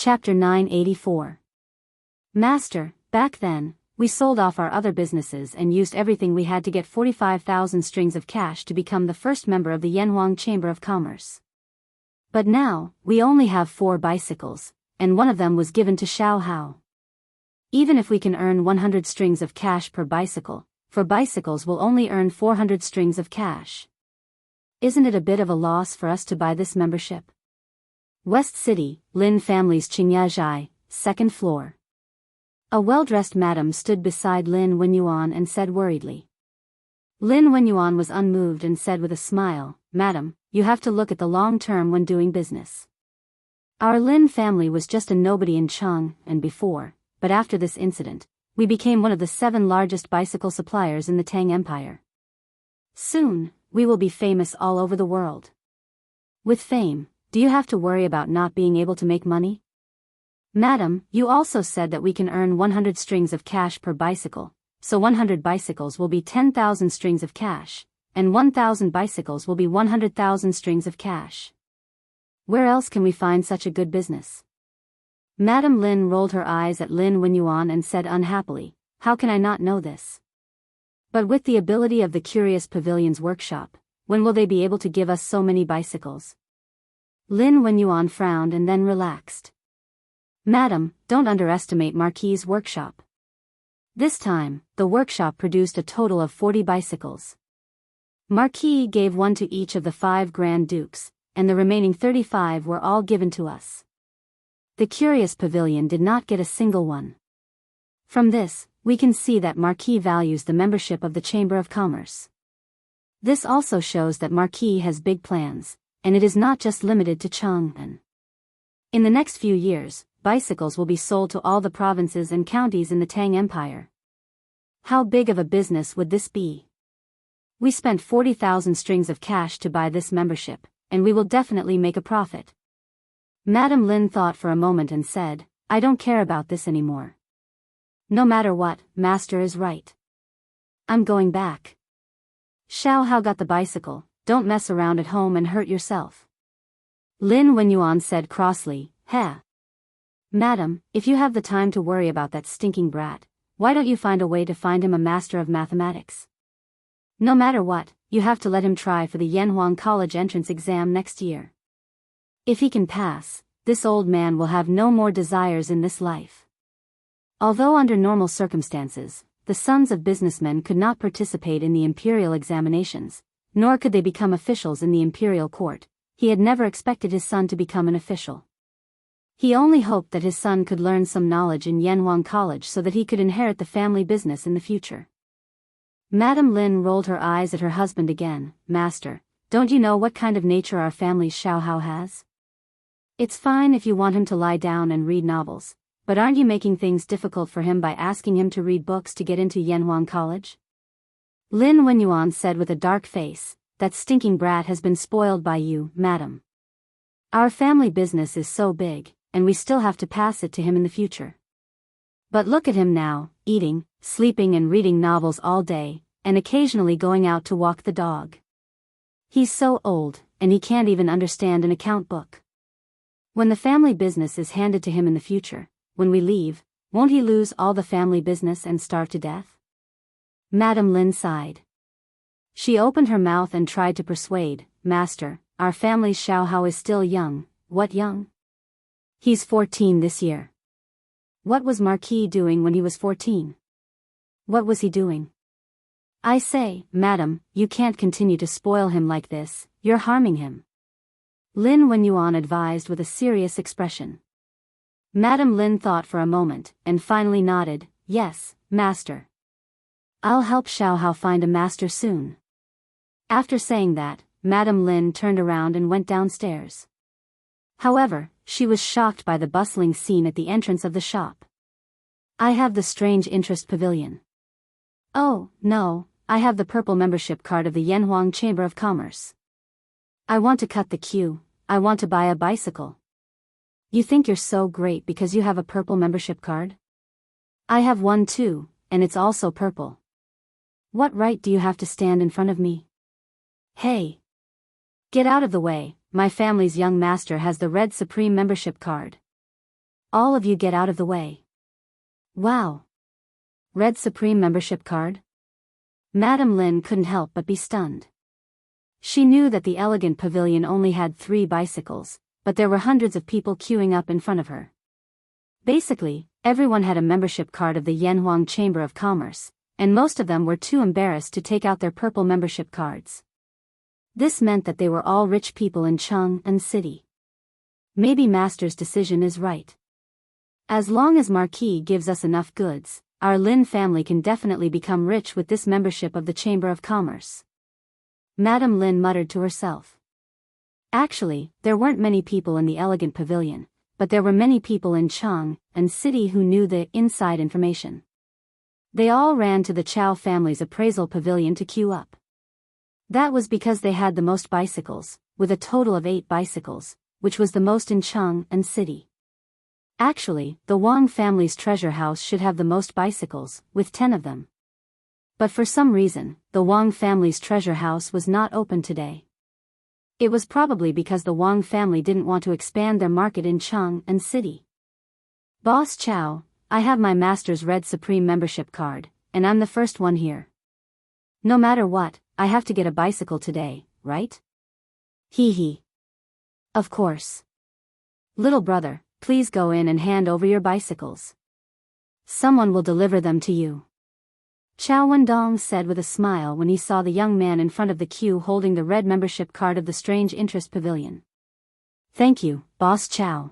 Chapter 984. Master, back then, we sold off our other businesses and used everything we had to get 45,000 strings of cash to become the first member of the Yanhuang Chamber of Commerce. But now, we only have 4 bicycles, and one of them was given to Xiao Hao. Even if we can earn 100 strings of cash per bicycle, for bicycles we'll only earn 400 strings of cash. Isn't it a bit of a loss for us to buy this membership? West City, Lin family's Qingyazhai, 2nd floor. A well-dressed madam stood beside Lin Wenyuan and said worriedly. Lin Wenyuan was unmoved and said with a smile, "Madam, you have to look at the long term when doing business. Our Lin family was just a nobody in Cheng and before, but after this incident, we became one of the 7 largest bicycle suppliers in the Tang Empire. Soon, we will be famous all over the world. With fame, do you have to worry about not being able to make money? Madam, you also said that we can earn 100 strings of cash per bicycle, so 100 bicycles will be 10,000 strings of cash, and 1,000 bicycles will be 100,000 strings of cash. Where else can we find such a good business?" Madam Lin rolled her eyes at Lin Wenyuan and said unhappily, "How can I not know this? But with the ability of the Curious Pavilion's workshop, when will they be able to give us so many bicycles?" Lin Wenyuan frowned and then relaxed. "Madam, don't underestimate Marquis's workshop. This time, the workshop produced a total of 40 bicycles. Marquis gave one to each of the 5 Grand Dukes, and the remaining 35 were all given to us. The Curious Pavilion did not get a single one. From this, we can see that Marquis values the membership of the Chamber of Commerce. This also shows that Marquis has big plans, and it is not just limited to Cheng'an. In the next few years, bicycles will be sold to all the provinces and counties in the Tang Empire. How big of a business would this be? We spent 40,000 strings of cash to buy this membership, and we will definitely make a profit." Madam Lin thought for a moment and said, "I don't care about this anymore. No matter what, Master is right. I'm going back. Xiao Hao got the bicycle, don't mess around at home and hurt yourself." Lin Wenyuan said crossly, "Heh. Madam, if you have the time to worry about that stinking brat, why don't you find a way to find him a master of mathematics? No matter what, you have to let him try for the Yanhuang College entrance exam next year. If he can pass, this old man will have no more desires in this life." Although under normal circumstances, the sons of businessmen could not participate in the imperial examinations, nor could they become officials in the imperial court, he had never expected his son to become an official. He only hoped that his son could learn some knowledge in Yanhuang College so that he could inherit the family business in the future. Madam Lin rolled her eyes at her husband again. "Master, don't you know what kind of nature our family's Xiao Hao has? It's fine if you want him to lie down and read novels, but aren't you making things difficult for him by asking him to read books to get into Yanhuang College?" Lin Wenyuan said with a dark face, "That stinking brat has been spoiled by you, madam. Our family business is so big, and we still have to pass it to him in the future. But look at him now, eating, sleeping and reading novels all day, and occasionally going out to walk the dog. He's so old, and he can't even understand an account book. When the family business is handed to him in the future, when we leave, won't he lose all the family business and starve to death?" Madam Lin sighed. She opened her mouth and tried to persuade, "Master, our family's Xiao Hao is still young." "What young?" "He's 14 this year." "What was Marquis doing when he was 14? What was he doing?" "I say, madam, you can't continue to spoil him like this, you're harming him," Lin Wenyuan advised with a serious expression. Madam Lin thought for a moment, and finally nodded, "Yes, master. I'll help Xiao Hao find a master soon." After saying that, Madam Lin turned around and went downstairs. However, she was shocked by the bustling scene at the entrance of the shop. "I have the Strange Interest Pavilion." "Oh, no, I have the purple membership card of the Yanhuang Chamber of Commerce. I want to cut the queue, I want to buy a bicycle." "You think you're so great because you have a purple membership card? I have one too, and it's also purple. What right do you have to stand in front of me?" "Hey! Get out of the way, my family's young master has the red Supreme membership card." All of you get out of the way. Wow. Red Supreme membership card? Madame Lin couldn't help but be stunned. She knew that the elegant pavilion only had 3 bicycles, but there were hundreds of people queuing up in front of her. Basically, everyone had a membership card of the Yanhuang Chamber of Commerce, and most of them were too embarrassed to take out their purple membership cards. This meant that they were all rich people in Chang'an City. Maybe Master's decision is right. As long as Marquis gives us enough goods, our Lin family can definitely become rich with this membership of the Chamber of Commerce. Madame Lin muttered to herself. Actually, there weren't many people in the elegant pavilion, but there were many people in Chang'an City who knew the inside information. They all ran to the Chow family's appraisal pavilion to queue up. That was because they had the most bicycles, with a total of 8 bicycles, which was the most in Chang'an City. Actually, the Wang family's treasure house should have the most bicycles, with 10 of them. But for some reason, the Wang family's treasure house was not open today. It was probably because the Wang family didn't want to expand their market in Chang'an City. Boss Chow, I have my Master's Red Supreme membership card, and I'm the first one here. No matter what, I have to get a bicycle today, right? Hee hee. Of course. Little brother, please go in and hand over your bicycles. Someone will deliver them to you. Chow Wendong said with a smile when he saw the young man in front of the queue holding the red membership card of the Strange Interest Pavilion. Thank you, Boss Chow.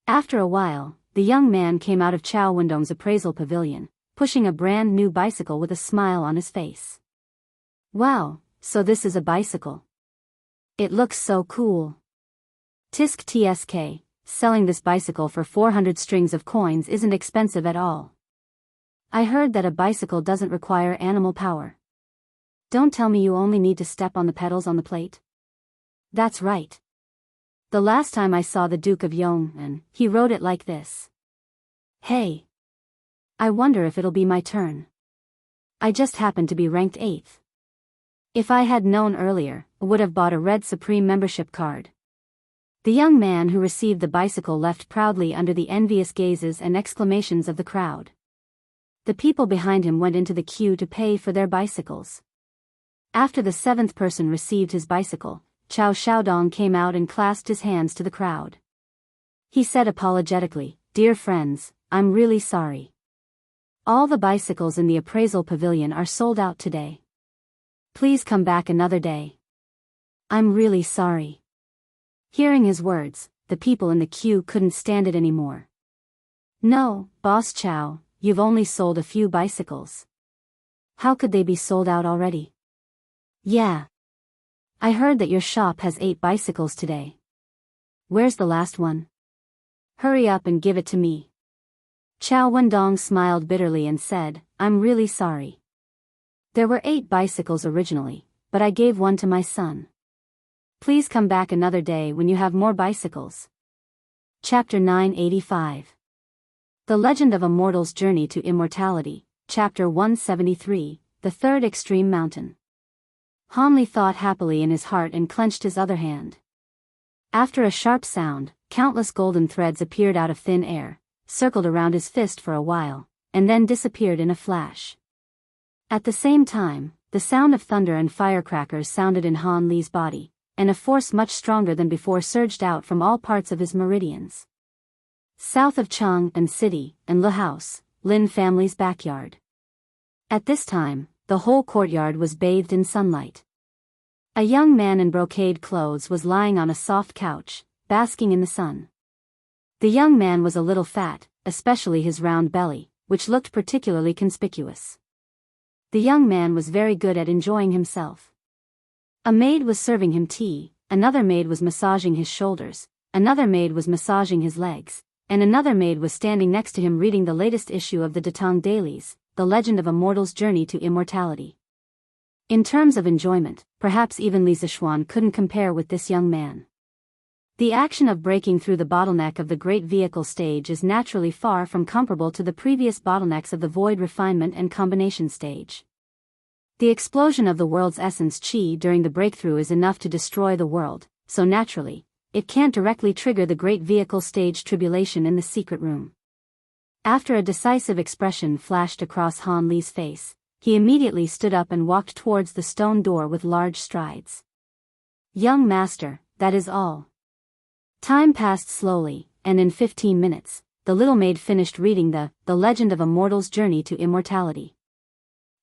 After a while, the young man came out of Chow Wendong's appraisal pavilion, pushing a brand new bicycle with a smile on his face. Wow, so this is a bicycle. It looks so cool. Tisk TSK, selling this bicycle for 400 strings of coins isn't expensive at all. I heard that a bicycle doesn't require animal power. Don't tell me you only need to step on the pedals on the plate. That's right. The last time I saw the Duke of Yong'an, he rode it like this. Hey. I wonder if it'll be my turn. I just happened to be ranked 8th. If I had known earlier, I would have bought a Red Supreme membership card. The young man who received the bicycle left proudly under the envious gazes and exclamations of the crowd. The people behind him went into the queue to pay for their bicycles. After the 7th person received his bicycle, Chow Xiaodong came out and clasped his hands to the crowd. He said apologetically, "Dear friends, I'm really sorry. All the bicycles in the appraisal pavilion are sold out today. Please come back another day. I'm really sorry." Hearing his words, the people in the queue couldn't stand it anymore. No, Boss Chow, you've only sold a few bicycles. How could they be sold out already? Yeah. I heard that your shop has 8 bicycles today. Where's the last one? Hurry up and give it to me. Chow Wendong smiled bitterly and said, "I'm really sorry. There were 8 bicycles originally, but I gave one to my son. Please come back another day when you have more bicycles." Chapter 985. The Legend of a Mortal's Journey to Immortality, Chapter 173, The Third Extreme Mountain. Hanli thought happily in his heart and clenched his other hand. After a sharp sound, countless golden threads appeared out of thin air, circled around his fist for a while, and then disappeared in a flash. At the same time, the sound of thunder and firecrackers sounded in Han Li's body, and a force much stronger than before surged out from all parts of his meridians. South of Chang'an City, and Le House, Lin family's backyard. At this time, the whole courtyard was bathed in sunlight. A young man in brocade clothes was lying on a soft couch, basking in the sun. The young man was a little fat, especially his round belly, which looked particularly conspicuous. The young man was very good at enjoying himself. A maid was serving him tea, another maid was massaging his shoulders, another maid was massaging his legs, and another maid was standing next to him reading the latest issue of the Datang Dailies, The Legend of a Mortal's Journey to Immortality. In terms of enjoyment, perhaps even Li Zixuan couldn't compare with this young man. The action of breaking through the bottleneck of the great vehicle stage is naturally far from comparable to the previous bottlenecks of the void refinement and combination stage. The explosion of the world's essence qi during the breakthrough is enough to destroy the world, so naturally, it can't directly trigger the great vehicle stage tribulation in the secret room. After a decisive expression flashed across Han Li's face, he immediately stood up and walked towards the stone door with large strides. Young master, that is all. Time passed slowly, and in 15 minutes, the little maid finished reading the Legend of a Mortal's Journey to Immortality.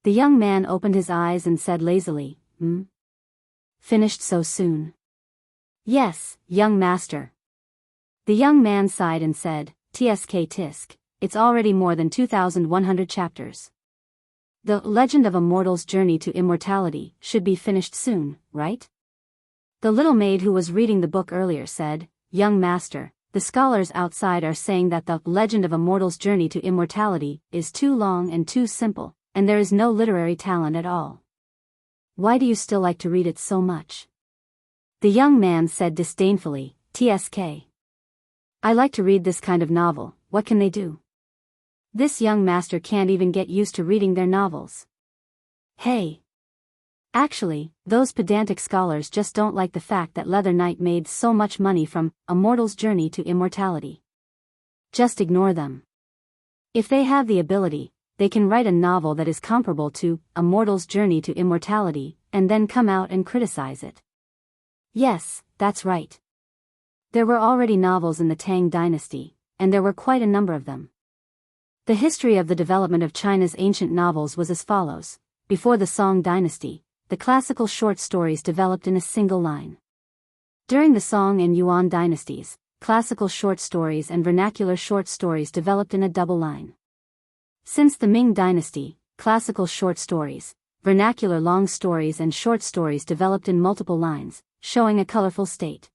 The young man opened his eyes and said lazily, Finished so soon? Yes, young master. The young man sighed and said, Tsk tisk, it's already more than 2,100 chapters. The Legend of a Mortal's Journey to Immortality should be finished soon, right? The little maid who was reading the book earlier said, Young master, the scholars outside are saying that the Legend of a Mortal's Journey to Immortality is too long and too simple, and there is no literary talent at all. Why do you still like to read it so much? The young man said disdainfully, Tsk. I like to read this kind of novel, what can they do? This young master can't even get used to reading their novels. Hey! Actually, those pedantic scholars just don't like the fact that Leather Knight made so much money from A Mortal's Journey to Immortality. Just ignore them. If they have the ability, they can write a novel that is comparable to A Mortal's Journey to Immortality, and then come out and criticize it. Yes, that's right. There were already novels in the Tang dynasty, and there were quite a number of them. The history of the development of China's ancient novels was as follows. Before the Song dynasty, the classical short stories developed in a single line. During the Song and Yuan dynasties, classical short stories and vernacular short stories developed in a double line. Since the Ming dynasty, classical short stories, vernacular long stories and short stories developed in multiple lines, showing a colorful state.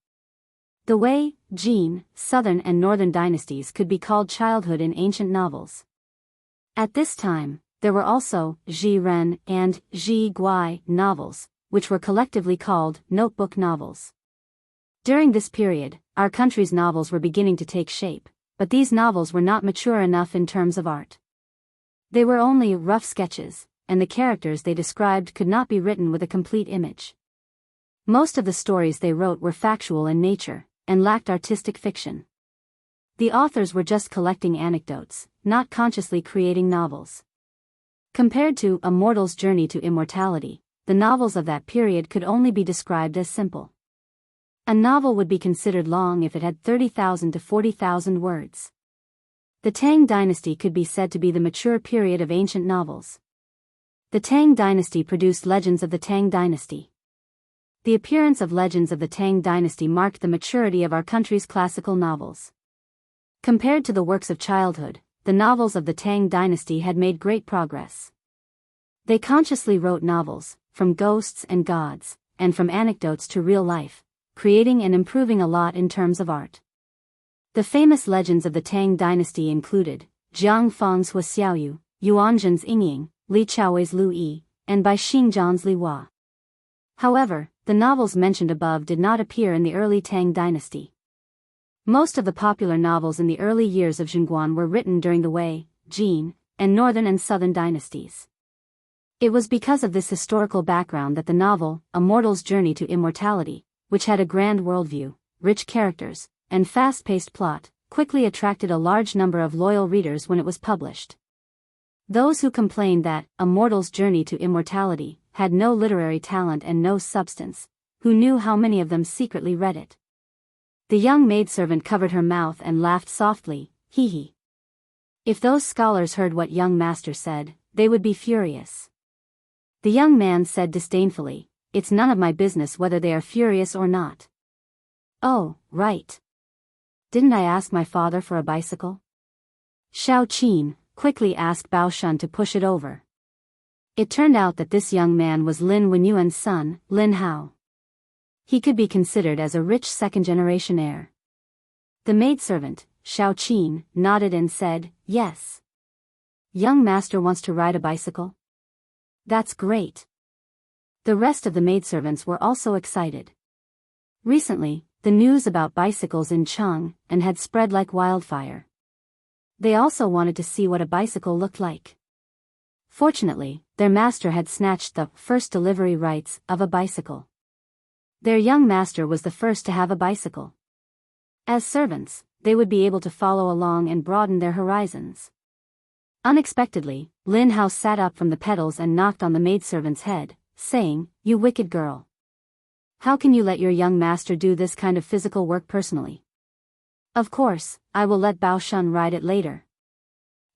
The Wei, Jin, Southern and Northern dynasties could be called childhood in ancient novels. At this time, there were also Zhi Ren and Zhi Guai novels, which were collectively called notebook novels. During this period, our country's novels were beginning to take shape, but these novels were not mature enough in terms of art. They were only rough sketches, and the characters they described could not be written with a complete image. Most of the stories they wrote were factual in nature, and lacked artistic fiction. The authors were just collecting anecdotes, not consciously creating novels. Compared to A Mortal's Journey to Immortality, the novels of that period could only be described as simple. A novel would be considered long if it had 30,000 to 40,000 words. The Tang dynasty could be said to be the mature period of ancient novels. The Tang dynasty produced Legends of the Tang dynasty. The appearance of Legends of the Tang dynasty marked the maturity of our country's classical novels. Compared to the works of childhood, the novels of the Tang dynasty had made great progress. They consciously wrote novels, from ghosts and gods, and from anecdotes to real life, creating and improving a lot in terms of art. The famous legends of the Tang dynasty included Jiang Feng's Hua Xiaoyu, Yuanzhen's Yingying, Li Chaowei's Lu Yi, and Bai Xingzhan's Li Hua. However, the novels mentioned above did not appear in the early Tang dynasty. Most of the popular novels in the early years of Zhenguan were written during the Wei, Jin, and Northern and Southern dynasties. It was because of this historical background that the novel, A Mortal's Journey to Immortality, which had a grand worldview, rich characters, and fast-paced plot, quickly attracted a large number of loyal readers when it was published. Those who complained that A Mortal's Journey to Immortality had no literary talent and no substance, who knew how many of them secretly read it? The young maidservant covered her mouth and laughed softly, hee hee. If those scholars heard what young master said, they would be furious. The young man said disdainfully, It's none of my business whether they are furious or not. Oh, right. Didn't I ask my father for a bicycle? Shao Qin quickly asked Bao Shun to push it over. It turned out that this young man was Lin Wenyuan's son, Lin Hao. He could be considered as a rich second-generation heir. The maidservant, Shao Qin, nodded and said, Yes. Young master wants to ride a bicycle? That's great. The rest of the maidservants were also excited. Recently, the news about bicycles in Chang and had spread like wildfire. They also wanted to see what a bicycle looked like. Fortunately, their master had snatched the first delivery rights of a bicycle. Their young master was the first to have a bicycle. As servants, they would be able to follow along and broaden their horizons. Unexpectedly, Lin Hao sat up from the pedals and knocked on the maidservant's head, saying, "You wicked girl. How can you let your young master do this kind of physical work personally? Of course, I will let Bao Shun ride it later.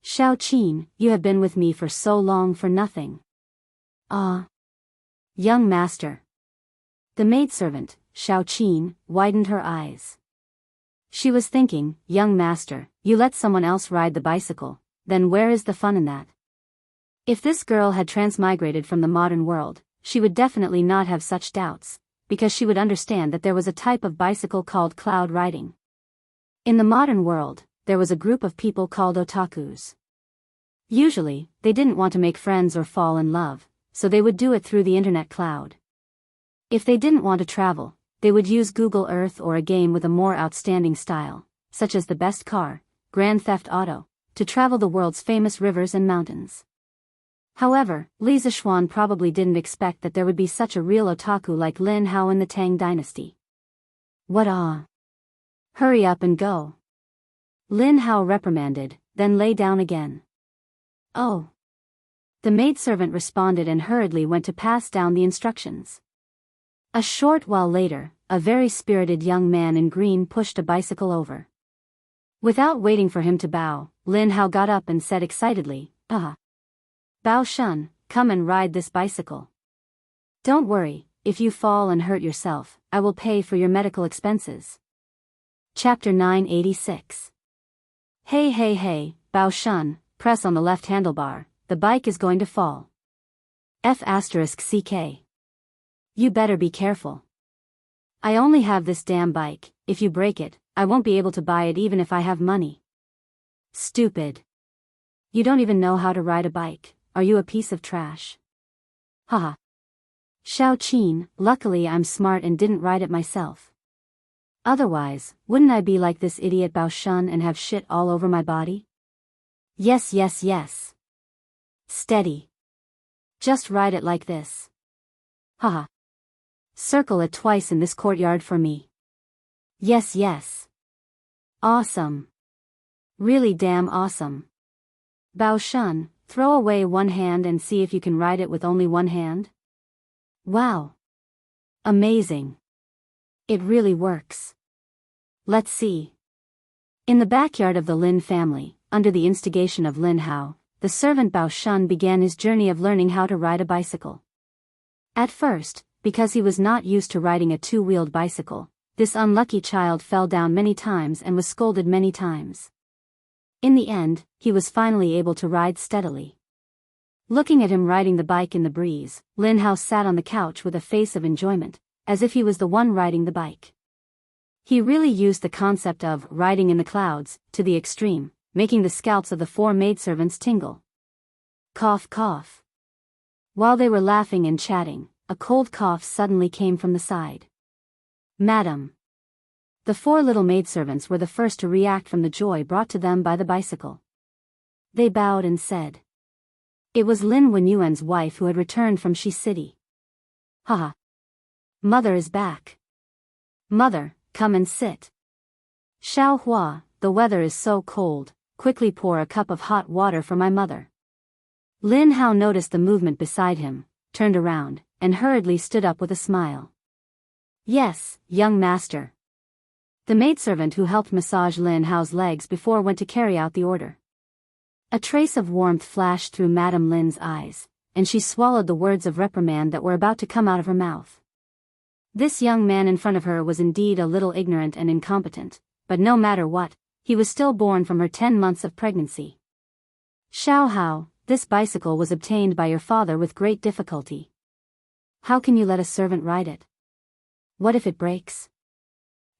Xiao Qin, you have been with me for so long for nothing." "Ah. Young master." The maidservant, Xiao Qin, widened her eyes. She was thinking, young master, you let someone else ride the bicycle, then where is the fun in that? If this girl had transmigrated from the modern world, she would definitely not have such doubts, because she would understand that there was a type of bicycle called cloud riding. In the modern world, there was a group of people called otakus. Usually, they didn't want to make friends or fall in love, so they would do it through the internet cloud. If they didn't want to travel, they would use Google Earth or a game with a more outstanding style, such as the best car, Grand Theft Auto, to travel the world's famous rivers and mountains. However, Li Zixuan probably didn't expect that there would be such a real otaku like Lin Hao in the Tang dynasty. What ah? Hurry up and go. Lin Hao reprimanded, then lay down again. Oh. The maidservant responded and hurriedly went to pass down the instructions. A short while later, a very spirited young man in green pushed a bicycle over. Without waiting for him to bow, Lin Hao got up and said excitedly, "Ah. Bao Shun, come and ride this bicycle. Don't worry, if you fall and hurt yourself, I will pay for your medical expenses." Chapter 986. Hey hey hey, Bao Shun, press on the left handlebar, the bike is going to fall. F***CK. You better be careful. I only have this damn bike, if you break it, I won't be able to buy it even if I have money. Stupid. You don't even know how to ride a bike, are you a piece of trash? Haha. Xiao Qin, luckily I'm smart and didn't ride it myself. Otherwise, wouldn't I be like this idiot Bao Shun and have shit all over my body? Yes yes yes. Steady. Just ride it like this. Haha. Circle it twice in this courtyard for me. Yes yes. Awesome. Really damn awesome. Bao Shun, throw away one hand and see if you can ride it with only one hand. Wow. Amazing. It really works. Let's see. In the backyard of the Lin family, under the instigation of Lin Hao, the servant Bao Shun began his journey of learning how to ride a bicycle. At first, because he was not used to riding a two-wheeled bicycle, this unlucky child fell down many times and was scolded many times. In the end, he was finally able to ride steadily. Looking at him riding the bike in the breeze, Lin Hao sat on the couch with a face of enjoyment, as if he was the one riding the bike. He really used the concept of riding in the clouds to the extreme, making the scalps of the four maidservants tingle. Cough cough. While they were laughing and chatting, a cold cough suddenly came from the side. Madam. The four little maidservants were the first to react from the joy brought to them by the bicycle. They bowed and said. It was Lin Wenyuan's wife who had returned from Shi City. Haha. Mother is back. Mother, come and sit. Xiao Hua, the weather is so cold, quickly pour a cup of hot water for my mother. Lin Hao noticed the movement beside him, turned around, and hurriedly stood up with a smile. Yes, young master. The maidservant who helped massage Lin Hao's legs before went to carry out the order. A trace of warmth flashed through Madame Lin's eyes, and she swallowed the words of reprimand that were about to come out of her mouth. This young man in front of her was indeed a little ignorant and incompetent, but no matter what, he was still born from her 10 months of pregnancy. Xiao Hao, this bicycle was obtained by your father with great difficulty. How can you let a servant ride it? What if it breaks?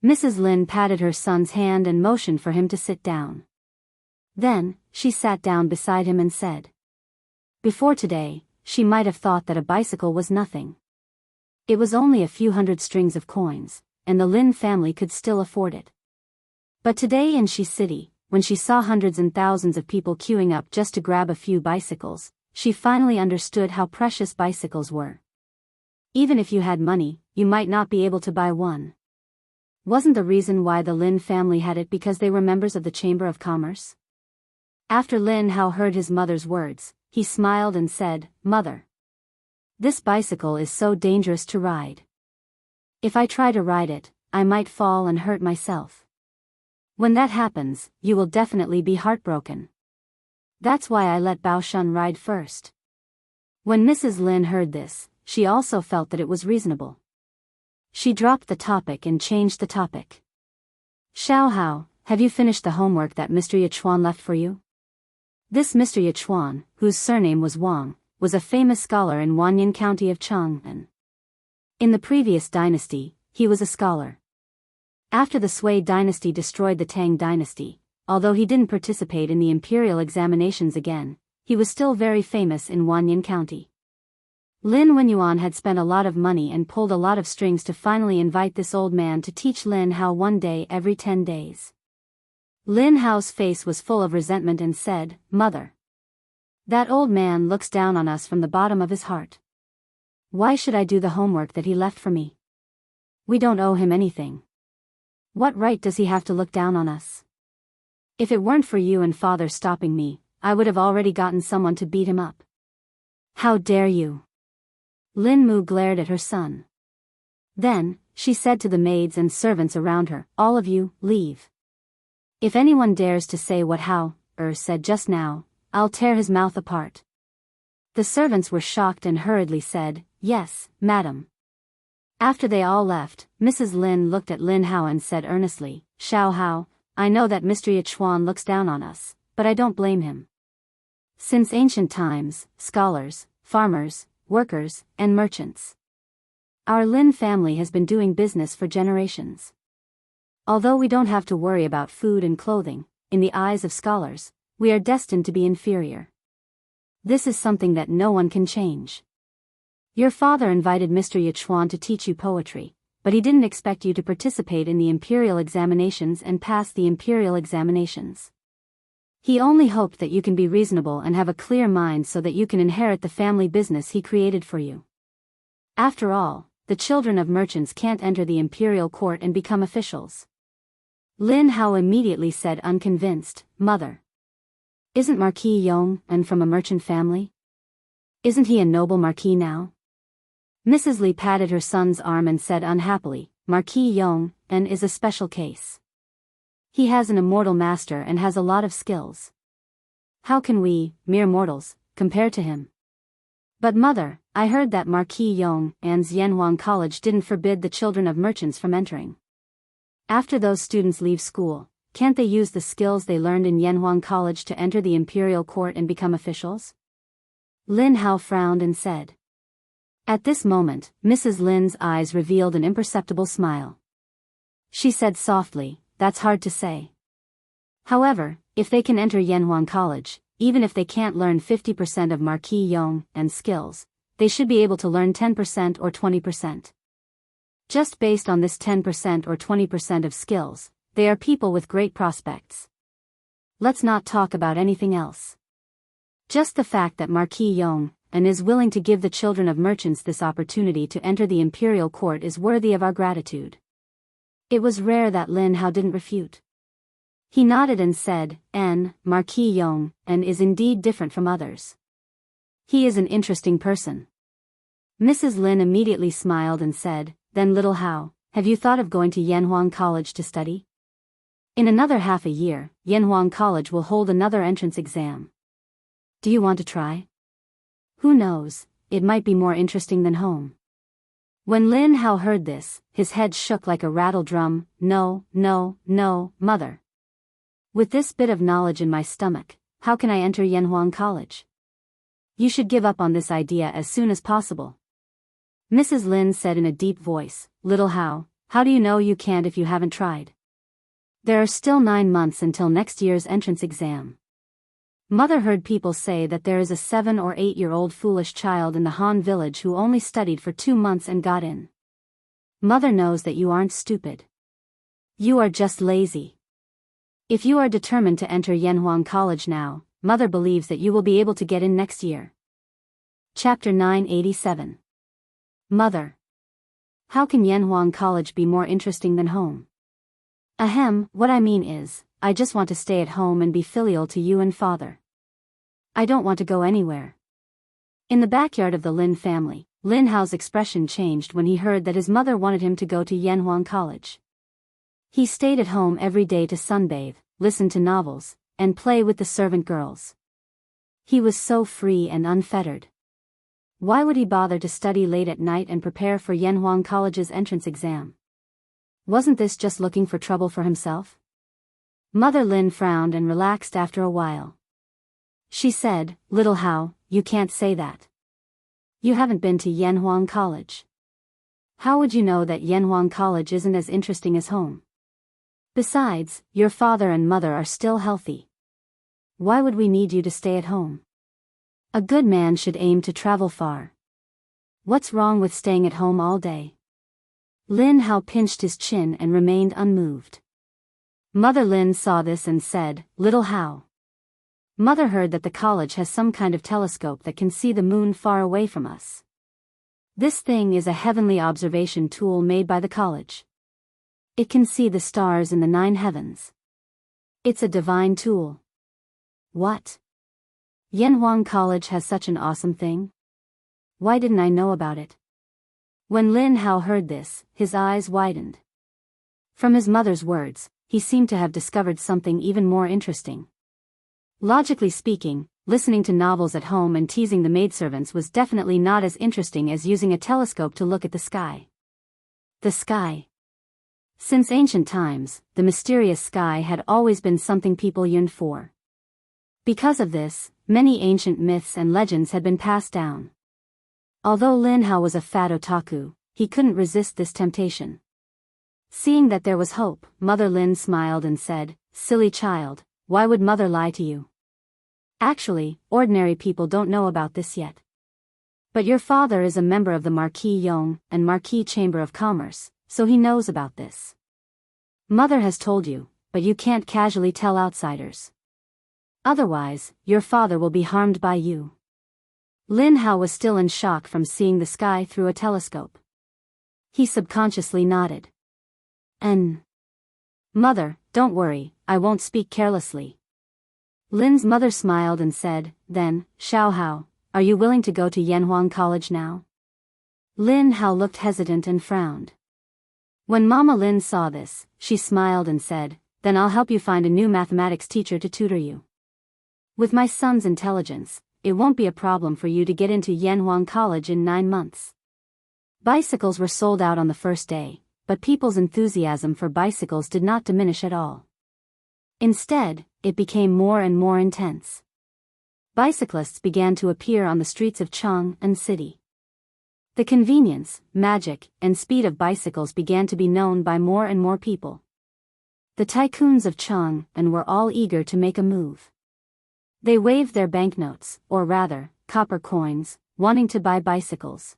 Mrs. Lin patted her son's hand and motioned for him to sit down. Then, she sat down beside him and said. Before today, she might have thought that a bicycle was nothing. It was only a few hundred strings of coins, and the Lin family could still afford it. But today in Shi City, when she saw hundreds and thousands of people queuing up just to grab a few bicycles, she finally understood how precious bicycles were. Even if you had money, you might not be able to buy one. Wasn't the reason why the Lin family had it because they were members of the Chamber of Commerce? After Lin Hao heard his mother's words, he smiled and said, "Mother, this bicycle is so dangerous to ride. If I try to ride it, I might fall and hurt myself. When that happens, you will definitely be heartbroken. That's why I let Bao Shun ride first." When Mrs. Lin heard this, she also felt that it was reasonable. She dropped the topic and changed the topic. "Xiao Hao, have you finished the homework that Mr. Yichuan left for you?" This Mr. Yichuan, whose surname was Wang, was a famous scholar in Wanyan County of Chang'an. In the previous dynasty, he was a scholar. After the Sui dynasty destroyed the Tang dynasty, although he didn't participate in the imperial examinations again, he was still very famous in Wanyan County. Lin Wenyuan had spent a lot of money and pulled a lot of strings to finally invite this old man to teach Lin Hao one day every 10 days. Lin Hao's face was full of resentment and said, "Mother, that old man looks down on us from the bottom of his heart. Why should I do the homework that he left for me? We don't owe him anything. What right does he have to look down on us? If it weren't for you and father stopping me, I would have already gotten someone to beat him up. How dare you?" Lin Mu glared at her son. Then, she said to the maids and servants around her, "All of you, leave. If anyone dares to say what Hao said just now, I'll tear his mouth apart." The servants were shocked and hurriedly said, "Yes, madam." After they all left, Mrs. Lin looked at Lin Hao and said earnestly, "Xiao Hao, I know that Mr. Yichuan looks down on us, but I don't blame him. Since ancient times, scholars, farmers, workers, and merchants. Our Lin family has been doing business for generations. Although we don't have to worry about food and clothing, in the eyes of scholars, we are destined to be inferior. This is something that no one can change. Your father invited Mr. Yichuan to teach you poetry, but he didn't expect you to participate in the imperial examinations and pass the imperial examinations. He only hoped that you can be reasonable and have a clear mind so that you can inherit the family business he created for you. After all, the children of merchants can't enter the imperial court and become officials." Lin Hao immediately said unconvinced, "Mother, isn't Marquis Yong and from a merchant family? Isn't he a noble marquis now?" Mrs. Li patted her son's arm and said unhappily, "Marquis Yong and is a special case. He has an immortal master and has a lot of skills. How can we, mere mortals, compare to him?" "But mother, I heard that Marquis Yong and's Yanhuang College didn't forbid the children of merchants from entering. After those students leave school, can't they use the skills they learned in Yanhuang College to enter the imperial court and become officials?" Lin Hao frowned and said. At this moment, Mrs. Lin's eyes revealed an imperceptible smile. She said softly, "That's hard to say. However, if they can enter Yanhuang College, even if they can't learn 50% of Marquis Yong and skills, they should be able to learn 10% or 20%. Just based on this 10% or 20% of skills, they are people with great prospects. Let's not talk about anything else. Just the fact that Marquis Yong and is willing to give the children of merchants this opportunity to enter the imperial court is worthy of our gratitude." It was rare that Lin Hao didn't refute. He nodded and said, Marquis Yong and is indeed different from others. He is an interesting person." Mrs. Lin immediately smiled and said, "Then little Hao, have you thought of going to Yanhuang College to study? In another half a year, Yanhuang College will hold another entrance exam. Do you want to try? Who knows, it might be more interesting than home." When Lin Hao heard this, his head shook like a rattle drum. No, mother. With this bit of knowledge in my stomach, how can I enter Yanhuang College? You should give up on this idea as soon as possible." Mrs. Lin said in a deep voice, "Little Hao, how do you know you can't if you haven't tried? There are still 9 months until next year's entrance exam. Mother heard people say that there is a 7 or 8-year-old foolish child in the Han village who only studied for 2 months and got in. Mother knows that you aren't stupid. You are just lazy. If you are determined to enter Yanhuang College now, Mother believes that you will be able to get in next year." Chapter 987. Mother. How can Yanhuang College be more interesting than home? Ahem, what I mean is, I just want to stay at home and be filial to you and father. I don't want to go anywhere. In the backyard of the Lin family, Lin Hao's expression changed when he heard that his mother wanted him to go to Yanhuang College. He stayed at home every day to sunbathe, listen to novels, and play with the servant girls. He was so free and unfettered. Why would he bother to study late at night and prepare for Yanhuang College's entrance exam? Wasn't this just looking for trouble for himself? Mother Lin frowned and relaxed after a while. She said, "Little Hao, you can't say that. You haven't been to Yanhuang College. How would you know that Yanhuang College isn't as interesting as home? Besides, your father and mother are still healthy. Why would we need you to stay at home? A good man should aim to travel far. What's wrong with staying at home all day?" Lin Hao pinched his chin and remained unmoved. Mother Lin saw this and said, "Little Hao. Mother heard that the college has some kind of telescope that can see the moon far away from us. This thing is a heavenly observation tool made by the college. It can see the stars in the 9 heavens. It's a divine tool." What? Yanhuang College has such an awesome thing? Why didn't I know about it? When Lin Hao heard this, his eyes widened. From his mother's words, he seemed to have discovered something even more interesting. Logically speaking, listening to novels at home and teasing the maidservants was definitely not as interesting as using a telescope to look at the sky. The sky. Since ancient times, the mysterious sky had always been something people yearned for. Because of this, many ancient myths and legends had been passed down. Although Lin Hao was a fat otaku, he couldn't resist this temptation. Seeing that there was hope, Mother Lin smiled and said, "Silly child, why would mother lie to you? Actually, ordinary people don't know about this yet. But your father is a member of the Marquis Yong and Marquis Chamber of Commerce, so he knows about this. Mother has told you, but you can't casually tell outsiders. Otherwise, your father will be harmed by you." Lin Hao was still in shock from seeing the sky through a telescope. He subconsciously nodded. Mother, don't worry, I won't speak carelessly." Lin's mother smiled and said, "Then, Xiao Hao, are you willing to go to Yanhuang College now?" Lin Hao looked hesitant and frowned. When Mama Lin saw this, she smiled and said, "Then I'll help you find a new mathematics teacher to tutor you. With my son's intelligence, it won't be a problem for you to get into Yanhuang College in 9 months." Bicycles were sold out on the first day, but people's enthusiasm for bicycles did not diminish at all. Instead, it became more and more intense. Bicyclists began to appear on the streets of Chang'an City. The convenience, magic, and speed of bicycles began to be known by more and more people. The tycoons of Chang'an were all eager to make a move. They waved their banknotes, or rather, copper coins, wanting to buy bicycles.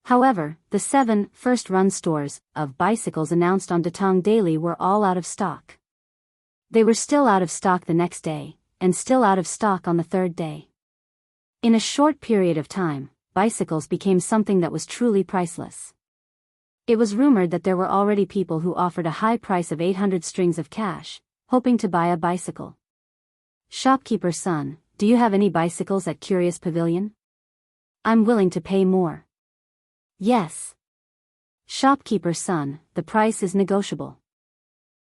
However, the 7 first-run stores of bicycles announced on Datong Daily were all out of stock. They were still out of stock the next day, and still out of stock on the 3rd day. In a short period of time, bicycles became something that was truly priceless. It was rumored that there were already people who offered a high price of 800 strings of cash, hoping to buy a bicycle. "Shopkeeper's son, do you have any bicycles at Curious Pavilion? I'm willing to pay more." "Yes." "Shopkeeper's son, the price is negotiable.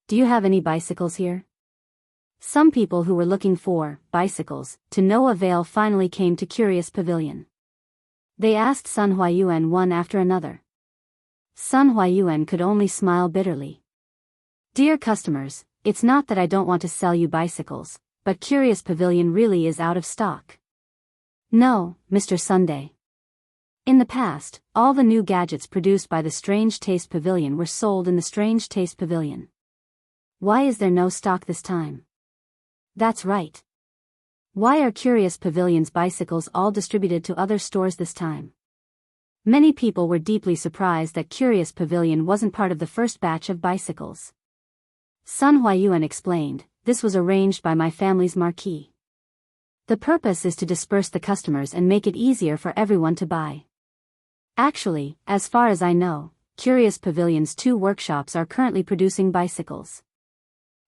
Do you have any bicycles here?" Some people who were looking for bicycles to no avail finally came to Curious Pavilion. They asked Sun Huayuan one after another. Sun Huayuan could only smile bitterly. "Dear customers, it's not that I don't want to sell you bicycles, but Curious Pavilion really is out of stock." "No, Mr. Sunday. In the past, all the new gadgets produced by the Strange Taste Pavilion were sold in the Strange Taste Pavilion. Why is there no stock this time?" "That's right. Why are Curious Pavilion's bicycles all distributed to other stores this time?" Many people were deeply surprised that Curious Pavilion wasn't part of the first batch of bicycles. Sun Huayuan explained, "This was arranged by my family's marquis. The purpose is to disperse the customers and make it easier for everyone to buy. Actually, as far as I know, Curious Pavilion's 2 workshops are currently producing bicycles.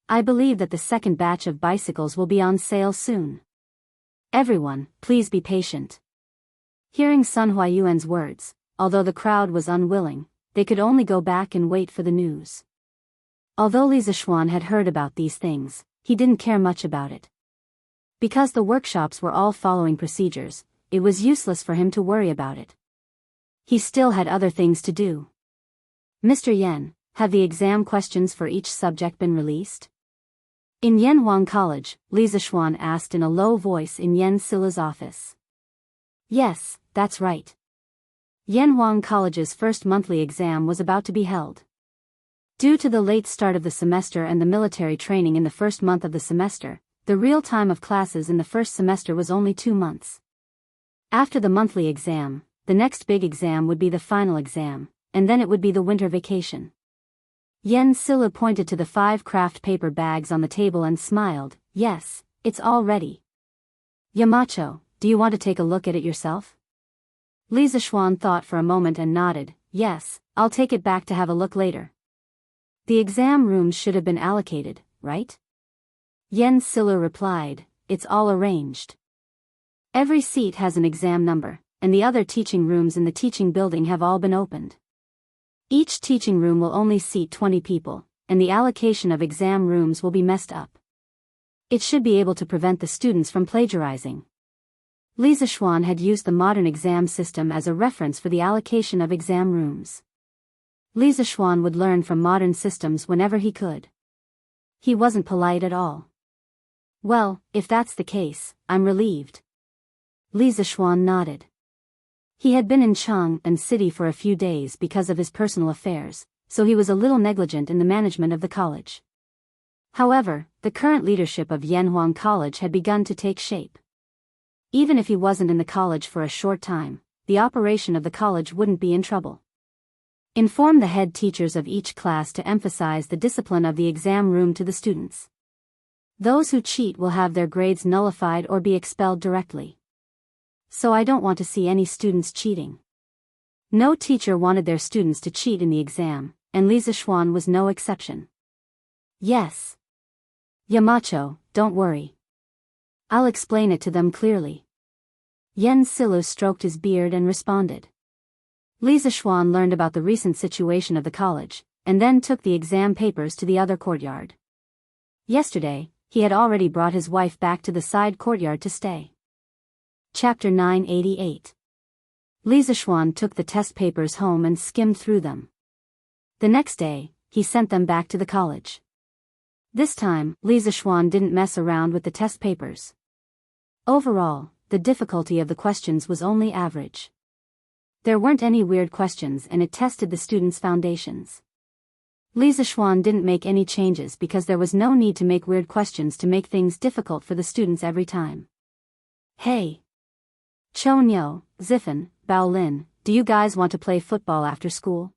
I believe that the second batch of bicycles will be on sale soon. Everyone, please be patient. Hearing Sun Huayuan's words, although the crowd was unwilling, they could only go back and wait for the news. Although Li Zishuan had heard about these things, he didn't care much about it. Because the workshops were all following procedures, it was useless for him to worry about it. He still had other things to do. Mr. Yen, have the exam questions for each subject been released? In Yanhuang College, Li Zishuan asked in a low voice in Yen Sila's office. Yes, that's right. Yanhuang College's first monthly exam was about to be held. Due to the late start of the semester and the military training in the first month of the semester, the real time of classes in the first semester was only 2 months. After the monthly exam, the next big exam would be the final exam, and then it would be the winter vacation. Yen Sila pointed to the 5 craft paper bags on the table and smiled. Yes, it's all ready. Yamacho, do you want to take a look at it yourself? Li Zishuan thought for a moment and nodded. Yes, I'll take it back to have a look later. The exam rooms should have been allocated, right? Yen Sila replied, it's all arranged. Every seat has an exam number, and the other teaching rooms in the teaching building have all been opened. Each teaching room will only seat 20 people, and the allocation of exam rooms will be messed up. It should be able to prevent the students from plagiarizing. Li Zishuan had used the modern exam system as a reference for the allocation of exam rooms. Li Zishuan would learn from modern systems whenever he could. He wasn't polite at all. Well, if that's the case, I'm relieved. Li Zishuan nodded. He had been in Chang'an City for a few days because of his personal affairs, so he was a little negligent in the management of the college. However, the current leadership of Yanhuang College had begun to take shape. Even if he wasn't in the college for a short time, the operation of the college wouldn't be in trouble. Inform the head teachers of each class to emphasize the discipline of the exam room to the students. Those who cheat will have their grades nullified or be expelled directly. So I don't want to see any students cheating. No teacher wanted their students to cheat in the exam, and Li Zishuan was no exception. Yes. Yamacho, don't worry. I'll explain it to them clearly. Yen Silu stroked his beard and responded. Li Zishuan learned about the recent situation of the college, and then took the exam papers to the other courtyard. Yesterday, he had already brought his wife back to the side courtyard to stay. Chapter 988. Li Zishuan took the test papers home and skimmed through them. The next day, he sent them back to the college. This time, Li Zishuan didn't mess around with the test papers. Overall, the difficulty of the questions was only average. There weren't any weird questions and it tested the students' foundations. Li Zishuan didn't make any changes because there was no need to make weird questions to make things difficult for the students every time. Hey! Chonyo, Zifan, Baolin, do you guys want to play football after school?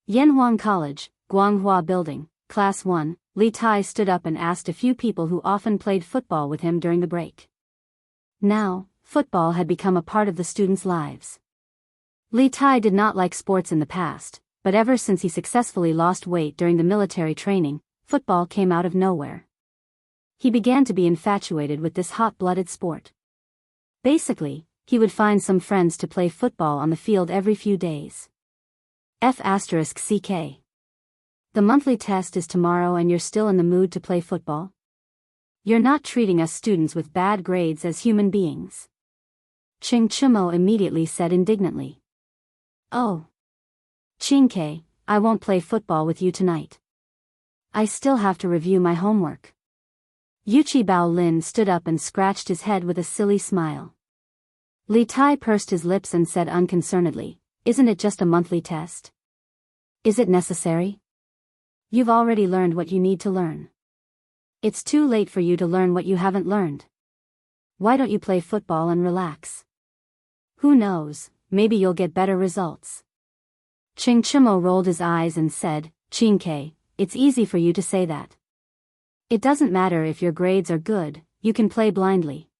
Yanhuang College, Guanghua Building, Class 1, Li Tai stood up and asked a few people who often played football with him during the break. Now, football had become a part of the students' lives. Li Tai did not like sports in the past, but ever since he successfully lost weight during the military training, football came out of nowhere. He began to be infatuated with this hot-blooded sport. Basically, he would find some friends to play football on the field every few days. F***CK. The monthly test is tomorrow and you're still in the mood to play football? You're not treating us students with bad grades as human beings. Ching Chumo immediately said indignantly. Oh. Chingke, I won't play football with you tonight. I still have to review my homework. Yuchi Baolin stood up and scratched his head with a silly smile. Li Tai pursed his lips and said unconcernedly, isn't it just a monthly test? Is it necessary? You've already learned what you need to learn. It's too late for you to learn what you haven't learned. Why don't you play football and relax? Who knows, maybe you'll get better results. Ching Chimo rolled his eyes and said, Chingke, it's easy for you to say that. It doesn't matter if your grades are good, you can play blindly.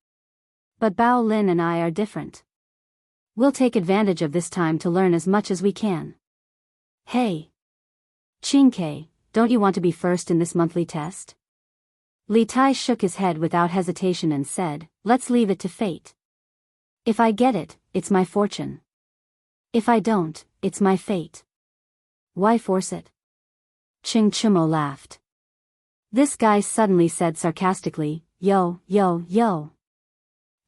But Bao Lin and I are different. We'll take advantage of this time to learn as much as we can. Hey. Qingke, don't you want to be first in this monthly test? Li Tai shook his head without hesitation and said, let's leave it to fate. If I get it, it's my fortune. If I don't, it's my fate. Why force it? Ching Chumo laughed. This guy suddenly said sarcastically, yo, yo, yo.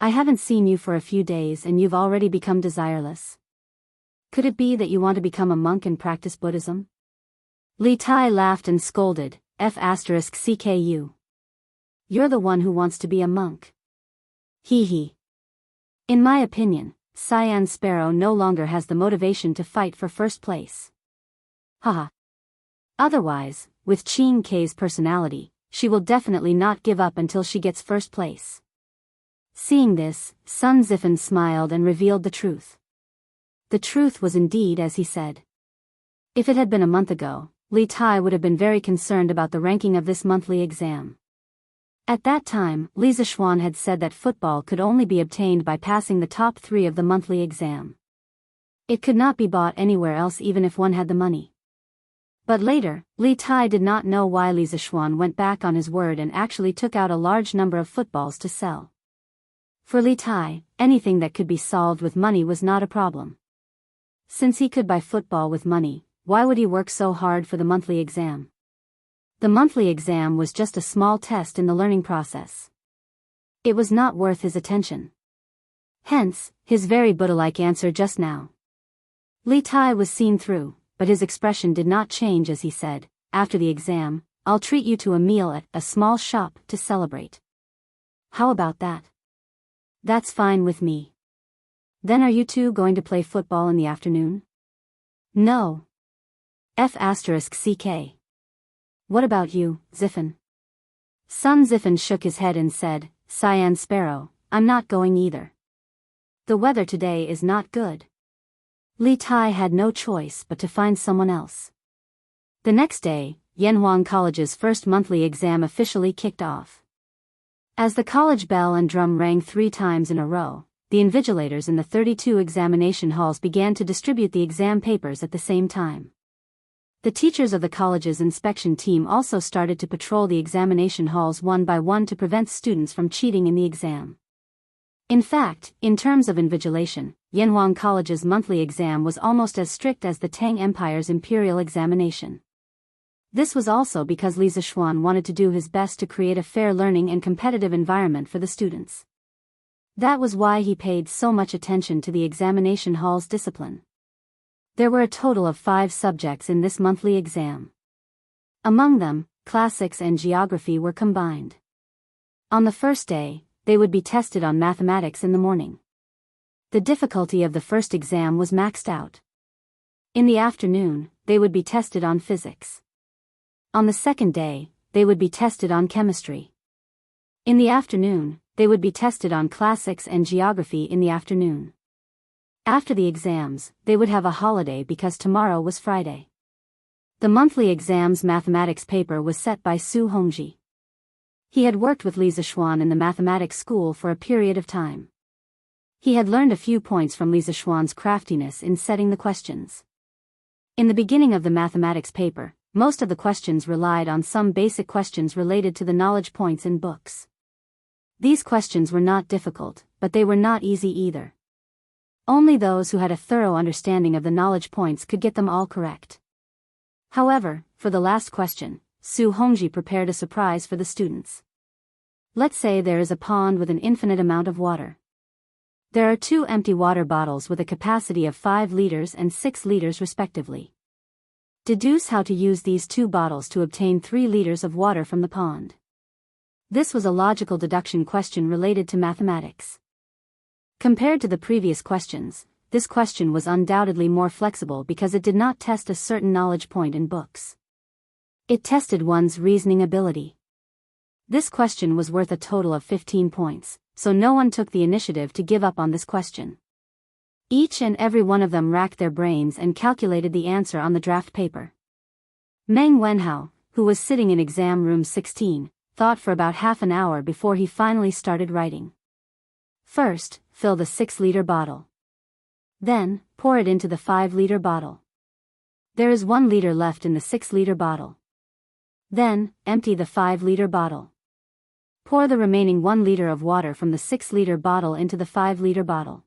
I haven't seen you for a few days and you've already become desireless. Could it be that you want to become a monk and practice Buddhism? Li Tai laughed and scolded, F***CKU. You're the one who wants to be a monk. Hee hee. In my opinion, Cyan Sparrow no longer has the motivation to fight for first place. Haha. Otherwise, with Qing K's personality, she will definitely not give up until she gets first place. Seeing this, Sun Zifen smiled and revealed the truth. The truth was indeed as he said. If it had been a month ago, Li Tai would have been very concerned about the ranking of this monthly exam. At that time, Li Zishuan had said that football could only be obtained by passing the top 3 of the monthly exam. It could not be bought anywhere else even if one had the money. But later, Li Tai did not know why Li Zishuan went back on his word and actually took out a large number of footballs to sell. For Li Tai, anything that could be solved with money was not a problem. Since he could buy football with money, why would he work so hard for the monthly exam? The monthly exam was just a small test in the learning process. It was not worth his attention. Hence, his very Buddha-like answer just now. Li Tai was seen through, but his expression did not change as he said, after the exam, I'll treat you to a meal at a small shop to celebrate. How about that? That's fine with me. Then are you two going to play football in the afternoon? No. F***CK. What about you, Zifen? Sun Zifen shook his head and said, Cyan Sparrow, I'm not going either. The weather today is not good. Li Tai had no choice but to find someone else. The next day, Yanhuang College's first monthly exam officially kicked off. As the college bell and drum rang 3 times in a row, the invigilators in the 32 examination halls began to distribute the exam papers at the same time. The teachers of the college's inspection team also started to patrol the examination halls one by one to prevent students from cheating in the exam. In fact, in terms of invigilation, Yanhuang College's monthly exam was almost as strict as the Tang Empire's imperial examination. This was also because Li Zishuan wanted to do his best to create a fair learning and competitive environment for the students. That was why he paid so much attention to the examination hall's discipline. There were a total of 5 subjects in this monthly exam. Among them, classics and geography were combined. On the first day, they would be tested on mathematics in the morning. The difficulty of the first exam was maxed out. In the afternoon, they would be tested on physics. On the second day, they would be tested on chemistry. In the afternoon, they would be tested on classics and geography in the afternoon. After the exams, they would have a holiday because tomorrow was Friday. The monthly exam's mathematics paper was set by Su Hongji. He had worked with Li Zishuan in the mathematics school for a period of time. He had learned a few points from Li Zishuan's craftiness in setting the questions. In the beginning of the mathematics paper, most of the questions relied on some basic questions related to the knowledge points in books. These questions were not difficult, but they were not easy either. Only those who had a thorough understanding of the knowledge points could get them all correct. However, for the last question, Su Hongji prepared a surprise for the students. Let's say there is a pond with an infinite amount of water. There are 2 empty water bottles with a capacity of 5 liters and 6 liters respectively. Deduce how to use these 2 bottles to obtain 3 liters of water from the pond. This was a logical deduction question related to mathematics. Compared to the previous questions, this question was undoubtedly more flexible because it did not test a certain knowledge point in books. It tested one's reasoning ability. This question was worth a total of 15 points, so no one took the initiative to give up on this question. Each and every one of them racked their brains and calculated the answer on the draft paper. Meng Wenhao, who was sitting in exam room 16, thought for about half an hour before he finally started writing. First, fill the 6-liter bottle. Then, pour it into the 5-liter bottle. There is 1 liter left in the 6-liter bottle. Then, empty the 5-liter bottle. Pour the remaining 1 liter of water from the 6-liter bottle into the 5-liter bottle.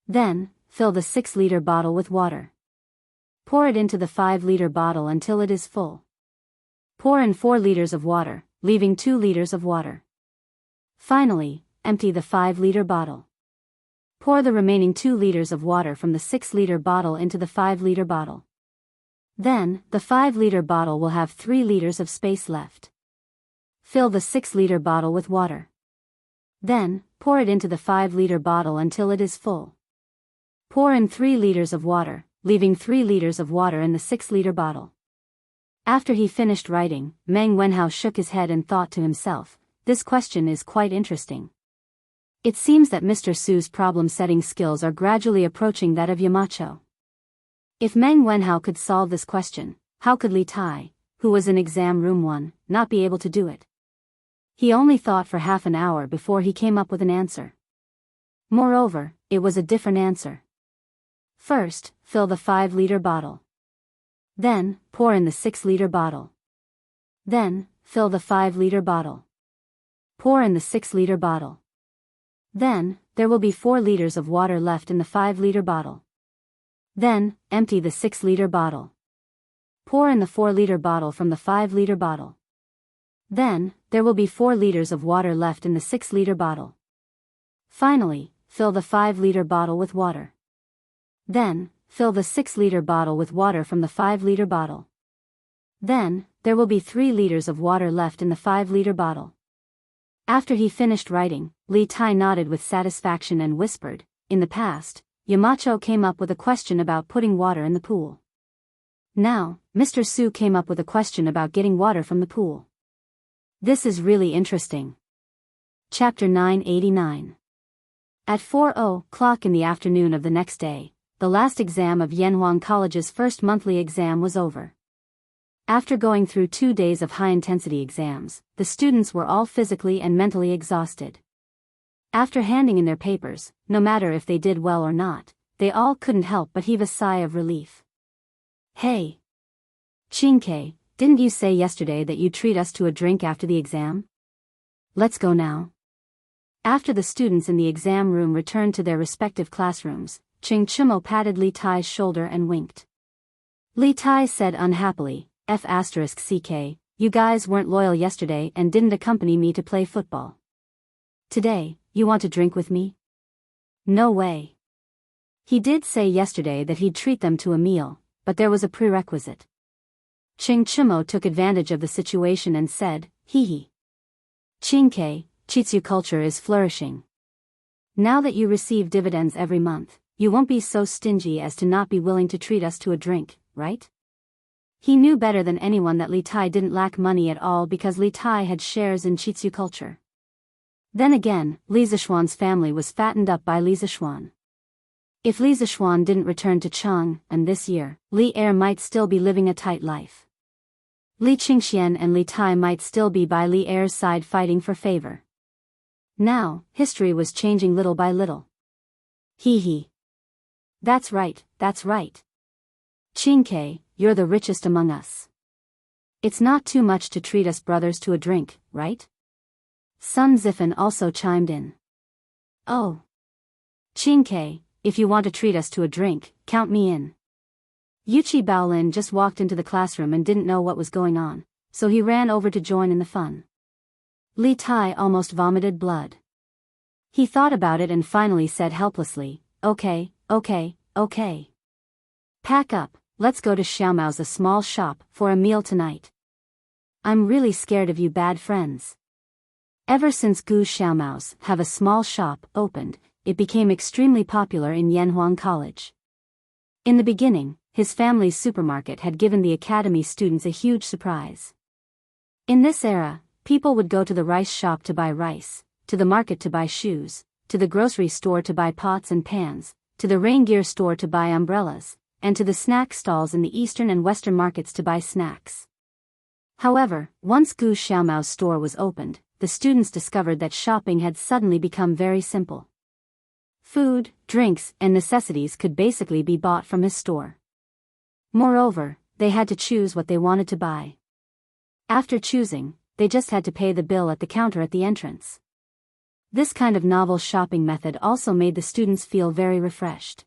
Then, fill the 6-liter bottle with water. Pour it into the 5-liter bottle until it is full. Pour in 4 liters of water, leaving 2 liters of water. Finally, empty the 5-liter bottle. Pour the remaining 2 liters of water from the 6-liter bottle into the 5-liter bottle. Then, the 5-liter bottle will have 3 liters of space left. Fill the 6-liter bottle with water. Then, pour it into the 5-liter bottle until it is full. Pour in 3 liters of water, leaving 3 liters of water in the 6-liter bottle. After he finished writing, Meng Wenhao shook his head and thought to himself, this question is quite interesting. It seems that Mr. Su's problem-setting skills are gradually approaching that of Yamacho. If Meng Wenhao could solve this question, how could Li Tai, who was in exam room 1, not be able to do it? He only thought for half an hour before he came up with an answer. Moreover, it was a different answer. First, fill the 5-liter bottle. Then, pour in the 6-liter bottle. Then, fill the 5-liter bottle. Pour in the 6-liter bottle. Then, there will be 4 liters of water left in the 5-liter bottle. Then, empty the 6-liter bottle. Pour in the 4-liter bottle from the 5-liter bottle. Then, there will be 4 liters of water left in the 6-liter bottle. Finally, fill the 5-liter bottle with water. Then, fill the 6-liter bottle with water from the 5-liter bottle. Then, there will be 3 liters of water left in the 5-liter bottle. After he finished writing, Li Tai nodded with satisfaction and whispered, in the past, Yamacho came up with a question about putting water in the pool. Now, Mr. Su came up with a question about getting water from the pool. This is really interesting. Chapter 989. At 4:00 in the afternoon of the next day, the last exam of Yanhuang College's first monthly exam was over. After going through 2 days of high-intensity exams, the students were all physically and mentally exhausted. After handing in their papers, no matter if they did well or not, they all couldn't help but heave a sigh of relief. Hey! Qingke, didn't you say yesterday that you'd treat us to a drink after the exam? Let's go now. After the students in the exam room returned to their respective classrooms, Ching Chumo patted Li Tai's shoulder and winked. Li Tai said unhappily, F***ck, you guys weren't loyal yesterday and didn't accompany me to play football. Today, you want to drink with me? No way. He did say yesterday that he'd treat them to a meal, but there was a prerequisite. Ching Chumo took advantage of the situation and said, hee hee. Qingke, Chitsu culture is flourishing. Now that you receive dividends every month, you won't be so stingy as to not be willing to treat us to a drink, right? He knew better than anyone that Li Tai didn't lack money at all because Li Tai had shares in Chitsu culture. Then again, Li Zishuan's family was fattened up by Li Zishuan. If Li Zishuan didn't return to Chang, and this year, Li Er might still be living a tight life. Li Qingxian and Li Tai might still be by Li Er's side fighting for favor. Now, history was changing little by little. Hee hee. That's right, that's right. Qingke, you're the richest among us. It's not too much to treat us brothers to a drink, right? Sun Zifan also chimed in. Oh. Qingke, if you want to treat us to a drink, count me in. Yuchi Baolin just walked into the classroom and didn't know what was going on, so he ran over to join in the fun. Li Tai almost vomited blood. He thought about it and finally said helplessly, okay. Pack up, let's go to Xiaomao's a small shop for a meal tonight. I'm really scared of you bad friends. Ever since Gu Xiaomao's have a small shop opened, it became extremely popular in Yanhuang College. In the beginning, his family's supermarket had given the academy students a huge surprise. In this era, people would go to the rice shop to buy rice, to the market to buy shoes, to the grocery store to buy pots and pans, to the rain gear store to buy umbrellas, and to the snack stalls in the eastern and western markets to buy snacks. However, once Gu Xiaomao's store was opened, the students discovered that shopping had suddenly become very simple. Food, drinks, and necessities could basically be bought from his store. Moreover, they had to choose what they wanted to buy. After choosing, they just had to pay the bill at the counter at the entrance. This kind of novel shopping method also made the students feel very refreshed.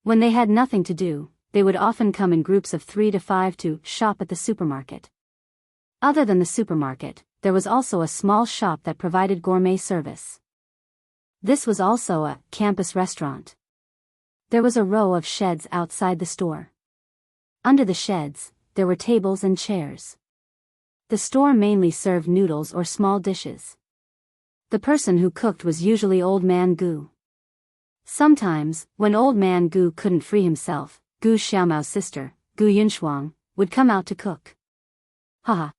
When they had nothing to do, they would often come in groups of 3 to 5 to shop at the supermarket. Other than the supermarket, there was also a small shop that provided gourmet service. This was also a campus restaurant. There was a row of sheds outside the store. Under the sheds, there were tables and chairs. The store mainly served noodles or small dishes. The person who cooked was usually Old Man Gu. Sometimes, when Old Man Gu couldn't free himself, Gu Xiaomao's sister, Gu Yunshuang, would come out to cook. Haha.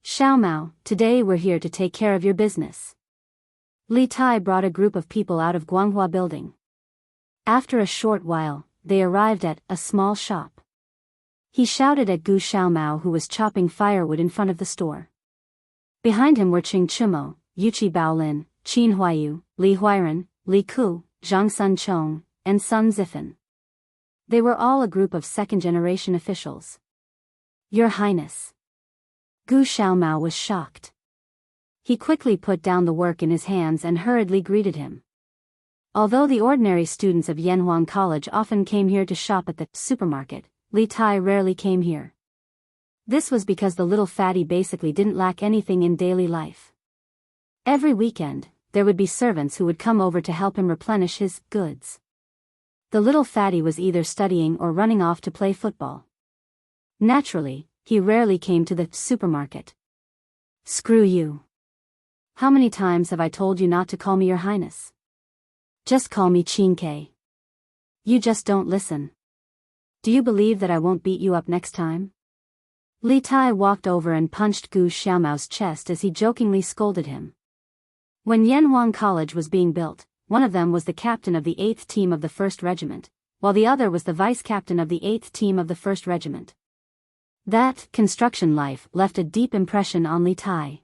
Xiaomao, today we're here to take care of your business. Li Tai brought a group of people out of Guanghua building. After a short while, they arrived at a small shop. He shouted at Gu Xiaomao, who was chopping firewood in front of the store. Behind him were Qing Chumo, Yuqi Baolin, Qin Huayu, Li Huiran, Li Ku, Zhang Sun Chong, and Sun Zifan. They were all a group of second-generation officials. Your Highness. Gu Xiaomao was shocked. He quickly put down the work in his hands and hurriedly greeted him. Although the ordinary students of Yanhuang College often came here to shop at the supermarket, Li Tai rarely came here. This was because the little fatty basically didn't lack anything in daily life. Every weekend, there would be servants who would come over to help him replenish his goods. The little fatty was either studying or running off to play football. Naturally, he rarely came to the supermarket. Screw you. How many times have I told you not to call me Your Highness? Just call me Qin. You just don't listen. Do you believe that I won't beat you up next time? Li Tai walked over and punched Gu Xiaomao's chest as he jokingly scolded him. When Yanhuang College was being built, one of them was the captain of the 8th team of the 1st Regiment, while the other was the vice-captain of the 8th team of the 1st Regiment. That construction life left a deep impression on Li Tai.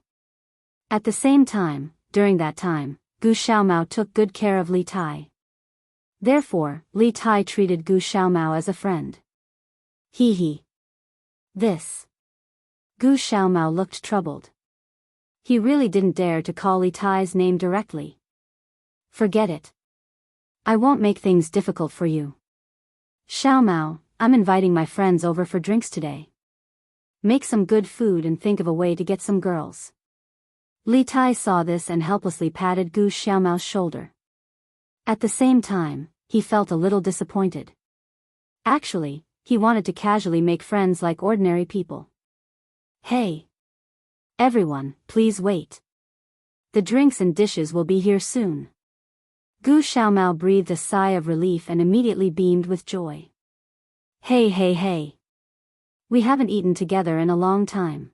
At the same time, during that time, Gu Xiaomao took good care of Li Tai. Therefore, Li Tai treated Gu Xiaomao as a friend. He. This. Gu Xiaomao looked troubled. He really didn't dare to call Li Tai's name directly. Forget it. I won't make things difficult for you. Xiaomao, I'm inviting my friends over for drinks today. Make some good food and think of a way to get some girls. Li Tai saw this and helplessly patted Gu Xiaomao's shoulder. At the same time, he felt a little disappointed. Actually, he wanted to casually make friends like ordinary people. Hey! Everyone, please wait. The drinks and dishes will be here soon. Gu Xiaomao breathed a sigh of relief and immediately beamed with joy. Hey. We haven't eaten together in a long time.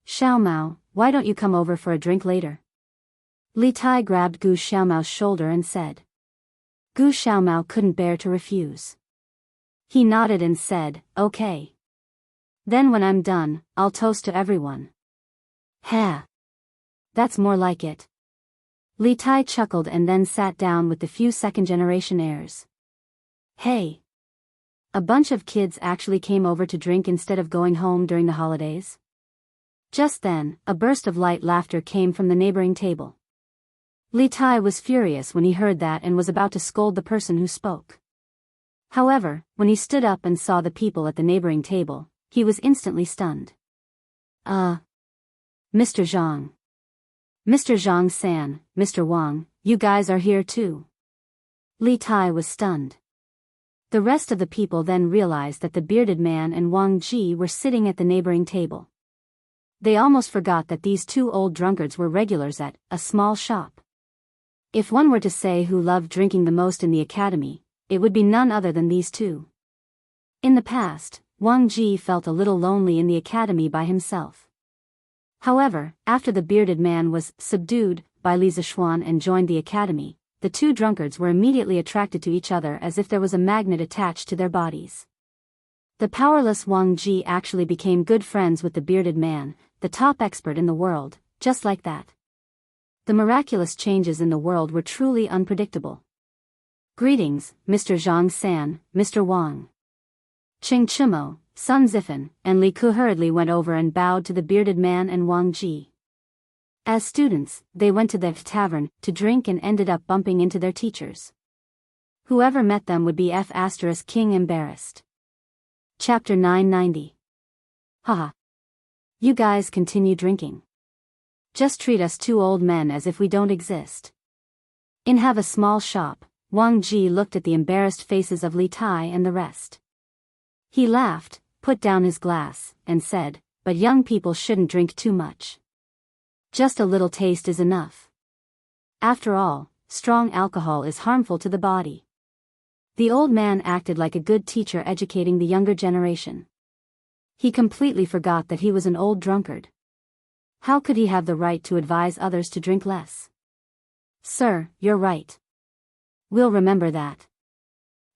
Xiaomao, why don't you come over for a drink later? Li Tai grabbed Gu Xiaomao's shoulder and said. Gu Xiaomao couldn't bear to refuse. He nodded and said, okay. Then when I'm done, I'll toast to everyone. Ha! That's more like it. Li Tai chuckled and then sat down with the few second-generation airs. Hey! A bunch of kids actually came over to drink instead of going home during the holidays? Just then, a burst of light laughter came from the neighboring table. Li Tai was furious when he heard that and was about to scold the person who spoke. However, when he stood up and saw the people at the neighboring table, he was instantly stunned. Mr. Zhang. Mr. Zhang-san, Mr. Wang, you guys are here too. Li Tai was stunned. The rest of the people then realized that the bearded man and Wang Ji were sitting at the neighboring table. They almost forgot that these two old drunkards were regulars at a small shop. If one were to say who loved drinking the most in the academy, it would be none other than these two. In the past, Wang Ji felt a little lonely in the academy by himself. However, after the bearded man was subdued by Li Zishuan and joined the academy, the two drunkards were immediately attracted to each other as if there was a magnet attached to their bodies. The powerless Wang Ji actually became good friends with the bearded man, the top expert in the world, just like that. The miraculous changes in the world were truly unpredictable. Greetings, Mr. Zhang-san, Mr. Wang. Qing Chimo, Sun Zifan, and Li Ku hurriedly went over and bowed to the bearded man and Wang Ji. As students, they went to the tavern to drink and ended up bumping into their teachers. Whoever met them would be King embarrassed. Chapter 990. Haha. You guys continue drinking. Just treat us two old men as if we don't exist. Have a small shop. Wang Ji looked at the embarrassed faces of Li Tai and the rest. He laughed, put down his glass, and said, but young people shouldn't drink too much. Just a little taste is enough. After all, strong alcohol is harmful to the body. The old man acted like a good teacher educating the younger generation. He completely forgot that he was an old drunkard. How could he have the right to advise others to drink less? Sir, you're right. We'll remember that.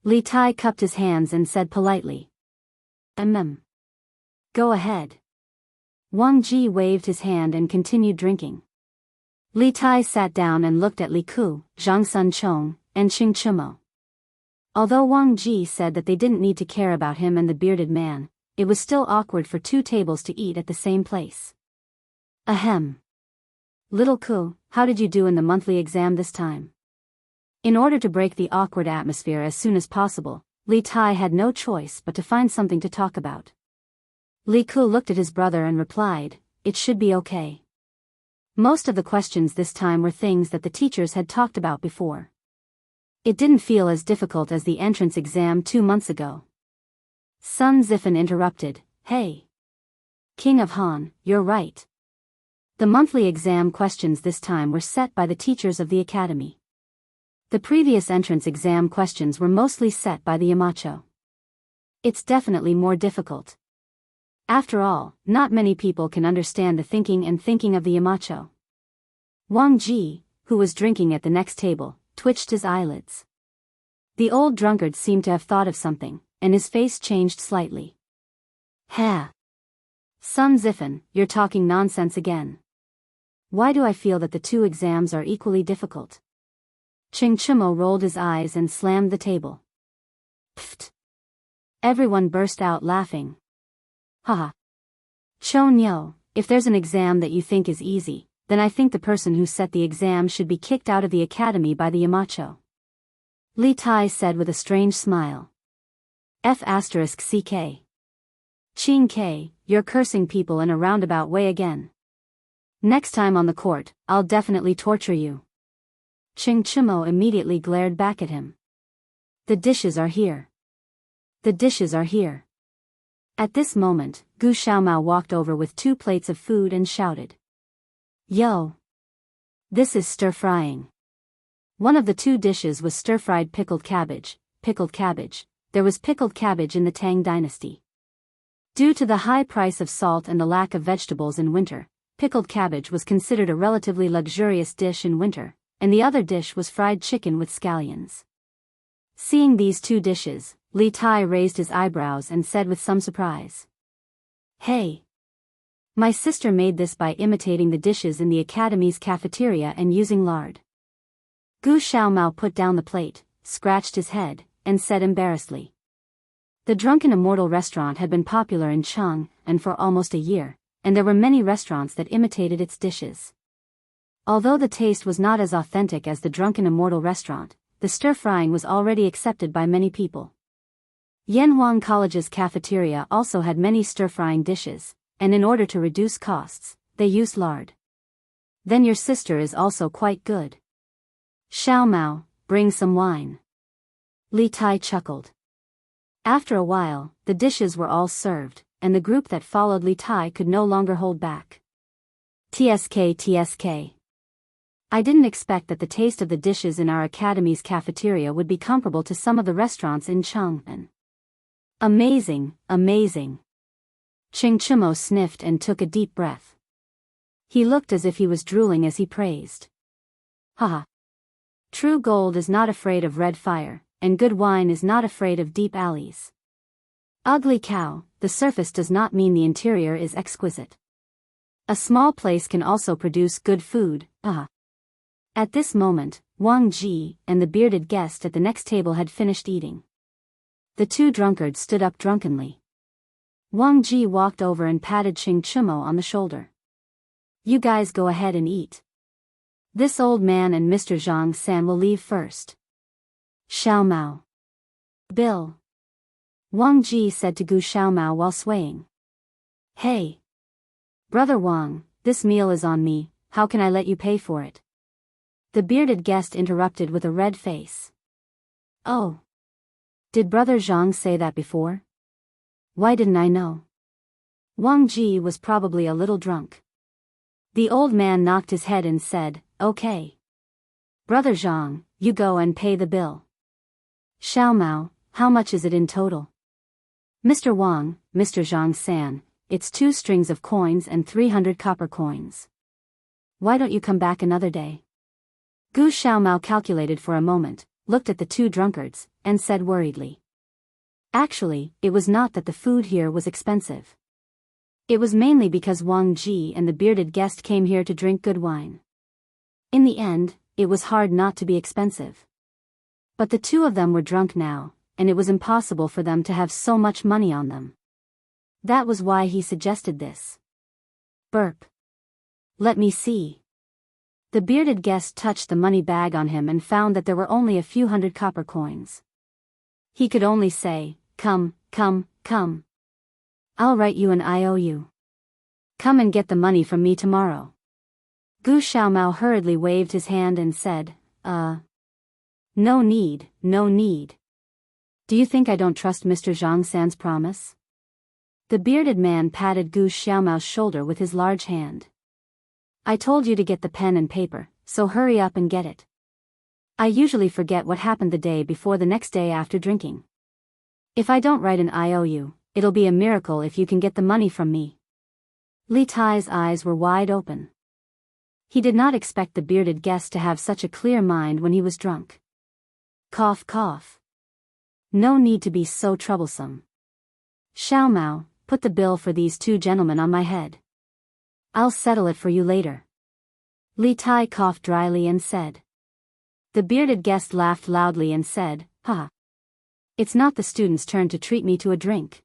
Li Tai cupped his hands and said politely. Go ahead. Wang Ji waved his hand and continued drinking. Li Tai sat down and looked at Li Ku, Zhang Sun Chong, and Qing Chimo. Although Wang Ji said that they didn't need to care about him and the bearded man, it was still awkward for two tables to eat at the same place. Ahem. Little Ku, how did you do in the monthly exam this time? In order to break the awkward atmosphere as soon as possible, Li Tai had no choice but to find something to talk about. Li Ku looked at his brother and replied, it should be okay. Most of the questions this time were things that the teachers had talked about before. It didn't feel as difficult as the entrance exam 2 months ago. Sun Zifan interrupted, hey. King of Han, you're right. The monthly exam questions this time were set by the teachers of the academy. The previous entrance exam questions were mostly set by the Yamacho. It's definitely more difficult. After all, not many people can understand the thinking of the Yamacho. Wang Ji, who was drinking at the next table, twitched his eyelids. The old drunkard seemed to have thought of something, and his face changed slightly. Ha! Sun Zifan, you're talking nonsense again. Why do I feel that the two exams are equally difficult? Qing Chimo rolled his eyes and slammed the table. Pfft! Everyone burst out laughing. Haha. Chon Yo, if there's an exam that you think is easy, then I think the person who set the exam should be kicked out of the academy by the Yamacho. Li Tai said with a strange smile. CK. Qing K, you're cursing people in a roundabout way again. Next time on the court, I'll definitely torture you. Qing Chimo immediately glared back at him. The dishes are here. The dishes are here. At this moment, Gu Xiaomao walked over with 2 plates of food and shouted. Yo! This is stir-frying. One of the 2 dishes was stir-fried pickled cabbage. There was pickled cabbage in the Tang dynasty. Due to the high price of salt and the lack of vegetables in winter, pickled cabbage was considered a relatively luxurious dish in winter, and the other dish was fried chicken with scallions. Seeing these 2 dishes, Li Tai raised his eyebrows and said with some surprise. Hey! My sister made this by imitating the dishes in the academy's cafeteria and using lard. Gu Xiaomao put down the plate, scratched his head, and said embarrassedly. The Drunken Immortal restaurant had been popular in Chang, and for almost a year, and there were many restaurants that imitated its dishes. Although the taste was not as authentic as the Drunken Immortal restaurant, the stir-frying was already accepted by many people. Yanhuang College's cafeteria also had many stir-frying dishes, and in order to reduce costs, they used lard. Then your sister is also quite good. Xiaomao, bring some wine. Li Tai chuckled. After a while, the dishes were all served, and the group that followed Li Tai could no longer hold back. TSK. I didn't expect that the taste of the dishes in our academy's cafeteria would be comparable to some of the restaurants in Chang'an. Amazing. Qing Chimo sniffed and took a deep breath. He looked as if he was drooling as he praised. Haha. True gold is not afraid of red fire, and good wine is not afraid of deep alleys. Ugly cow, the surface does not mean the interior is exquisite. A small place can also produce good food, At this moment, Wang Ji and the bearded guest at the next table had finished eating. The two drunkards stood up drunkenly. Wang Ji walked over and patted Ching Chumo on the shoulder. You guys go ahead and eat. This old man and Mr. Zhang San will leave first. Xiao Mao. Bill. Wang Ji said to Gu Xiao Mao while swaying. Hey. Brother Wang, this meal is on me, how can I let you pay for it? The bearded guest interrupted with a red face. Oh. Did Brother Zhang say that before? Why didn't I know? Wang Ji was probably a little drunk. The old man knocked his head and said, Okay. Brother Zhang, you go and pay the bill. Xiao Mao, how much is it in total? Mr. Wang, Mr. Zhang San, it's 2 strings of coins and 300 copper coins. Why don't you come back another day? Gu Xiao Mao calculated for a moment, looked at the 2 drunkards, and said worriedly. Actually, it was not that the food here was expensive. It was mainly because Wang Ji and the bearded guest came here to drink good wine. In the end, it was hard not to be expensive. But the 2 of them were drunk now, and it was impossible for them to have so much money on them. That was why he suggested this. Burp. Let me see. The bearded guest touched the money bag on him and found that there were only a few hundred copper coins. He could only say, Come, come, come. I'll write you an IOU. Come and get the money from me tomorrow. Gu Xiaomao hurriedly waved his hand and said, No need, no need. Do you think I don't trust Mr. Zhang San's promise? The bearded man patted Gu Xiaomao's shoulder with his large hand. I told you to get the pen and paper, so hurry up and get it. I usually forget what happened the day before the next day after drinking. If I don't write an IOU, it'll be a miracle if you can get the money from me. Li Tai's eyes were wide open. He did not expect the bearded guest to have such a clear mind when he was drunk. Cough cough. No need to be so troublesome. Xiao Mao, put the bill for these 2 gentlemen on my head. I'll settle it for you later. Li Tai coughed dryly and said. The bearded guest laughed loudly and said, Ha! It's not the student's turn to treat me to a drink.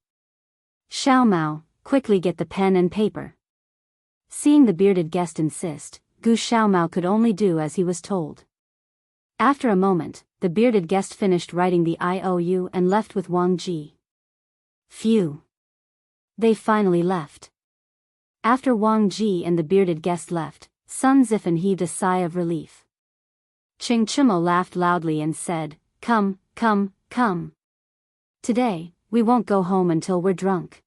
Xiao Mao, quickly get the pen and paper. Seeing the bearded guest insist, Gu Xiao Mao could only do as he was told. After a moment, the bearded guest finished writing the IOU and left with Wang Ji. Phew! They finally left. After Wang Ji and the bearded guest left, Sun Zifen heaved a sigh of relief. Ching Chimo laughed loudly and said, Come, come, come. Today, we won't go home until we're drunk.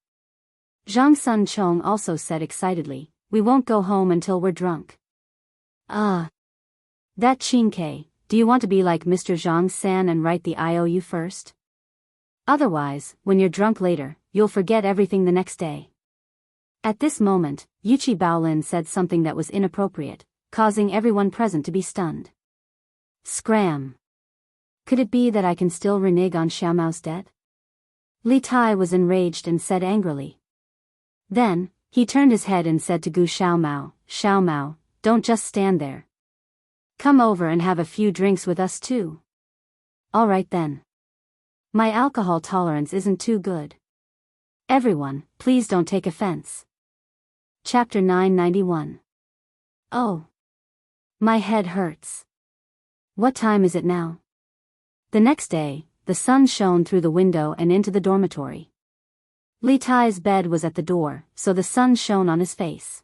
Zhang Sun Chong also said excitedly, We won't go home until we're drunk. That Qingke, do you want to be like Mr. Zhang San and write the IOU first? Otherwise, when you're drunk later, you'll forget everything the next day. At this moment, Yuchi Baolin said something that was inappropriate, causing everyone present to be stunned. Scram! Could it be that I can still renege on Xiaomao's debt? Li Tai was enraged and said angrily. Then, he turned his head and said to Gu Xiaomao, don't just stand there. Come over and have a few drinks with us too. All right then. My alcohol tolerance isn't too good. Everyone, please don't take offense. Chapter 991. Oh. My head hurts. What time is it now? The next day, the sun shone through the window and into the dormitory. Li Tai's bed was at the door, so the sun shone on his face.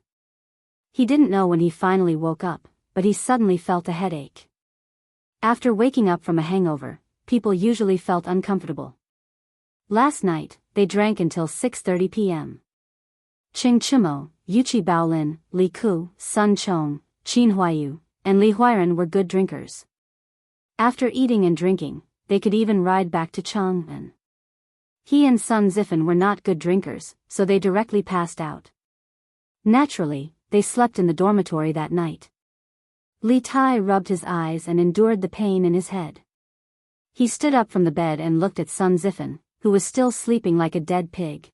He didn't know when he finally woke up, but he suddenly felt a headache. After waking up from a hangover, people usually felt uncomfortable. Last night, they drank until 6:30 p.m. Ching Chimo, Yuchi Baolin, Li Ku, Sun Chong, Qin Huayu, and Li Huairan were good drinkers. After eating and drinking, they could even ride back to Chang'an. He and Sun Zifen were not good drinkers, so they directly passed out. Naturally, they slept in the dormitory that night. Li Tai rubbed his eyes and endured the pain in his head. He stood up from the bed and looked at Sun Zifen, who was still sleeping like a dead pig.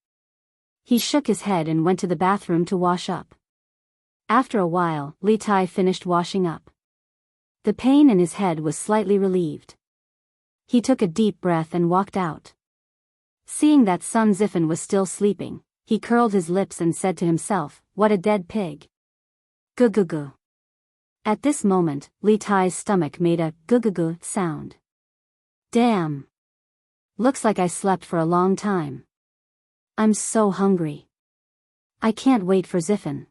He shook his head and went to the bathroom to wash up. After a while, Li Tai finished washing up. The pain in his head was slightly relieved. He took a deep breath and walked out. Seeing that Sun Zifen was still sleeping, he curled his lips and said to himself, "What a dead pig." Gu-gu-gu. At this moment, Li Tai's stomach made a gu-gu-gu sound. Damn. Looks like I slept for a long time. I'm so hungry. I can't wait for Zifen.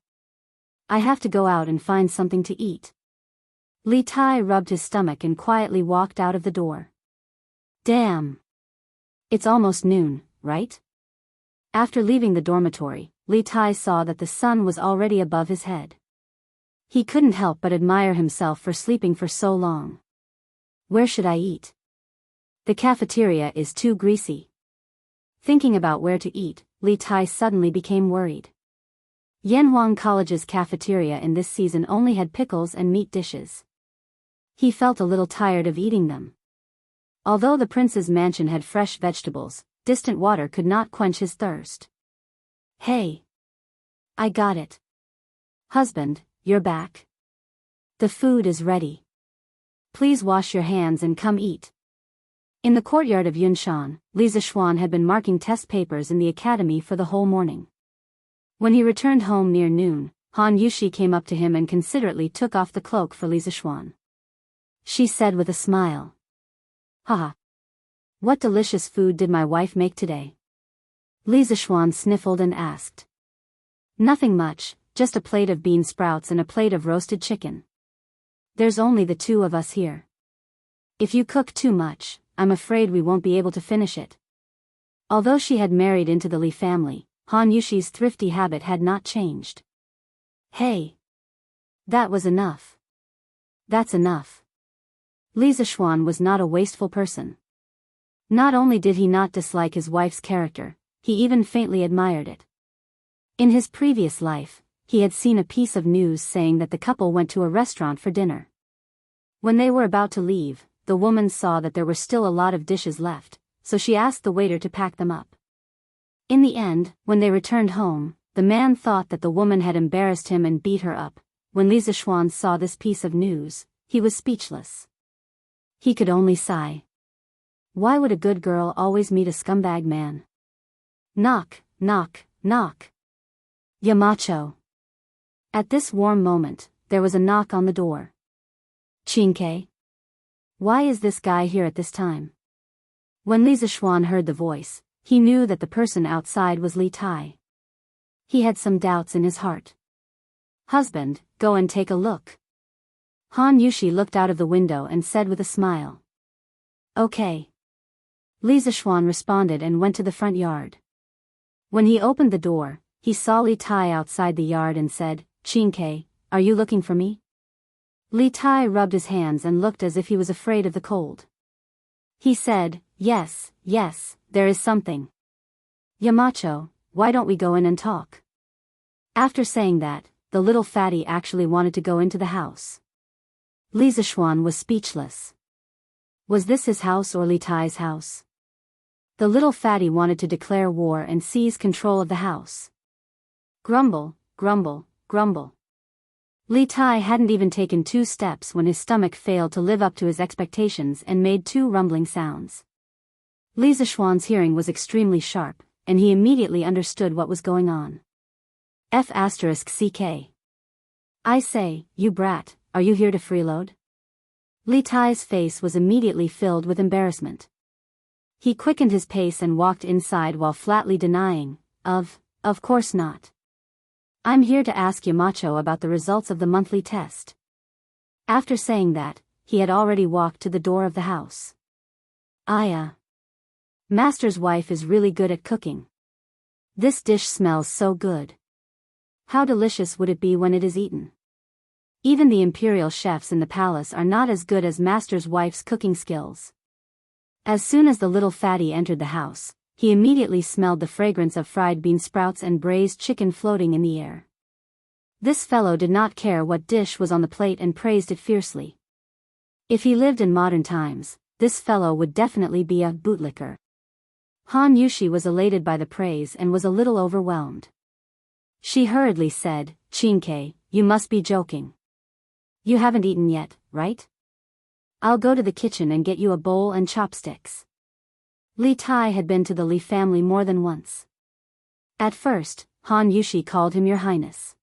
I have to go out and find something to eat. Li Tai rubbed his stomach and quietly walked out of the door. Damn. It's almost noon, right? After leaving the dormitory, Li Tai saw that the sun was already above his head. He couldn't help but admire himself for sleeping for so long. Where should I eat? The cafeteria is too greasy. Thinking about where to eat, Li Tai suddenly became worried. Yanhuang College's cafeteria in this season only had pickles and meat dishes. He felt a little tired of eating them. Although the prince's mansion had fresh vegetables, distant water could not quench his thirst. Hey! I got it. Husband, you're back. The food is ready. Please wash your hands and come eat. In the courtyard of Yunshan, Li Zixuan had been marking test papers in the academy for the whole morning. When he returned home near noon, Han Yushi came up to him and considerately took off the cloak for Li Zixuan. She said with a smile. Haha. What delicious food did my wife make today? Li Zixuan sniffled and asked. Nothing much, just a plate of bean sprouts and a plate of roasted chicken. There's only the two of us here. If you cook too much, I'm afraid we won't be able to finish it. Although she had married into the Li family, Han Yushi's thrifty habit had not changed. Hey! That was enough. That's enough. Li Zixuan was not a wasteful person. Not only did he not dislike his wife's character, he even faintly admired it. In his previous life, he had seen a piece of news saying that the couple went to a restaurant for dinner. When they were about to leave, the woman saw that there were still a lot of dishes left, so she asked the waiter to pack them up. In the end, when they returned home, the man thought that the woman had embarrassed him and beat her up. When Li Zixuan saw this piece of news, he was speechless. He could only sigh. Why would a good girl always meet a scumbag man? Knock, knock, knock. Yamacho. At this warm moment, there was a knock on the door. Chinke? Why is this guy here at this time? When Li Zixuan heard the voice, he knew that the person outside was Li Tai. He had some doubts in his heart. Husband, go and take a look. Han Yushi looked out of the window and said with a smile. Okay. Li Zixuan responded and went to the front yard. When he opened the door, he saw Li Tai outside the yard and said, Chinke, are you looking for me? Li Tai rubbed his hands and looked as if he was afraid of the cold. He said, yes, there is something. Yamacho, why don't we go in and talk? After saying that, the little fatty actually wanted to go into the house. Li Zixuan was speechless. Was this his house or Li Tai's house? The little fatty wanted to declare war and seize control of the house. Grumble, grumble, grumble. Li Tai hadn't even taken 2 steps when his stomach failed to live up to his expectations and made 2 rumbling sounds. Li Zixuan's hearing was extremely sharp, and he immediately understood what was going on. F***CK. I say, you brat, are you here to freeload? Li Tai's face was immediately filled with embarrassment. He quickened his pace and walked inside while flatly denying, of course not. I'm here to ask Yamacho about the results of the monthly test. After saying that, he had already walked to the door of the house. Master's wife is really good at cooking. This dish smells so good. How delicious would it be when it is eaten? Even the imperial chefs in the palace are not as good as Master's wife's cooking skills. As soon as the little fatty entered the house, he immediately smelled the fragrance of fried bean sprouts and braised chicken floating in the air. This fellow did not care what dish was on the plate and praised it fiercely. If he lived in modern times, this fellow would definitely be a bootlicker. Han Yushi was elated by the praise and was a little overwhelmed. She hurriedly said, Chinke, you must be joking. You haven't eaten yet, right? I'll go to the kitchen and get you a bowl and chopsticks. Li Tai had been to the Li family more than once. At first, Han Yushi called him Your Highness.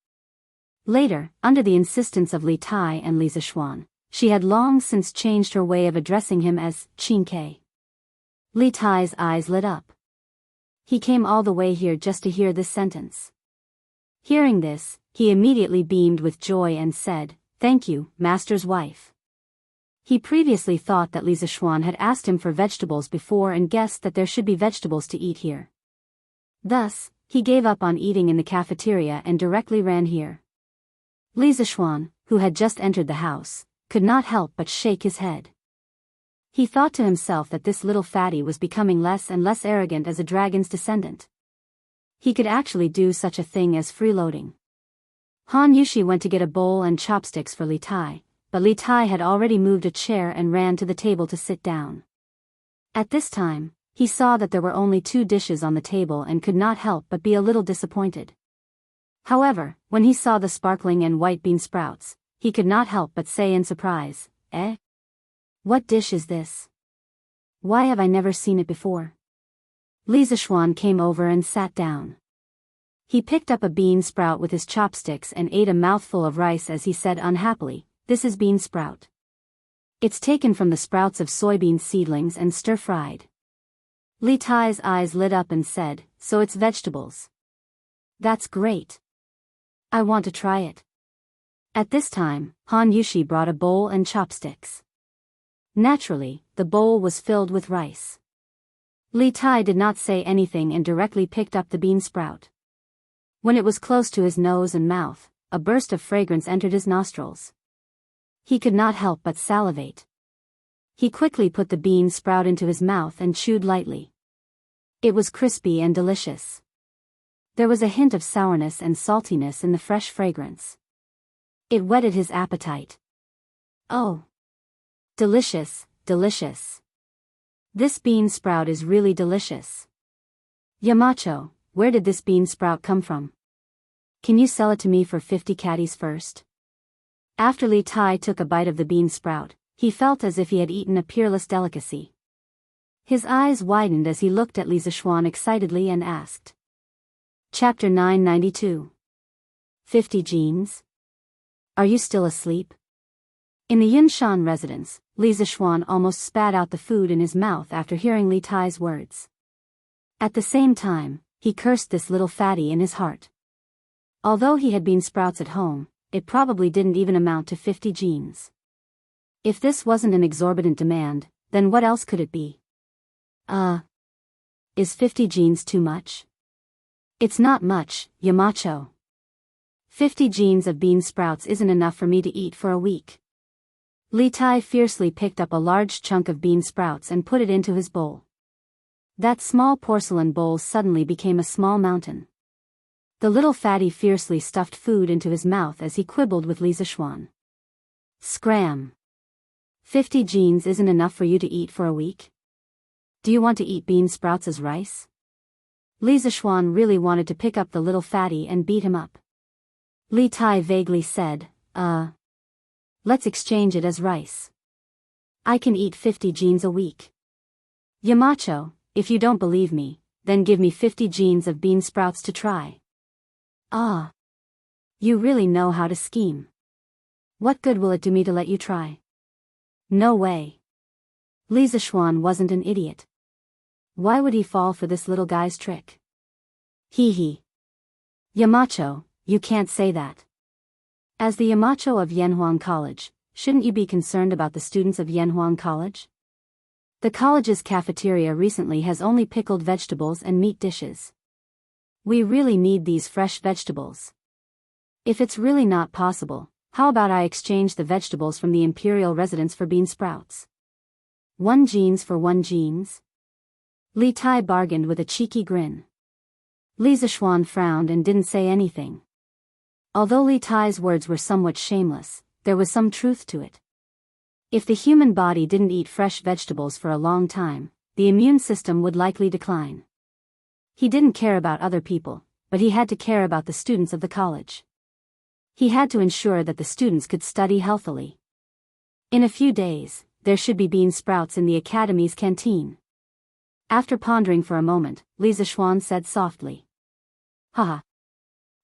Later, under the insistence of Li Tai and Li Zishuan, she had long since changed her way of addressing him as Qin Ke. Li Tai's eyes lit up. He came all the way here just to hear this sentence. Hearing this, he immediately beamed with joy and said, "Thank you, master's wife." He previously thought that Li Zishuan had asked him for vegetables before and guessed that there should be vegetables to eat here. Thus, he gave up on eating in the cafeteria and directly ran here. Li Zishuan, who had just entered the house, could not help but shake his head. He thought to himself that this little fatty was becoming less and less arrogant as a dragon's descendant. He could actually do such a thing as freeloading. Han Yushi went to get a bowl and chopsticks for Li Tai, but Li Tai had already moved a chair and ran to the table to sit down. At this time, he saw that there were only 2 dishes on the table and could not help but be a little disappointed. However, when he saw the sparkling and white bean sprouts, he could not help but say in surprise, "Eh? What dish is this? Why have I never seen it before?" Li Zishuan came over and sat down. He picked up a bean sprout with his chopsticks and ate a mouthful of rice as he said unhappily, "This is bean sprout. It's taken from the sprouts of soybean seedlings and stir-fried." Li Tai's eyes lit up and said, "So it's vegetables. That's great. I want to try it." At this time, Han Yushi brought a bowl and chopsticks. Naturally, the bowl was filled with rice. Li Tai did not say anything and directly picked up the bean sprout. When it was close to his nose and mouth, a burst of fragrance entered his nostrils. He could not help but salivate. He quickly put the bean sprout into his mouth and chewed lightly. It was crispy and delicious. There was a hint of sourness and saltiness in the fresh fragrance. It whetted his appetite. Oh! Delicious, delicious. This bean sprout is really delicious. Yamacho, where did this bean sprout come from? Can you sell it to me for 50 caddies first? After Li Tai took a bite of the bean sprout, he felt as if he had eaten a peerless delicacy. His eyes widened as he looked at Li Zishuan excitedly and asked. Chapter 992. 50 Jeans? Are you still asleep? In the Yunshan residence, Li Zishuan almost spat out the food in his mouth after hearing Li Tai's words. At the same time, he cursed this little fatty in his heart. Although he had bean sprouts at home, it probably didn't even amount to 50 jeans. If this wasn't an exorbitant demand, then what else could it be? Is 50 jeans too much? It's not much, Yamacho. 50 jeans of bean sprouts isn't enough for me to eat for a week. Li Tai fiercely picked up a large chunk of bean sprouts and put it into his bowl. That small porcelain bowl suddenly became a small mountain. The little fatty fiercely stuffed food into his mouth as he quibbled with Li Zishuan. Scram! 50 jeans isn't enough for you to eat for a week? Do you want to eat bean sprouts as rice? Li Zishuan really wanted to pick up the little fatty and beat him up. Li Tai vaguely said, let's exchange it as rice. I can eat 50 jeans a week. Yamacho, if you don't believe me, then give me 50 jeans of bean sprouts to try. You really know how to scheme. What good will it do me to let you try? No way. Li Zishuan wasn't an idiot. Why would he fall for this little guy's trick? Hee. Yamacho, you can't say that. As the Yamacho of Yanhuang College, shouldn't you be concerned about the students of Yanhuang College? The college's cafeteria recently has only pickled vegetables and meat dishes. We really need these fresh vegetables. If it's really not possible, how about I exchange the vegetables from the imperial residence for bean sprouts? 1 jeans for 1 jeans? Li Tai bargained with a cheeky grin. Li Zishuan frowned and didn't say anything. Although Li Tai's words were somewhat shameless, there was some truth to it. If the human body didn't eat fresh vegetables for a long time, the immune system would likely decline. He didn't care about other people, but he had to care about the students of the college. He had to ensure that the students could study healthily. In a few days, there should be bean sprouts in the academy's canteen. After pondering for a moment, Li Zixuan said softly. Haha.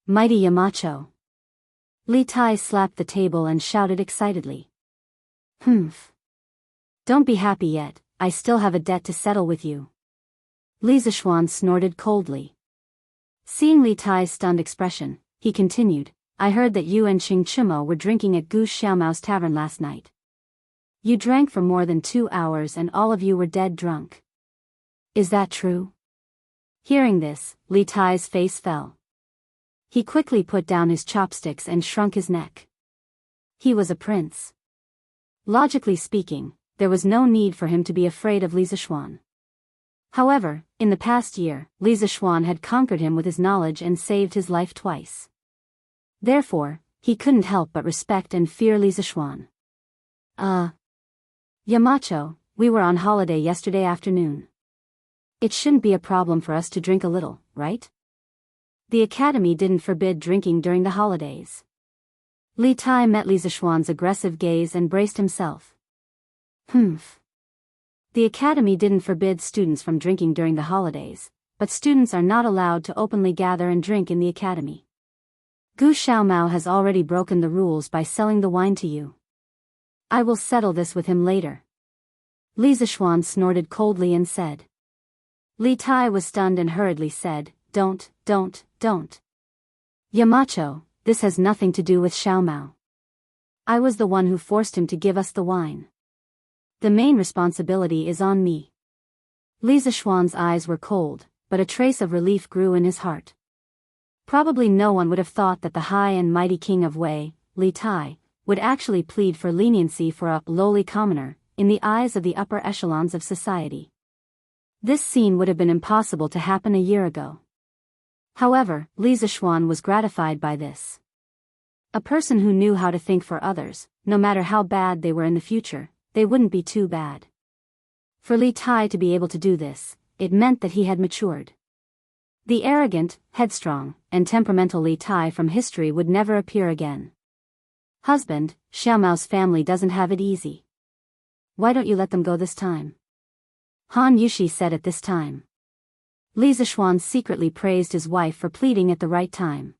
Mighty Yamacho. Li Tai slapped the table and shouted excitedly. Humph. Don't be happy yet, I still have a debt to settle with you. Li Zixuan snorted coldly. Seeing Li Tai's stunned expression, he continued, I heard that you and Xing Chimo were drinking at Gu Xiaomao's tavern last night. You drank for more than 2 hours and all of you were dead drunk. Is that true? Hearing this, Li Tai's face fell. He quickly put down his chopsticks and shrunk his neck. He was a prince. Logically speaking, there was no need for him to be afraid of Li Zixuan. However, in the past year, Li Zixuan had conquered him with his knowledge and saved his life twice. Therefore, he couldn't help but respect and fear Li Zixuan. Yamacho, we were on holiday yesterday afternoon. It shouldn't be a problem for us to drink a little, right? The academy didn't forbid drinking during the holidays. Li Tai met Li Zixuan's aggressive gaze and braced himself. Humph. The academy didn't forbid students from drinking during the holidays, but students are not allowed to openly gather and drink in the academy. Gu Xiaomao has already broken the rules by selling the wine to you. I will settle this with him later. Li Zixuan snorted coldly and said. Li Tai was stunned and hurriedly said, Don't. Yamacho, this has nothing to do with Xiaomao. I was the one who forced him to give us the wine. The main responsibility is on me. Li Zixuan's eyes were cold, but a trace of relief grew in his heart. Probably no one would have thought that the high and mighty king of Wei, Li Tai, would actually plead for leniency for a lowly commoner, in the eyes of the upper echelons of society. This scene would have been impossible to happen a year ago. However, Li Zixuan was gratified by this. A person who knew how to think for others, no matter how bad they were in the future, they wouldn't be too bad. For Li Tai to be able to do this, it meant that he had matured. The arrogant, headstrong, and temperamental Li Tai from history would never appear again. Husband, Xiaomao's family doesn't have it easy. Why don't you let them go this time? Han Yushi said at this time. Li Zixuan secretly praised his wife for pleading at the right time.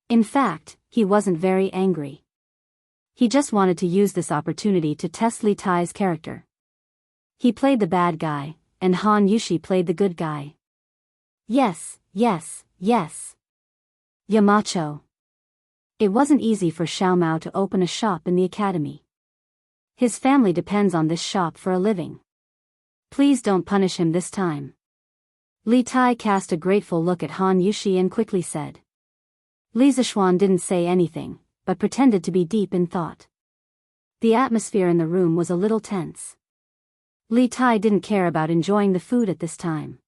In fact, he wasn't very angry. He just wanted to use this opportunity to test Li Tai's character. He played the bad guy, and Han Yushi played the good guy. Yes. Yamacho. It wasn't easy for Xiaomao to open a shop in the academy. His family depends on this shop for a living. Please don't punish him this time. Li Tai cast a grateful look at Han Yushi and quickly said. Li Zixuan didn't say anything, but pretended to be deep in thought. The atmosphere in the room was a little tense. Li Tai didn't care about enjoying the food at this time.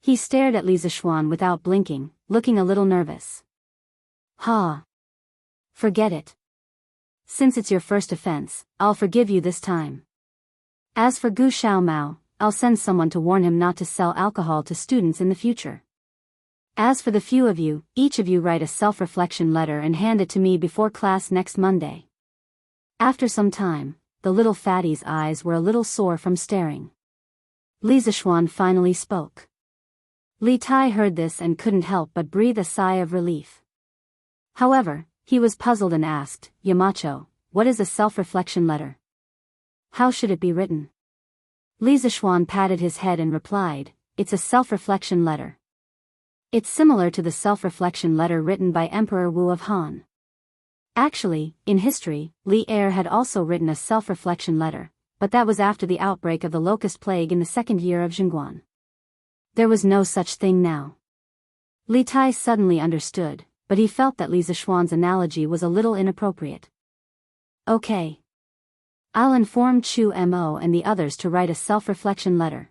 He stared at Li Zixuan without blinking, looking a little nervous. Forget it. Since it's your first offense, I'll forgive you this time. As for Gu Xiaomao, I'll send someone to warn him not to sell alcohol to students in the future. As for the few of you, each of you write a self-reflection letter and hand it to me before class next Monday. After some time, the little fatty's eyes were a little sore from staring. Li Zixuan finally spoke. Li Tai heard this and couldn't help but breathe a sigh of relief. However, he was puzzled and asked, Yamacho, what is a self-reflection letter? How should it be written? Li Zixuan patted his head and replied, it's a self-reflection letter. It's similar to the self-reflection letter written by Emperor Wu of Han. Actually, in history, Li Er had also written a self-reflection letter, but that was after the outbreak of the locust plague in the second year of Jianghu. There was no such thing now. Li Tai suddenly understood, but he felt that Li Zixuan's analogy was a little inappropriate. Okay. I'll inform Chu Mo and the others to write a self-reflection letter.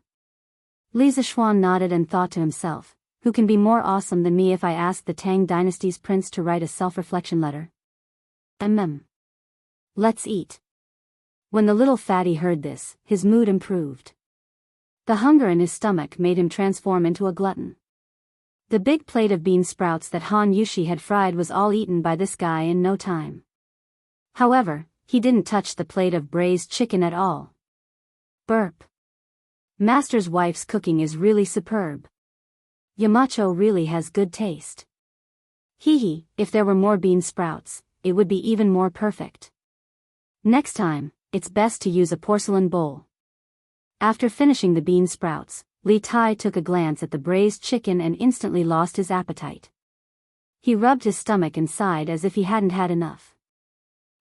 Li Zixuan nodded and thought to himself, who can be more awesome than me if I ask the Tang dynasty's prince to write a self-reflection letter? Let's eat. When the little fatty heard this, his mood improved. The hunger in his stomach made him transform into a glutton. The big plate of bean sprouts that Han Yushi had fried was all eaten by this guy in no time. However, he didn't touch the plate of braised chicken at all. Burp. Master's wife's cooking is really superb. Yamacho really has good taste. Hee, if there were more bean sprouts, it would be even more perfect. Next time, it's best to use a porcelain bowl. After finishing the bean sprouts, Li Tai took a glance at the braised chicken and instantly lost his appetite. He rubbed his stomach and sighed as if he hadn't had enough.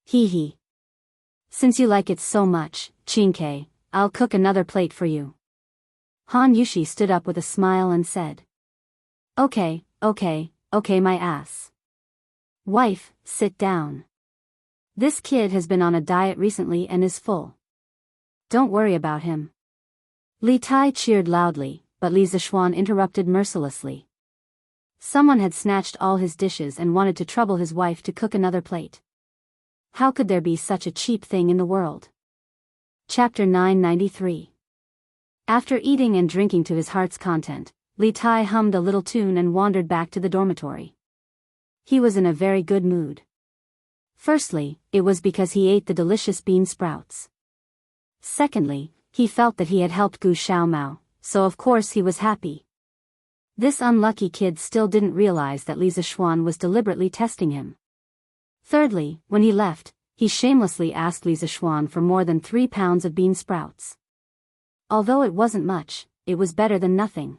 Hee. Since you like it so much, Chinke, I'll cook another plate for you. Han Yushi stood up with a smile and said. Okay, my ass. Wife, sit down. This kid has been on a diet recently and is full. Don't worry about him. Li Tai cheered loudly, but Li Zishuan interrupted mercilessly. Someone had snatched all his dishes and wanted to trouble his wife to cook another plate. How could there be such a cheap thing in the world? Chapter 993. After eating and drinking to his heart's content, Li Tai hummed a little tune and wandered back to the dormitory. He was in a very good mood. Firstly, it was because he ate the delicious bean sprouts. Secondly, he felt that he had helped Gu Xiaomao, so of course he was happy. This unlucky kid still didn't realize that Li Zishuan was deliberately testing him. Thirdly, when he left, he shamelessly asked Li Zishuan for more than 3 pounds of bean sprouts. Although it wasn't much, it was better than nothing.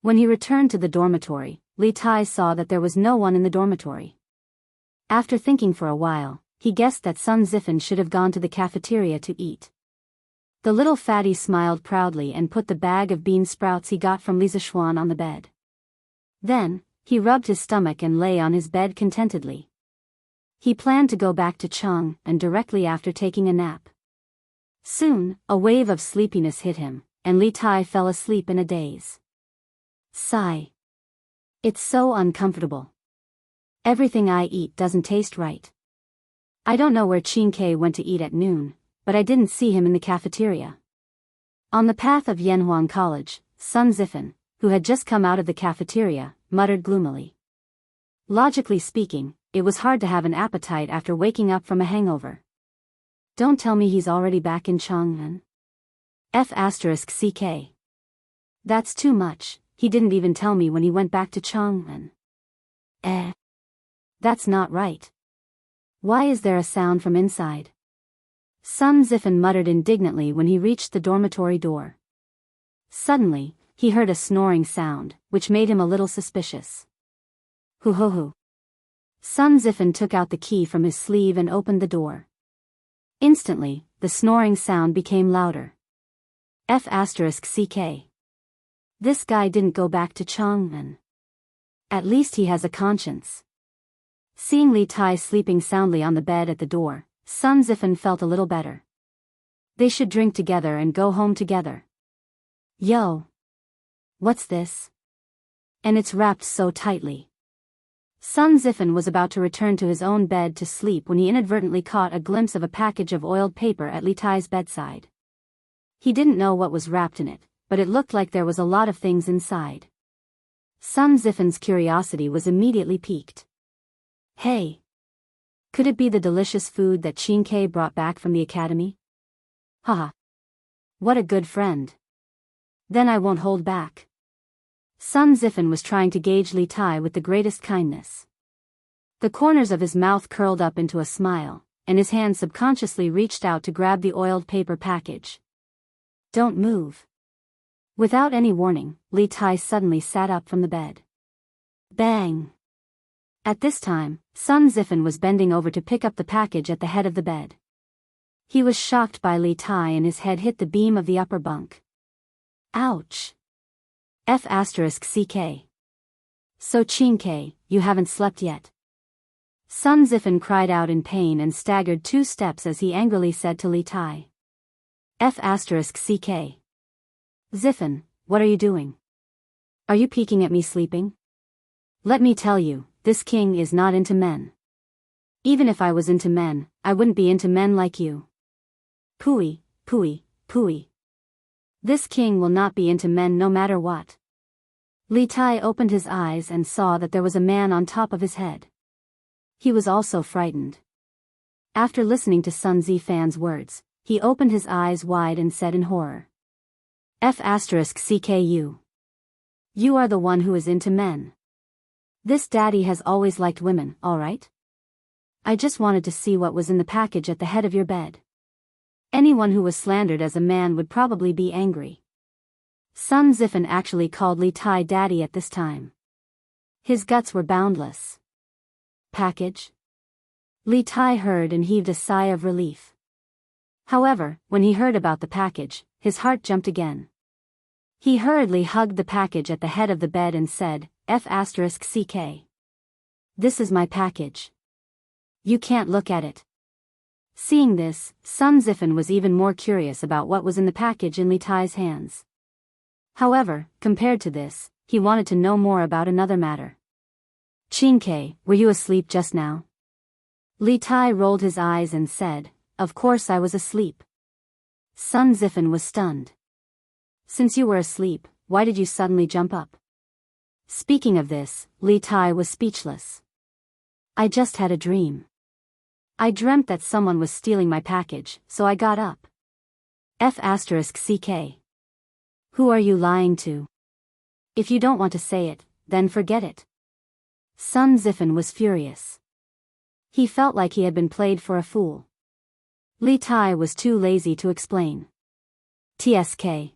When he returned to the dormitory, Li Tai saw that there was no one in the dormitory. After thinking for a while, he guessed that Sun Zifen should have gone to the cafeteria to eat. The little fatty smiled proudly and put the bag of bean sprouts he got from Li Zishuan on the bed. Then, he rubbed his stomach and lay on his bed contentedly. He planned to go back to Chang and directly after taking a nap. Soon, a wave of sleepiness hit him, and Li Tai fell asleep in a daze. Sigh. It's so uncomfortable. Everything I eat doesn't taste right. I don't know where Chinke went to eat at noon, but I didn't see him in the cafeteria. On the path of Yanhuang College, Sun Zifen, who had just come out of the cafeteria, muttered gloomily. Logically speaking, it was hard to have an appetite after waking up from a hangover. Don't tell me he's already back in Chang'an. F***ck. That's too much, he didn't even tell me when he went back to Chang'an. That's not right. Why is there a sound from inside? Sun Zifen muttered indignantly when he reached the dormitory door. Suddenly, he heard a snoring sound, which made him a little suspicious. Hoo. Sun Zifen took out the key from his sleeve and opened the door. Instantly, the snoring sound became louder. F***ck. This guy didn't go back to Chang'an. At least he has a conscience. Seeing Li Tai sleeping soundly on the bed at the door, Sun Zifen felt a little better. They should drink together and go home together. Yo! What's this? And it's wrapped so tightly. Sun Zifen was about to return to his own bed to sleep when he inadvertently caught a glimpse of a package of oiled paper at Li Tai's bedside. He didn't know what was wrapped in it, but it looked like there was a lot of things inside. Sun Zifen's curiosity was immediately piqued. Hey! Could it be the delicious food that Chinke brought back from the academy? Haha! What a good friend. Then I won't hold back. Sun Zifen was trying to gauge Li Tai with the greatest kindness. The corners of his mouth curled up into a smile, and his hand subconsciously reached out to grab the oiled paper package. Don't move. Without any warning, Li Tai suddenly sat up from the bed. Bang! At this time, Sun Zifen was bending over to pick up the package at the head of the bed. He was shocked by Li Tai and his head hit the beam of the upper bunk. Ouch! F***ck. So Chinke, you haven't slept yet. Sun Zifen cried out in pain and staggered 2 steps as he angrily said to Li Tai. F***ck. Zifen, what are you doing? Are you peeking at me sleeping? Let me tell you, this king is not into men. Even if I was into men, I wouldn't be into men like you. Pooey. This king will not be into men no matter what. Li Tai opened his eyes and saw that there was a man on top of his head. He was also frightened. After listening to Sun Zifan's words, he opened his eyes wide and said in horror. F***CKU. You are the one who is into men. This daddy has always liked women, alright? I just wanted to see what was in the package at the head of your bed. Anyone who was slandered as a man would probably be angry. Sun Zifen actually called Li Tai daddy at this time. His guts were boundless. Package? Li Tai heard and heaved a sigh of relief. However, when he heard about the package, his heart jumped again. He hurriedly hugged the package at the head of the bed and said, F***CK. This is my package. You can't look at it. Seeing this, Sun Zifen was even more curious about what was in the package in Li Tai's hands. However, compared to this, he wanted to know more about another matter. Qingke, were you asleep just now? Li Tai rolled his eyes and said, Of course I was asleep. Sun Zifen was stunned. Since you were asleep, why did you suddenly jump up? Speaking of this, Li Tai was speechless. I just had a dream. I dreamt that someone was stealing my package, so I got up. F***CK. Who are you lying to? If you don't want to say it, then forget it. Sun Zifen was furious. He felt like he had been played for a fool. Li Tai was too lazy to explain. TSK.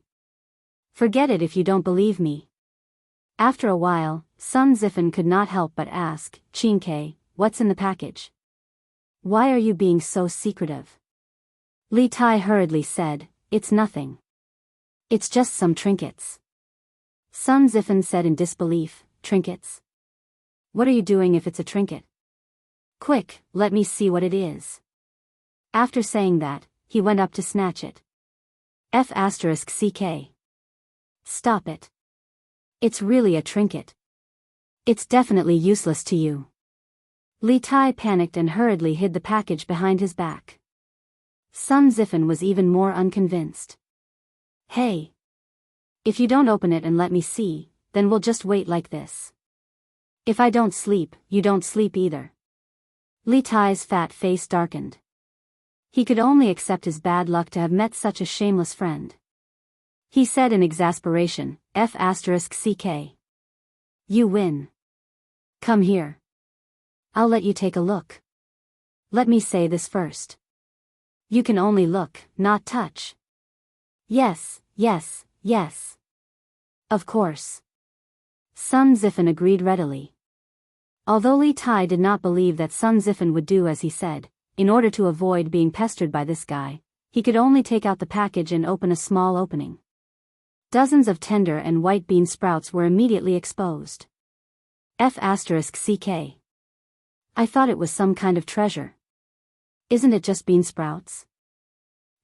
Forget it if you don't believe me. After a while, Sun Zifen could not help but ask, Qingke, what's in the package? Why are you being so secretive? Li Tai hurriedly said, It's nothing. It's just some trinkets. Sun Zifen said in disbelief, Trinkets? What are you doing if it's a trinket? Quick, let me see what it is. After saying that, he went up to snatch it. F***CK. Stop it. It's really a trinket. It's definitely useless to you. Li Tai panicked and hurriedly hid the package behind his back. Sun Zifen was even more unconvinced. Hey. If you don't open it and let me see, then we'll just wait like this. If I don't sleep, you don't sleep either. Li Tai's fat face darkened. He could only accept his bad luck to have met such a shameless friend. He said in exasperation, F***CK. You win. Come here. I'll let you take a look. Let me say this first. You can only look, not touch. Yes, yes, yes. Of course. Sun Zifen agreed readily. Although Li Tai did not believe that Sun Zifen would do as he said, in order to avoid being pestered by this guy, he could only take out the package and open a small opening. Dozens of tender and white bean sprouts were immediately exposed. F***CK. I thought it was some kind of treasure. Isn't it just bean sprouts?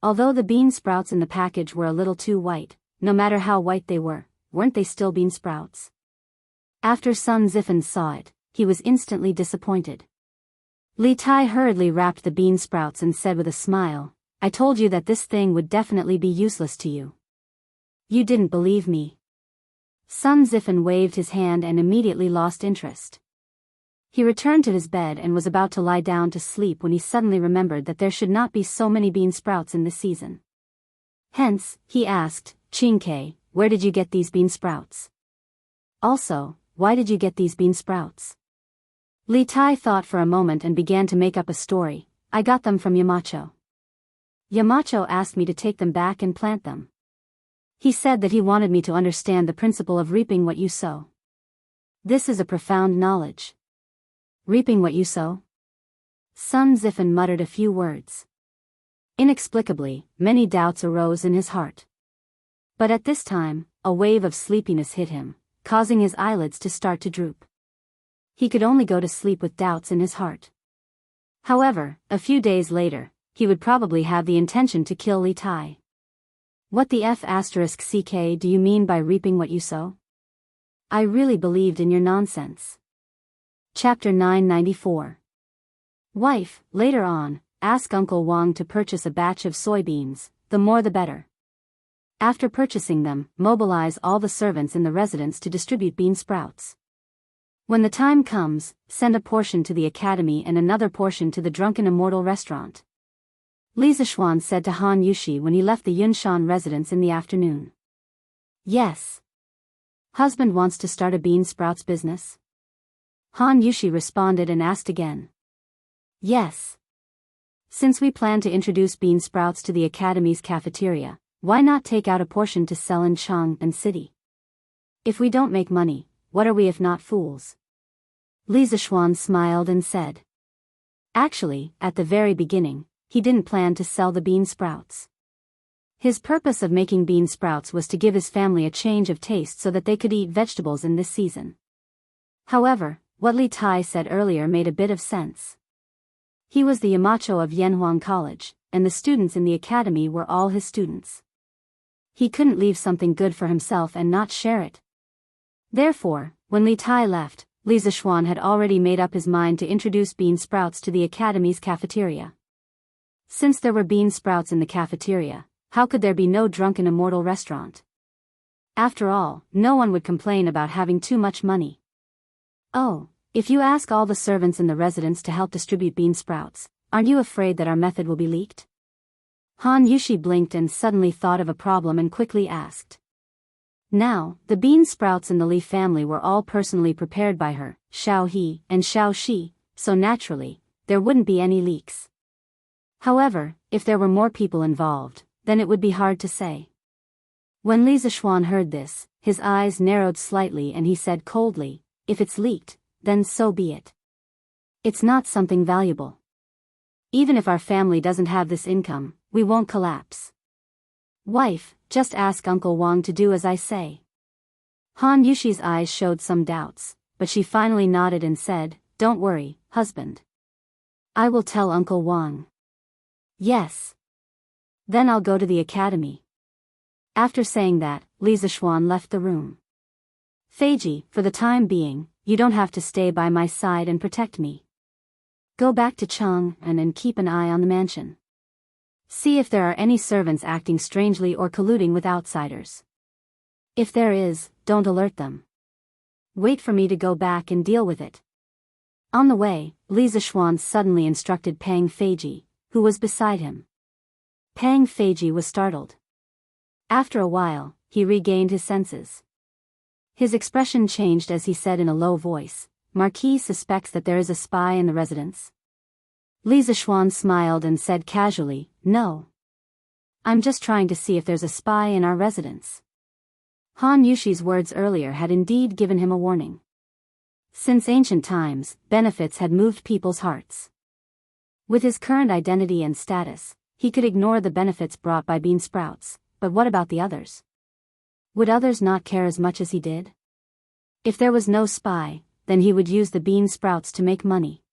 Although the bean sprouts in the package were a little too white, no matter how white they were, weren't they still bean sprouts? After Sun Zifen saw it, he was instantly disappointed. Li Tai hurriedly wrapped the bean sprouts and said with a smile, I told you that this thing would definitely be useless to you. You didn't believe me. Sun Zifen waved his hand and immediately lost interest. He returned to his bed and was about to lie down to sleep when he suddenly remembered that there should not be so many bean sprouts in this season. Hence, he asked, Qingke, where did you get these bean sprouts? Also, why did you get these bean sprouts? Li Tai thought for a moment and began to make up a story. I got them from Yamacho. Yamacho asked me to take them back and plant them. He said that he wanted me to understand the principle of reaping what you sow. This is a profound knowledge. Reaping what you sow? Sun Zifen muttered a few words. Inexplicably, many doubts arose in his heart. But at this time, a wave of sleepiness hit him, causing his eyelids to start to droop. He could only go to sleep with doubts in his heart. However, a few days later, he would probably have the intention to kill Li Tai. What the F***CK do you mean by reaping what you sow? I really believed in your nonsense. Chapter 994. Wife, later on, ask Uncle Wang to purchase a batch of soybeans, the more the better. After purchasing them, mobilize all the servants in the residence to distribute bean sprouts. When the time comes, send a portion to the academy and another portion to the Drunken Immortal restaurant. Li Zishuan said to Han Yushi when he left the Yunshan residence in the afternoon. Yes. Husband wants to start a bean sprouts business? Han Yushi responded and asked again. Yes. Since we plan to introduce bean sprouts to the academy's cafeteria, why not take out a portion to sell in Chang'an City? If we don't make money, what are we if not fools? Li Zishuan smiled and said. Actually, at the very beginning, he didn't plan to sell the bean sprouts. His purpose of making bean sprouts was to give his family a change of taste so that they could eat vegetables in this season. However, what Li Tai said earlier made a bit of sense. He was the Yamacho of Yanhuang College, and the students in the academy were all his students. He couldn't leave something good for himself and not share it. Therefore, when Li Tai left, Li Zishuan had already made up his mind to introduce bean sprouts to the academy's cafeteria. Since there were bean sprouts in the cafeteria, how could there be no drunken immortal restaurant? After all, no one would complain about having too much money. Oh, if you ask all the servants in the residence to help distribute bean sprouts, aren't you afraid that our method will be leaked? Han Yushi blinked and suddenly thought of a problem and quickly asked. Now, the bean sprouts in the Li family were all personally prepared by her, Xiao He, and Xiao Shi, so naturally, there wouldn't be any leaks. However, if there were more people involved, then it would be hard to say. When Li Zishuan heard this, his eyes narrowed slightly and he said coldly, if it's leaked, then so be it. It's not something valuable. Even if our family doesn't have this income, we won't collapse. Wife, just ask Uncle Wang to do as I say. Han Yushi's eyes showed some doubts, but she finally nodded and said, don't worry, husband. I will tell Uncle Wang. Yes. Then I'll go to the academy. After saying that, Li Zishuan left the room. Feiji, for the time being, you don't have to stay by my side and protect me. Go back to Chang'an and keep an eye on the mansion. See if there are any servants acting strangely or colluding with outsiders. If there is, don't alert them. Wait for me to go back and deal with it. On the way, Li Zishuan suddenly instructed Pang Feiji, who was beside him. Pang Feiji was startled. After a while, he regained his senses. His expression changed as he said in a low voice, Marquis suspects that there is a spy in the residence. Li Zishuan smiled and said casually, no. I'm just trying to see if there's a spy in our residence. Han Yushi's words earlier had indeed given him a warning. Since ancient times, benefits had moved people's hearts. With his current identity and status, he could ignore the benefits brought by bean sprouts, but what about the others? Would others not care as much as he did? If there was no spy, then he would use the bean sprouts to make money.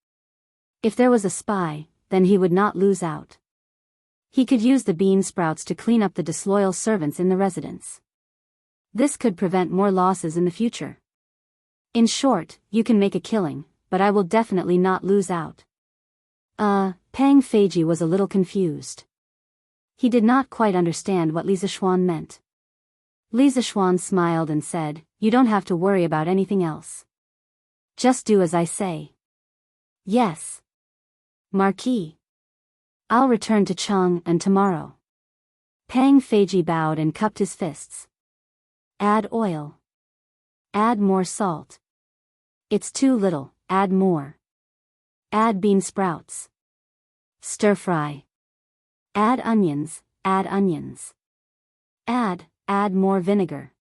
If there was a spy, then he would not lose out. He could use the bean sprouts to clean up the disloyal servants in the residence. This could prevent more losses in the future. In short, you can make a killing, but I will definitely not lose out. Pang Feiji was a little confused. He did not quite understand what Li Zishuan meant. Li Zishuan smiled and said, you don't have to worry about anything else. Just do as I say. Yes. Marquis. I'll return to Chang'an tomorrow. Pang Feiji bowed and cupped his fists. Add oil. Add more salt. It's too little, add more. Add bean sprouts. Stir fry. Add onions, add onions. Add more vinegar.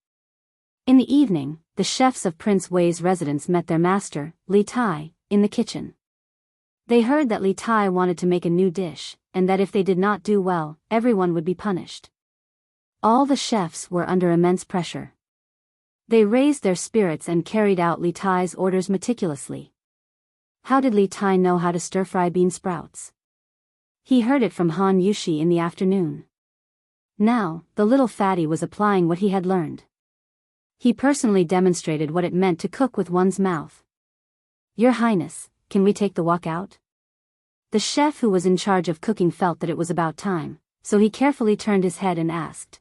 In the evening, the chefs of Prince Wei's residence met their master, Li Tai, in the kitchen. They heard that Li Tai wanted to make a new dish, and that if they did not do well, everyone would be punished. All the chefs were under immense pressure. They raised their spirits and carried out Li Tai's orders meticulously. How did Li Tai know how to stir-fry bean sprouts? He heard it from Han Yushi in the afternoon. Now, the little fatty was applying what he had learned. He personally demonstrated what it meant to cook with one's mouth. Your Highness, can we take the wok out? The chef who was in charge of cooking felt that it was about time, so he carefully turned his head and asked.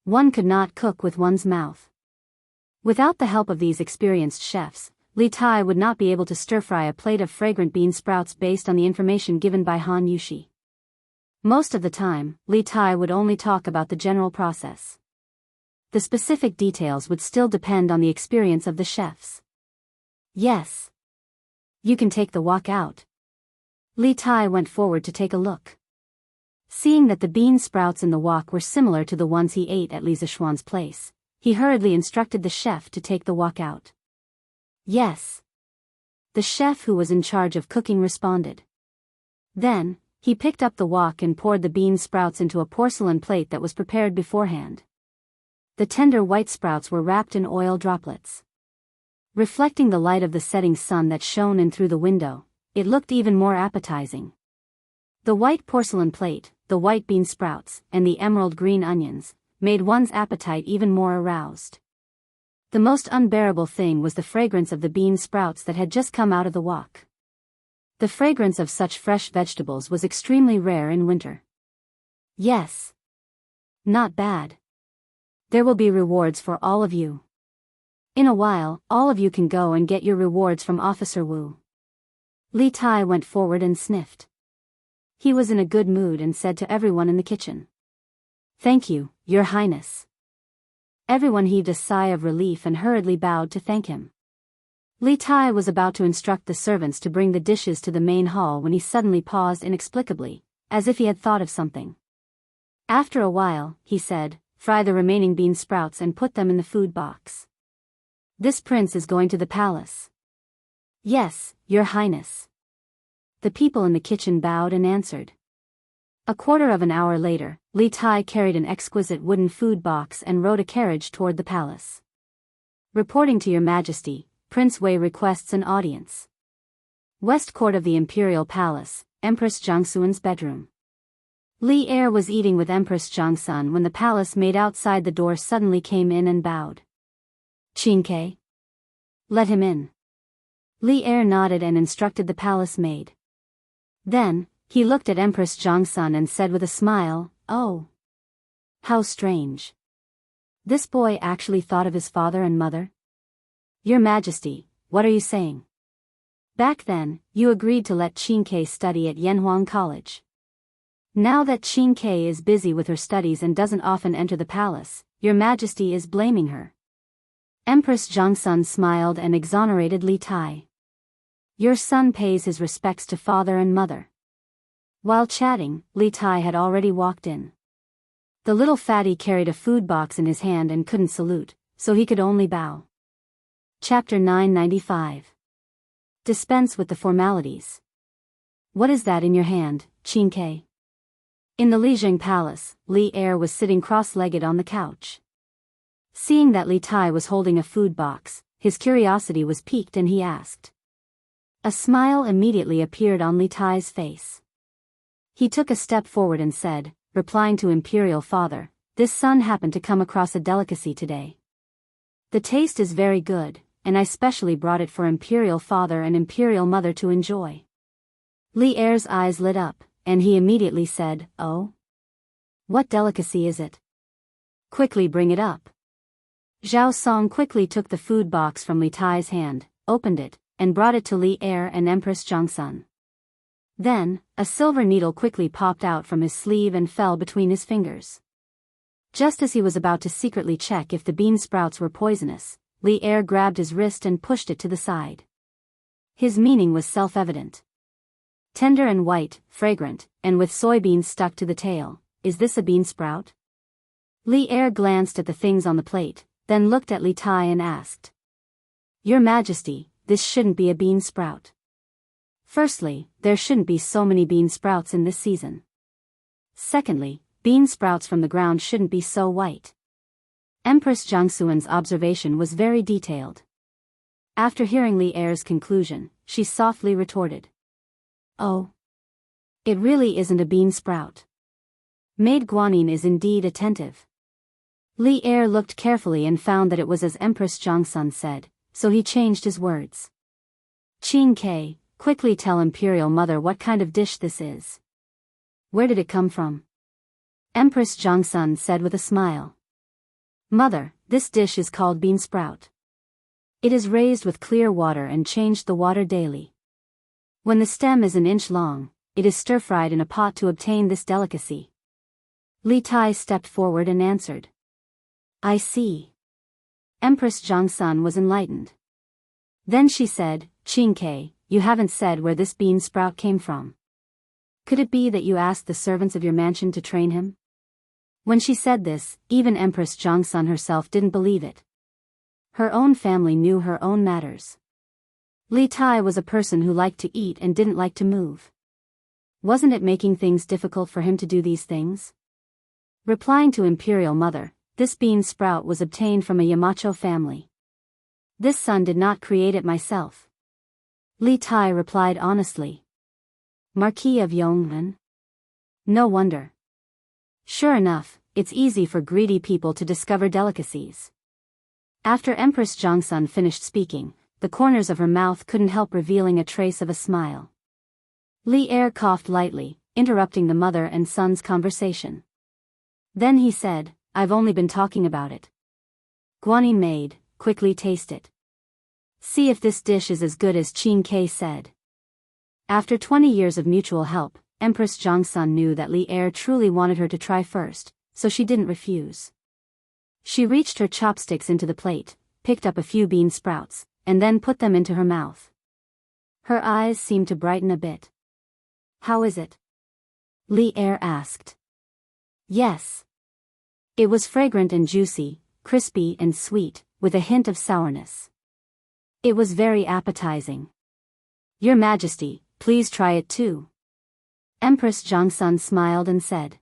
One could not cook with one's mouth. Without the help of these experienced chefs, Li Tai would not be able to stir-fry a plate of fragrant bean sprouts based on the information given by Han Yushi. Most of the time, Li Tai would only talk about the general process. the specific details would still depend on the experience of the chefs. Yes. You can take the wok out. Li Tai went forward to take a look. Seeing that the bean sprouts in the wok were similar to the ones he ate at Li Zishuan's place, he hurriedly instructed the chef to take the wok out. Yes. The chef who was in charge of cooking responded. Then, he picked up the wok and poured the bean sprouts into a porcelain plate that was prepared beforehand. The tender white sprouts were wrapped in oil droplets. Reflecting the light of the setting sun that shone in through the window, it looked even more appetizing. The white porcelain plate, the white bean sprouts, and the emerald green onions, made one's appetite even more aroused. The most unbearable thing was the fragrance of the bean sprouts that had just come out of the wok. The fragrance of such fresh vegetables was extremely rare in winter. Yes. Not bad. There will be rewards for all of you. In a while, all of you can go and get your rewards from Officer Wu. Li Tai went forward and sniffed. He was in a good mood and said to everyone in the kitchen. Thank you, Your Highness. Everyone heaved a sigh of relief and hurriedly bowed to thank him. Li Tai was about to instruct the servants to bring the dishes to the main hall when he suddenly paused inexplicably, as if he had thought of something. After a while, he said, fry the remaining bean sprouts and put them in the food box. This prince is going to the palace. Yes, Your Highness. The people in the kitchen bowed and answered. A quarter of an hour later, Li Tai carried an exquisite wooden food box and rode a carriage toward the palace. Reporting to Your Majesty, Prince Wei requests an audience. West Court of the Imperial Palace, Empress Jiangxuan's bedroom. Li Er was eating with Empress Jiangxun when the palace maid outside the door suddenly came in and bowed. Qingke? Let him in. Li Er nodded and instructed the palace maid. Then, he looked at Empress Jiangxun and said with a smile, "Oh. How strange. This boy actually thought of his father and mother? Your Majesty, what are you saying? Back then, you agreed to let Qingke study at Yanhuang College. Now that Qingke is busy with her studies and doesn't often enter the palace, Your Majesty is blaming her." Empress Jiangxun smiled and exonerated Li Tai. Your son pays his respects to father and mother. While chatting, Li Tai had already walked in. The little fatty carried a food box in his hand and couldn't salute, so he could only bow. Chapter 995. Dispense with the formalities. What is that in your hand, Qingke? In the Lijiang Palace, Li Er was sitting cross-legged on the couch. Seeing that Li Tai was holding a food box, his curiosity was piqued and he asked. A smile immediately appeared on Li Tai's face. He took a step forward and said, replying to Imperial Father, "This son happened to come across a delicacy today. The taste is very good, and I specially brought it for Imperial Father and Imperial Mother to enjoy." Li Er's eyes lit up, and he immediately said, "Oh? What delicacy is it? Quickly bring it up." Zhao Song quickly took the food box from Li Tai's hand, opened it, and brought it to Li Er and Empress Jiangxun. Then, a silver needle quickly popped out from his sleeve and fell between his fingers. Just as he was about to secretly check if the bean sprouts were poisonous, Li Er grabbed his wrist and pushed it to the side. His meaning was self-evident. Tender and white, fragrant, and with soybeans stuck to the tail, is this a bean sprout? Li Er glanced at the things on the plate, then looked at Li Tai and asked. Your Majesty, this shouldn't be a bean sprout. Firstly, there shouldn't be so many bean sprouts in this season. Secondly, bean sprouts from the ground shouldn't be so white. Empress Jiangxuan's observation was very detailed. After hearing Li Er's conclusion, she softly retorted. Oh. It really isn't a bean sprout. Maid Guanyin is indeed attentive. Li Er looked carefully and found that it was as Empress Jiangxun said, so he changed his words. Qingke, quickly tell Imperial Mother what kind of dish this is. Where did it come from? Empress Jiangxun said with a smile. Mother, this dish is called bean sprout. It is raised with clear water and changed the water daily. When the stem is an inch long, it is stir-fried in a pot to obtain this delicacy. Li Tai stepped forward and answered. I see. Empress Jiangsun was enlightened. Then she said, Qingke, you haven't said where this bean sprout came from. Could it be that you asked the servants of your mansion to train him? When she said this, even Empress Jiangsun herself didn't believe it. Her own family knew her own matters. Li Tai was a person who liked to eat and didn't like to move. Wasn't it making things difficult for him to do these things? Replying to Imperial Mother, this bean sprout was obtained from a Yamacho family. This son did not create it myself. Li Tai replied honestly. Marquis of Yongmen? No wonder. Sure enough, it's easy for greedy people to discover delicacies. After Empress Jiangsun finished speaking, the corners of her mouth couldn't help revealing a trace of a smile. Li Er coughed lightly, interrupting the mother and son's conversation. Then he said, I've only been talking about it. Guanyin maid, quickly taste it. See if this dish is as good as Qin Ke said. After 20 years of mutual help, Empress Jiangsun knew that Li Er truly wanted her to try first, so she didn't refuse. She reached her chopsticks into the plate, picked up a few bean sprouts, and then put them into her mouth. Her eyes seemed to brighten a bit. How is it? Li Er asked. Yes. It was fragrant and juicy, crispy and sweet, with a hint of sourness. It was very appetizing. Your Majesty, please try it too. Empress Jiangsun smiled and said.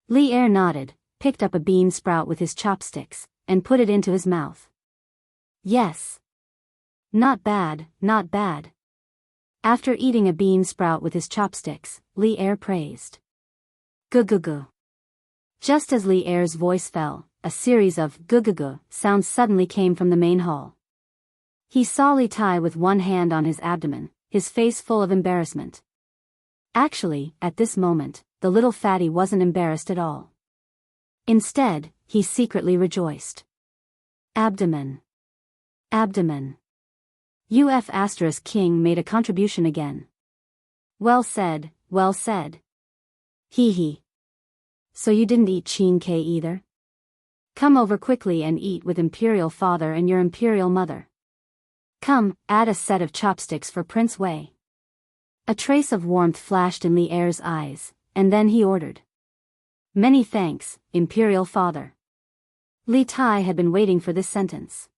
Li Er nodded, picked up a bean sprout with his chopsticks, and put it into his mouth. Yes. Not bad, not bad. After eating a bean sprout with his chopsticks, Li Er praised. Gu-gu-gu. Just as Li Er's voice fell, a series of gu-gu-gu sounds suddenly came from the main hall. He saw Li Tai with one hand on his abdomen, his face full of embarrassment. Actually, at this moment, the little fatty wasn't embarrassed at all. Instead, he secretly rejoiced. Abdomen. Abdomen. UF** King made a contribution again. Well said, well said. Hee hee. So you didn't eat Qin Ke either? Come over quickly and eat with Imperial Father and your Imperial Mother. Come, add a set of chopsticks for Prince Wei. A trace of warmth flashed in Li Er's eyes, and then he ordered. Many thanks, Imperial Father. Li Tai had been waiting for this sentence.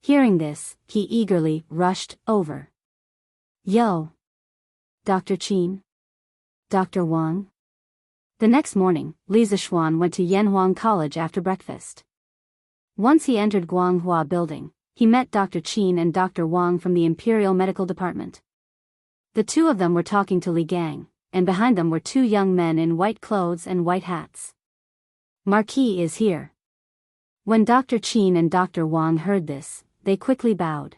Hearing this, he eagerly rushed over. Yo! Dr. Qin? Dr. Wang? The next morning, Li Zishuan went to Yanhuang College after breakfast. Once he entered Guanghua Building, he met Dr. Qin and Dr. Wang from the Imperial Medical Department. The two of them were talking to Li Gang, and behind them were two young men in white clothes and white hats. Marquis is here. When Dr. Qin and Dr. Wang heard this, they quickly bowed.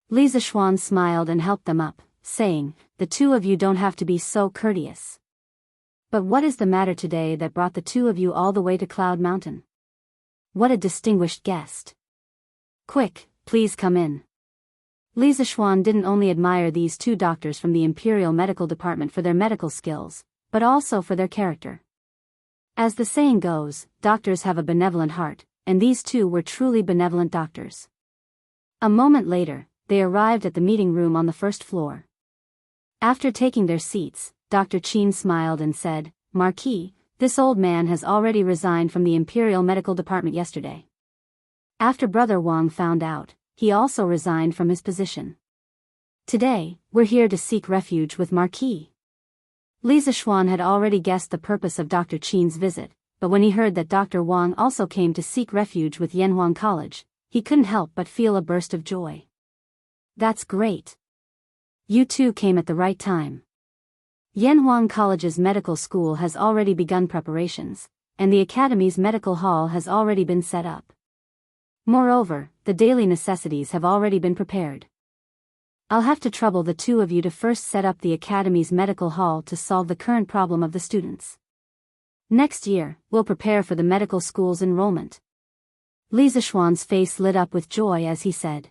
Li Zishuan smiled and helped them up, saying, the two of you don't have to be so courteous. But what is the matter today that brought the two of you all the way to Cloud Mountain? What a distinguished guest. Quick, please come in. Li Zishuan didn't only admire these two doctors from the Imperial Medical Department for their medical skills, but also for their character. As the saying goes, doctors have a benevolent heart, and these two were truly benevolent doctors. A moment later, they arrived at the meeting room on the first floor. After taking their seats, Dr. Qin smiled and said, Marquis, this old man has already resigned from the Imperial Medical Department yesterday. After Brother Wang found out, he also resigned from his position. Today, we're here to seek refuge with Marquis. Li Zishuan had already guessed the purpose of Dr. Qin's visit, but when he heard that Dr. Wang also came to seek refuge with Yanhuang College, he couldn't help but feel a burst of joy. That's great. You two came at the right time. Yanhuang College's medical school has already begun preparations, and the academy's medical hall has already been set up. Moreover, the daily necessities have already been prepared. I'll have to trouble the two of you to first set up the academy's medical hall to solve the current problem of the students. Next year, we'll prepare for the medical school's enrollment. Li Zishuan's face lit up with joy as he said.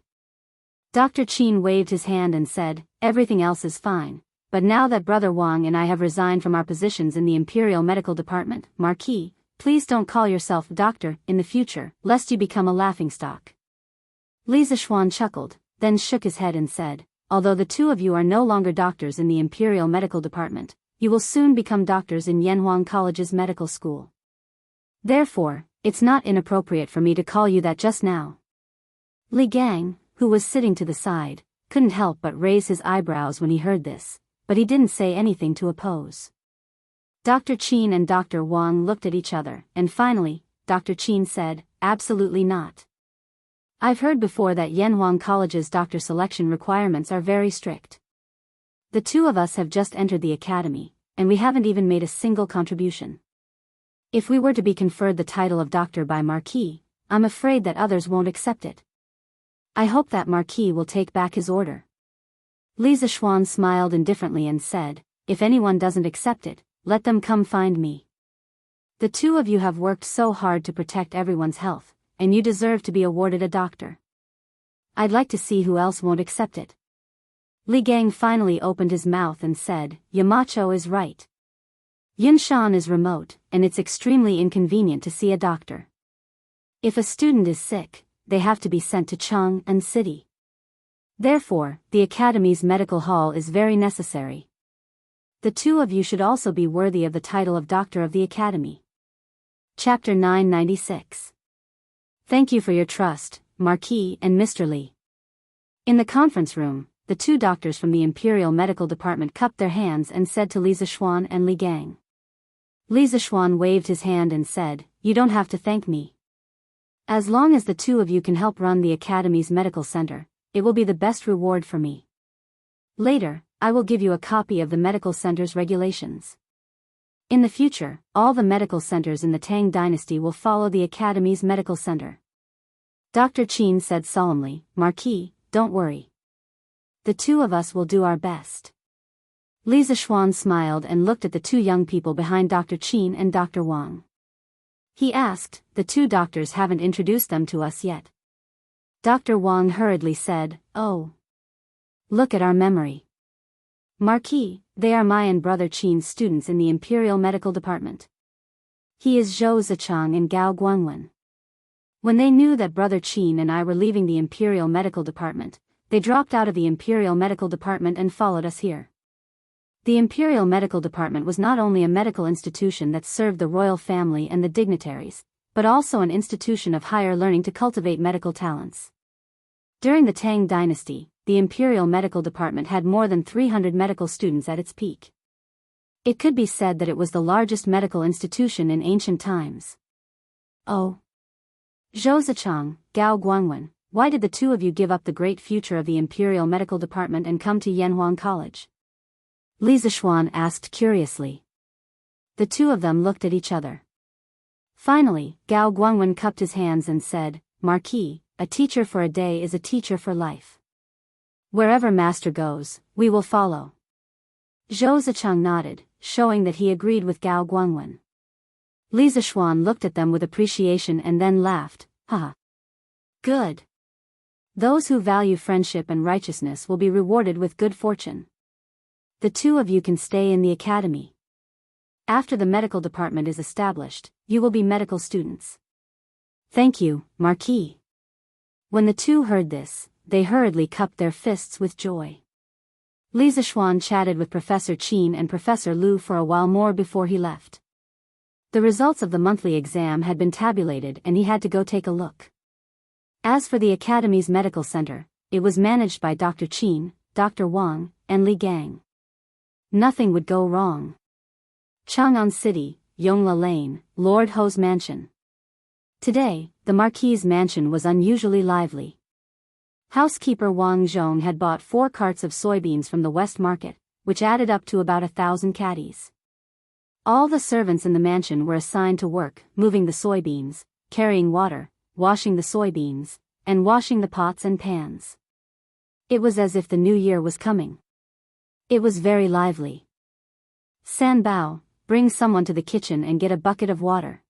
Dr. Qin waved his hand and said, everything else is fine. But now that Brother Wang and I have resigned from our positions in the Imperial Medical Department, Marquis, Please don't call yourself doctor in the future, lest you become a laughingstock. Li Zishuan chuckled, then shook his head and said, although the two of you are no longer doctors in the Imperial Medical Department, you will soon become doctors in Yanhuang College's medical school. Therefore, it's not inappropriate for me to call you that just now. Li Gang, who was sitting to the side, couldn't help but raise his eyebrows when he heard this, but he didn't say anything to oppose. Dr. Qin and Dr. Wang looked at each other, and finally, Dr. Qin said, absolutely not. I've heard before that Yanhuang College's doctor selection requirements are very strict. The two of us have just entered the academy, and we haven't even made a single contribution. If we were to be conferred the title of doctor by Marquis, I'm afraid that others won't accept it. I hope that Marquis will take back his order. Li Zishuan smiled indifferently and said, if anyone doesn't accept it, let them come find me. The two of you have worked so hard to protect everyone's health, and you deserve to be awarded a doctor. I'd like to see who else won't accept it. Li Gang finally opened his mouth and said, Yamacho is right. Yinshan is remote, and it's extremely inconvenient to see a doctor. If a student is sick, they have to be sent to Chang'an City. Therefore, the Academy's medical hall is very necessary. The two of you should also be worthy of the title of Doctor of the Academy. Chapter 996. Thank you for your trust, Marquis and Mr. Li. In the conference room, the two doctors from the Imperial Medical Department cupped their hands and said to Li Zishuan and Li Gang. Li Zishuan waved his hand and said, you don't have to thank me. As long as the two of you can help run the Academy's medical center, it will be the best reward for me. Later, I will give you a copy of the medical center's regulations. In the future, all the medical centers in the Tang dynasty will follow the Academy's medical center. Dr. Qin said solemnly, Marquis, don't worry. The two of us will do our best. Li Zishuan smiled and looked at the two young people behind Dr. Qin and Dr. Wang. He asked, the two doctors haven't introduced them to us yet. Dr. Wang hurriedly said, oh. Look at our memory. Marquis, they are my and brother Qin's students in the Imperial Medical Department. He is Zhou Zichang and Gao Guangwen. When they knew that brother Qin and I were leaving the Imperial Medical Department, they dropped out of the Imperial Medical Department and followed us here. The Imperial Medical Department was not only a medical institution that served the royal family and the dignitaries, but also an institution of higher learning to cultivate medical talents. During the Tang dynasty, the Imperial Medical Department had more than 300 medical students at its peak. It could be said that it was the largest medical institution in ancient times. Oh. Zhou Zichang, Gao Guangwen, why did the two of you give up the great future of the Imperial Medical Department and come to Yanhuang College? Li Zishuan asked curiously. The two of them looked at each other. Finally, Gao Guangwen cupped his hands and said, Marquis, a teacher for a day is a teacher for life. Wherever master goes, we will follow. Zhou Zichang nodded, showing that he agreed with Gao Guangwen. Li Zishuan looked at them with appreciation and then laughed, haha. Good. Those who value friendship and righteousness will be rewarded with good fortune. The two of you can stay in the academy. After the medical department is established, you will be medical students. Thank you, Marquis. When the two heard this, they hurriedly cupped their fists with joy. Li Zishuan chatted with Professor Qin and Professor Lu for a while more before he left. The results of the monthly exam had been tabulated and he had to go take a look. As for the Academy's medical center, it was managed by Dr. Qin, Dr. Wang, and Li Gang. Nothing would go wrong. Chang'an City, Yongla Lane, Lord Ho's mansion. Today, the Marquis's mansion was unusually lively. Housekeeper Wang Zhong had bought 4 carts of soybeans from the West Market, which added up to about 1,000 caddies. All the servants in the mansion were assigned to work, moving the soybeans, carrying water, washing the soybeans, and washing the pots and pans. It was as if the new year was coming. It was very lively. San Bao, bring someone to the kitchen and get a bucket of water.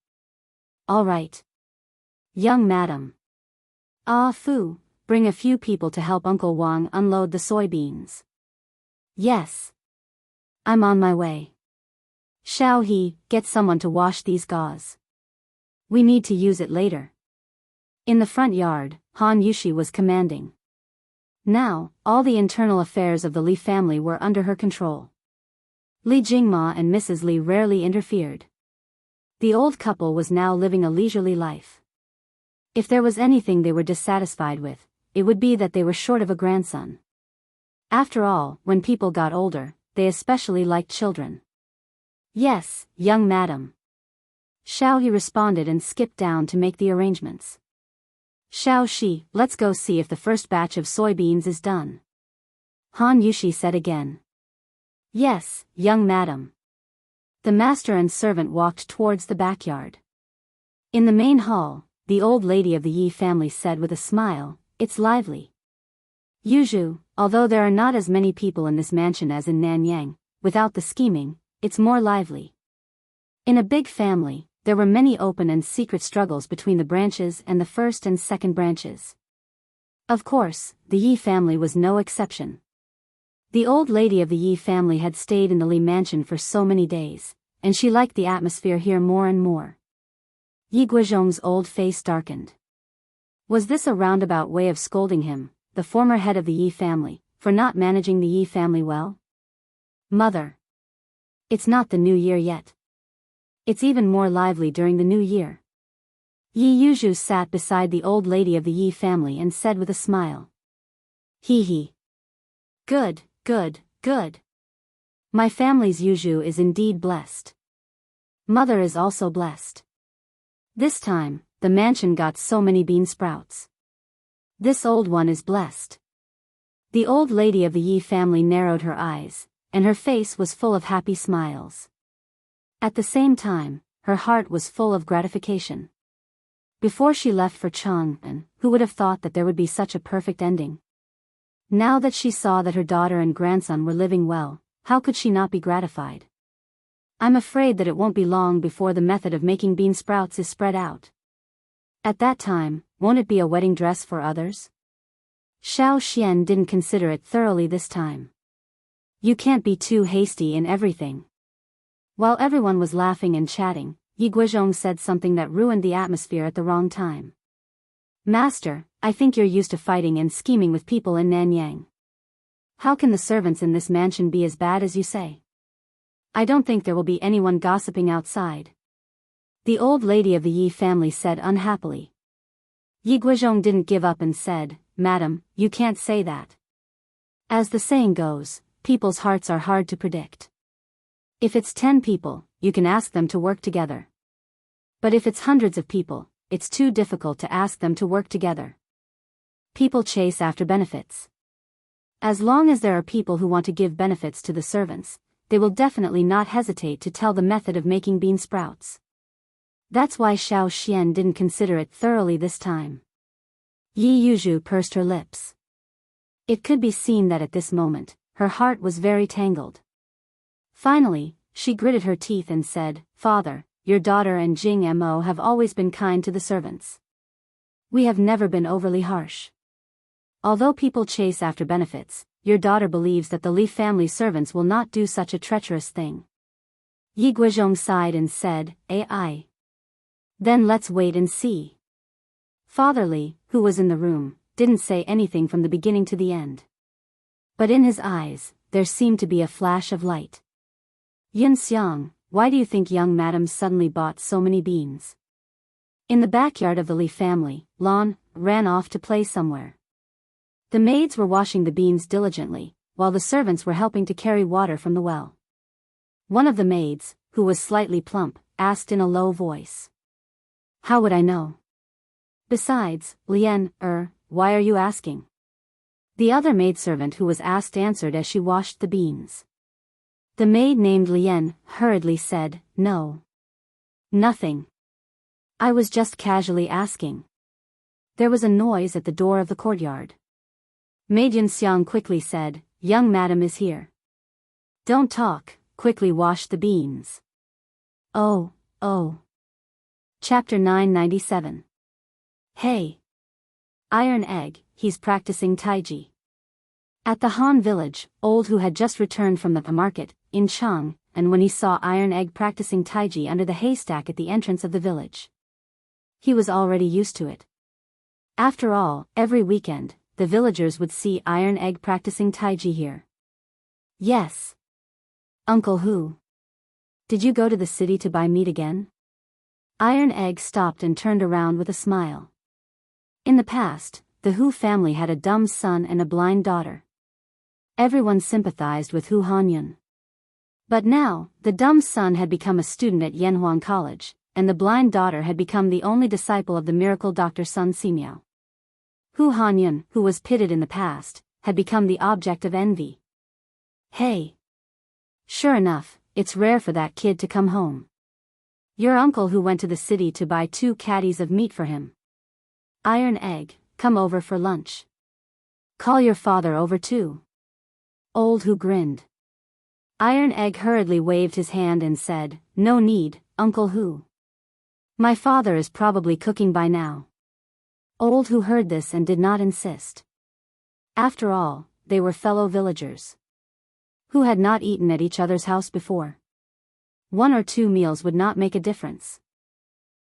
All right. Young madam. Ah Fu, bring a few people to help Uncle Wang unload the soybeans. Yes. I'm on my way. Xiao He, get someone to wash these gauze. We need to use it later. In the front yard, Han Yushi was commanding. Now, all the internal affairs of the Li family were under her control. Li Jingma and Mrs. Li rarely interfered. The old couple was now living a leisurely life. If there was anything they were dissatisfied with, it would be that they were short of a grandson. After all, when people got older, they especially liked children. Yes, young madam. Xiao Yi responded and skipped down to make the arrangements. Xiao Shi, let's go see if the first batch of soybeans is done. Han Yushi said again. Yes, young madam. The master and servant walked towards the backyard. In the main hall, the old lady of the Yi family said with a smile, it's lively. Yuzhu, although there are not as many people in this mansion as in Nanyang, without the scheming, it's more lively. In a big family, there were many open and secret struggles between the branches and the first and second branches. Of course, the Yi family was no exception. The old lady of the Yi family had stayed in the Li mansion for so many days, and she liked the atmosphere here more and more. Yi Guizhong's old face darkened. Was this a roundabout way of scolding him, the former head of the Yi family, for not managing the Yi family well? Mother. It's not the new year yet. It's even more lively during the new year. Yi Yuzhu sat beside the old lady of the Yi family and said with a smile. Hee hee. Good, good, good. My family's Yuzhu is indeed blessed. Mother is also blessed. This time, the mansion got so many bean sprouts. This old one is blessed. The old lady of the Yi family narrowed her eyes, and her face was full of happy smiles. At the same time, her heart was full of gratification. Before she left for Chang'an, who would have thought that there would be such a perfect ending? Now that she saw that her daughter and grandson were living well, how could she not be gratified? I'm afraid that it won't be long before the method of making bean sprouts is spread out. At that time, won't it be a wedding dress for others? Xiao Xian didn't consider it thoroughly this time. You can't be too hasty in everything. While everyone was laughing and chatting, Yi Guizhong said something that ruined the atmosphere at the wrong time. Master, I think you're used to fighting and scheming with people in Nanyang. How can the servants in this mansion be as bad as you say? I don't think there will be anyone gossiping outside. The old lady of the Yi family said unhappily. Yi Guizhong didn't give up and said, Madam, you can't say that. As the saying goes, people's hearts are hard to predict. If it's 10 people, you can ask them to work together. But if it's hundreds of people, it's too difficult to ask them to work together. People chase after benefits. As long as there are people who want to give benefits to the servants, they will definitely not hesitate to tell the method of making bean sprouts. That's why Xiao Xian didn't consider it thoroughly this time. Yi Yuzhu pursed her lips. It could be seen that at this moment, her heart was very tangled. Finally, she gritted her teeth and said, Father, your daughter and Jing Mo have always been kind to the servants. We have never been overly harsh. Although people chase after benefits, your daughter believes that the Li family servants will not do such a treacherous thing. Yi Guizhong sighed and said, Ai. Then let's wait and see. Father Li, who was in the room, didn't say anything from the beginning to the end. But in his eyes, there seemed to be a flash of light. Yun Xiang, why do you think young madam suddenly bought so many beans? In the backyard of the Li family, Lan ran off to play somewhere. The maids were washing the beans diligently, while the servants were helping to carry water from the well. One of the maids, who was slightly plump, asked in a low voice. How would I know? Besides, Lian, why are you asking? The other maidservant who was asked answered as she washed the beans. The maid named Lian hurriedly said, No. Nothing. I was just casually asking. There was a noise at the door of the courtyard. Maid Yun Xiang quickly said, Young madam is here. Don't talk, quickly wash the beans. Oh. Chapter 997. Hey. Iron Egg, he's practicing Taiji. At the Han village, Old who had just returned from the market, in Chang, and when he saw Iron Egg practicing Taiji under the haystack at the entrance of the village. He was already used to it. After all, every weekend, the villagers would see Iron Egg practicing Taiji here. Yes. Uncle Hu. Did you go to the city to buy meat again? Iron Egg stopped and turned around with a smile. In the past, the Hu family had a dumb son and a blind daughter. Everyone sympathized with Hu Hanyun. But now, the dumb son had become a student at Yanhuang College, and the blind daughter had become the only disciple of the miracle Dr. Sun Simiao. Hu Hanyun, who was pitted in the past, had become the object of envy. Hey! Sure enough, it's rare for that kid to come home. Your uncle who went to the city to buy 2 caddies of meat for him. Iron Egg, come over for lunch. Call your father over too. Old Hu grinned. Iron Egg hurriedly waved his hand and said, No need, Uncle Hu. My father is probably cooking by now. Old Hu heard this and did not insist. After all, they were fellow villagers who had not eaten at each other's house before. 1 or 2 meals would not make a difference.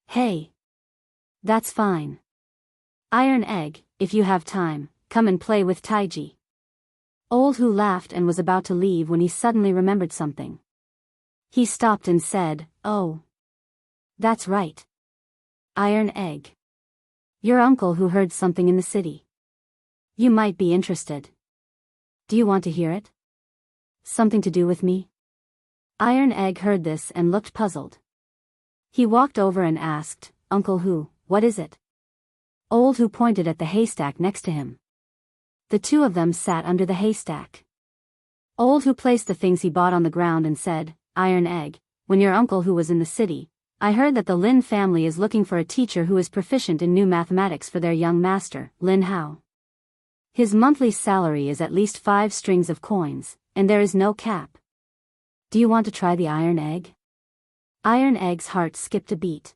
Hey! That's fine. Iron Egg, if you have time, come and play with Taiji. Old Hu laughed and was about to leave when he suddenly remembered something. He stopped and said, Oh. That's right. Iron Egg. Your uncle who heard something in the city. You might be interested. Do you want to hear it? Something to do with me? Iron Egg heard this and looked puzzled. He walked over and asked, Uncle Hu, what is it? Old Hu pointed at the haystack next to him. The 2 of them sat under the haystack. Old Hu placed the things he bought on the ground and said, Iron Egg, when your uncle who was in the city, I heard that the Lin family is looking for a teacher who is proficient in new mathematics for their young master, Lin Hao. His monthly salary is at least 5 strings of coins, and there is no cap. Do you want to try the Iron Egg? Iron Egg's heart skipped a beat.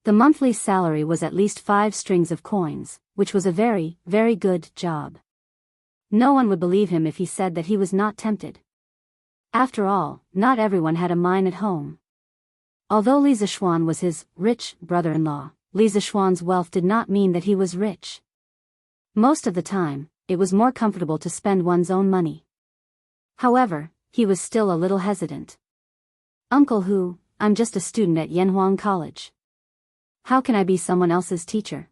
The monthly salary was at least 5 strings of coins, which was a very, very good job. No one would believe him if he said that he was not tempted. After all, not everyone had a mine at home. Although Li Zishuan was his rich brother-in-law, Li Zishuan's wealth did not mean that he was rich. Most of the time, it was more comfortable to spend one's own money. However, he was still a little hesitant. Uncle Hu, I'm just a student at Yanhuang College. How can I be someone else's teacher?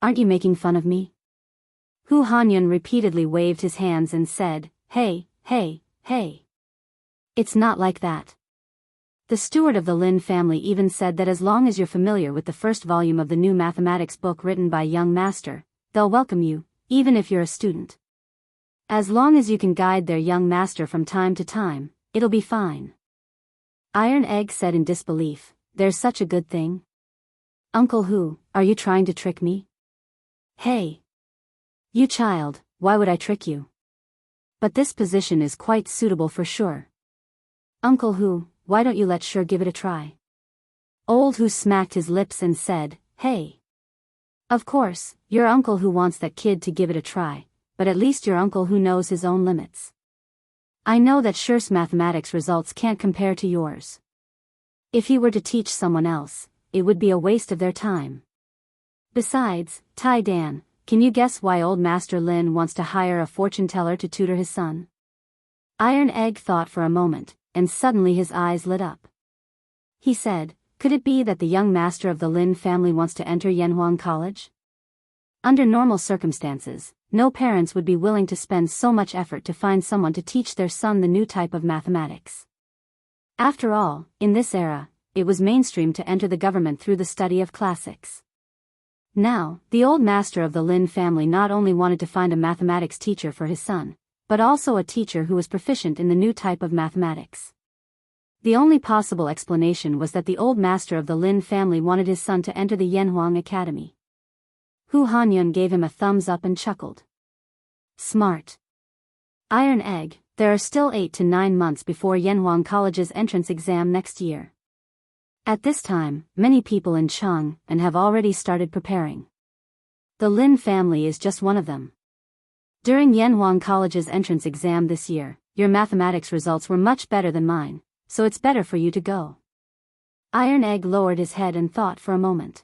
Aren't you making fun of me? Hu Hanyun repeatedly waved his hands and said, Hey, hey, hey. It's not like that. The steward of the Lin family even said that as long as you're familiar with the first volume of the new mathematics book written by young master, they'll welcome you, even if you're a student. As long as you can guide their young master from time to time, it'll be fine. Iron Egg said in disbelief, There's such a good thing? Uncle Hu, are you trying to trick me? Hey! You child, why would I trick you? But this position is quite suitable for sure. Uncle Hu, why don't you let Sure give it a try? Old Hu smacked his lips and said, Hey! Of course, your Uncle Hu wants that kid to give it a try, but at least your Uncle Hu knows his own limits. I know that Sure's mathematics results can't compare to yours. If he were to teach someone else, it would be a waste of their time. Besides, Tai Dan, can you guess why old Master Lin wants to hire a fortune teller to tutor his son? Iron Egg thought for a moment, and suddenly his eyes lit up. He said, Could it be that the young master of the Lin family wants to enter Yanhuang College? Under normal circumstances, no parents would be willing to spend so much effort to find someone to teach their son the new type of mathematics. After all, in this era, it was mainstream to enter the government through the study of classics. Now, the old master of the Lin family not only wanted to find a mathematics teacher for his son, but also a teacher who was proficient in the new type of mathematics. The only possible explanation was that the old master of the Lin family wanted his son to enter the Yanhuang Academy. Hu Hanyun gave him a thumbs up and chuckled. Smart. Iron Egg, there are still 8 to 9 months before Yanhuang College's entrance exam next year. At this time, many people in Jianghu have already started preparing. The Lin family is just one of them. During Yanhuang College's entrance exam this year, your mathematics results were much better than mine, so it's better for you to go. Iron Egg lowered his head and thought for a moment.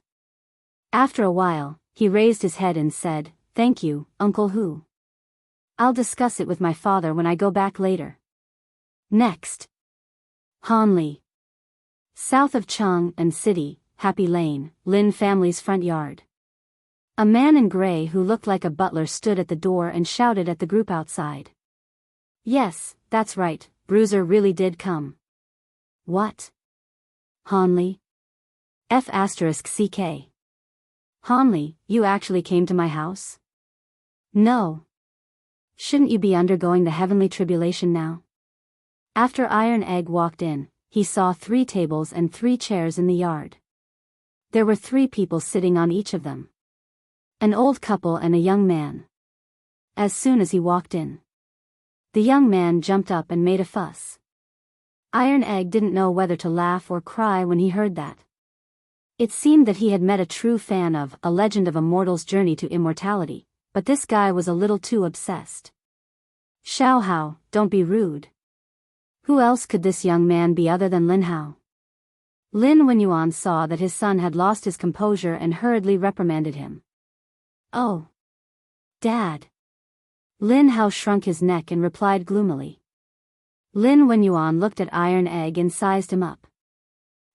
After a while, he raised his head and said, "Thank you, Uncle Hu. I'll discuss it with my father when I go back later." Next. Hanli. South of Chang and City, Happy Lane, Lin family's front yard. A man in gray who looked like a butler stood at the door and shouted at the group outside. "Yes, that's right, Bruiser really did come." "What? Hanli? F***CK. Hanli, you actually came to my house?" "No. Shouldn't you be undergoing the heavenly tribulation now?" After Iron Egg walked in, he saw 3 tables and 3 chairs in the yard. There were 3 people sitting on each of them. An old couple and a young man. As soon as he walked in, the young man jumped up and made a fuss. Iron Egg didn't know whether to laugh or cry when he heard that. It seemed that he had met a true fan of A Legend of a Mortal's Journey to Immortality, but this guy was a little too obsessed. "Xiao Hao, don't be rude." Who else could this young man be other than Lin Hao? Lin Wenyuan saw that his son had lost his composure and hurriedly reprimanded him. "Oh. Dad." Lin Hao shrunk his neck and replied gloomily. Lin Wenyuan looked at Iron Egg and sized him up.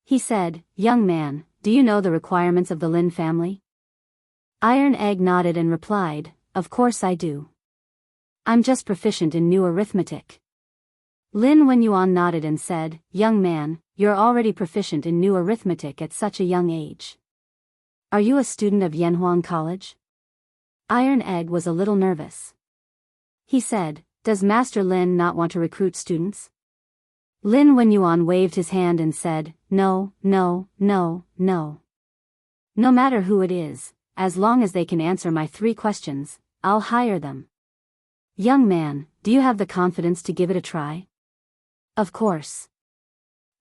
He said, "Young man, do you know the requirements of the Lin family?" Iron Egg nodded and replied, "Of course I do. I'm just proficient in new arithmetic." Lin Wenyuan nodded and said, "Young man, you're already proficient in new arithmetic at such a young age. Are you a student of Yanhuang College?" Iron Egg was a little nervous. He said, "Does Master Lin not want to recruit students?" Lin Wenyuan waved his hand and said, "No, no, no, no. No matter who it is, as long as they can answer my 3 questions, I'll hire them." "Young man, do you have the confidence to give it a try?" "Of course.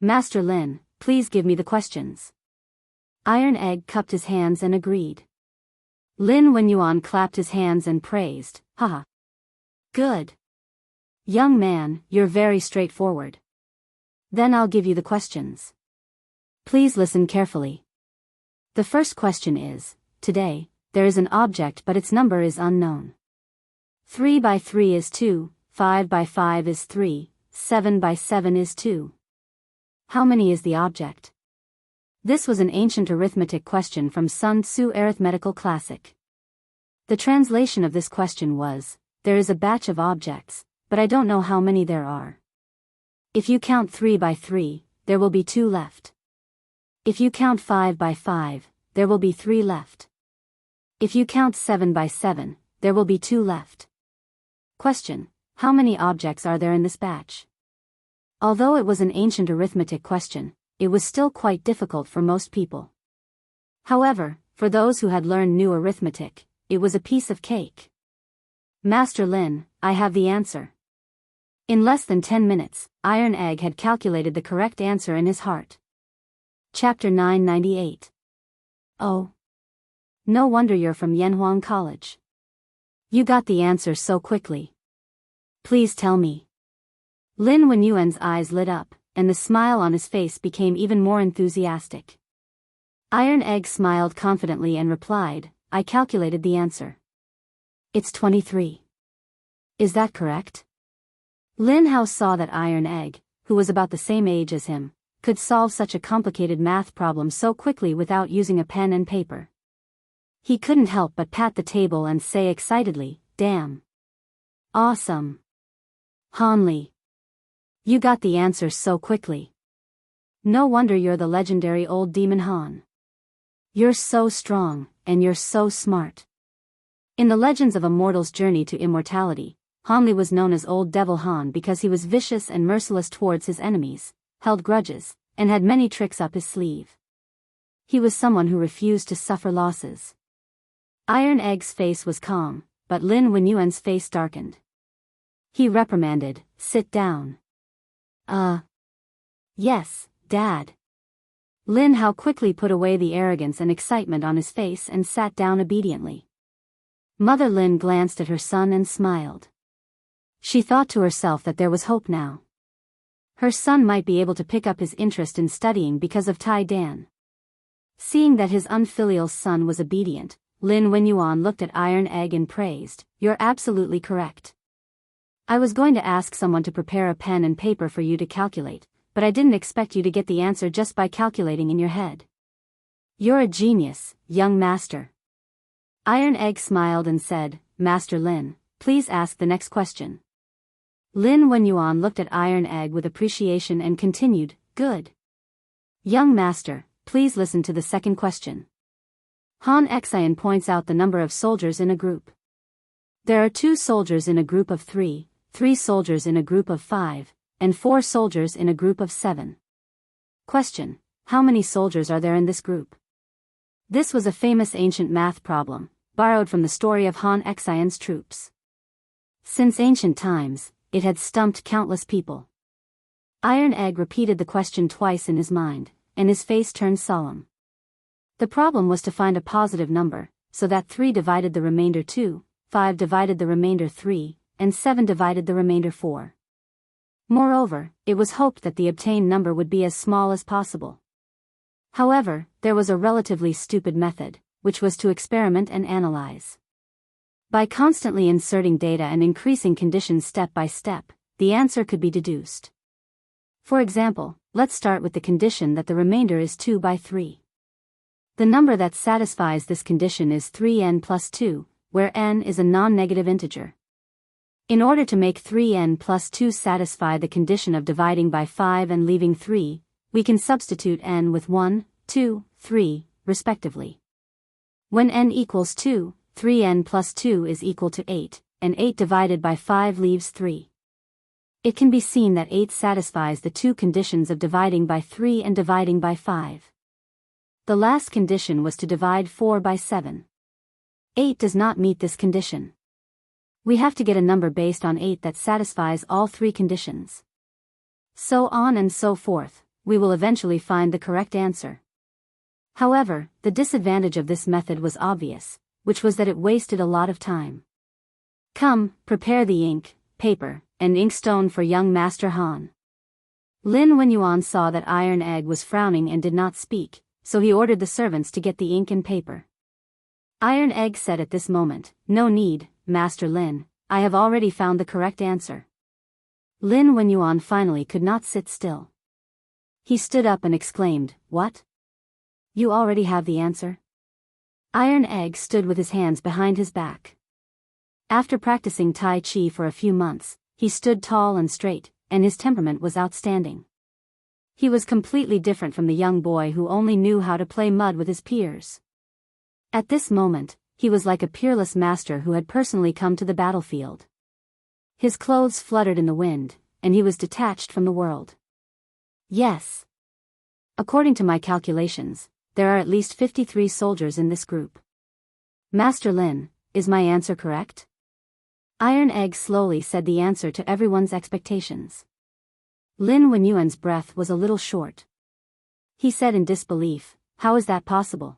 Master Lin, please give me the questions." Iron Egg cupped his hands and agreed. Lin Wenyuan clapped his hands and praised, "Haha. Good. Young man, you're very straightforward. Then I'll give you the questions. Please listen carefully. The first question is, today, there is an object but its number is unknown. 3 by 3 is 2, 5 by 5 is 3, 7 by 7 is 2. How many is the object?" This was an ancient arithmetic question from Sun Tzu Arithmetical Classic. The translation of this question was, "There is a batch of objects, but I don't know how many there are. If you count 3 by 3, there will be 2 left. If you count 5 by 5, there will be 3 left. If you count 7 by 7, there will be 2 left." Question: how many objects are there in this batch? Although it was an ancient arithmetic question, it was still quite difficult for most people. However, for those who had learned new arithmetic, it was a piece of cake. "Master Lin, I have the answer." In less than 10 minutes, Iron Egg had calculated the correct answer in his heart. Chapter 998. Oh. No wonder you're from Yanhuang College. You got the answer so quickly. Please tell me. Lin Wenyuan's eyes lit up, and the smile on his face became even more enthusiastic. Iron Egg smiled confidently and replied, "I calculated the answer. It's 23. Is that correct?" Lin Hao saw that Iron Egg, who was about the same age as him, could solve such a complicated math problem so quickly without using a pen and paper. He couldn't help but pat the table and say excitedly, "Damn. Awesome. Hanli. You got the answer so quickly. No wonder you're the legendary old demon Han. You're so strong, and you're so smart." In the legends of a mortal's journey to immortality, Hanli was known as Old Devil Han because he was vicious and merciless towards his enemies, held grudges, and had many tricks up his sleeve. He was someone who refused to suffer losses. Iron Egg's face was calm, but Lin Wenyuan's face darkened. He reprimanded, "Sit down." Yes, Dad." Lin Hao quickly put away the arrogance and excitement on his face and sat down obediently. Mother Lin glanced at her son and smiled. She thought to herself that there was hope now. Her son might be able to pick up his interest in studying because of Tai Dan. Seeing that his unfilial son was obedient, Lin Wenyuan looked at Iron Egg and praised, "You're absolutely correct. I was going to ask someone to prepare a pen and paper for you to calculate, but I didn't expect you to get the answer just by calculating in your head. You're a genius, young master." Iron Egg smiled and said, "Master Lin, please ask the next question." Lin Wenyuan looked at Iron Egg with appreciation and continued, "Good. Young master, please listen to the second question. Han Xian points out the number of soldiers in a group. There are 2 soldiers in a group of 3, 3 soldiers in a group of 5, and 4 soldiers in a group of 7. Question: how many soldiers are there in this group?" This was a famous ancient math problem, borrowed from the story of Han Xian's troops. Since ancient times, it had stumped countless people. Iron Egg repeated the question twice in his mind, and his face turned solemn. The problem was to find a positive number, so that 3 divided the remainder 2, 5 divided the remainder 3, and 7 divided the remainder 4. Moreover, it was hoped that the obtained number would be as small as possible. However, there was a relatively stupid method, which was to experiment and analyze. By constantly inserting data and increasing conditions step by step, the answer could be deduced. For example, let's start with the condition that the remainder is 2 by 3. The number that satisfies this condition is 3n plus 2, where n is a non-negative integer. In order to make 3n plus 2 satisfy the condition of dividing by 5 and leaving 3, we can substitute n with 1, 2, 3, respectively. When n equals 2, 3n plus 2 is equal to 8, and 8 divided by 5 leaves 3. It can be seen that 8 satisfies the 2 conditions of dividing by 3 and dividing by 5. The last condition was to divide 4 by 7. 8 does not meet this condition. We have to get a number based on 8 that satisfies all 3 conditions. So on and so forth, we will eventually find the correct answer. However, the disadvantage of this method was obvious, which was that it wasted a lot of time. Come, prepare the ink, paper, and inkstone for young Master Han. Lin Wenyuan saw that Iron Egg was frowning and did not speak, so he ordered the servants to get the ink and paper. Iron Egg said at this moment, "No need, Master Lin, I have already found the correct answer." Lin Wenyuan finally could not sit still. He stood up and exclaimed, "What? You already have the answer?" Iron Egg stood with his hands behind his back. After practicing Tai Chi for a few months, he stood tall and straight, and his temperament was outstanding. He was completely different from the young boy who only knew how to play mud with his peers. At this moment, he was like a peerless master who had personally come to the battlefield. His clothes fluttered in the wind, and he was detached from the world. Yes. According to my calculations, there are at least 53 soldiers in this group. Master Lin, is my answer correct? Iron Egg slowly said the answer to everyone's expectations. Lin Wenyuan's breath was a little short. He said in disbelief, "How is that possible?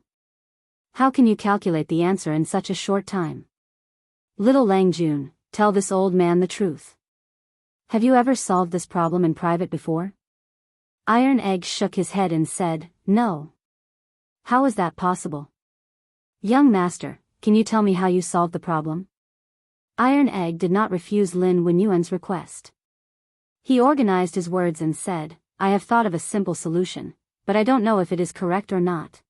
How can you calculate the answer in such a short time? Little Lang Jun, tell this old man the truth. Have you ever solved this problem in private before?" Iron Egg shook his head and said, "No. How is that possible? Young master, can you tell me how you solved the problem?" Iron Egg did not refuse Lin Wenyuan's request. He organized his words and said, "I have thought of a simple solution, but I don't know if it is correct or not.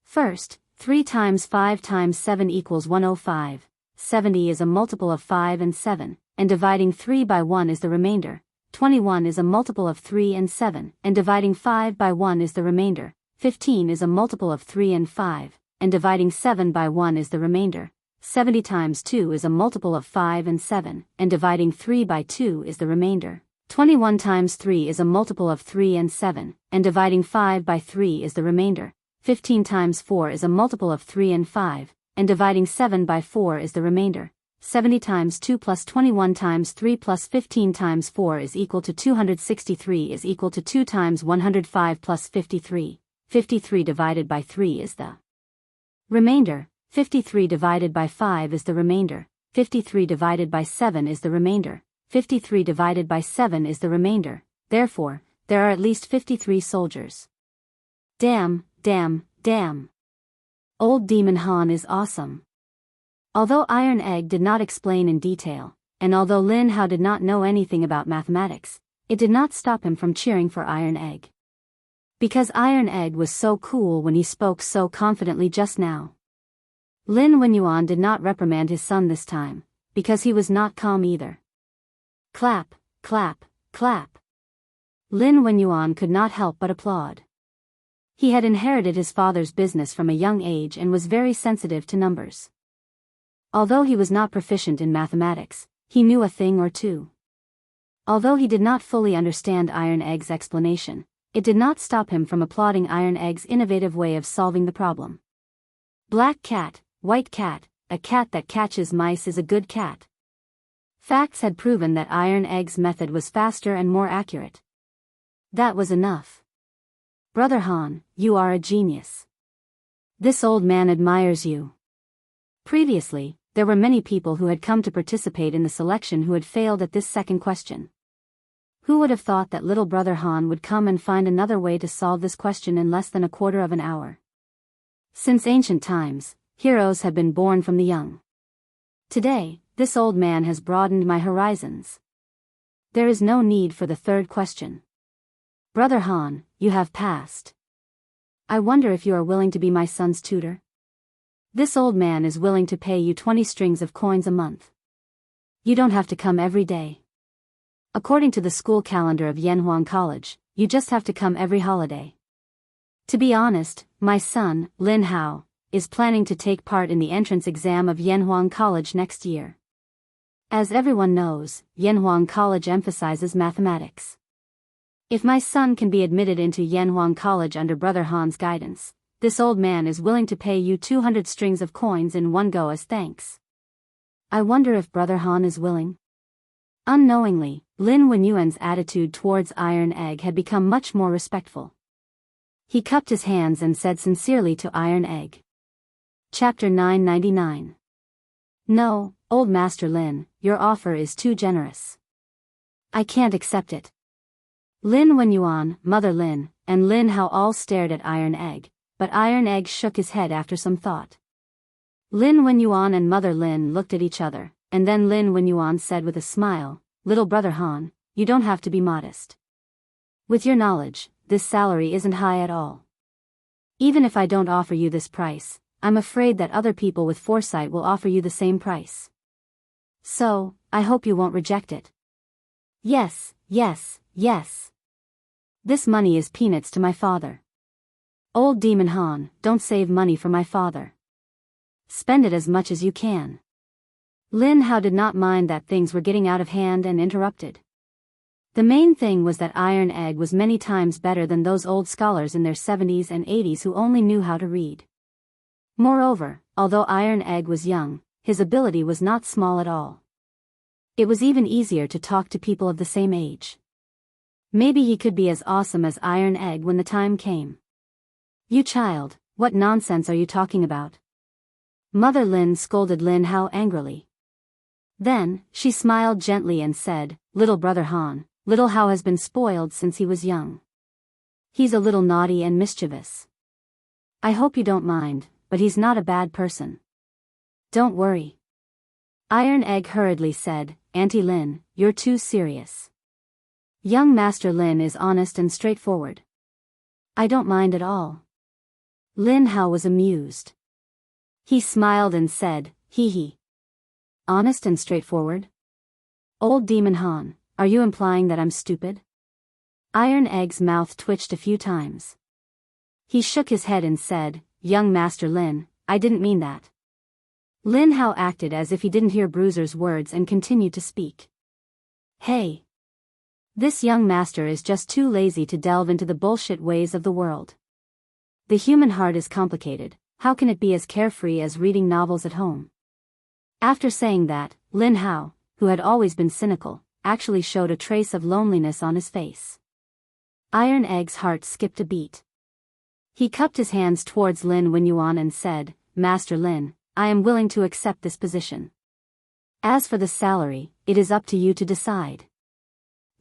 First, 3 times 5 times 7 equals 105, 70 is a multiple of 5 and 7, and dividing 3 by 1 is the remainder, 21 is a multiple of 3 and 7, and dividing 5 by 1 is the remainder, 15 is a multiple of 3 and 5, and dividing 7 by 1 is the remainder, 70 times 2 is a multiple of 5 and 7, and dividing 3 by 2 is the remainder, 21 times 3 is a multiple of 3 and 7, and dividing 5 by 3 is the remainder, 15 times 4 is a multiple of 3 and 5, and dividing 7 by 4 is the remainder, 70 times 2 plus 21 times 3 plus 15 times 4 is equal to 263 is equal to 2 times 105 plus 53, 53 divided by 3 is the remainder, 53 divided by 5 is the remainder, 53 divided by 7 is the remainder, 53 divided by 7 is the remainder, therefore, there are at least 53 soldiers. Damn, Damn. Old Demon Han is awesome. Although Iron Egg did not explain in detail, and although Lin Hao did not know anything about mathematics, it did not stop him from cheering for Iron Egg. Because Iron Egg was so cool when he spoke so confidently just now. Lin Wenyuan did not reprimand his son this time, because he was not calm either. Clap, clap, clap. Lin Wenyuan could not help but applaud. He had inherited his father's business from a young age and was very sensitive to numbers. Although he was not proficient in mathematics, he knew a thing or two. Although he did not fully understand Iron Egg's explanation, it did not stop him from applauding Iron Egg's innovative way of solving the problem. Black cat, white cat, a cat that catches mice is a good cat. Facts had proven that Iron Egg's method was faster and more accurate. That was enough. Brother Han, you are a genius. This old man admires you. Previously, there were many people who had come to participate in the selection who had failed at this second question. Who would have thought that little brother Han would come and find another way to solve this question in less than a quarter of an hour? Since ancient times, heroes have been born from the young. Today, this old man has broadened my horizons. There is no need for the third question. Brother Han, you have passed. I wonder if you are willing to be my son's tutor? This old man is willing to pay you 20 strings of coins a month. You don't have to come every day. According to the school calendar of Yanhuang College, you just have to come every holiday. To be honest, my son, Lin Hao, is planning to take part in the entrance exam of Yanhuang College next year. As everyone knows, Yanhuang College emphasizes mathematics. If my son can be admitted into Yanhuang College under Brother Han's guidance, this old man is willing to pay you 200 strings of coins in one go as thanks. I wonder if Brother Han is willing? Unknowingly, Lin Wenyuan's attitude towards Iron Egg had become much more respectful. He cupped his hands and said sincerely to Iron Egg. Chapter 999. No, old Master Lin, your offer is too generous. I can't accept it. Lin Wenyuan, Mother Lin, and Lin Hao all stared at Iron Egg, but Iron Egg shook his head after some thought. Lin Wenyuan and Mother Lin looked at each other, and then Lin Wenyuan said with a smile, Little brother Han, you don't have to be modest. With your knowledge, this salary isn't high at all. Even if I don't offer you this price, I'm afraid that other people with foresight will offer you the same price. So, I hope you won't reject it. Yes, yes, yes. This money is peanuts to my father. Old Demon Han, don't save money for my father. Spend it as much as you can. Lin Hao did not mind that things were getting out of hand and interrupted. The main thing was that Iron Egg was many times better than those old scholars in their 70s and 80s who only knew how to read. Moreover, although Iron Egg was young, his ability was not small at all. It was even easier to talk to people of the same age. Maybe he could be as awesome as Iron Egg when the time came. You child, what nonsense are you talking about? Mother Lin scolded Lin Hao angrily. Then, she smiled gently and said, Little brother Han, little Hao has been spoiled since he was young. He's a little naughty and mischievous. I hope you don't mind, but he's not a bad person. Don't worry. Iron Egg hurriedly said, Auntie Lin, you're too serious. Young Master Lin is honest and straightforward. I don't mind at all. Lin Hao was amused. He smiled and said, Hee hee. Honest and straightforward? Old Demon Han, are you implying that I'm stupid? Iron Egg's mouth twitched a few times. He shook his head and said, Young Master Lin, I didn't mean that. Lin Hao acted as if he didn't hear Bruiser's words and continued to speak. Hey. This young master is just too lazy to delve into the bullshit ways of the world. The human heart is complicated, how can it be as carefree as reading novels at home? After saying that, Lin Hao, who had always been cynical, actually showed a trace of loneliness on his face. Iron Egg's heart skipped a beat. He cupped his hands towards Lin Wenyuan and said, Master Lin, I am willing to accept this position. As for the salary, it is up to you to decide.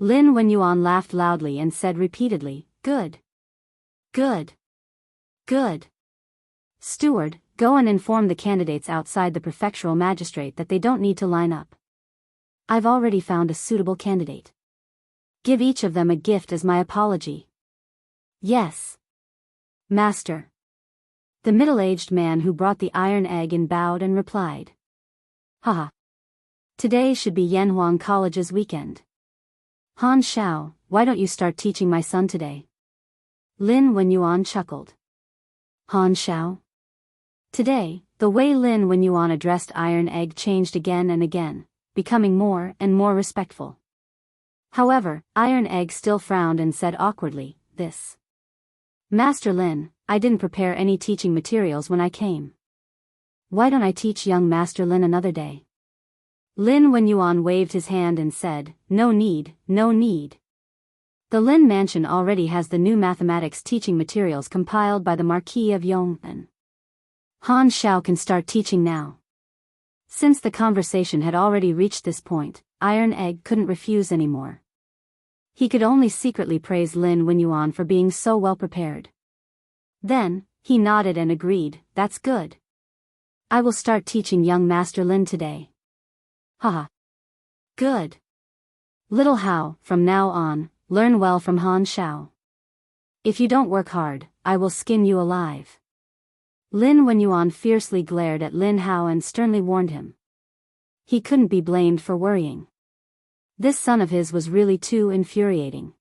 Lin Wenyuan laughed loudly and said repeatedly, Good. Good. Good. Steward, go and inform the candidates outside the prefectural magistrate that they don't need to line up. I've already found a suitable candidate. Give each of them a gift as my apology. Yes. Master. The middle-aged man who brought the iron egg in bowed and replied. Haha. Today should be Yanhuang College's weekend. Han Xiao, why don't you start teaching my son today? Lin Wenyuan chuckled. Han Xiao? Today, the way Lin Wenyuan addressed Iron Egg changed again and again, becoming more and more respectful. However, Iron Egg still frowned and said awkwardly, this. Master Lin, I didn't prepare any teaching materials when I came. Why don't I teach young Master Lin another day? Lin Wenyuan waved his hand and said, no need, no need. The Lin Mansion already has the new mathematics teaching materials compiled by the Marquis of Yong'an. Han Xiao can start teaching now. Since the conversation had already reached this point, Iron Egg couldn't refuse anymore. He could only secretly praise Lin Wenyuan for being so well prepared. Then, he nodded and agreed, that's good. I will start teaching young Master Lin today. Haha. Good. Little Hao, from now on, learn well from Han Xiao. If you don't work hard, I will skin you alive. Lin Wenyuan fiercely glared at Lin Hao and sternly warned him. He couldn't be blamed for worrying. This son of his was really too infuriating.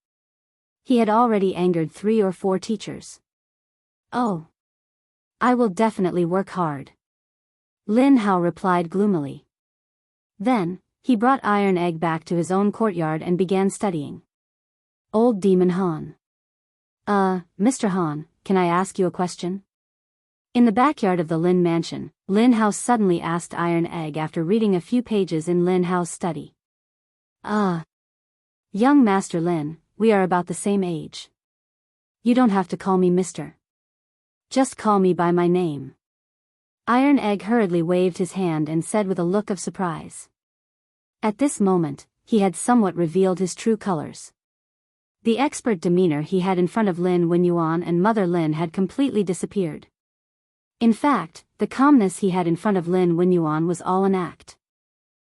He had already angered 3 or 4 teachers. Oh. I will definitely work hard. Lin Hao replied gloomily. Then, he brought Iron Egg back to his own courtyard and began studying. Old Demon Han. Mr. Han, can I ask you a question? In the backyard of the Lin Mansion, Lin Hao suddenly asked Iron Egg after reading a few pages in Lin Hao's study. Young Master Lin, we are about the same age. You don't have to call me Mr. Just call me by my name. Iron Egg hurriedly waved his hand and said with a look of surprise. At this moment, he had somewhat revealed his true colors. The expert demeanor he had in front of Lin Wenyuan and Mother Lin had completely disappeared. In fact, the calmness he had in front of Lin Wenyuan was all an act.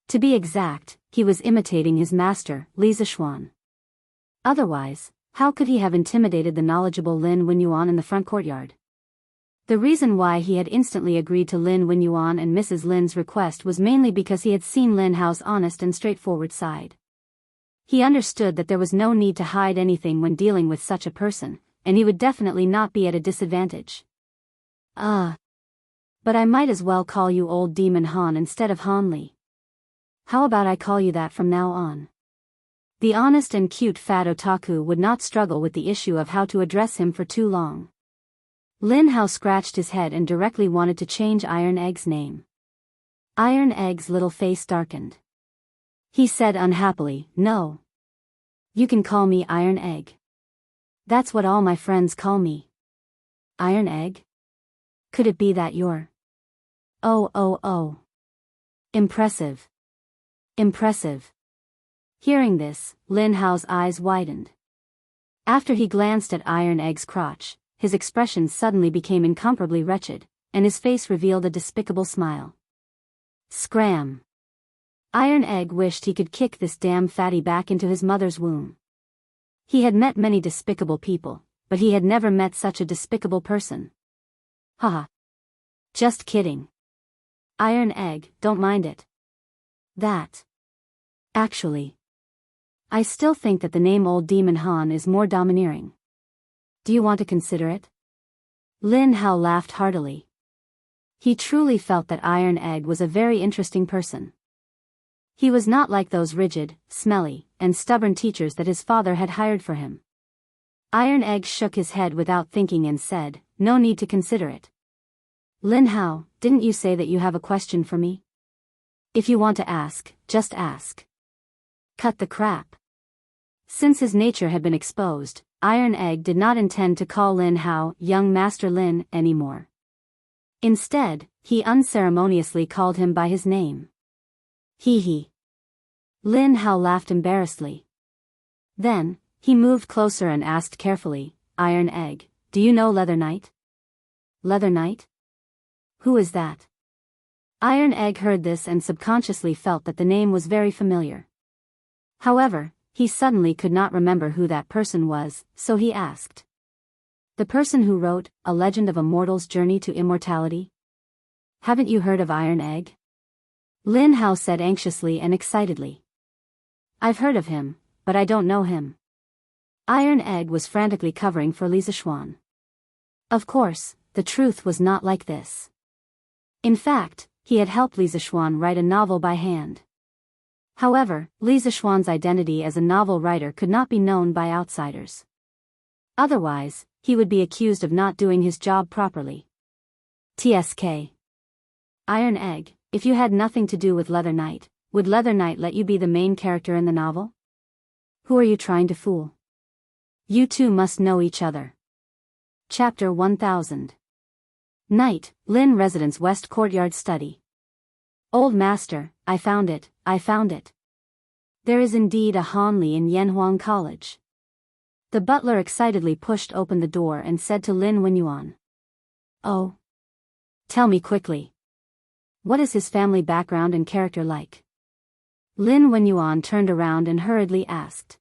To be exact, he was imitating his master, Li Zishuan. Otherwise, how could he have intimidated the knowledgeable Lin Wenyuan in the front courtyard? The reason why he had instantly agreed to Lin Wenyuan and Mrs. Lin's request was mainly because he had seen Lin Hao's honest and straightforward side. He understood that there was no need to hide anything when dealing with such a person, and he would definitely not be at a disadvantage. But I might as well call you Old Demon Han instead of Han Li. How about I call you that from now on? The honest and cute fat otaku would not struggle with the issue of how to address him for too long. Lin Hao scratched his head and directly wanted to change Iron Egg's name. Iron Egg's little face darkened. He said unhappily, no. You can call me Iron Egg. That's what all my friends call me. Iron Egg? Could it be that you're... Oh. Impressive. Impressive. Hearing this, Lin Hao's eyes widened. After he glanced at Iron Egg's crotch, his expression suddenly became incomparably wretched, and his face revealed a despicable smile. Scram. Iron Egg wished he could kick this damn fatty back into his mother's womb. He had met many despicable people, but he had never met such a despicable person. Haha. Just kidding. Iron Egg, don't mind it. Actually, I still think that the name Old Demon Han is more domineering. Do you want to consider it? Lin Hao laughed heartily. He truly felt that Iron Egg was a very interesting person. He was not like those rigid, smelly, and stubborn teachers that his father had hired for him. Iron Egg shook his head without thinking and said, no need to consider it. Lin Hao, didn't you say that you have a question for me? If you want to ask, just ask. Cut the crap. Since his nature had been exposed, Iron Egg did not intend to call Lin Hao young Master Lin anymore. Instead, he unceremoniously called him by his name. Hee. Lin Hao laughed embarrassedly. Then, he moved closer and asked carefully, Iron Egg, do you know Leather Knight? Leather Knight? Who is that? Iron Egg heard this and subconsciously felt that the name was very familiar. However, he suddenly could not remember who that person was, so he asked. The person who wrote A Legend of a Mortal's Journey to Immortality? Haven't you heard of Iron Egg? Lin Hao said anxiously and excitedly. I've heard of him, but I don't know him. Iron Egg was frantically covering for Li Zixuan. Of course, the truth was not like this. In fact, he had helped Li Zixuan write a novel by hand. However, Li Zixuan's identity as a novel writer could not be known by outsiders. Otherwise, he would be accused of not doing his job properly. TSK. Iron Egg, if you had nothing to do with Leather Knight, would Leather Knight let you be the main character in the novel? Who are you trying to fool? You two must know each other. Chapter 1000. Night, Lin Residence West Courtyard Study. Old Master, I found it. There is indeed a Hanli in Yanhuang College. The butler excitedly pushed open the door and said to Lin Wenyuan. Oh. Tell me quickly. What is his family background and character like? Lin Wenyuan turned around and hurriedly asked.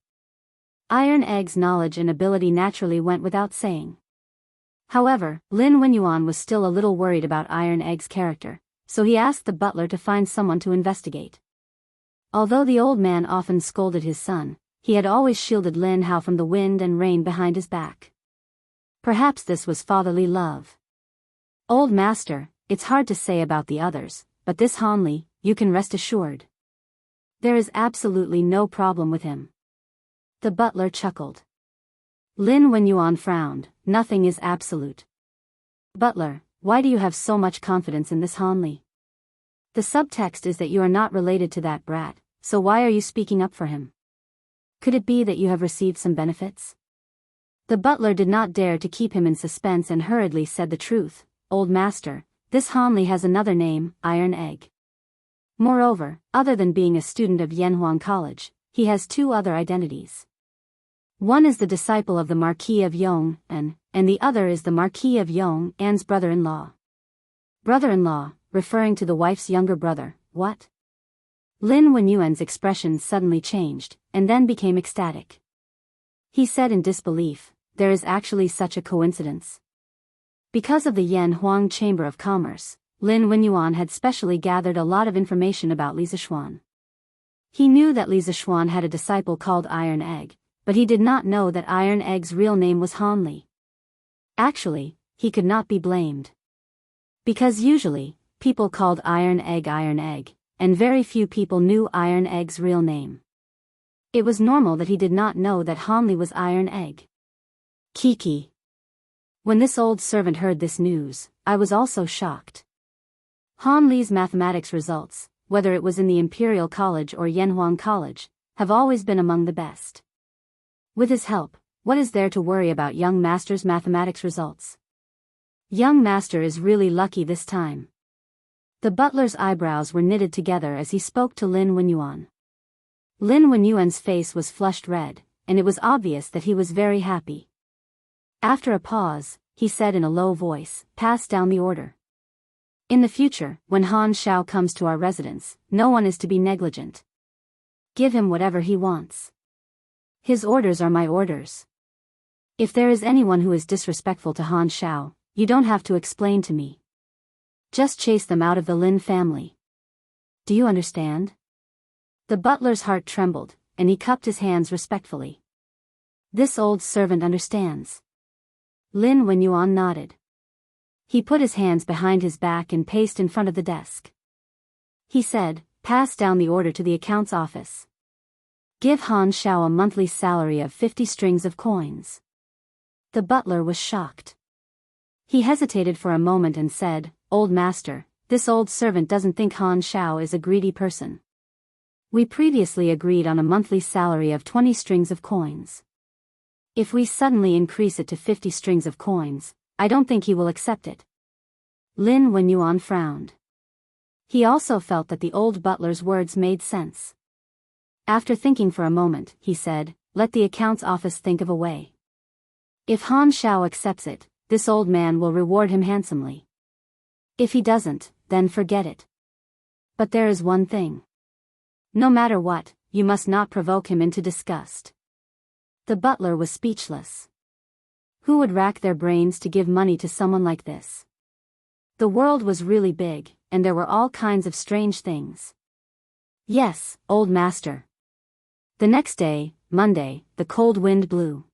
Iron Egg's knowledge and ability naturally went without saying. However, Lin Wenyuan was still a little worried about Iron Egg's character, so he asked the butler to find someone to investigate. Although the old man often scolded his son, he had always shielded Lin Hao from the wind and rain behind his back. Perhaps this was fatherly love. Old Master, it's hard to say about the others, but this Hanli, you can rest assured. There is absolutely no problem with him. The butler chuckled. Lin Wenyuan frowned. Nothing is absolute. Butler, why do you have so much confidence in this Hanli? The subtext is that you are not related to that brat, so why are you speaking up for him? Could it be that you have received some benefits? The butler did not dare to keep him in suspense and hurriedly said the truth. Old Master, this Hanli has another name, Iron Egg. Moreover, other than being a student of Yanhuang College, he has two other identities. One is the disciple of the Marquis of Yong, and the other is the Marquis of Yong An's brother-in-law. Brother-in-law, referring to the wife's younger brother, what? Lin Wenyuan's expression suddenly changed, and then became ecstatic. He said in disbelief, there is actually such a coincidence. Because of the Yanhuang Chamber of Commerce, Lin Wenyuan had specially gathered a lot of information about Li Zixuan. He knew that Li Zixuan had a disciple called Iron Egg, but he did not know that Iron Egg's real name was Hanli. Actually, he could not be blamed. Because usually, people called Iron Egg, and very few people knew Iron Egg's real name. It was normal that he did not know that Hanli was Iron Egg. Kiki. When this old servant heard this news, I was also shocked. Hanli's mathematics results, whether it was in the Imperial College or Yanhuang College, have always been among the best. With his help, what is there to worry about young master's mathematics results? Young master is really lucky this time. The butler's eyebrows were knitted together as he spoke to Lin Wenyuan. Lin Wenyuan's face was flushed red, and it was obvious that he was very happy. After a pause, he said in a low voice, pass down the order. In the future, when Han Shao comes to our residence, no one is to be negligent. Give him whatever he wants. His orders are my orders. If there is anyone who is disrespectful to Han Shao, you don't have to explain to me. Just chase them out of the Lin family. Do you understand? The butler's heart trembled, and he cupped his hands respectfully. This old servant understands. Lin Wenyuan nodded. He put his hands behind his back and paced in front of the desk. He said, pass down the order to the accounts office. Give Han Shao a monthly salary of 50 strings of coins. The butler was shocked. He hesitated for a moment and said, Old Master, this old servant doesn't think Han Shao is a greedy person. We previously agreed on a monthly salary of 20 strings of coins. If we suddenly increase it to 50 strings of coins, I don't think he will accept it. Lin Wenyuan frowned. He also felt that the old butler's words made sense. After thinking for a moment, he said, let the accounts office think of a way. If Han Shao accepts it, this old man will reward him handsomely. If he doesn't, then forget it. But there is one thing. No matter what, you must not provoke him into disgust. The butler was speechless. Who would rack their brains to give money to someone like this? The world was really big, and there were all kinds of strange things. Yes, old master. The next day, Monday, the cold wind blew.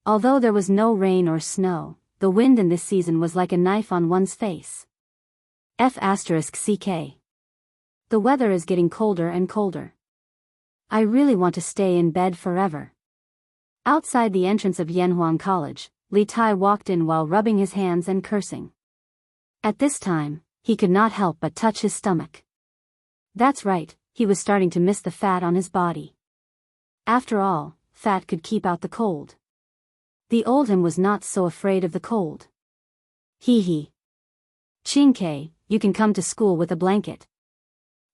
Although there was no rain or snow, the wind in this season was like a knife on one's face. *CK. The weather is getting colder and colder. I really want to stay in bed forever. Outside the entrance of Yanhuang College, Li Tai walked in while rubbing his hands and cursing. At this time, he could not help but touch his stomach. That's right, he was starting to miss the fat on his body. After all, fat could keep out the cold. The old him was not so afraid of the cold. Hee. Qingke, you can come to school with a blanket.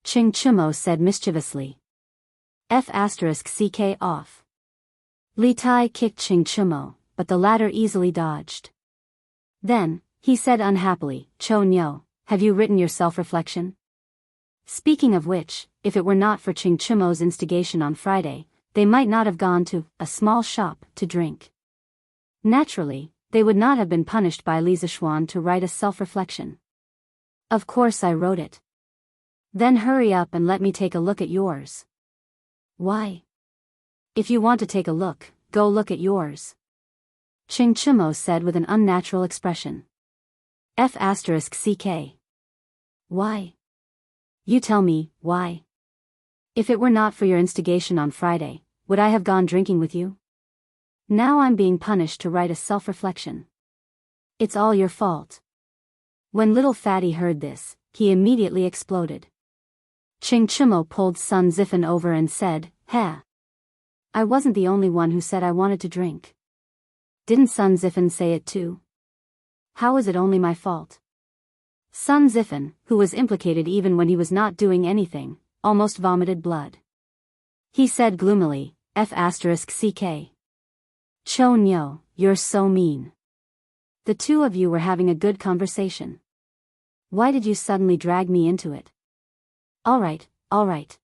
Ching Chumo said mischievously. *CK off. Li Tai kicked Ching Chumo, but the latter easily dodged. Then, he said unhappily, Cho Nyo, have you written your self-reflection? Speaking of which, if it were not for Ching Chumo's instigation on Friday, they might not have gone to a small shop to drink. Naturally, they would not have been punished by Li Zishuan to write a self-reflection. Of course I wrote it. Then hurry up and let me take a look at yours. Why? If you want to take a look, go look at yours. Ching Chumo said with an unnatural expression. *CK. Why? You tell me, why? If it were not for your instigation on Friday, would I have gone drinking with you? Now I'm being punished to write a self-reflection. It's all your fault. When little Fatty heard this, he immediately exploded. Ching Chumo pulled Sun Zifen over and said, I wasn't the only one who said I wanted to drink. Didn't Sun Zifen say it too? How is it only my fault? Sun Zifen, who was implicated even when he was not doing anything, almost vomited blood. He said gloomily, *CK. Cho Nyo, you're so mean. The two of you were having a good conversation. Why did you suddenly drag me into it? All right.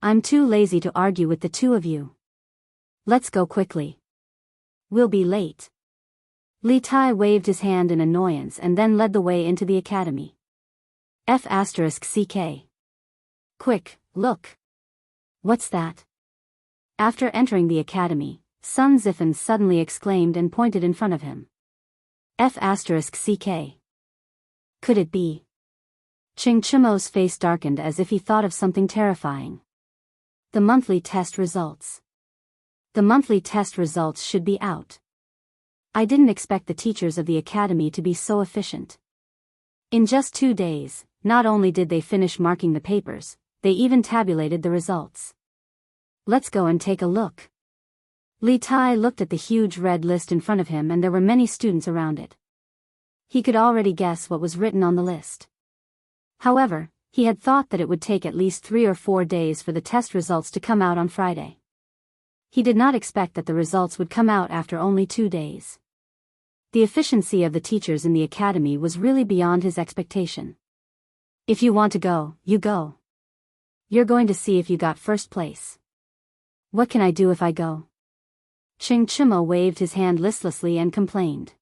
I'm too lazy to argue with the two of you. Let's go quickly. We'll be late. Li Tai waved his hand in annoyance and then led the way into the academy. *CK. Quick, look. What's that? After entering the academy, Sun Zifen suddenly exclaimed and pointed in front of him. *CK. Could it be? Ching Chumo's face darkened as if he thought of something terrifying. The monthly test results. The monthly test results should be out. I didn't expect the teachers of the academy to be so efficient. In just 2 days, not only did they finish marking the papers, they even tabulated the results. Let's go and take a look. Li Tai looked at the huge red list in front of him and there were many students around it. He could already guess what was written on the list. However, he had thought that it would take at least 3 or 4 days for the test results to come out on Friday. He did not expect that the results would come out after only 2 days. The efficiency of the teachers in the academy was really beyond his expectation. If you want to go, you go. You're going to see if you got first place. What can I do if I go? Ching Chumo waved his hand listlessly and complained.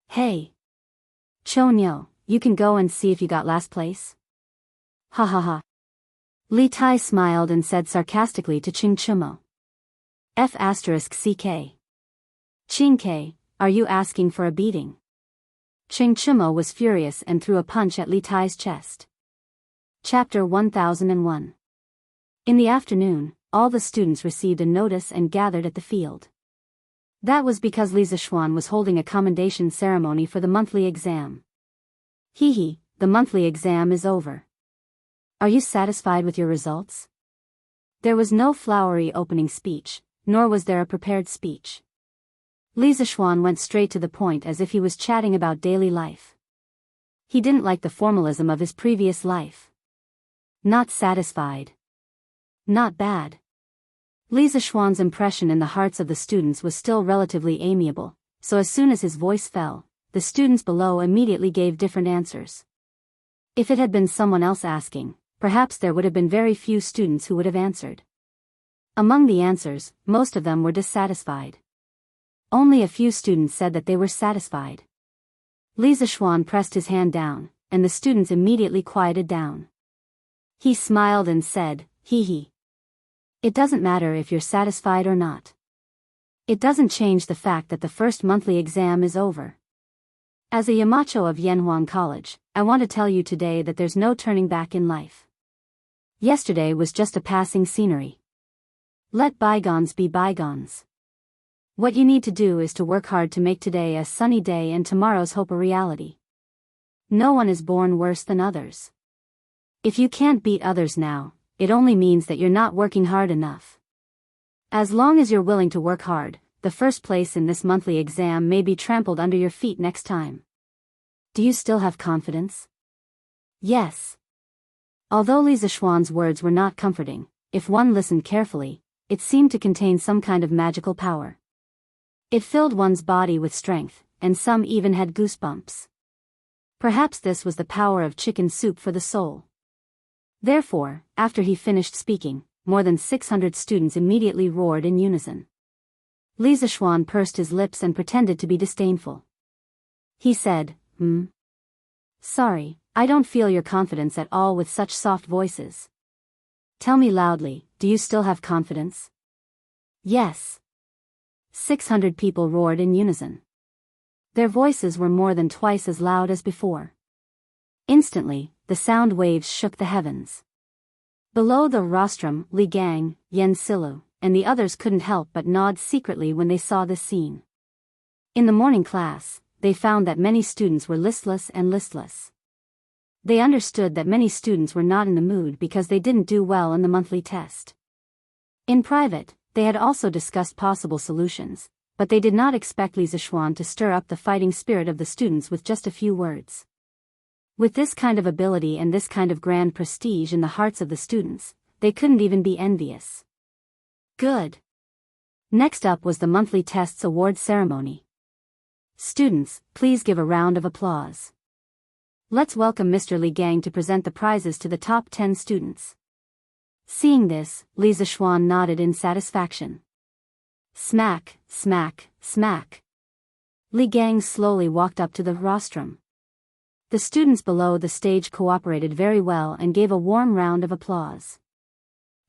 Hey! Cho Nyo, you can go and see if you got last place? Ha. Li Tai smiled and said sarcastically to Ching Chumo. *CK. Qingke, are you asking for a beating? Ching Chumo was furious and threw a punch at Li Tai's chest. Chapter 1001. In the afternoon, all the students received a notice and gathered at the field. That was because Li Zishuan was holding a commendation ceremony for the monthly exam. The monthly exam is over. Are you satisfied with your results? There was no flowery opening speech, nor was there a prepared speech. Li Zishuan went straight to the point as if he was chatting about daily life. He didn't like the formalism of his previous life. Not satisfied. Not bad. Li Zishuan's impression in the hearts of the students was still relatively amiable, so as soon as his voice fell, the students below immediately gave different answers. If it had been someone else asking, perhaps there would have been very few students who would have answered. Among the answers, most of them were dissatisfied. Only a few students said that they were satisfied. Li Zishuan pressed his hand down, and the students immediately quieted down. He smiled and said, "Hee hee. It doesn't matter if you're satisfied or not. It doesn't change the fact that the first monthly exam is over. As a Yamacho of Yanhuang College, I want to tell you today that there's no turning back in life. Yesterday was just a passing scenery. Let bygones be bygones. What you need to do is to work hard to make today a sunny day and tomorrow's hope a reality. No one is born worse than others. If you can't beat others now, it only means that you're not working hard enough. As long as you're willing to work hard, the first place in this monthly exam may be trampled under your feet next time. Do you still have confidence?" Yes. Although Li Zishuan's words were not comforting, if one listened carefully, it seemed to contain some kind of magical power. It filled one's body with strength, and some even had goosebumps. Perhaps this was the power of chicken soup for the soul. Therefore, after he finished speaking, more than 600 students immediately roared in unison. Li Zishuan pursed his lips and pretended to be disdainful. He said, Sorry, I don't feel your confidence at all with such soft voices. Tell me loudly, do you still have confidence?" "Yes." 600 people roared in unison. Their voices were more than twice as loud as before. Instantly, the sound waves shook the heavens. Below the rostrum, Li Gang, Yen Silu, and the others couldn't help but nod secretly when they saw this scene. In the morning class, they found that many students were listless. They understood that many students were not in the mood because they didn't do well in the monthly test. In private, they had also discussed possible solutions, but they did not expect Li Zishuan to stir up the fighting spirit of the students with just a few words. With this kind of ability and this kind of grand prestige in the hearts of the students, they couldn't even be envious. Good. Next up was the monthly tests award ceremony. Students, please give a round of applause. Let's welcome Mr. Li Gang to present the prizes to the top 10 students. Seeing this, Li Zishuan nodded in satisfaction. Smack, smack, smack. Li Gang slowly walked up to the rostrum. The students below the stage cooperated very well and gave a warm round of applause.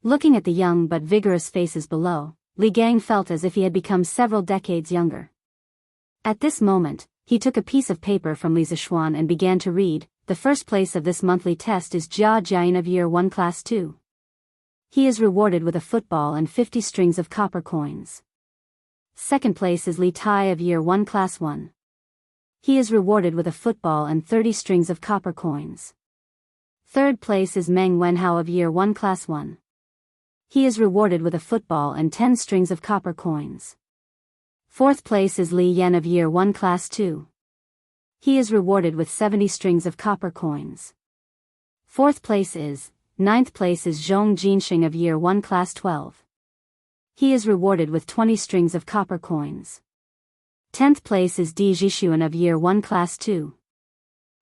Looking at the young but vigorous faces below, Li Gang felt as if he had become several decades younger. At this moment, he took a piece of paper from Li Zishuan and began to read. The first place of this monthly test is Jia Jian of Year 1 Class 2. He is rewarded with a football and 50 strings of copper coins. Second place is Li Tai of Year 1 Class 1. He is rewarded with a football and 30 strings of copper coins. Third place is Meng Wenhao of Year 1 Class 1. He is rewarded with a football and 10 strings of copper coins. Fourth place is Li Yan of Year 1 Class 2. He is rewarded with 70 strings of copper coins. Ninth place is Zhong Jinxing of Year 1 Class 12. He is rewarded with 20 strings of copper coins. 10th place is Di Jishuan of Year 1 Class 2.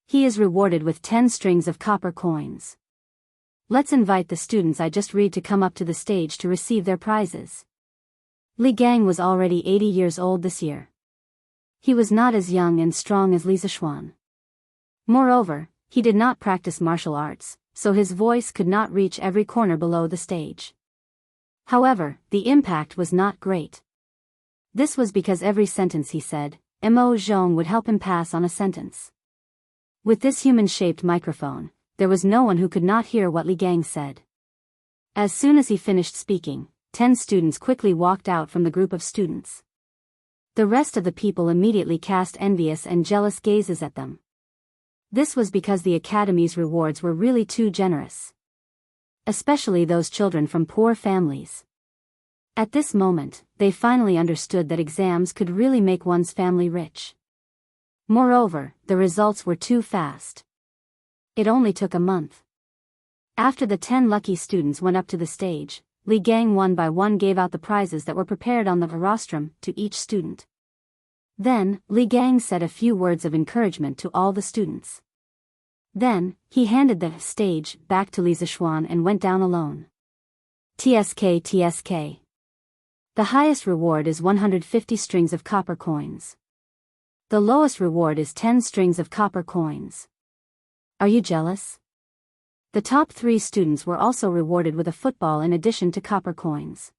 He is rewarded with 10 strings of copper coins. Let's invite the students I just read to come up to the stage to receive their prizes. Li Gang was already 80 years old this year. He was not as young and strong as Li Zishuan. Moreover, he did not practice martial arts, so his voice could not reach every corner below the stage. However, the impact was not great. This was because every sentence he said, Mo Zhong would help him pass on a sentence. With this human-shaped microphone, there was no one who could not hear what Li Gang said. As soon as he finished speaking, 10 students quickly walked out from the group of students. The rest of the people immediately cast envious and jealous gazes at them. This was because the academy's rewards were really too generous. Especially those children from poor families. At this moment, they finally understood that exams could really make one's family rich. Moreover, the results were too fast. It only took a month. After the 10 lucky students went up to the stage, Li Gang one by one gave out the prizes that were prepared on the rostrum to each student. Then, Li Gang said a few words of encouragement to all the students. Then, he handed the stage back to Li Zishuan and went down alone. TSK. The highest reward is 150 strings of copper coins. The lowest reward is 10 strings of copper coins. Are you jealous? The top 3 students were also rewarded with a football in addition to copper coins.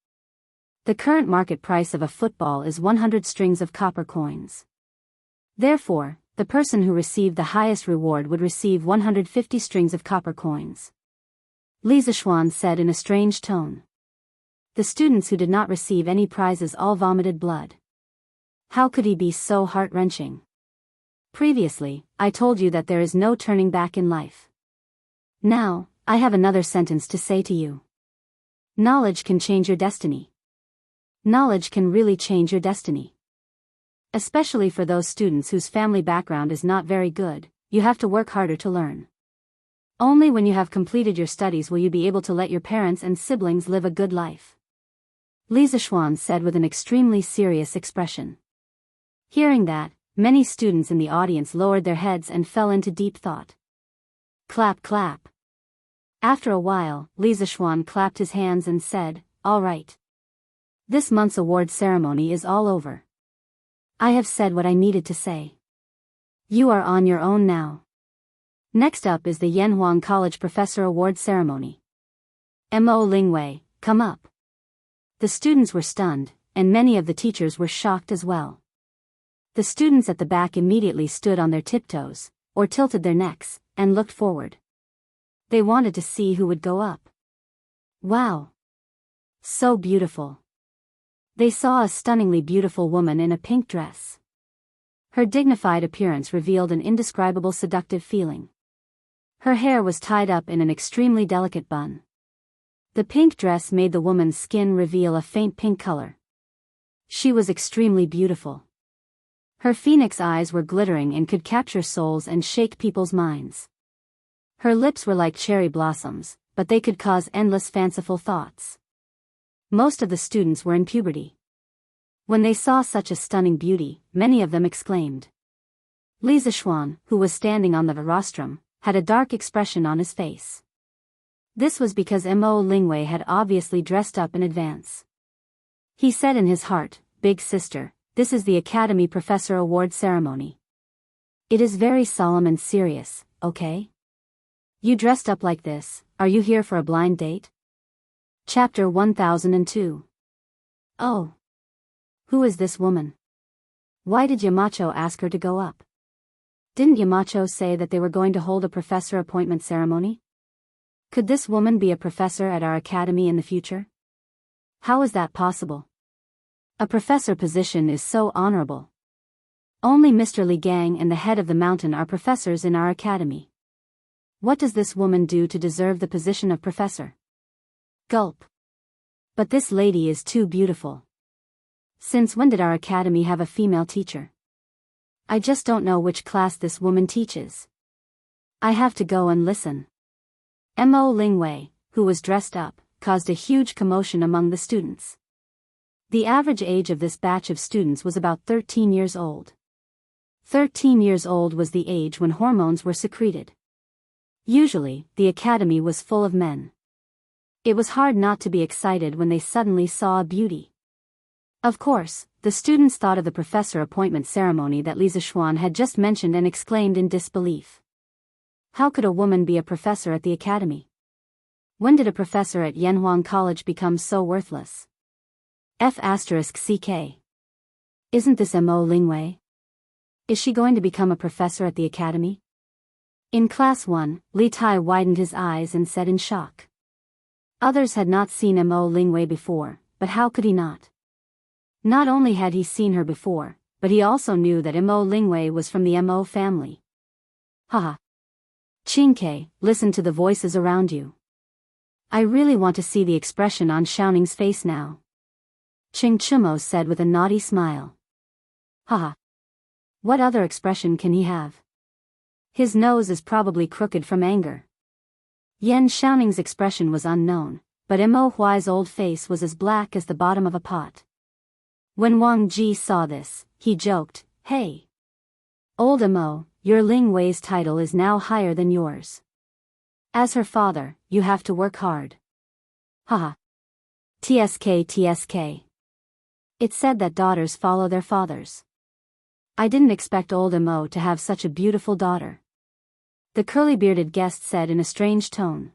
The current market price of a football is 100 strings of copper coins. Therefore, the person who received the highest reward would receive 150 strings of copper coins. Li Zishuan said in a strange tone. The students who did not receive any prizes all vomited blood. How could he be so heart-wrenching? Previously, I told you that there is no turning back in life. Now, I have another sentence to say to you. Knowledge can change your destiny. Knowledge can really change your destiny. Especially for those students whose family background is not very good, you have to work harder to learn. Only when you have completed your studies will you be able to let your parents and siblings live a good life. Li Zishuan said with an extremely serious expression. Hearing that, many students in the audience lowered their heads and fell into deep thought. Clap clap. After a while, Li Zishuan clapped his hands and said, "All right. This month's award ceremony is all over. I have said what I needed to say. You are on your own now. Next up is the Yanhuang College Professor Award Ceremony. Mo Lingwei, come up." The students were stunned, and many of the teachers were shocked as well. The students at the back immediately stood on their tiptoes, or tilted their necks, and looked forward. They wanted to see who would go up. Wow! So beautiful. They saw a stunningly beautiful woman in a pink dress. Her dignified appearance revealed an indescribable seductive feeling. Her hair was tied up in an extremely delicate bun. The pink dress made the woman's skin reveal a faint pink color. She was extremely beautiful. Her phoenix eyes were glittering and could capture souls and shake people's minds. Her lips were like cherry blossoms, but they could cause endless fanciful thoughts. Most of the students were in puberty. When they saw such a stunning beauty, many of them exclaimed. Li Zishuan, who was standing on the rostrum, had a dark expression on his face. This was because Mo Lingwei had obviously dressed up in advance. He said in his heart, "Big sister, this is the Academy Professor Award Ceremony. It is very solemn and serious, okay? You dressed up like this, are you here for a blind date?" Chapter 1002. Oh. Who is this woman? Why did Yamacho ask her to go up? Didn't Yamacho say that they were going to hold a professor appointment ceremony? Could this woman be a professor at our academy in the future? How is that possible? A professor position is so honorable. Only Mr. Li Gang and the head of the mountain are professors in our academy. What does this woman do to deserve the position of professor? Gulp. But this lady is too beautiful. Since when did our academy have a female teacher? I just don't know which class this woman teaches. I have to go and listen. Mo Lingwei, who was dressed up, caused a huge commotion among the students. The average age of this batch of students was about 13 years old. 13 years old was the age when hormones were secreted. Usually, the academy was full of men. It was hard not to be excited when they suddenly saw a beauty. Of course, the students thought of the professor appointment ceremony that Li Zishuan had just mentioned and exclaimed in disbelief. How could a woman be a professor at the academy? When did a professor at Yanhuang College become so worthless? F***CK. Isn't this Mo Lingwei? Is she going to become a professor at the academy? In class 1, Li Tai widened his eyes and said in shock. Others had not seen Mo Lingwei before, but how could he not? Not only had he seen her before, but he also knew that Mo Lingwei was from the Mo family. Haha. Qingke, listen to the voices around you. I really want to see the expression on Xiaoning's face now. Qing Chumo said with a naughty smile. Haha. What other expression can he have? His nose is probably crooked from anger. Yan Xiaoning's expression was unknown, but Mo Huai's old face was as black as the bottom of a pot. When Wang Ji saw this, he joked, "Hey. Old Mo, your Ling Wei's title is now higher than yours. As her father, you have to work hard." Haha. TSK TSK. It's said that daughters follow their fathers. I didn't expect old Mo to have such a beautiful daughter. The curly-bearded guest said in a strange tone.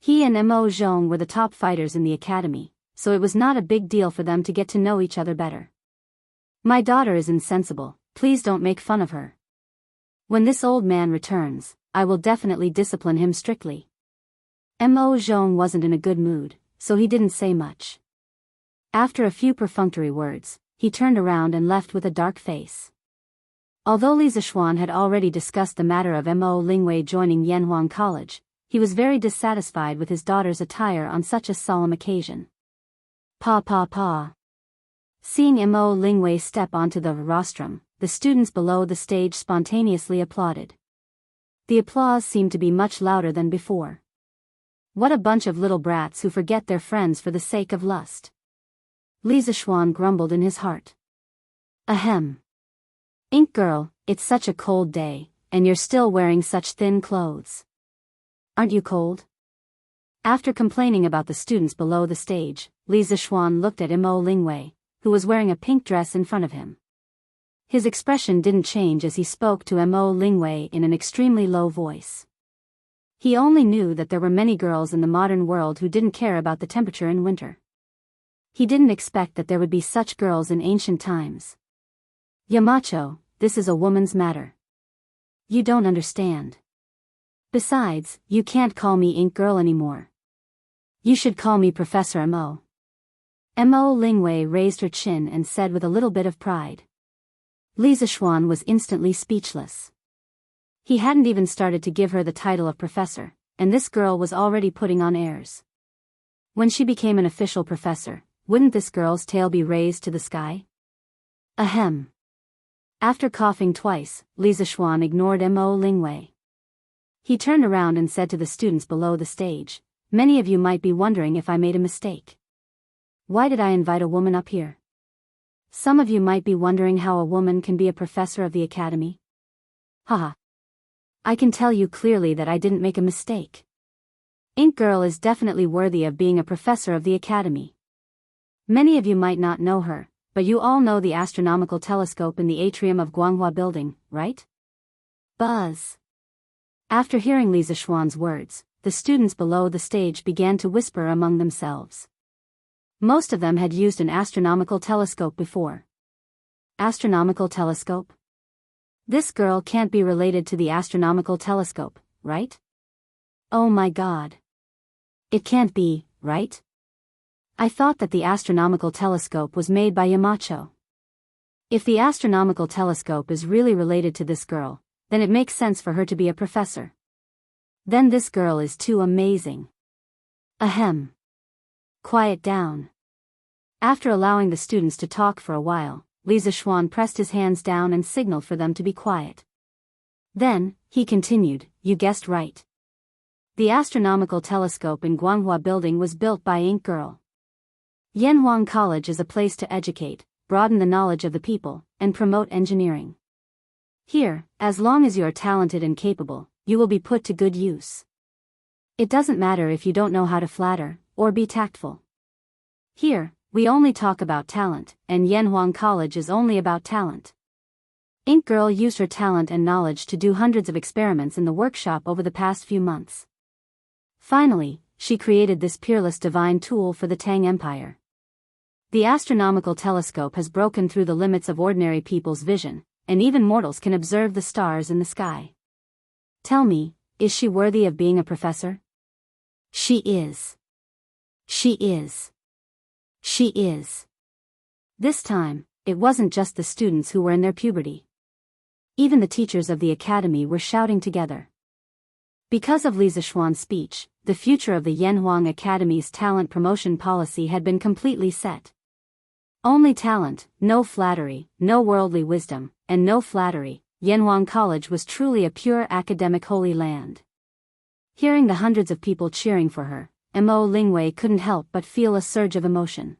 He and Mo Zhong were the top fighters in the academy, so it was not a big deal for them to get to know each other better. My daughter is insensible, please don't make fun of her. When this old man returns, I will definitely discipline him strictly. Mo Zhong wasn't in a good mood, so he didn't say much. After a few perfunctory words, he turned around and left with a dark face. Although Li Zishuan had already discussed the matter of Mo Lingwei joining Yanhuang College, he was very dissatisfied with his daughter's attire on such a solemn occasion. Pa pa pa. Seeing Mo Lingwei step onto the rostrum, the students below the stage spontaneously applauded. The applause seemed to be much louder than before. What a bunch of little brats who forget their friends for the sake of lust. Li Zishuan grumbled in his heart. Ahem. Ink girl, it's such a cold day, and you're still wearing such thin clothes. Aren't you cold? After complaining about the students below the stage, Li Zishuan looked at Mo Lingwei, who was wearing a pink dress in front of him. His expression didn't change as he spoke to Mo Lingwei in an extremely low voice. He only knew that there were many girls in the modern world who didn't care about the temperature in winter. He didn't expect that there would be such girls in ancient times. Yamacho, this is a woman's matter. You don't understand. Besides, you can't call me Ink Girl anymore. You should call me Professor Mo. Mo Lingwei raised her chin and said with a little bit of pride. Li Zishuan was instantly speechless. He hadn't even started to give her the title of professor, and this girl was already putting on airs. When she became an official professor, wouldn't this girl's tail be raised to the sky? Ahem. After coughing twice, Li Zishuan ignored Mo Lingwei. He turned around and said to the students below the stage, "Many of you might be wondering if I made a mistake. Why did I invite a woman up here? Some of you might be wondering how a woman can be a professor of the academy. Haha. I can tell you clearly that I didn't make a mistake. Ink Girl is definitely worthy of being a professor of the academy. Many of you might not know her, but you all know the astronomical telescope in the atrium of Guanghua Building, right?" Buzz. After hearing Li Zishuan's words, the students below the stage began to whisper among themselves. Most of them had used an astronomical telescope before. Astronomical telescope? This girl can't be related to the astronomical telescope, right? Oh my god. It can't be, right? I thought that the astronomical telescope was made by Yamacho. If the astronomical telescope is really related to this girl, then it makes sense for her to be a professor. Then this girl is too amazing. Ahem. Quiet down. After allowing the students to talk for a while, Li Zishuan pressed his hands down and signaled for them to be quiet. Then, he continued, "You guessed right. The astronomical telescope in Guanghua Building was built by Ink Girl. Yanhuang College is a place to educate, broaden the knowledge of the people, and promote engineering. Here, as long as you are talented and capable, you will be put to good use. It doesn't matter if you don't know how to flatter, or be tactful. Here, we only talk about talent, and Yanhuang College is only about talent." Ink Girl used her talent and knowledge to do hundreds of experiments in the workshop over the past few months. Finally, she created this peerless divine tool for the Tang Empire. The astronomical telescope has broken through the limits of ordinary people's vision, and even mortals can observe the stars in the sky. Tell me, is she worthy of being a professor? She is. She is. She is. This time, it wasn't just the students who were in their puberty. Even the teachers of the academy were shouting together. Because of Li Zishuan's speech, the future of the Yanhuang Academy's talent promotion policy had been completely set. Only talent, no flattery, no worldly wisdom, and no flattery. Yanhuang College was truly a pure academic holy land. Hearing the hundreds of people cheering for her, Mo Lingwei couldn't help but feel a surge of emotion.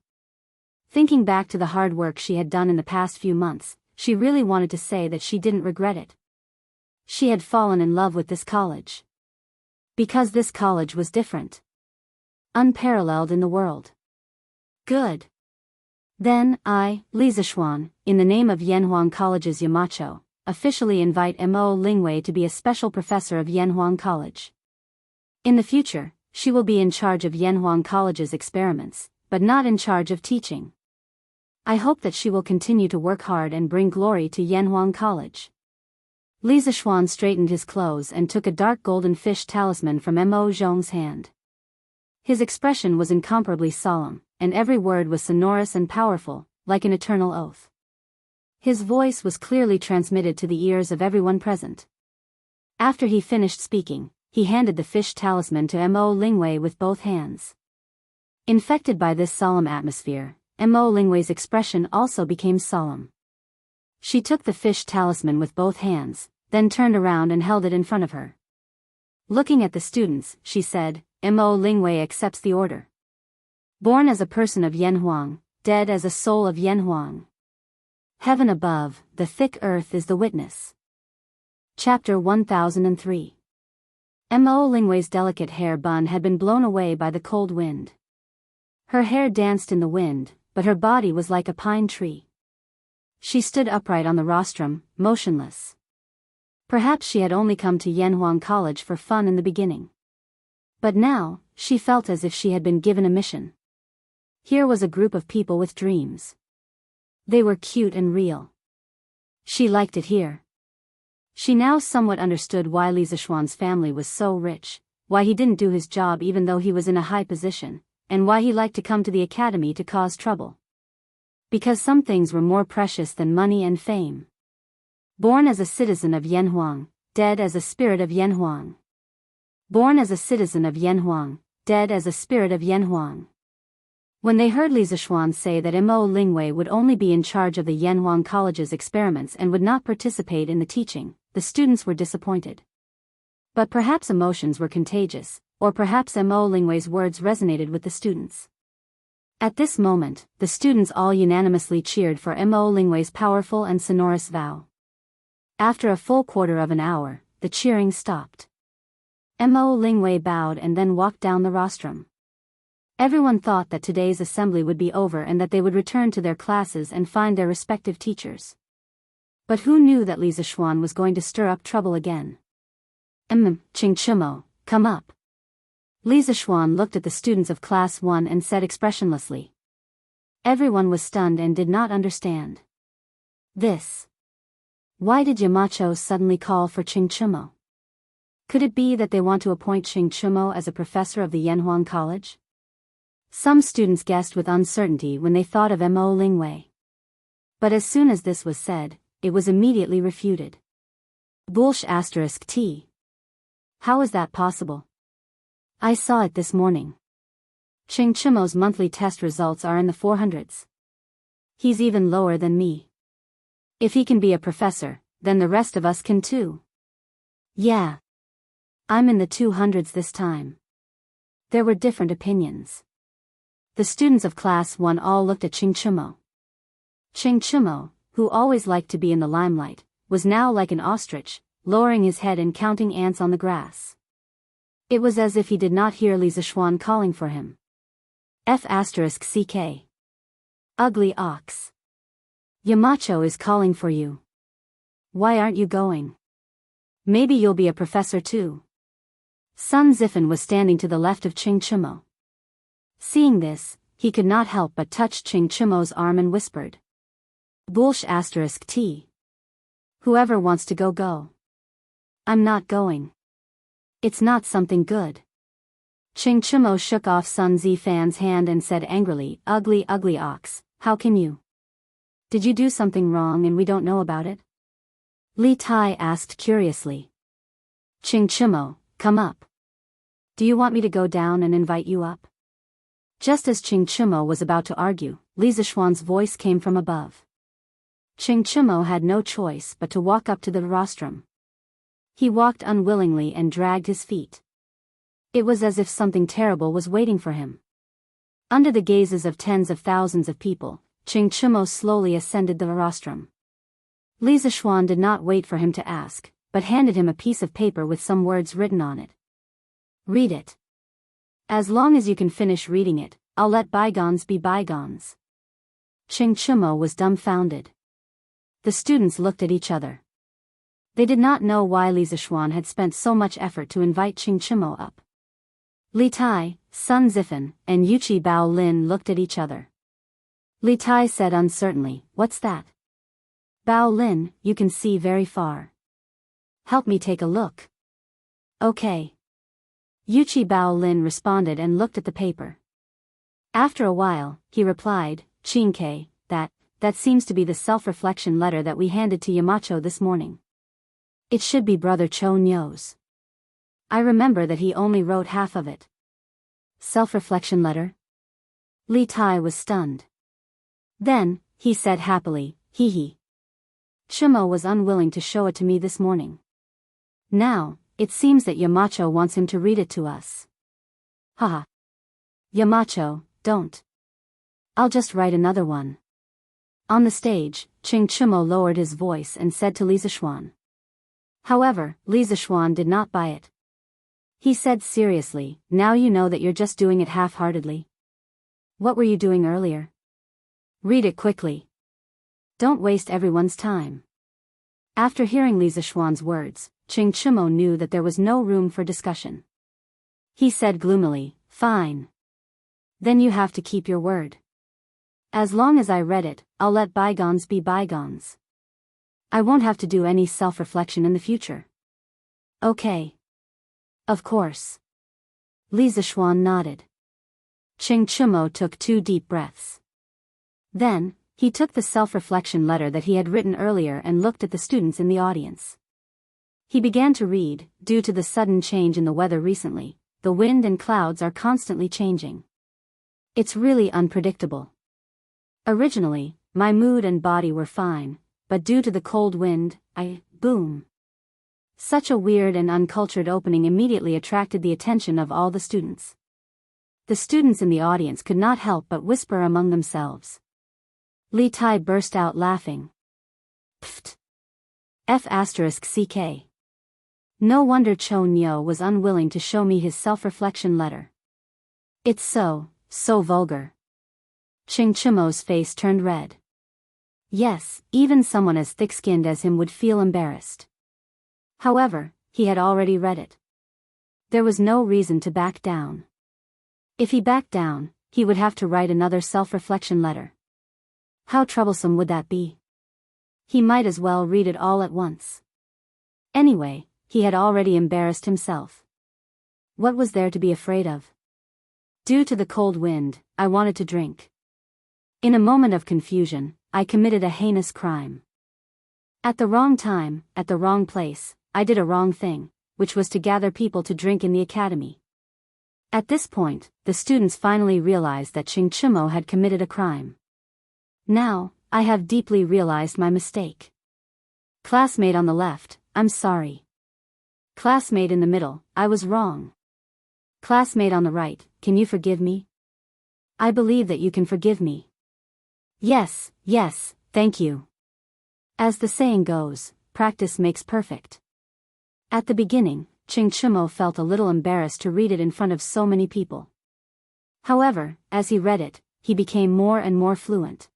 Thinking back to the hard work she had done in the past few months, she really wanted to say that she didn't regret it. She had fallen in love with this college. Because this college was different. Unparalleled in the world. Good. Then I, Li Zishuan, in the name of Yanhuang College's Yamacho, officially invite Mo Lingwei to be a special professor of Yanhuang College. In the future, she will be in charge of Yanhuang College's experiments, but not in charge of teaching. I hope that she will continue to work hard and bring glory to Yanhuang College. Li Zishuan straightened his clothes and took a dark golden fish talisman from Mo Zhong's hand. His expression was incomparably solemn, and every word was sonorous and powerful, like an eternal oath. His voice was clearly transmitted to the ears of everyone present. After he finished speaking, he handed the fish talisman to Mo Lingwei with both hands. Infected by this solemn atmosphere, Mo Lingwei's expression also became solemn. She took the fish talisman with both hands, then turned around and held it in front of her. Looking at the students, she said, Mo Lingwei accepts the order. Born as a person of Yanhuang, dead as a soul of Yanhuang. Heaven above, the thick earth is the witness. Chapter 1003. Mo Lingwei's delicate hair bun had been blown away by the cold wind. Her hair danced in the wind, but her body was like a pine tree. She stood upright on the rostrum, motionless. Perhaps she had only come to Yanhuang College for fun in the beginning. But now, she felt as if she had been given a mission. Here was a group of people with dreams. They were cute and real. She liked it here. She now somewhat understood why Li Zishuan's family was so rich, why he didn't do his job even though he was in a high position, and why he liked to come to the academy to cause trouble. Because some things were more precious than money and fame. Born as a citizen of Yanhuang, dead as a spirit of Yanhuang. Born as a citizen of Yanhuang, dead as a spirit of Yanhuang. When they heard Li Zishuan say that Mo Lingwei would only be in charge of the Yanhuang College's experiments and would not participate in the teaching, the students were disappointed. But perhaps emotions were contagious, or perhaps Mo Lingwei's words resonated with the students. At this moment, the students all unanimously cheered for Mo Lingwei's powerful and sonorous vow. After a full quarter of an hour, the cheering stopped. Mo Lingwei bowed and then walked down the rostrum. Everyone thought that today's assembly would be over and that they would return to their classes and find their respective teachers. But who knew that Li Zishuan was going to stir up trouble again? Ching Chumo, come up. Li Zishuan looked at the students of Class 1 and said expressionlessly. Everyone was stunned and did not understand. This. Why did Yamacho suddenly call for Ching Chumo? Could it be that they want to appoint Ching Chumo as a professor of the Yanhuang College? Some students guessed with uncertainty when they thought of Mo Lingwei. But as soon as this was said, it was immediately refuted. T. How is that possible? I saw it this morning. Ching Chumo's monthly test results are in the 400s. He's even lower than me. If he can be a professor, then the rest of us can too. Yeah. I'm in the 200s this time. There were different opinions. The students of Class 1 all looked at Ching Chumo. Ching Chumo, who always liked to be in the limelight, was now like an ostrich, lowering his head and counting ants on the grass. It was as if he did not hear Li Zishuan calling for him. F***CK. Ugly ox. Yamacho is calling for you. Why aren't you going? Maybe you'll be a professor too. Sun Zifan was standing to the left of Ching Chumo. Seeing this, he could not help but touch Ching Chumo's arm and whispered. T. Whoever wants to go, go. I'm not going. It's not something good. Ching Chumo shook off Sun Zifan's hand and said angrily, ugly ox, how can you? Did you do something wrong and we don't know about it? Li Tai asked curiously. Ching Chumo, come up. Do you want me to go down and invite you up? Just as Ching Chumo was about to argue, Li Zishuan's voice came from above. Ching Chumo had no choice but to walk up to the rostrum. He walked unwillingly and dragged his feet. It was as if something terrible was waiting for him. Under the gazes of tens of thousands of people, Ching Chumo slowly ascended the rostrum. Li Zixuan did not wait for him to ask, but handed him a piece of paper with some words written on it. Read it. As long as you can finish reading it, I'll let bygones be bygones. Ching Chumo was dumbfounded. The students looked at each other. They did not know why Li Zixuan had spent so much effort to invite Ching Chumo up. Li Tai, Sun Zifan, and Yuchi Bao Lin looked at each other. Li Tai said uncertainly, "What's that?" "Bao Lin, you can see very far. Help me take a look." "Okay." Yuchi Bao Lin responded and looked at the paper. After a while, he replied, "Chinkei, that seems to be the self-reflection letter that we handed to Yamacho this morning. It should be Brother Cho Nyo's. I remember that he only wrote half of it." "Self-reflection letter?" Li Tai was stunned. Then, he said happily, "Hee. Chumo was unwilling to show it to me this morning. Now, it seems that Yamacho wants him to read it to us. Haha. Yamacho, don't. I'll just write another one." On the stage, Ching Chumo lowered his voice and said to Li Zixuan. However, Li Zixuan did not buy it. He said seriously, "Now you know that you're just doing it half-heartedly. What were you doing earlier? Read it quickly. Don't waste everyone's time." After hearing Li Zixuan's words, Ching Chumo knew that there was no room for discussion. He said gloomily, "Fine. Then you have to keep your word. As long as I read it, I'll let bygones be bygones. I won't have to do any self-reflection in the future." "Okay. Of course." Li Zixuan nodded. Ching Chumo took 2 deep breaths. Then, he took the self-reflection letter that he had written earlier and looked at the students in the audience. He began to read, "Due to the sudden change in the weather recently, the wind and clouds are constantly changing. It's really unpredictable. Originally, my mood and body were fine, but due to the cold wind, boom." Such a weird and uncultured opening immediately attracted the attention of all the students. The students in the audience could not help but whisper among themselves. Li Tai burst out laughing. Pfft. F***ck. No wonder Cho Nyo was unwilling to show me his self-reflection letter. It's so vulgar. Ching Chumo's face turned red. Yes, even someone as thick-skinned as him would feel embarrassed. However, he had already read it. There was no reason to back down. If he backed down, he would have to write another self-reflection letter. How troublesome would that be? He might as well read it all at once. Anyway, he had already embarrassed himself. What was there to be afraid of? Due to the cold wind, I wanted to drink. In a moment of confusion, I committed a heinous crime. At the wrong time, at the wrong place, I did a wrong thing, which was to gather people to drink in the academy. At this point, the students finally realized that Ching Chumo had committed a crime. Now, I have deeply realized my mistake. Classmate on the left, I'm sorry. Classmate in the middle, I was wrong. Classmate on the right, can you forgive me? I believe that you can forgive me. Yes, thank you. As the saying goes, practice makes perfect. At the beginning, Ching Chumo felt a little embarrassed to read it in front of so many people. However, as he read it, he became more and more fluent.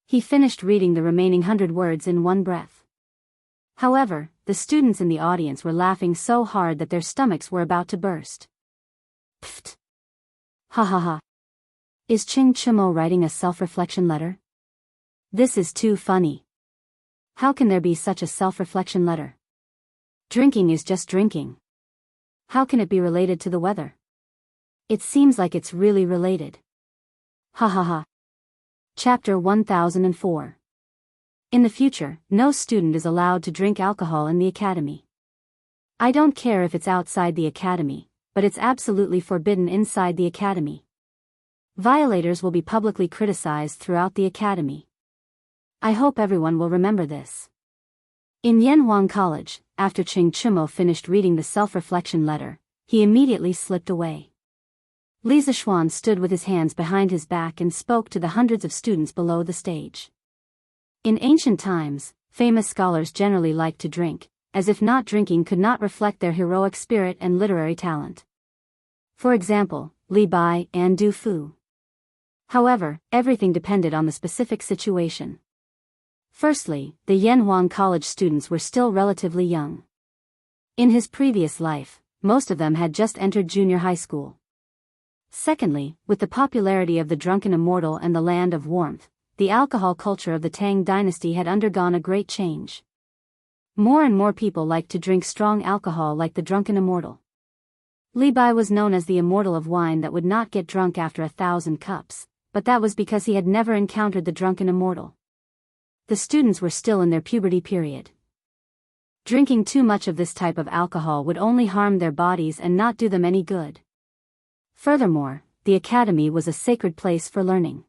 He finished reading the remaining 100 words in one breath. However, the students in the audience were laughing so hard that their stomachs were about to burst. Pfft. Ha ha ha. Is Ching Chumo writing a self-reflection letter? This is too funny. How can there be such a self-reflection letter? Drinking is just drinking. How can it be related to the weather? It seems like it's really related. Ha ha ha. Chapter 1004. In the future, no student is allowed to drink alcohol in the academy. I don't care if it's outside the academy, but it's absolutely forbidden inside the academy. Violators will be publicly criticized throughout the academy. I hope everyone will remember this. In Yanhuang College, after Ching Chumo finished reading the self-reflection letter, he immediately slipped away. Li Zishuan stood with his hands behind his back and spoke to the hundreds of students below the stage. In ancient times, famous scholars generally liked to drink, as if not drinking could not reflect their heroic spirit and literary talent. For example, Li Bai and Du Fu. However, everything depended on the specific situation. Firstly, the Yanhuang College students were still relatively young. In his previous life, most of them had just entered junior high school. Secondly, with the popularity of the drunken immortal and the land of warmth, the alcohol culture of the Tang dynasty had undergone a great change. More and more people liked to drink strong alcohol like the drunken immortal. Li Bai was known as the immortal of wine that would not get drunk after 1,000 cups, but that was because he had never encountered the drunken immortal. The students were still in their puberty period. Drinking too much of this type of alcohol would only harm their bodies and not do them any good. Furthermore, the academy was a sacred place for learning.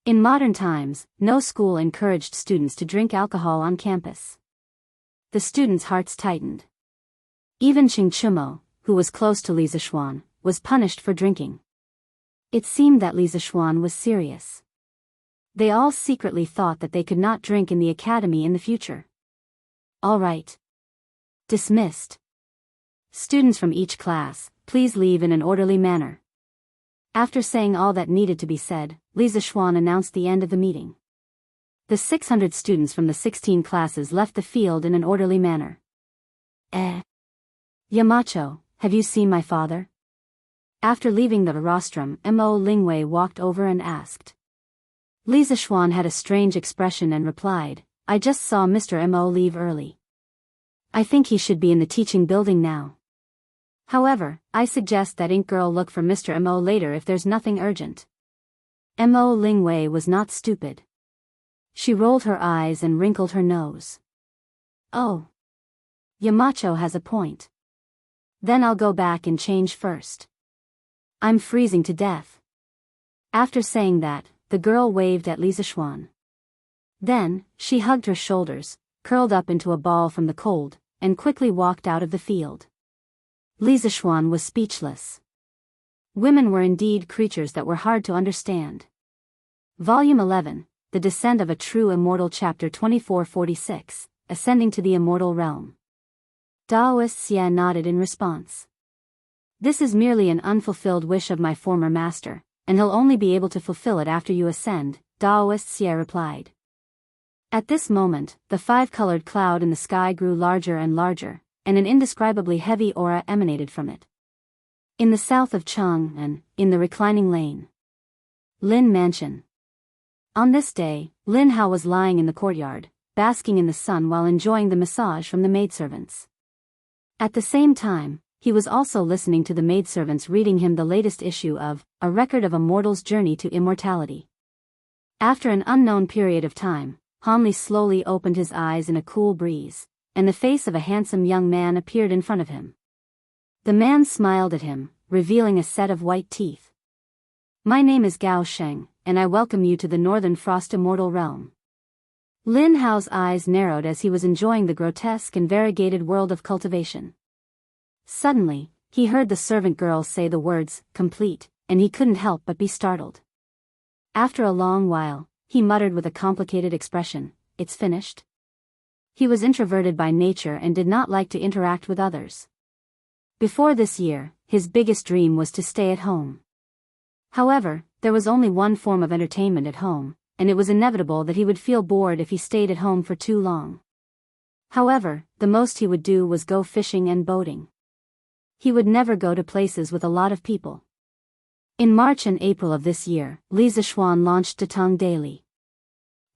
In modern times, no school encouraged students to drink alcohol on campus. The students' hearts tightened. Even Xing Chumo, who was close to Li Zishuan, was punished for drinking. It seemed that Li Zishuan was serious. They all secretly thought that they could not drink in the academy in the future. All right. Dismissed. Students from each class, please leave in an orderly manner. After saying all that needed to be said, Li Zishuan announced the end of the meeting. The 600 students from the 16 classes left the field in an orderly manner. Yamacho, have you seen my father? After leaving the rostrum, Mo Lingwei walked over and asked. Li Zishuan had a strange expression and replied, I just saw Mr. Mo leave early. I think he should be in the teaching building now. However, I suggest that Ink Girl look for Mr. Mo later if there's nothing urgent. Mo Lingwei was not stupid. She rolled her eyes and wrinkled her nose. Oh. Yamacho has a point. Then I'll go back and change first. I'm freezing to death. After saying that, the girl waved at Li Zishuan. Then, she hugged her shoulders, curled up into a ball from the cold, and quickly walked out of the field. Li Zishuan was speechless. Women were indeed creatures that were hard to understand. Volume 11, The Descent of a True Immortal, Chapter 2446, Ascending to the Immortal Realm. Daoist Xie nodded in response. This is merely an unfulfilled wish of my former master, and he'll only be able to fulfill it after you ascend, Daoist Xie replied. At this moment, the five-colored cloud in the sky grew larger and larger, and an indescribably heavy aura emanated from it. In the south of Chang'an, in the reclining lane. Lin Mansion. On this day, Lin Hao was lying in the courtyard, basking in the sun while enjoying the massage from the maidservants. At the same time, he was also listening to the maidservants reading him the latest issue of A Record of a Mortal's Journey to Immortality. After an unknown period of time, Hanli slowly opened his eyes in a cool breeze, and the face of a handsome young man appeared in front of him. The man smiled at him, revealing a set of white teeth. My name is Gao Sheng, and I welcome you to the Northern Frost Immortal Realm. Lin Hao's eyes narrowed as he was enjoying the grotesque and variegated world of cultivation. Suddenly, he heard the servant girl say the words, complete, and he couldn't help but be startled. After a long while, he muttered with a complicated expression, it's finished? He was introverted by nature and did not like to interact with others. Before this year, his biggest dream was to stay at home. However, there was only one form of entertainment at home, and it was inevitable that he would feel bored if he stayed at home for too long. However, the most he would do was go fishing and boating. He would never go to places with a lot of people. In March and April of this year, Li Zishuan launched Datong Daily.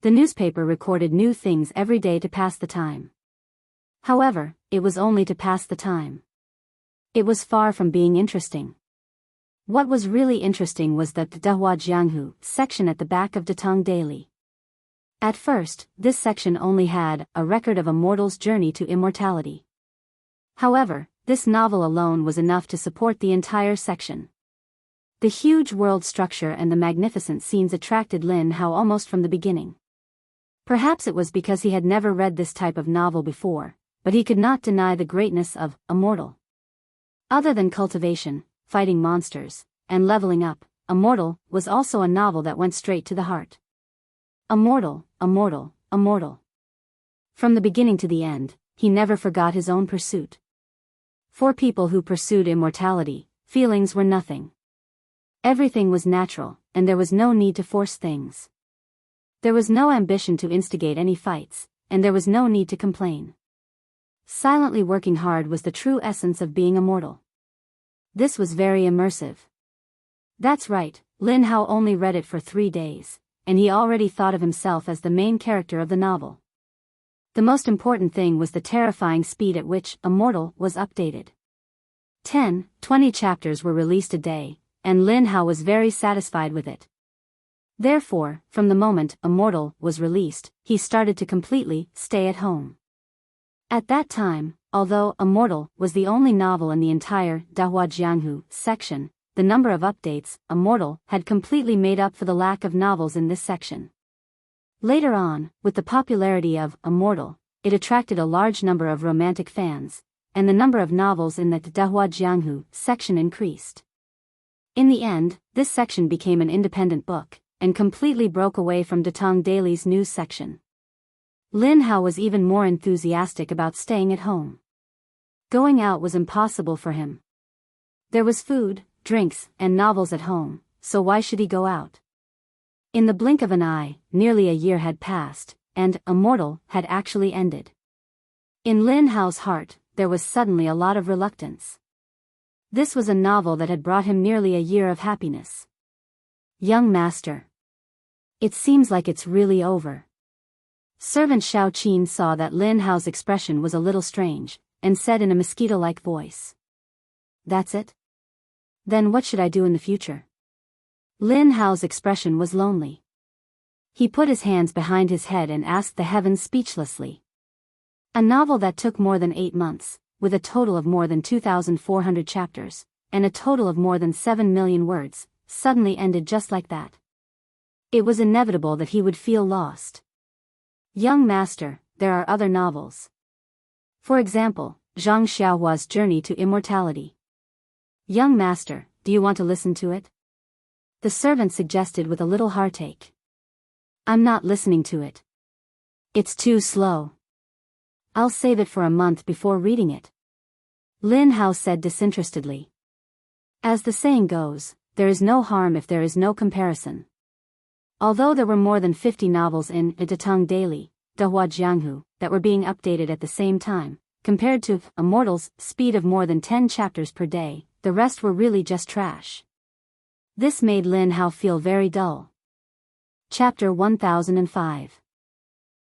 The newspaper recorded new things every day to pass the time. However, it was only to pass the time. It was far from being interesting. What was really interesting was that the Dahua Jianghu section at the back of Datong Daily. At first, this section only had A Record of a Mortal's Journey to Immortality. However, this novel alone was enough to support the entire section. The huge world structure and the magnificent scenes attracted Lin Hao almost from the beginning. Perhaps it was because he had never read this type of novel before, but he could not deny the greatness of Immortal. Other than cultivation, fighting monsters, and Leveling Up, Immortal, was also a novel that went straight to the heart. Immortal, immortal, immortal. From the beginning to the end, he never forgot his own pursuit. For people who pursued immortality, feelings were nothing. Everything was natural, and there was no need to force things. There was no ambition to instigate any fights, and there was no need to complain. Silently working hard was the true essence of being immortal. This was very immersive. That's right, Lin Hao only read it for 3 days, and he already thought of himself as the main character of the novel. The most important thing was the terrifying speed at which Immortal was updated. 10, 20 chapters were released a day, and Lin Hao was very satisfied with it. Therefore, from the moment Immortal was released, he started to completely stay at home. At that time, although Immortal was the only novel in the entire Dahua Jianghu section, the number of updates, Immortal, had completely made up for the lack of novels in this section. Later on, with the popularity of Immortal, it attracted a large number of romantic fans, and the number of novels in the Dahua Jianghu section increased. In the end, this section became an independent book, and completely broke away from Datong Daily's news section. Lin Hao was even more enthusiastic about staying at home. Going out was impossible for him. There was food, drinks, and novels at home, so why should he go out? In the blink of an eye, nearly a year had passed, and Immortal had actually ended. In Lin Hao's heart, there was suddenly a lot of reluctance. This was a novel that had brought him nearly a year of happiness. Young master. It seems like it's really over. Servant Xiao Qin saw that Lin Hao's expression was a little strange, and said in a mosquito-like voice. That's it? Then what should I do in the future? Lin Hao's expression was lonely. He put his hands behind his head and asked the heavens speechlessly. A novel that took more than 8 months, with a total of more than 2,400 chapters, and a total of more than 7 million words, suddenly ended just like that. It was inevitable that he would feel lost. Young master, there are other novels. For example, Zhang Xiaohua's Journey to Immortality. Young master, do you want to listen to it? The servant suggested with a little heartache. I'm not listening to it. It's too slow. I'll save it for a month before reading it. Lin Hao said disinterestedly. As the saying goes, there is no harm if there is no comparison. Although there were more than 50 novels in the Datong Daily, Dahua Jianghu, that were being updated at the same time, compared to Immortal's speed of more than 10 chapters per day, the rest were really just trash. This made Lin Hao feel very dull. Chapter 1005.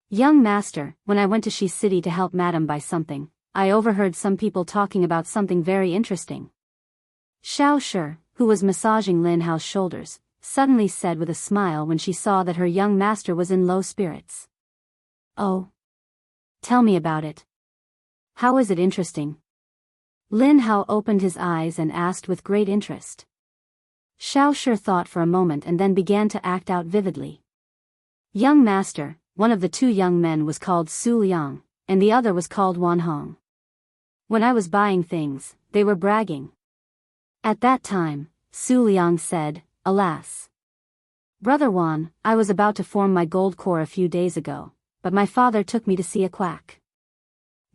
Young master, when I went to Shi City to help Madam buy something, I overheard some people talking about something very interesting. Xiao Shi, who was massaging Lin Hao's shoulders, suddenly said with a smile when she saw that her young master was in low spirits. Oh. Tell me about it. How is it interesting? Lin Hao opened his eyes and asked with great interest. Xiao Shi thought for a moment and then began to act out vividly. Young master, one of the 2 young men was called Su Liang, and the other was called Wan Hong. When I was buying things, they were bragging. At that time, Su Liang said, Alas. Brother Wan, I was about to form my gold core a few days ago, but my father took me to see a quack.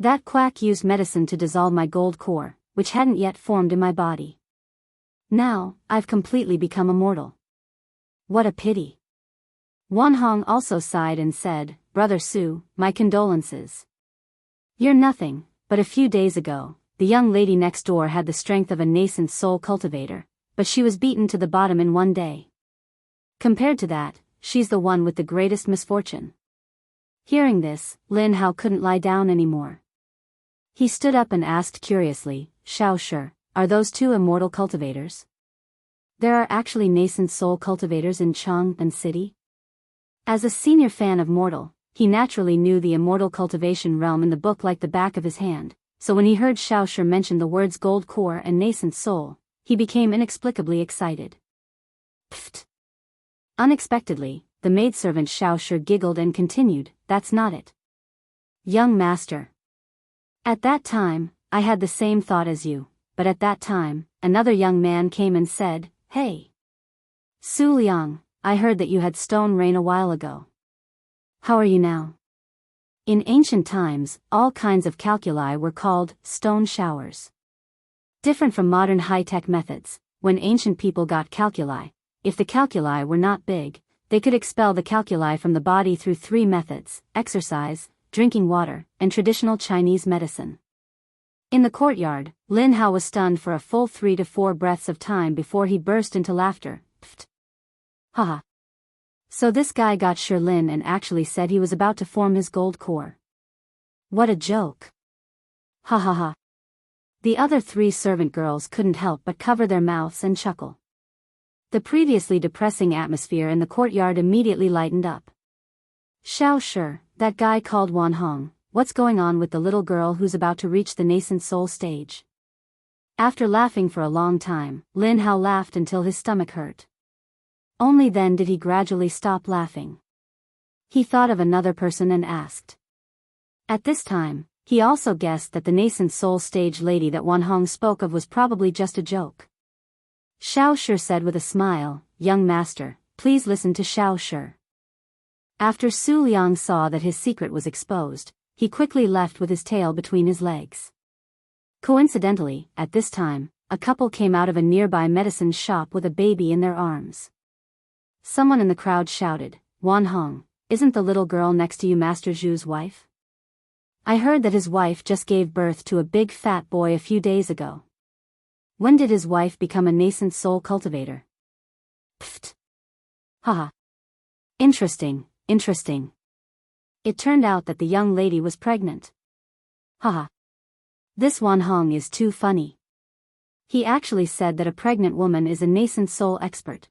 That quack used medicine to dissolve my gold core, which hadn't yet formed in my body. Now, I've completely become immortal. What a pity. Wan Hong also sighed and said, Brother Su, my condolences. You're nothing, but a few days ago, the young lady next door had the strength of a nascent soul cultivator, but she was beaten to the bottom in 1 day. Compared to that, she's the one with the greatest misfortune. Hearing this, Lin Hao couldn't lie down anymore. He stood up and asked curiously, Xiao Shi, are those 2 immortal cultivators? There are actually nascent soul cultivators in Chang'an City? As a senior fan of Mortal, he naturally knew the immortal cultivation realm in the book like the back of his hand, so when he heard Xiao Shi mention the words gold core and nascent soul, he became inexplicably excited. Pfft! Unexpectedly, the maidservant Xiao Shi giggled and continued, That's not it. Young master. At that time, I had the same thought as you, but at that time, another young man came and said, Hey. Su Liang, I heard that you had stone rain a while ago. How are you now? In ancient times, all kinds of calculi were called stone showers. Different from modern high-tech methods, when ancient people got calculi, if the calculi were not big, they could expel the calculi from the body through 3 methods: exercise, drinking water, and traditional Chinese medicine. In the courtyard, Lin Hao was stunned for a full 3 to 4 breaths of time before he burst into laughter. Pfft. Haha. So this guy got Shi Lin and actually said he was about to form his gold core. What a joke. Ha ha ha. The other 3 servant girls couldn't help but cover their mouths and chuckle. The previously depressing atmosphere in the courtyard immediately lightened up. Xiao Shi, that guy called Wan Hong, what's going on with the little girl who's about to reach the nascent soul stage? After laughing for a long time, Lin Hao laughed until his stomach hurt. Only then did he gradually stop laughing. He thought of another person and asked. At this time, he also guessed that the nascent soul stage lady that Wan Hong spoke of was probably just a joke. Xiao Shi said with a smile, "Young master, please listen to Xiao Shi." After Su Liang saw that his secret was exposed, he quickly left with his tail between his legs. Coincidentally, at this time, a couple came out of a nearby medicine shop with a baby in their arms. Someone in the crowd shouted, "Wan Hong, isn't the little girl next to you Master Zhu's wife? I heard that his wife just gave birth to a big fat boy a few days ago. When did his wife become a nascent soul cultivator?" Pfft. Haha. Interesting, interesting. It turned out that the young lady was pregnant. Haha. This Wan Hong is too funny. He actually said that a pregnant woman is a nascent soul expert.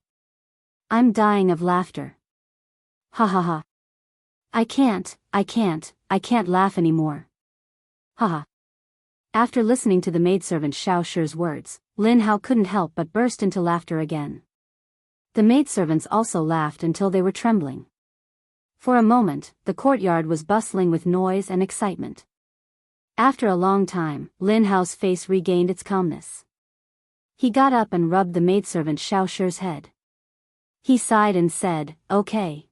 I'm dying of laughter. Ha ha ha. I can't laugh anymore. Ha ha. After listening to the maidservant Xiao Shi's words, Lin Hao couldn't help but burst into laughter again. The maidservants also laughed until they were trembling. For a moment, the courtyard was bustling with noise and excitement. After a long time, Lin Hao's face regained its calmness. He got up and rubbed the maidservant Xiao Shi's head. He sighed and said, "Okay.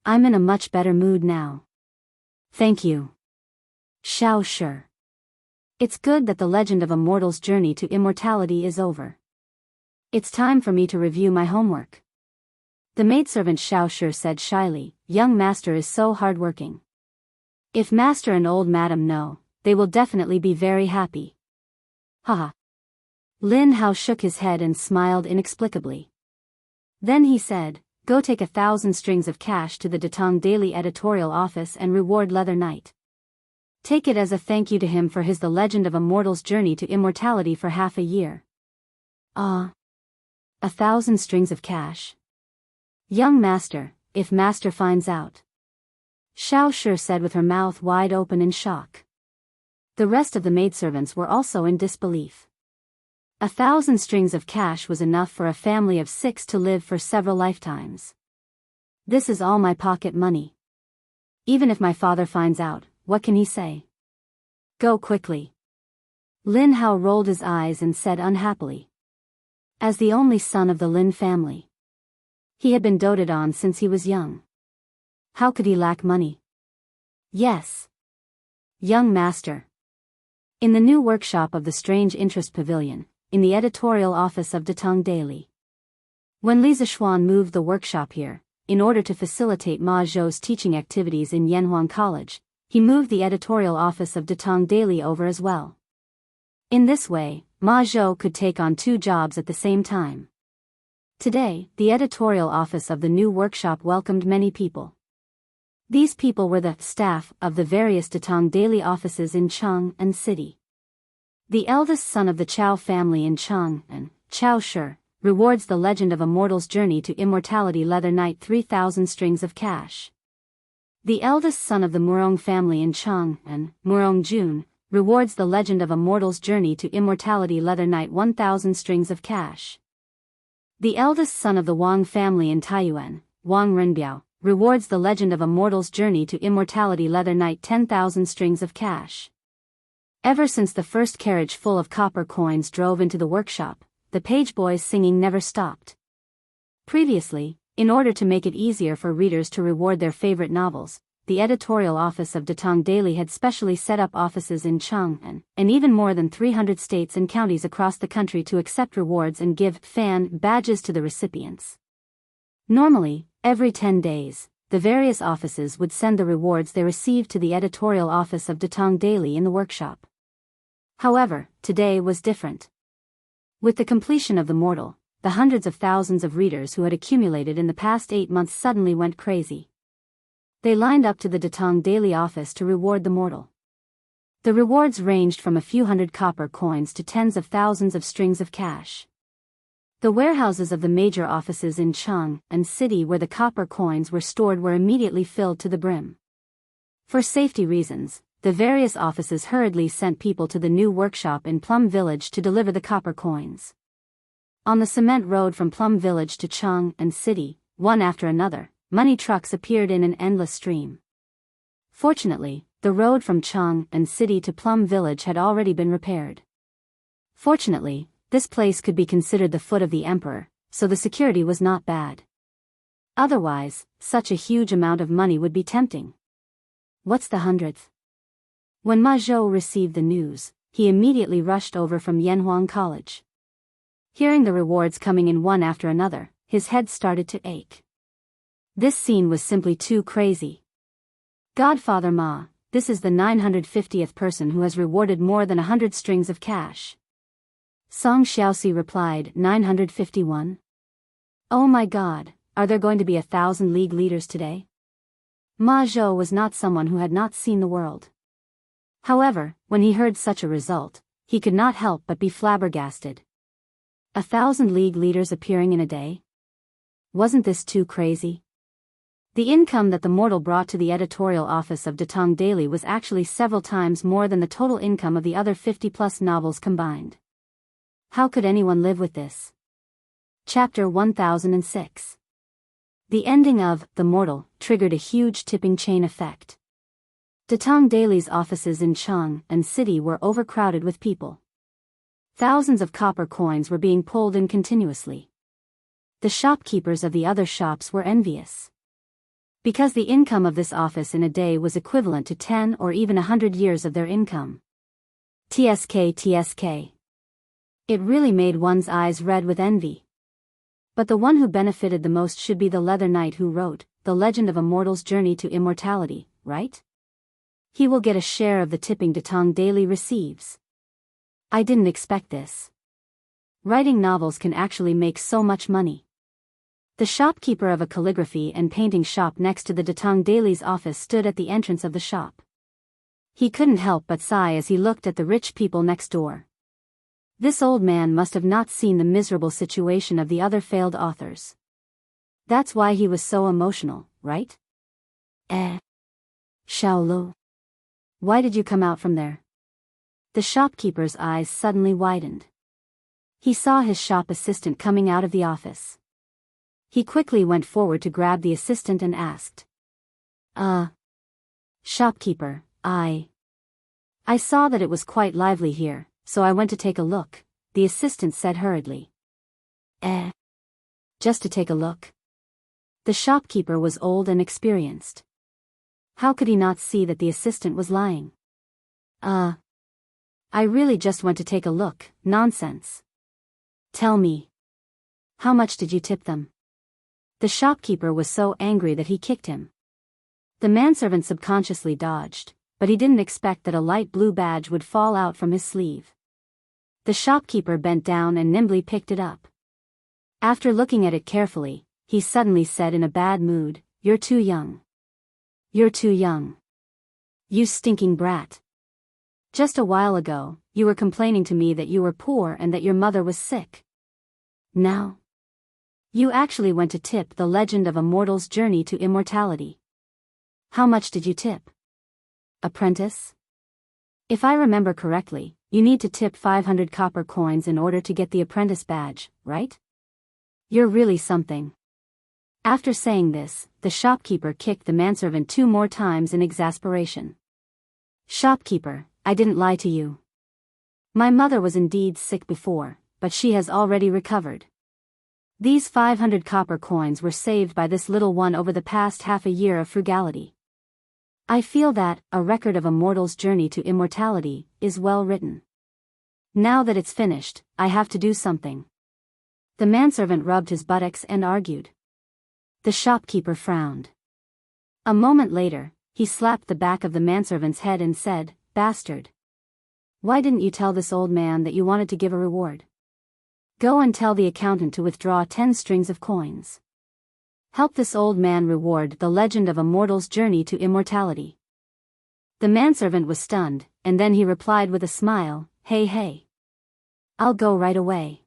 I'm in a much better mood now. Thank you, Xiao Shi. It's good that the legend of a mortal's journey to immortality is over. It's time for me to review my homework." The maidservant Xiao Shi said shyly, "Young master is so hardworking. If master and old madam know, they will definitely be very happy." Haha. Lin Hao shook his head and smiled inexplicably. Then he said, "Go take 1,000 strings of cash to the Datong Daily editorial office and reward Leather Knight. Take it as a thank you to him for his The Legend of a Mortal's Journey to Immortality for half a year." Ah. 1,000 strings of cash. Young master, if master finds out. Xiao Shi said with her mouth wide open in shock. The rest of the maidservants were also in disbelief. 1,000 strings of cash was enough for a family of 6 to live for several lifetimes. This is all my pocket money. Even if my father finds out, what can he say? Go quickly. Lin Hao rolled his eyes and said unhappily. As the only son of the Lin family, he had been doted on since he was young. How could he lack money? Yes. Young master. In the new workshop of the Strange Interest Pavilion, in the editorial office of Datong Daily. When Li Zixuan moved the workshop here, in order to facilitate Ma Zhou's teaching activities in Yanhuang College, he moved the editorial office of Datong Daily over as well. In this way, Ma Zhou could take on 2 jobs at the same time. Today, the editorial office of the new workshop welcomed many people. These people were the staff of the various Datong Daily offices in Cheng and City. The eldest son of the Chao family in Cheng, and Xiao Shi, rewards The Legend of a Mortal's Journey to Immortality Leather Knight 3,000 strings of cash. The eldest son of the Murong family in Cheng, and Murong Jun, rewards The Legend of a Mortal's Journey to Immortality Leather Knight 1,000 strings of cash. The eldest son of the Wang family in Taiyuan, Wang Renbiao, rewards The Legend of a Mortal's Journey to Immortality Leather Knight 10,000 strings of cash. Ever since the first carriage full of copper coins drove into the workshop, the page boys' singing never stopped. Previously, in order to make it easier for readers to reward their favorite novels, the editorial office of Datong Daily had specially set up offices in Jianghu and even more than 300 states and counties across the country to accept rewards and give fan badges to the recipients. Normally, every 10 days, the various offices would send the rewards they received to the editorial office of Datong Daily in the workshop. However, today was different. With the completion of The Mortal, the hundreds of thousands of readers who had accumulated in the past 8 months suddenly went crazy. They lined up to the Datong Daily office to reward The Mortal. The rewards ranged from a few hundred copper coins to tens of thousands of strings of cash. The warehouses of the major offices in Jianghu and city where the copper coins were stored were immediately filled to the brim. For safety reasons, the various offices hurriedly sent people to the new workshop in Plum Village to deliver the copper coins. On the cement road from Plum Village to Jianghu and city, one after another, money trucks appeared in an endless stream. Fortunately, the road from Jianghu and city to Plum Village had already been repaired. Fortunately, this place could be considered the foot of the emperor, so the security was not bad. Otherwise, such a huge amount of money would be tempting. What's the 100th? When Ma Zhou received the news, he immediately rushed over from Yanhuang College. Hearing the rewards coming in one after another, his head started to ache. This scene was simply too crazy. Godfather Ma, this is the 950th person who has rewarded more than 100 strings of cash. Song Xiaoxi replied, 951? Oh my God, are there going to be 1,000 league leaders today? Ma Zhou was not someone who had not seen the world. However, when he heard such a result, he could not help but be flabbergasted. 1,000 league leaders appearing in a day? Wasn't this too crazy? The income that The Mortal brought to the editorial office of Datong Daily was actually several times more than the total income of the other 50-plus novels combined. How could anyone live with this? Chapter 1006. The ending of The Mortal triggered a huge tipping chain effect. Datong Daily's offices in Jianghu and city were overcrowded with people. Thousands of copper coins were being pulled in continuously. The shopkeepers of the other shops were envious. Because the income of this office in a day was equivalent to 10 or even 100 years of their income. TSK. It really made one's eyes red with envy. But the one who benefited the most should be the leather knight who wrote The Legend of a Mortal's Journey to Immortality, right? He will get a share of the tipping Datong Daily receives. I didn't expect this. Writing novels can actually make so much money. The shopkeeper of a calligraphy and painting shop next to the Datong Daily's office stood at the entrance of the shop. He couldn't help but sigh as he looked at the rich people next door. This old man must have not seen the miserable situation of the other failed authors. That's why he was so emotional, right? Xiaolu. Why did you come out from there? The shopkeeper's eyes suddenly widened. He saw his shop assistant coming out of the office. He quickly went forward to grab the assistant and asked. Shopkeeper, I saw that it was quite lively here, so I went to take a look, the assistant said hurriedly. Just to take a look? The shopkeeper was old and experienced. How could he not see that the assistant was lying? I really just went to take a look, nonsense. Tell me. How much did you tip them? The shopkeeper was so angry that he kicked him. The manservant subconsciously dodged, but he didn't expect that a light blue badge would fall out from his sleeve. The shopkeeper bent down and nimbly picked it up. After looking at it carefully, he suddenly said in a bad mood, "You're too young. You're too young. You stinking brat. Just a while ago, you were complaining to me that you were poor and that your mother was sick. Now, you actually went to tip The Legend of a Mortal's Journey to Immortality. How much did you tip? Apprentice? If I remember correctly, you need to tip 500 copper coins in order to get the apprentice badge, right? You're really something." After saying this, the shopkeeper kicked the manservant 2 more times in exasperation. "Shopkeeper, I didn't lie to you. My mother was indeed sick before, but she has already recovered. These 500 copper coins were saved by this little one over the past half a year of frugality. I feel that a record of a mortal's journey to immortality is well written. Now that it's finished, I have to do something. The manservant rubbed his buttocks and argued. The shopkeeper frowned. A moment later, he slapped the back of the manservant's head and said, "Bastard. Why didn't you tell this old man that you wanted to give a reward? Go and tell the accountant to withdraw 10 strings of coins. Help this old man reward the legend of a mortal's journey to immortality." The manservant was stunned, and then he replied with a smile, Hey. I'll go right away."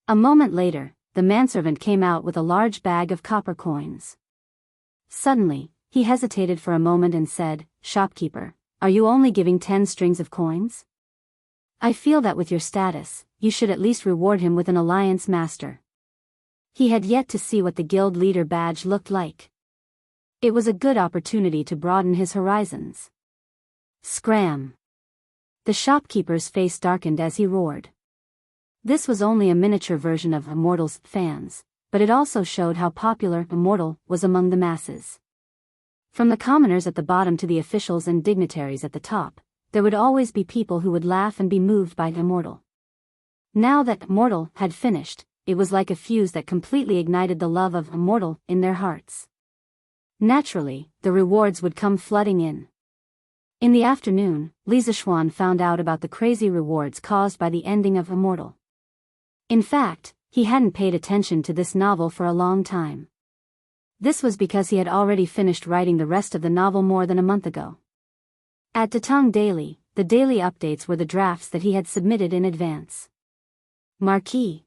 A moment later, the manservant came out with a large bag of copper coins. Suddenly, he hesitated for a moment and said, "Shopkeeper, are you only giving 10 strings of coins? I feel that with your status, you should at least reward him with an alliance master." He had yet to see what the guild leader badge looked like. It was a good opportunity to broaden his horizons. Scram! The shopkeeper's face darkened as he roared. This was only a miniature version of Immortal's fans, but it also showed how popular Immortal was among the masses. From the commoners at the bottom to the officials and dignitaries at the top, there would always be people who would laugh and be moved by Immortal. Now that Immortal had finished, it was like a fuse that completely ignited the love of Immortal in their hearts. Naturally, the rewards would come flooding in. In the afternoon, Li Zixuan found out about the crazy rewards caused by the ending of Immortal. In fact, he hadn't paid attention to this novel for a long time. This was because he had already finished writing the rest of the novel more than a month ago. At Datong Daily, the daily updates were the drafts that he had submitted in advance. Marquis.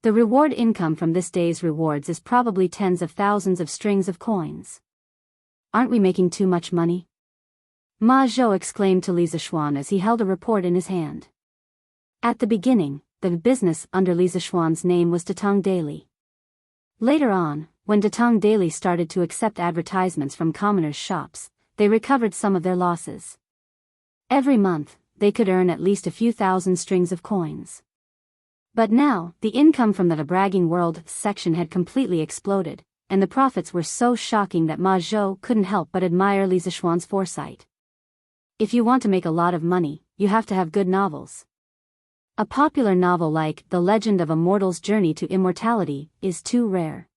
The reward income from this day's rewards is probably tens of thousands of strings of coins. Aren't we making too much money? Ma Zhou exclaimed to Li Zixuan as he held a report in his hand. At the beginning, the business under Li Zixuan's name was Datong Daily. Later on, when Datong Daily started to accept advertisements from commoners' shops, they recovered some of their losses. Every month, they could earn at least a few thousand strings of coins. But now, the income from the bragging world section had completely exploded, and the profits were so shocking that Ma Zhou couldn't help but admire Li Zixuan's foresight. If you want to make a lot of money, you have to have good novels. A popular novel like The Legend of a Mortal's Journey to Immortality is too rare.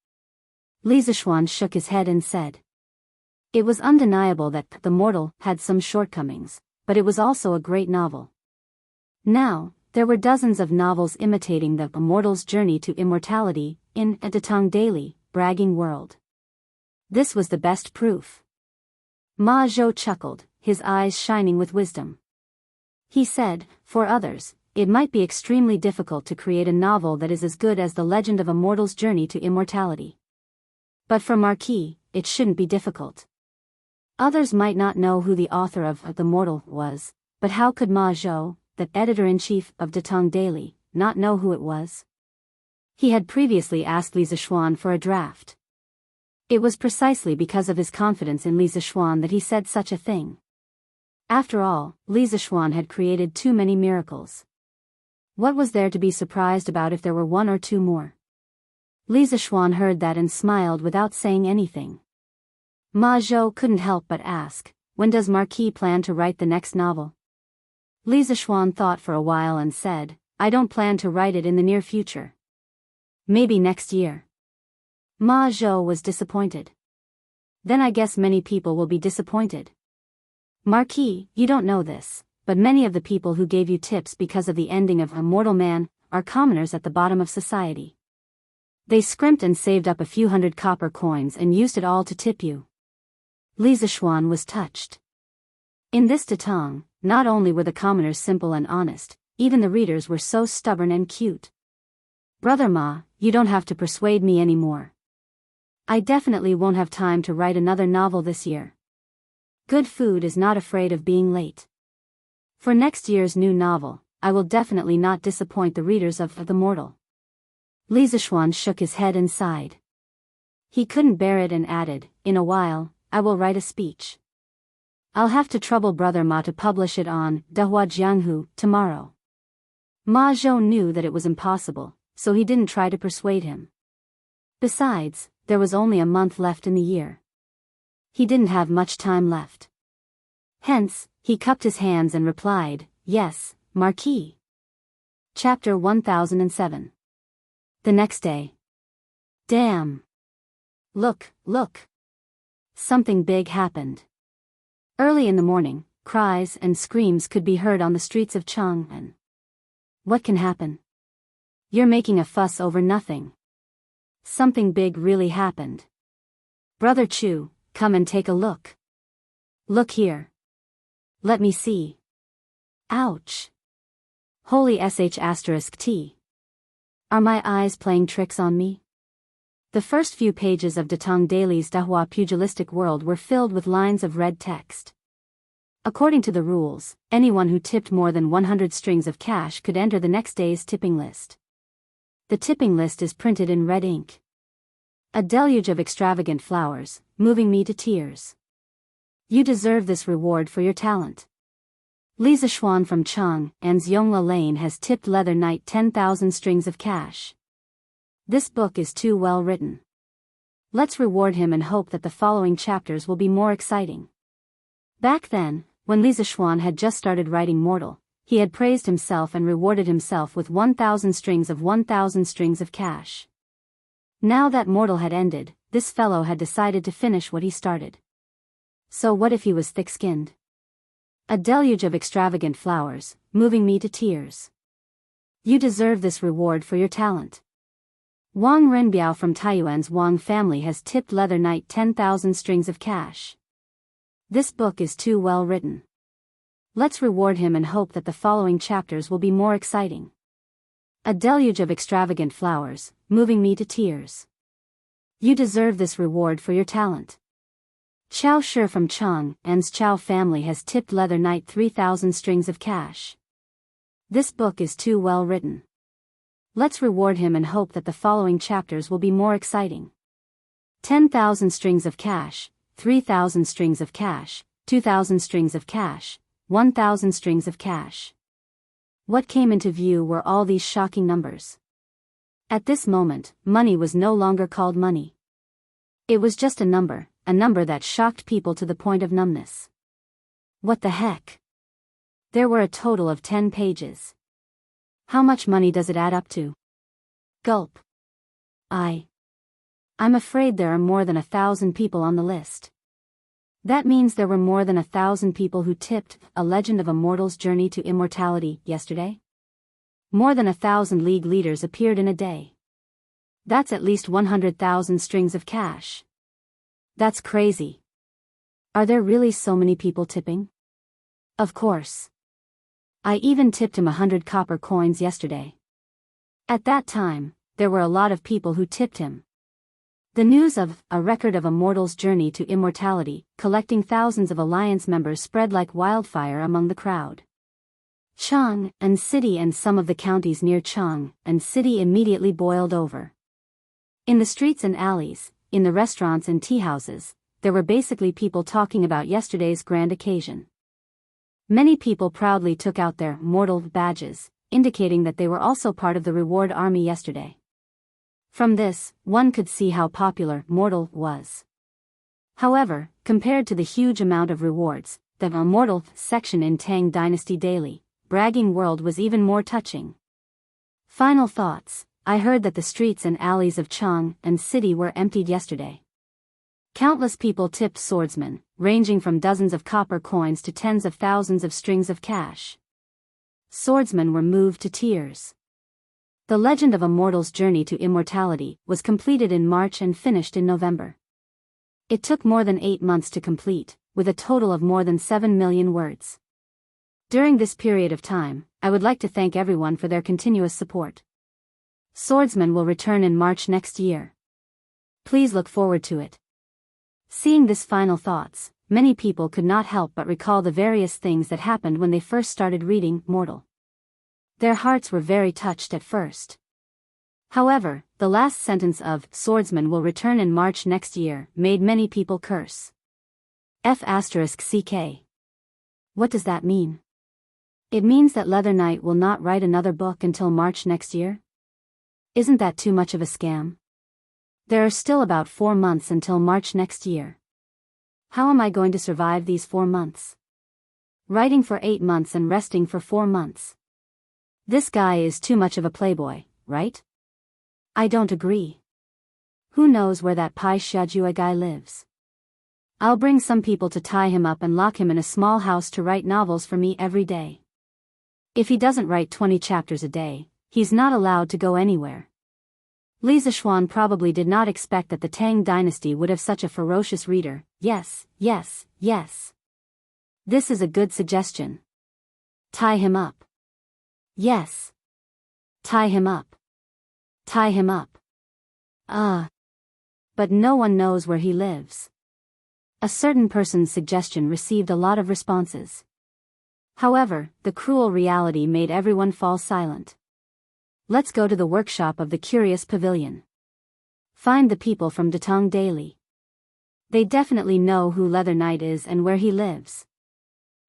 Li Zixuan shook his head and said. It was undeniable that The Mortal had some shortcomings, but it was also a great novel. Now, there were dozens of novels imitating the Immortal's Journey to Immortality in a Datong Daily, bragging world. This was the best proof. Ma Zhou chuckled, his eyes shining with wisdom. He said, for others, it might be extremely difficult to create a novel that is as good as The Legend of a Mortal's Journey to Immortality. But for Marquis, it shouldn't be difficult. Others might not know who the author of The Mortal was, but how could Ma Zhou, the editor-in-chief of Datong Daily, not know who it was? He had previously asked Li Zixuan for a draft. It was precisely because of his confidence in Li Zixuan that he said such a thing. After all, Li Zixuan had created too many miracles. What was there to be surprised about if there were one or two more? Li Zixuan heard that and smiled without saying anything. Ma Zhou couldn't help but ask, when does Marquis plan to write the next novel? Li Zixuan thought for a while and said, I don't plan to write it in the near future. Maybe next year. Ma Zhou was disappointed. Then I guess many people will be disappointed. Marquis, you don't know this, but many of the people who gave you tips because of the ending of Immortal Man are commoners at the bottom of society. They scrimped and saved up a few hundred copper coins and used it all to tip you. Li Zixuan was touched. In this Datong, not only were the commoners simple and honest, even the readers were so stubborn and cute. Brother Ma, you don't have to persuade me anymore. I definitely won't have time to write another novel this year. Good food is not afraid of being late. For next year's new novel, I will definitely not disappoint the readers of The Mortal. Li Zixuan shook his head and sighed. He couldn't bear it and added, in a while, I will write a speech. I'll have to trouble Brother Ma to publish it on Dehua Jianghu tomorrow. Ma Zhou knew that it was impossible, so he didn't try to persuade him. Besides, there was only a month left in the year. He didn't have much time left. Hence, he cupped his hands and replied, "Yes, Marquis." Chapter 1007. The next day. Damn! Look, look! Something big happened. Early in the morning, cries and screams could be heard on the streets of Chang'an. What can happen? You're making a fuss over nothing. Something big really happened. Brother Chu, come and take a look. Look here. Let me see. Ouch. Holy sh*t. Are my eyes playing tricks on me? The first few pages of Datong Daily's Dahua pugilistic world were filled with lines of red text. According to the rules, anyone who tipped more than 100 strings of cash could enter the next day's tipping list. The tipping list is printed in red ink. A deluge of extravagant flowers, moving me to tears. You deserve this reward for your talent. Li Zishuan from Chang'an's Yongla Lane has tipped Leather Knight 10,000 strings of cash. This book is too well written. Let's reward him and hope that the following chapters will be more exciting. Back then, when Li Zishuan had just started writing Mortal, he had praised himself and rewarded himself with 1,000 strings of cash. Now that Mortal had ended, this fellow had decided to finish what he started. So what if he was thick-skinned? A deluge of extravagant flowers, moving me to tears. You deserve this reward for your talent. Wang Renbiao from Taiyuan's Wang family has tipped Leather Knight 10,000 strings of cash. This book is too well written. Let's reward him and hope that the following chapters will be more exciting. A deluge of extravagant flowers, moving me to tears. You deserve this reward for your talent. Chao Shi from Chang'an's Chao family has tipped Leather Knight 3,000 strings of cash. This book is too well written. Let's reward him and hope that the following chapters will be more exciting. 10,000 strings of cash, 3,000 strings of cash, 2,000 strings of cash, 1,000 strings of cash. What came into view were all these shocking numbers. At this moment, money was no longer called money. It was just a number that shocked people to the point of numbness. What the heck? There were a total of 10 pages. How much money does it add up to? Gulp. I'm afraid there are more than 1,000 people on the list. That means there were more than 1,000 people who tipped A Legend of a Mortal's Journey to Immortality yesterday. More than 1,000 league leaders appeared in a day. That's at least 100,000 strings of cash. That's crazy. Are there really so many people tipping? Of course. I even tipped him 100 copper coins yesterday. At that time, there were a lot of people who tipped him. The news of A Record of a Mortal's Journey to Immortality, collecting thousands of Alliance members spread like wildfire among the crowd. Chang'an City and some of the counties near Chang'an City immediately boiled over. In the streets and alleys, in the restaurants and tea houses, there were basically people talking about yesterday's grand occasion. Many people proudly took out their Mortal badges, indicating that they were also part of the reward army yesterday. From this, one could see how popular Mortal was. However, compared to the huge amount of rewards, the Mortal section in Tang Dynasty Daily, Bragging World was even more touching. Final thoughts. I heard that the streets and alleys of Chang'an City were emptied yesterday. Countless people tipped swordsmen, ranging from dozens of copper coins to tens of thousands of strings of cash. Swordsmen were moved to tears. The Legend of a Mortal's Journey to Immortality was completed in March and finished in November. It took more than 8 months to complete, with a total of more than 7 million words. During this period of time, I would like to thank everyone for their continuous support. Swordsman will return in March next year. Please look forward to it. Seeing this final thoughts, many people could not help but recall the various things that happened when they first started reading Mortal. Their hearts were very touched at first. However, the last sentence of Swordsman will return in March next year made many people curse. F***ck. What does that mean? It means that Leather Knight will not write another book until March next year? Isn't that too much of a scam? There are still about 4 months until March next year. How am I going to survive these 4 months? Writing for 8 months and resting for 4 months. This guy is too much of a playboy, right? I don't agree. Who knows where that Pai Xiajua guy lives? I'll bring some people to tie him up and lock him in a small house to write novels for me every day. If he doesn't write 20 chapters a day, he's not allowed to go anywhere. Li Zishuan probably did not expect that the Tang dynasty would have such a ferocious reader. Yes, yes, yes. This is a good suggestion. Tie him up. Yes. Tie him up. Tie him up. But no one knows where he lives. A certain person's suggestion received a lot of responses. However, the cruel reality made everyone fall silent. Let's go to the workshop of the Curious Pavilion. Find the people from Datong Daily. They definitely know who Leather Knight is and where he lives.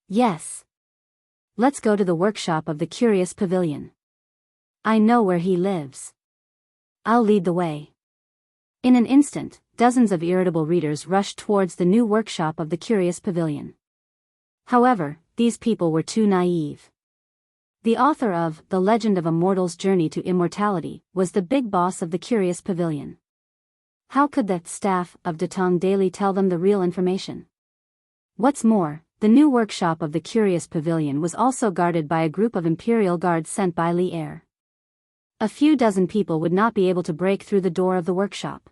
Yes. Let's go to the workshop of the Curious Pavilion. I know where he lives. I'll lead the way. In an instant, dozens of irritable readers rushed towards the new workshop of the Curious Pavilion. However, these people were too naive. The author of The Legend of a Mortal's Journey to Immortality was the big boss of the Curious Pavilion. How could the staff of Datong Daily tell them the real information? What's more, the new workshop of the Curious Pavilion was also guarded by a group of imperial guards sent by Li Er. A few dozen people would not be able to break through the door of the workshop.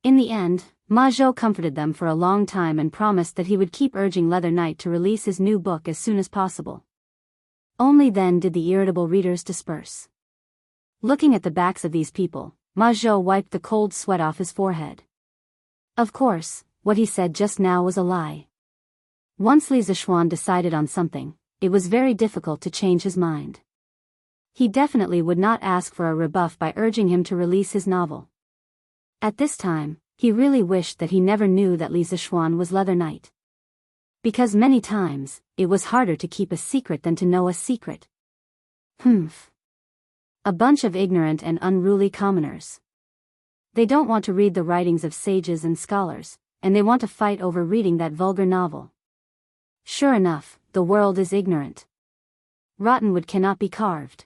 In the end, Ma Zhou comforted them for a long time and promised that he would keep urging Leather Knight to release his new book as soon as possible. Only then did the irritable readers disperse. Looking at the backs of these people, Ma Zhou wiped the cold sweat off his forehead. Of course, what he said just now was a lie. Once Li Zishuan decided on something, it was very difficult to change his mind. He definitely would not ask for a rebuff by urging him to release his novel. At this time, he really wished that he never knew that Li Zishuan was Leather Knight. Because many times, it was harder to keep a secret than to know a secret. A bunch of ignorant and unruly commoners. They don't want to read the writings of sages and scholars, and they want to fight over reading that vulgar novel. Sure enough, the world is ignorant. Rottenwood cannot be carved.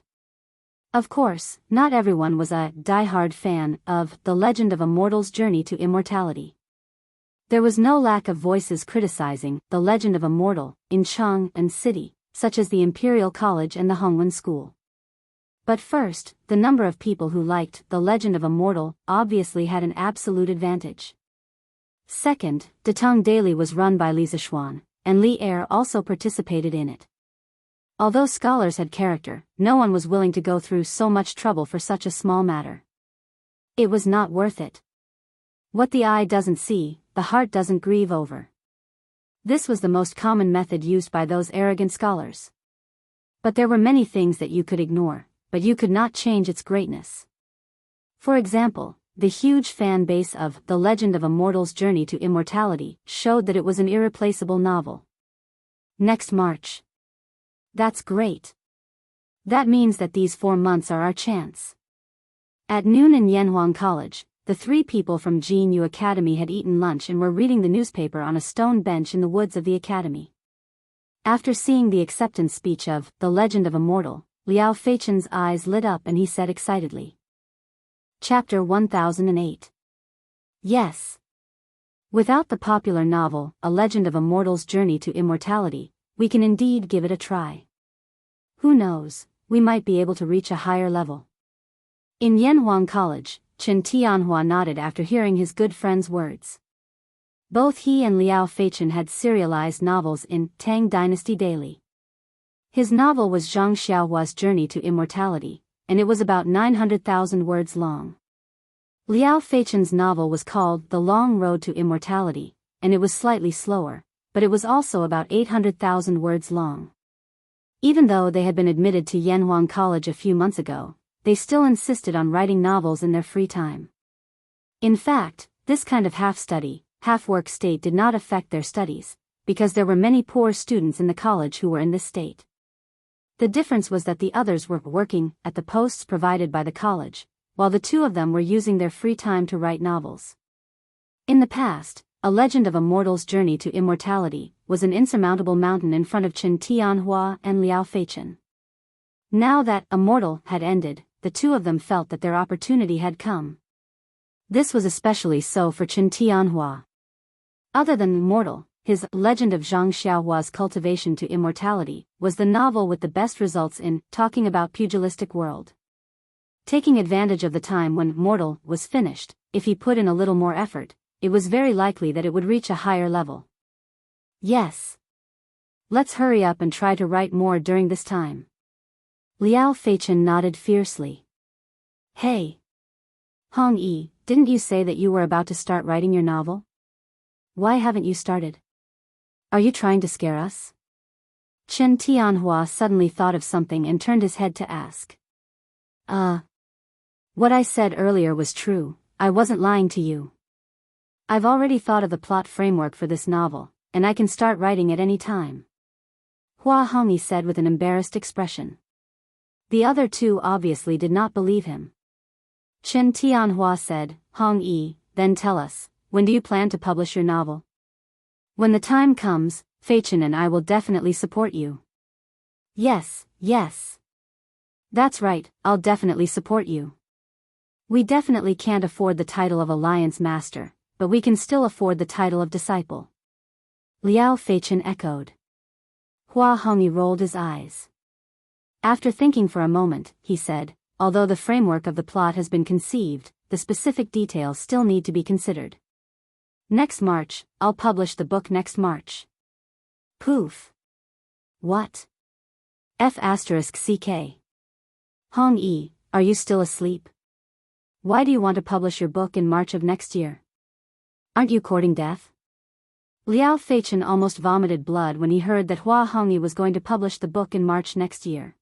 Of course, not everyone was a die-hard fan of The Legend of a Mortal's Journey to Immortality. There was no lack of voices criticizing The Legend of a Mortal in Chang'an City, such as the Imperial College and the Hongwen School. But first, the number of people who liked The Legend of a Mortal obviously had an absolute advantage. Second, Datong Daily was run by Li Zishuan, and Li Er also participated in it. Although scholars had character, no one was willing to go through so much trouble for such a small matter. It was not worth it. What the eye doesn't see, the heart doesn't grieve over. This was the most common method used by those arrogant scholars. But there were many things that you could ignore, but you could not change its greatness. For example, the huge fan base of The Legend of a Mortal's Journey to Immortality showed that it was an irreplaceable novel. Next March. That's great. That means that these 4 months are our chance. At noon in Yanhuang College, the 3 people from Jianghu Academy had eaten lunch and were reading the newspaper on a stone bench in the woods of the academy. After seeing the acceptance speech of The Legend of a Mortal, Liao Feichen's eyes lit up and he said excitedly. Chapter 1008. Yes. Without the popular novel, A Legend of a Mortal's Journey to Immortality, we can indeed give it a try. Who knows, we might be able to reach a higher level. In Yanhuang College, Chen Tianhua nodded after hearing his good friend's words. Both he and Liao Feichen had serialized novels in Tang Dynasty Daily. His novel was Zhang Xiaohua's Journey to Immortality, and it was about 900,000 words long. Liao Feichen's novel was called The Long Road to Immortality, and it was slightly slower, but it was also about 800,000 words long. Even though they had been admitted to Yanhuang College a few months ago, they still insisted on writing novels in their free time. In fact, this kind of half-study, half-work state did not affect their studies, because there were many poor students in the college who were in this state. The difference was that the others were working at the posts provided by the college, while the two of them were using their free time to write novels. In the past, A Legend of a Mortal's Journey to Immortality was an insurmountable mountain in front of Chen Tianhua and Liao Feichen. Now that A Mortal had ended, the two of them felt that their opportunity had come. This was especially so for Chen Tianhua. Other than Mortal, his Legend of Zhang Xiaohua's Cultivation to Immortality was the novel with the best results in talking about pugilistic world. Taking advantage of the time when Mortal was finished, if he put in a little more effort, it was very likely that it would reach a higher level. Yes. Let's hurry up and try to write more during this time. Liao Feichen nodded fiercely. Hey! Hong Yi, didn't you say that you were about to start writing your novel? Why haven't you started? Are you trying to scare us? Chen Tianhua suddenly thought of something and turned his head to ask. What I said earlier was true, I wasn't lying to you. I've already thought of the plot framework for this novel, and I can start writing at any time. Hua Hongyi said with an embarrassed expression. The other two obviously did not believe him. Chen Tianhua said, Hong Yi, then tell us, when do you plan to publish your novel? When the time comes, Feichen and I will definitely support you. Yes. That's right, I'll definitely support you. We definitely can't afford the title of Alliance Master, but we can still afford the title of Disciple. Liao Feichen echoed. Hua Hongyi rolled his eyes. After thinking for a moment, he said, although the framework of the plot has been conceived, the specific details still need to be considered. Next March, I'll publish the book next March. Poof. What? F***ck. Hong Yi, are you still asleep? Why do you want to publish your book in March of next year? Aren't you courting death? Liao Feichen almost vomited blood when he heard that Hua Hongyi was going to publish the book in March next year.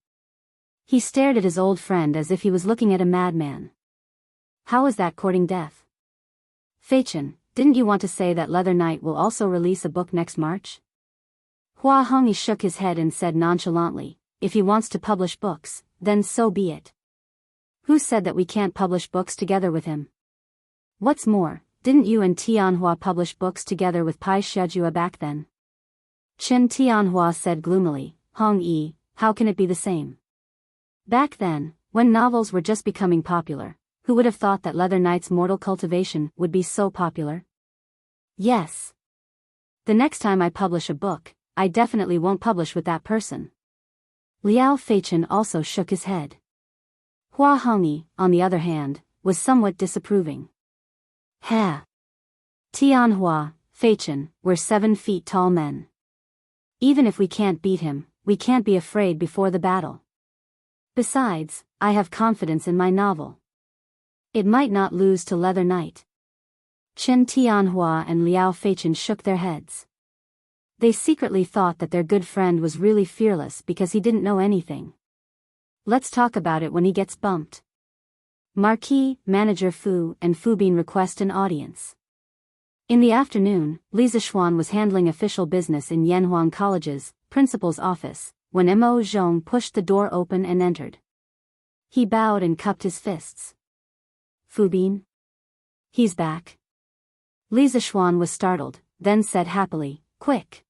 He stared at his old friend as if he was looking at a madman. How is that courting death? Feichen, didn't you want to say that Leather Knight will also release a book next March? Hua Hongyi shook his head and said nonchalantly, if he wants to publish books, then so be it. Who said that we can't publish books together with him? What's more, didn't you and Tianhua publish books together with Pai Xiajua back then? Chen Tianhua said gloomily, Hong Yi, how can it be the same? Back then, when novels were just becoming popular, who would have thought that Leather Knight's Mortal Cultivation would be so popular? Yes. The next time I publish a book, I definitely won't publish with that person. Liao Feichen also shook his head. Hua Hongyi, on the other hand, was somewhat disapproving. Tianhua, Feichen, we're 7 feet tall men. Even if we can't beat him, we can't be afraid before the battle. Besides, I have confidence in my novel. It might not lose to Leather Knight. Chen Tianhua and Liao Feichen shook their heads. They secretly thought that their good friend was really fearless because he didn't know anything. Let's talk about it when he gets bumped. Marquis, Manager Fu and Fu Bin request an audience. In the afternoon, Li Zixuan was handling official business in Yanhuang College's principal's office, when Mo Zhong pushed the door open and entered. He bowed and cupped his fists. Fu Bin? He's back. Li Zixuan was startled, then said happily, quick.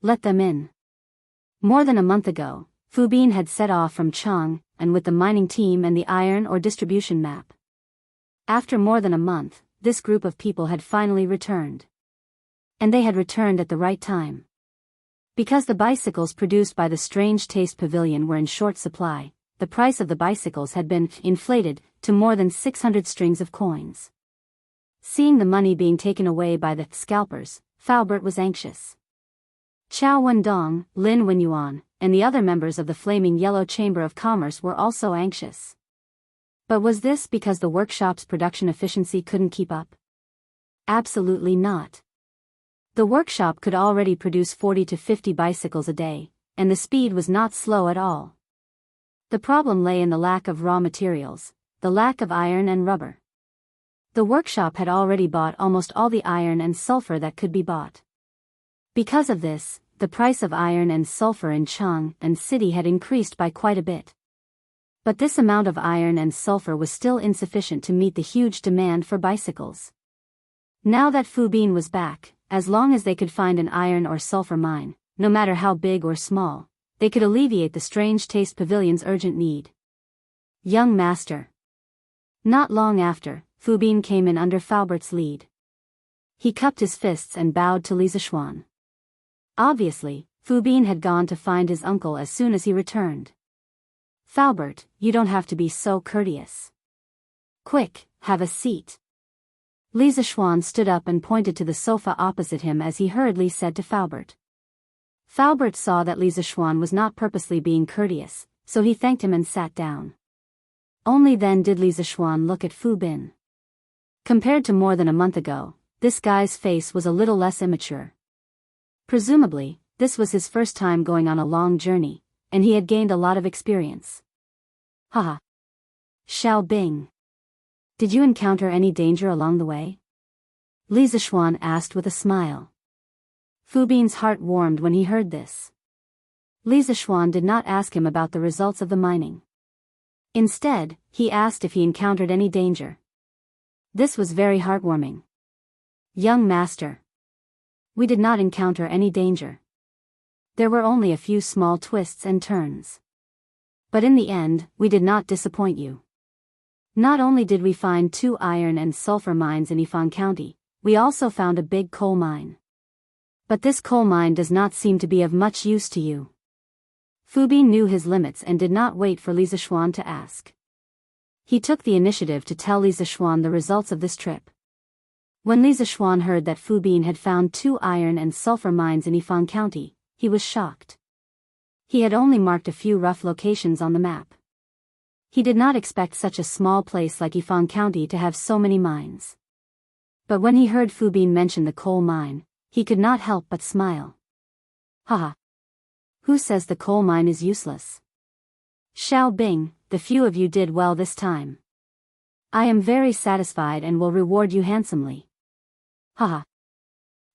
Let them in. More than a month ago, Fu Bin had set off from Chang, and with the mining team and the iron ore distribution map. After more than a month, this group of people had finally returned. And they had returned at the right time. Because the bicycles produced by the Strange Taste Pavilion were in short supply, the price of the bicycles had been inflated to more than 600 strings of coins. Seeing the money being taken away by the scalpers, Faubert was anxious. Chao Wendong, Lin Wenyuan, and the other members of the Flaming Yellow Chamber of Commerce were also anxious. But was this because the workshop's production efficiency couldn't keep up? Absolutely not. The workshop could already produce 40 to 50 bicycles a day, and the speed was not slow at all. The problem lay in the lack of raw materials, the lack of iron and rubber. The workshop had already bought almost all the iron and sulfur that could be bought. Because of this, the price of iron and sulfur in Jianghu city had increased by quite a bit. But this amount of iron and sulfur was still insufficient to meet the huge demand for bicycles. Now that Fu Bin was back, as long as they could find an iron or sulfur mine, no matter how big or small, they could alleviate the Strange Taste Pavilion's urgent need. Young master. Not long after, Fu Bin came in under Falbert's lead. He cupped his fists and bowed to Li Zixuan. Obviously, Fu Bin had gone to find his uncle as soon as he returned. Falbert, you don't have to be so courteous. Quick, have a seat. Li Zixuan stood up and pointed to the sofa opposite him as he hurriedly said to Falbert. Falbert saw that Li Zixuan was not purposely being courteous, so he thanked him and sat down. Only then did Li Zixuan look at Fu Bin. Compared to more than a month ago, this guy's face was a little less immature. Presumably, this was his first time going on a long journey, and he had gained a lot of experience. Haha. Xiao Bing. Did you encounter any danger along the way? Li Zixuan asked with a smile. Fu Bin's heart warmed when he heard this. Li Zixuan did not ask him about the results of the mining. Instead, he asked if he encountered any danger. This was very heartwarming. Young master. We did not encounter any danger. There were only a few small twists and turns. But in the end, we did not disappoint you. Not only did we find 2 iron and sulfur mines in Yifan County, we also found a big coal mine. But this coal mine does not seem to be of much use to you. Fu Bin knew his limits and did not wait for Li Zixuan to ask. He took the initiative to tell Li Zixuan the results of this trip. When Li Zixuan heard that Fu Bin had found 2 iron and sulfur mines in Yifan County, he was shocked. He had only marked a few rough locations on the map. He did not expect such a small place like Yifan County to have so many mines. But when he heard Fu Bin mention the coal mine, he could not help but smile. Haha. Who says the coal mine is useless? Xiao Bing, the few of you did well this time. I am very satisfied and will reward you handsomely. Haha.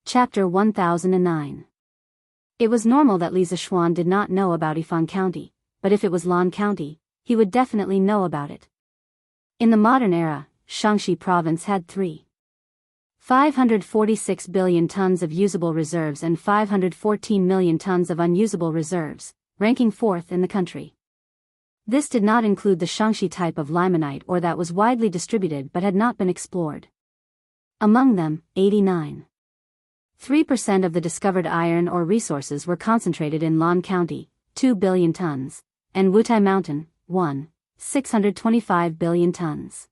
Chapter 1009. It was normal that Li Zixuan did not know about Yifan County, but if it was Lan County, he would definitely know about it. In the modern era, Shaanxi province had 546 billion tons of usable reserves and 514 million tons of unusable reserves, ranking 4th in the country. This did not include the Shaanxi type of limonite ore that was widely distributed but had not been explored. Among them, 89.3% of the discovered iron ore resources were concentrated in Lan County, 2 billion tons, and Wutai Mountain, 625 billion tons.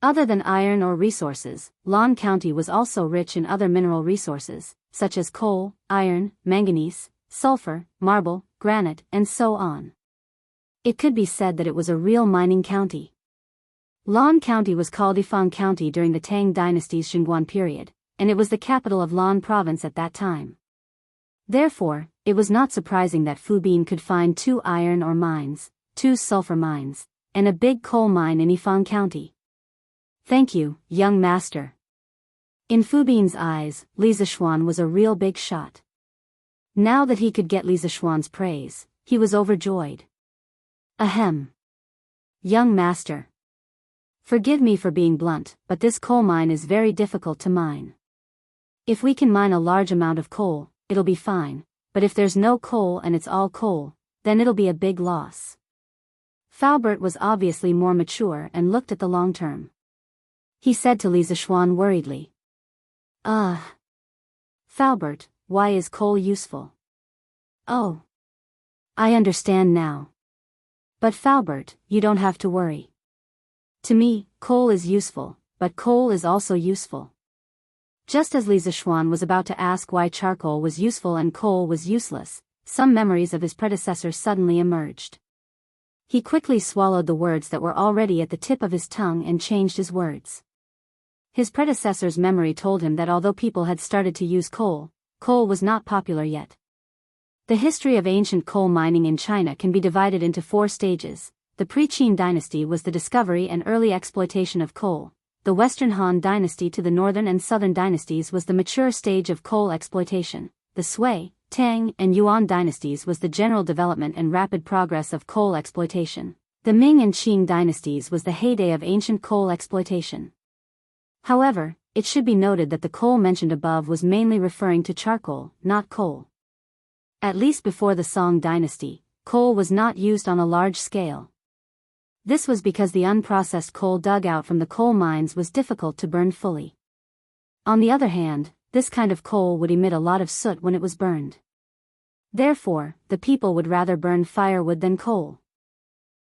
Other than iron ore resources, Lan County was also rich in other mineral resources, such as coal, iron, manganese, sulfur, marble, granite, and so on. It could be said that it was a real mining county. Lan County was called Yifan County during the Tang dynasty's Xinguan period, and it was the capital of Lan province at that time. Therefore, it was not surprising that Fu Bin could find 2 iron ore mines, 2 sulfur mines, and a big coal mine in Yifan County. Thank you, young master. In Fu Bin's eyes, Li Zixuan was a real big shot. Now that he could get Li Zixuan's praise, he was overjoyed. Ahem. Young master. Forgive me for being blunt, but this coal mine is very difficult to mine. If we can mine a large amount of coal, it'll be fine, but if there's no coal and it's all coal, then it'll be a big loss. Falbert was obviously more mature and looked at the long term. He said to Li Zixuan worriedly. Falbert, why is coal useful? Oh. I understand now. But Falbert, you don't have to worry. To me, coal is useful, but coal is also useful. Just as Li Zixuan was about to ask why charcoal was useful and coal was useless, some memories of his predecessor suddenly emerged. He quickly swallowed the words that were already at the tip of his tongue and changed his words. His predecessor's memory told him that although people had started to use coal, coal was not popular yet. The history of ancient coal mining in China can be divided into 4 stages. The pre-Qin dynasty was the discovery and early exploitation of coal. The Western Han dynasty to the northern and southern dynasties was the mature stage of coal exploitation. The Sui, Tang, and Yuan dynasties was the general development and rapid progress of coal exploitation. The Ming and Qing dynasties was the heyday of ancient coal exploitation. However, it should be noted that the coal mentioned above was mainly referring to charcoal, not coal. At least before the Song dynasty, coal was not used on a large scale. This was because the unprocessed coal dug out from the coal mines was difficult to burn fully. On the other hand, this kind of coal would emit a lot of soot when it was burned. Therefore, the people would rather burn firewood than coal.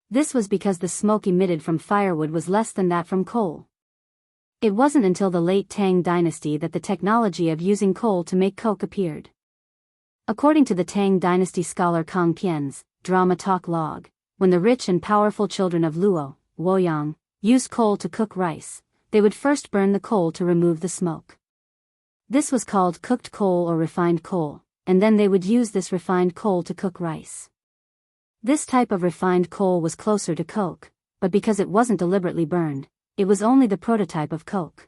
This was because the smoke emitted from firewood was less than that from coal. It wasn't until the late Tang dynasty that the technology of using coal to make coke appeared. According to the Tang dynasty scholar Kang Pian's drama talk log, when the rich and powerful children of Luo, Luoyang, used coal to cook rice, they would first burn the coal to remove the smoke. This was called cooked coal or refined coal, and then they would use this refined coal to cook rice. This type of refined coal was closer to coke, but because it wasn't deliberately burned, it was only the prototype of coke.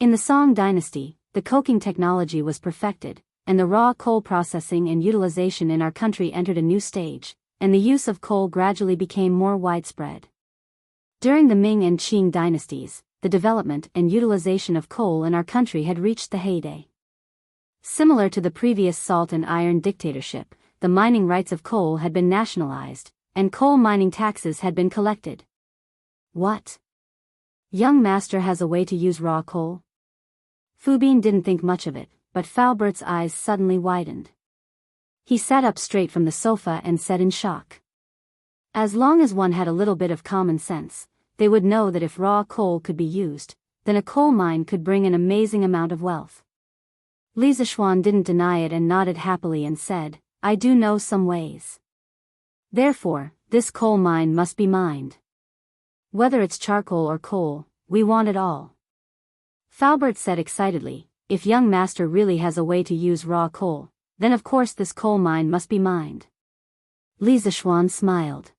In the Song dynasty, the coking technology was perfected, and the raw coal processing and utilization in our country entered a new stage, and the use of coal gradually became more widespread. During the Ming and Qing dynasties, the development and utilization of coal in our country had reached the heyday. Similar to the previous salt and iron dictatorship, the mining rights of coal had been nationalized, and coal mining taxes had been collected. What? Young master has a way to use raw coal? Fu Bin didn't think much of it, but Falbert's eyes suddenly widened. He sat up straight from the sofa and said in shock. As long as one had a little bit of common sense, they would know that if raw coal could be used, then a coal mine could bring an amazing amount of wealth. Li Zishuan didn't deny it and nodded happily and said, I do know some ways. Therefore, this coal mine must be mined. Whether it's charcoal or coal, we want it all. Falbert said excitedly, if young master really has a way to use raw coal, then of course this coal mine must be mined. Li Zishuan smiled.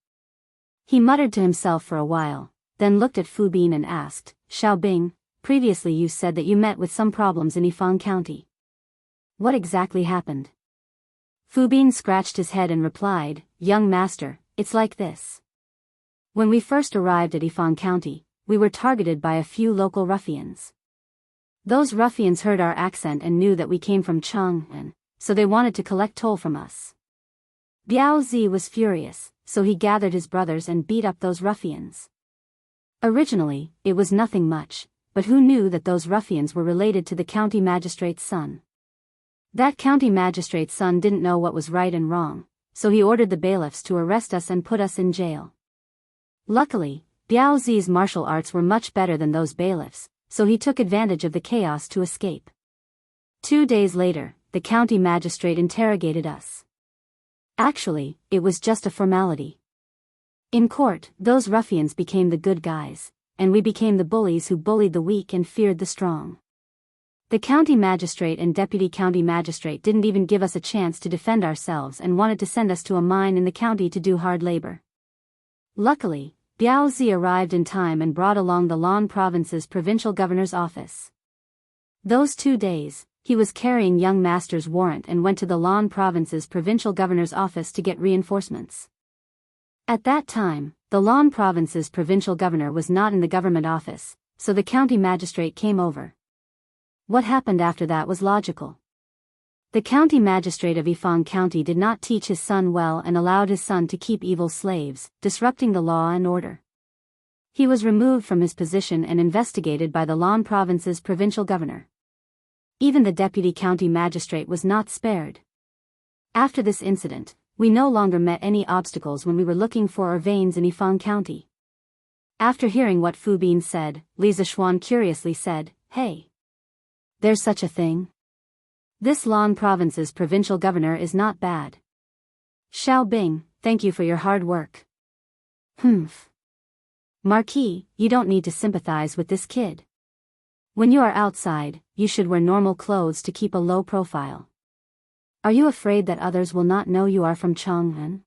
He muttered to himself for a while, then looked at Fu Bin and asked, Xiaobing, previously you said that you met with some problems in Yifang County. What exactly happened? Fu Bin scratched his head and replied, Young master, it's like this. When we first arrived at Yifang County, we were targeted by a few local ruffians. Those ruffians heard our accent and knew that we came from Chang'an, so they wanted to collect toll from us. Biyao Zi was furious, so he gathered his brothers and beat up those ruffians. Originally, it was nothing much, but who knew that those ruffians were related to the county magistrate's son? That county magistrate's son didn't know what was right and wrong, so he ordered the bailiffs to arrest us and put us in jail. Luckily, Biao Zi's martial arts were much better than those bailiffs, so he took advantage of the chaos to escape. 2 days later, the county magistrate interrogated us. Actually, it was just a formality. In court, those ruffians became the good guys, and we became the bullies who bullied the weak and feared the strong. The county magistrate and deputy county magistrate didn't even give us a chance to defend ourselves and wanted to send us to a mine in the county to do hard labor. Luckily, Biao Zi arrived in time and brought along the Lan province's provincial governor's office. Those 2 days, he was carrying young master's warrant and went to the Lan province's provincial governor's office to get reinforcements. At that time, the Lan province's provincial governor was not in the government office, so the county magistrate came over. What happened after that was logical. The county magistrate of Yifang County did not teach his son well and allowed his son to keep evil slaves, disrupting the law and order. He was removed from his position and investigated by the Lan province's provincial governor. Even the deputy county magistrate was not spared. After this incident, we no longer met any obstacles when we were looking for our veins in Yifang County. After hearing what Fu Bin said, Li Zishuan curiously said, Hey! There's such a thing? This Lan province's provincial governor is not bad. Xiaobing, thank you for your hard work. Humph. Marquis, you don't need to sympathize with this kid. When you are outside, you should wear normal clothes to keep a low profile. Are you afraid that others will not know you are from Chang'an?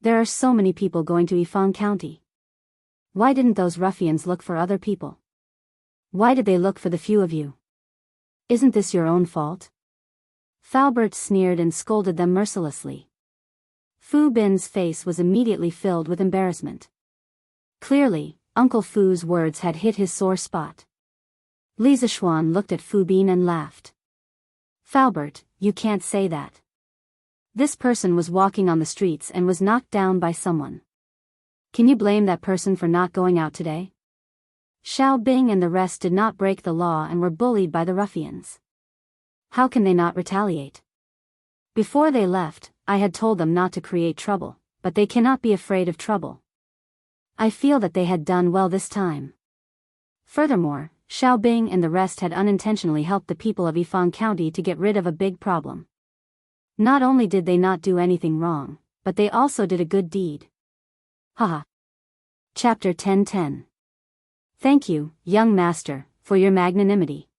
There are so many people going to Yifang County. Why didn't those ruffians look for other people? Why did they look for the few of you? Isn't this your own fault? Falbert sneered and scolded them mercilessly. Fu Bin's face was immediately filled with embarrassment. Clearly, Uncle Fu's words had hit his sore spot. Li Zishuan looked at Fu Bin and laughed. Falbert, you can't say that. This person was walking on the streets and was knocked down by someone. Can you blame that person for not going out today? Xiao Bing and the rest did not break the law and were bullied by the ruffians. How can they not retaliate? Before they left, I had told them not to create trouble, but they cannot be afraid of trouble. I feel that they had done well this time. Furthermore, Xiao Bing and the rest had unintentionally helped the people of Yifang County to get rid of a big problem. Not only did they not do anything wrong, but they also did a good deed. Haha. Chapter 10:10. Thank you, young master, for your magnanimity.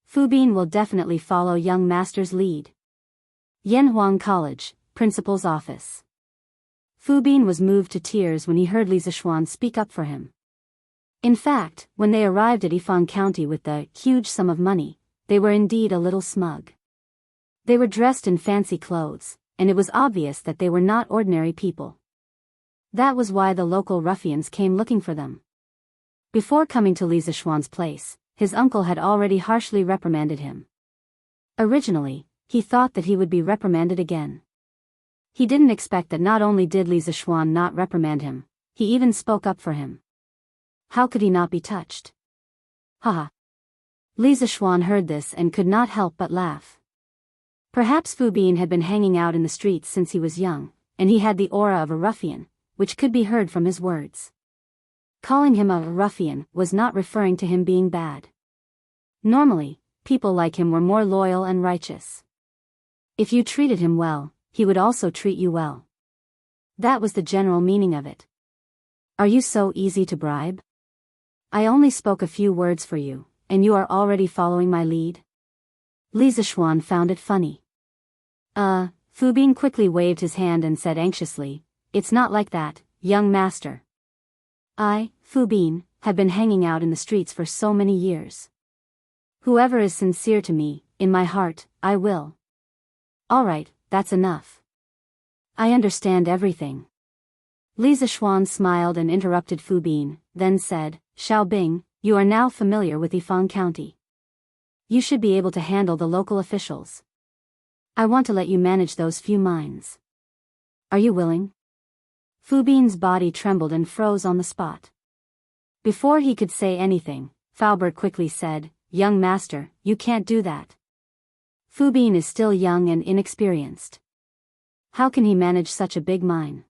Fu Bin will definitely follow young master's lead. Yanhuang College, Principal's Office. Fu Bin was moved to tears when he heard Li Zishuan speak up for him. In fact, when they arrived at Yifang County with the huge sum of money, they were indeed a little smug. They were dressed in fancy clothes, and it was obvious that they were not ordinary people. That was why the local ruffians came looking for them. Before coming to Li Zishuan's place, his uncle had already harshly reprimanded him. Originally, he thought that he would be reprimanded again. He didn't expect that not only did Li Zishuan not reprimand him, he even spoke up for him. How could he not be touched? Haha. Li Zishuan heard this and could not help but laugh. Perhaps Fu Bin had been hanging out in the streets since he was young, and he had the aura of a ruffian, which could be heard from his words. Calling him a ruffian was not referring to him being bad. Normally, people like him were more loyal and righteous. If you treated him well, he would also treat you well. That was the general meaning of it. Are you so easy to bribe? I only spoke a few words for you, and you are already following my lead? Li Zishuan found it funny. Fu Bin quickly waved his hand and said anxiously, "It's not like that, young master. I, Fu Bin, have been hanging out in the streets for so many years. Whoever is sincere to me, in my heart, I will." Alright, that's enough. I understand everything. Li Zishuan smiled and interrupted Fu Bin, then said, "Xiao Bing, you are now familiar with Yifang County. You should be able to handle the local officials. I want to let you manage those few mines. Are you willing?" Fu Bin's body trembled and froze on the spot. Before he could say anything, Falbert quickly said, "Young master, you can't do that. Fu Bin is still young and inexperienced. How can he manage such a big mine?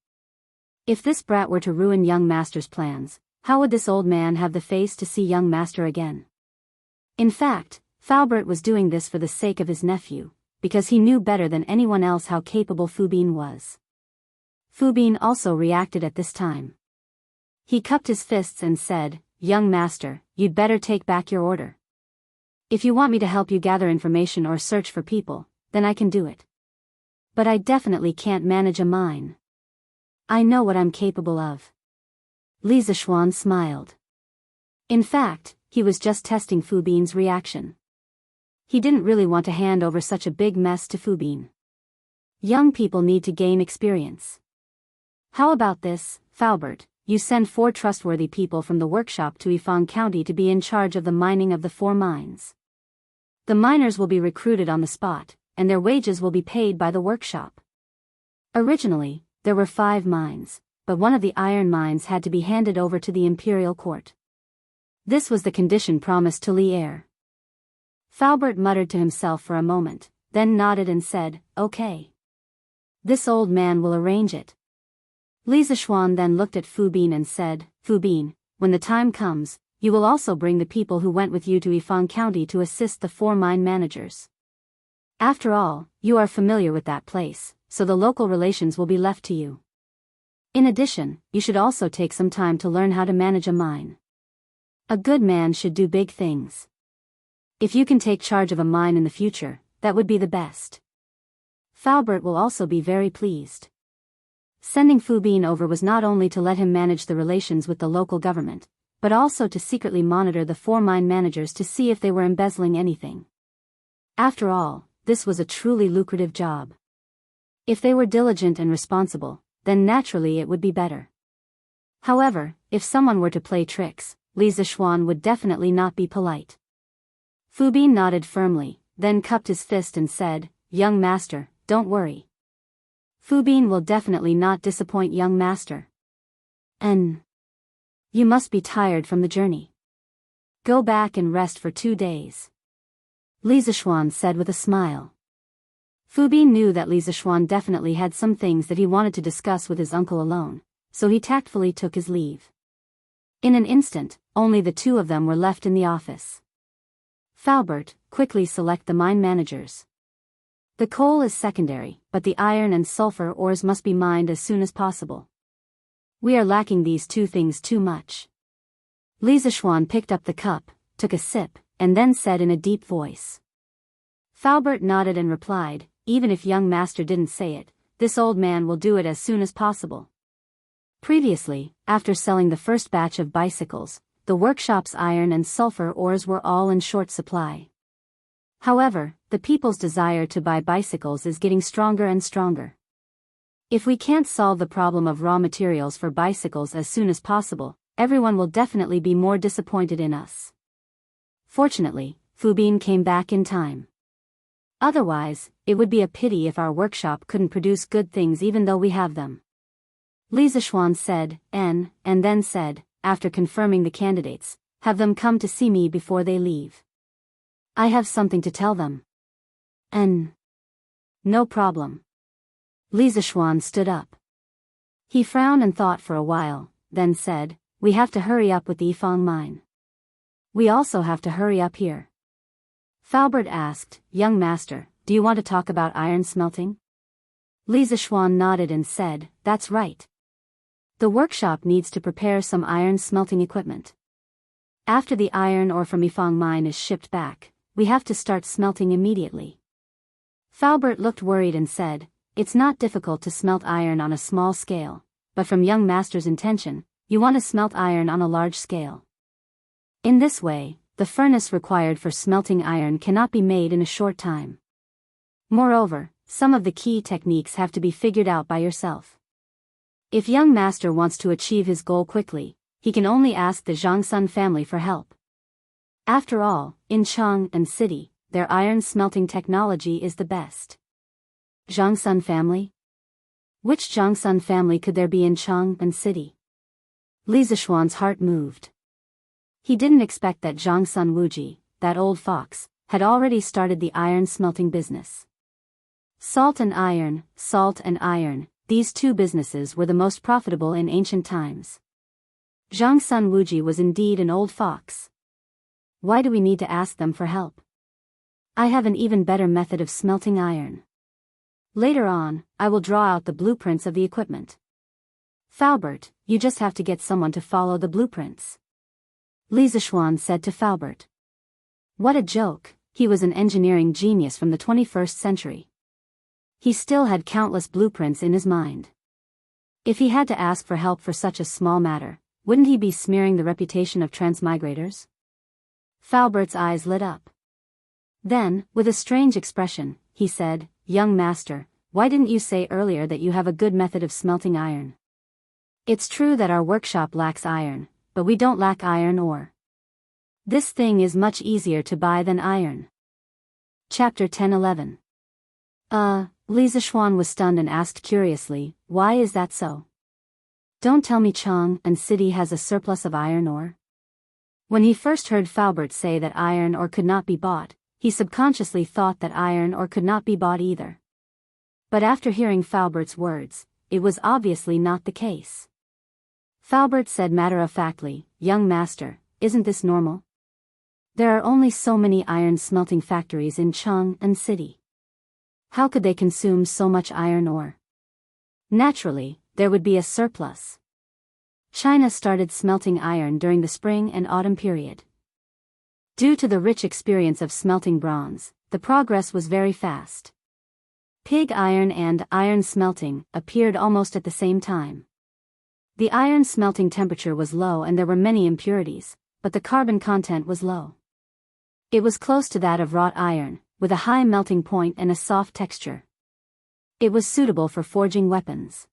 If this brat were to ruin young master's plans, how would this old man have the face to see young master again?" In fact, Falbert was doing this for the sake of his nephew, because he knew better than anyone else how capable Fu Bin was. Fu Bin also reacted at this time. He cupped his fists and said, "Young master, you'd better take back your order. If you want me to help you gather information or search for people, then I can do it. But I definitely can't manage a mine. I know what I'm capable of." Li Zishuan smiled. In fact, he was just testing Fu Bin's reaction. He didn't really want to hand over such a big mess to Fu Bin. Young people need to gain experience. How about this, Falbert? You send 4 trustworthy people from the workshop to Yifang County to be in charge of the mining of the 4 mines. The miners will be recruited on the spot, and their wages will be paid by the workshop. Originally, there were 5 mines, but one of the iron mines had to be handed over to the imperial court. This was the condition promised to Li Er. Falbert muttered to himself for a moment, then nodded and said, "Okay. This old man will arrange it." Li Zishuan then looked at Fu Bin and said, "Fu Bin, when the time comes, you will also bring the people who went with you to Yifang County to assist the 4 mine managers. After all, you are familiar with that place, so the local relations will be left to you. In addition, you should also take some time to learn how to manage a mine. A good man should do big things. If you can take charge of a mine in the future, that would be the best." Falbert will also be very pleased. Sending Fu Bin over was not only to let him manage the relations with the local government, but also to secretly monitor the 4 mine managers to see if they were embezzling anything. After all, this was a truly lucrative job. If they were diligent and responsible, then naturally it would be better. However, if someone were to play tricks, Li Zixuan would definitely not be polite. Fu Bin nodded firmly, then cupped his fist and said, "Young master, don't worry. Fu Bin will definitely not disappoint young master. And you must be tired from the journey. Go back and rest for 2 days." Li Zixuan said with a smile. Fu Bin knew that Li Zixuan definitely had some things that he wanted to discuss with his uncle alone, so he tactfully took his leave. In an instant, only the two of them were left in the office. "Falbert, quickly select the mine managers. The coal is secondary, but the iron and sulfur ores must be mined as soon as possible. We are lacking these two things too much." Li Zixuan picked up the cup, took a sip, and then said in a deep voice. Falbert nodded and replied, "Even if young master didn't say it, this old man will do it as soon as possible." Previously, after selling the first batch of bicycles, the workshop's iron and sulfur ores were all in short supply. However, the people's desire to buy bicycles is getting stronger and stronger. If we can't solve the problem of raw materials for bicycles as soon as possible, everyone will definitely be more disappointed in us. Fortunately, Fu Bin came back in time. Otherwise, it would be a pity if our workshop couldn't produce good things even though we have them. Li Zixuan said, and then said, after confirming the candidates, "Have them come to see me before they leave. I have something to tell them." "And no problem." Li Zixuan stood up. He frowned and thought for a while, then said, "We have to hurry up with the Yifang mine. We also have to hurry up here." Falbert asked, "Young master, do you want to talk about iron smelting?" Li Zixuan nodded and said, "That's right. The workshop needs to prepare some iron smelting equipment. After the iron ore from Yifang mine is shipped back, we have to start smelting immediately." Falbert looked worried and said, "It's not difficult to smelt iron on a small scale, but from young master's intention, you want to smelt iron on a large scale. In this way, the furnace required for smelting iron cannot be made in a short time. Moreover, some of the key techniques have to be figured out by yourself. If young master wants to achieve his goal quickly, he can only ask the Jiangsun family for help. After all, in Chang and city, their iron smelting technology is the best." Jiangsun family? Which Jiangsun family could there be in Chang and city? Li Zixuan's heart moved. He didn't expect that Jiangsun Wuji, that old fox, had already started the iron smelting business. Salt and iron, these two businesses were the most profitable in ancient times. Jiangsun Wuji was indeed an old fox. Why do we need to ask them for help? I have an even better method of smelting iron. Later on, I will draw out the blueprints of the equipment. Falbert, you just have to get someone to follow the blueprints." Li Zixuan said to Falbert. What a joke, he was an engineering genius from the 21st century. He still had countless blueprints in his mind. If he had to ask for help for such a small matter, wouldn't he be smearing the reputation of transmigrators? Falbert's eyes lit up. Then, with a strange expression, he said, "Young master, why didn't you say earlier that you have a good method of smelting iron? It's true that our workshop lacks iron, but we don't lack iron ore. This thing is much easier to buy than iron." Chapter 10-11. Li Zixuan was stunned and asked curiously, "Why is that so? Don't tell me Chang and city has a surplus of iron ore?" When he first heard Falbert say that iron ore could not be bought, he subconsciously thought that iron ore could not be bought either. But after hearing Falbert's words, it was obviously not the case. Falbert said matter-of-factly, "Young master, isn't this normal? There are only so many iron smelting factories in Chang and city. How could they consume so much iron ore? Naturally, there would be a surplus. China started smelting iron during the spring and autumn period. Due to the rich experience of smelting bronze, the progress was very fast. Pig iron and iron smelting appeared almost at the same time. The iron smelting temperature was low and there were many impurities, but the carbon content was low. It was close to that of wrought iron, with a high melting point and a soft texture. It was suitable for forging weapons.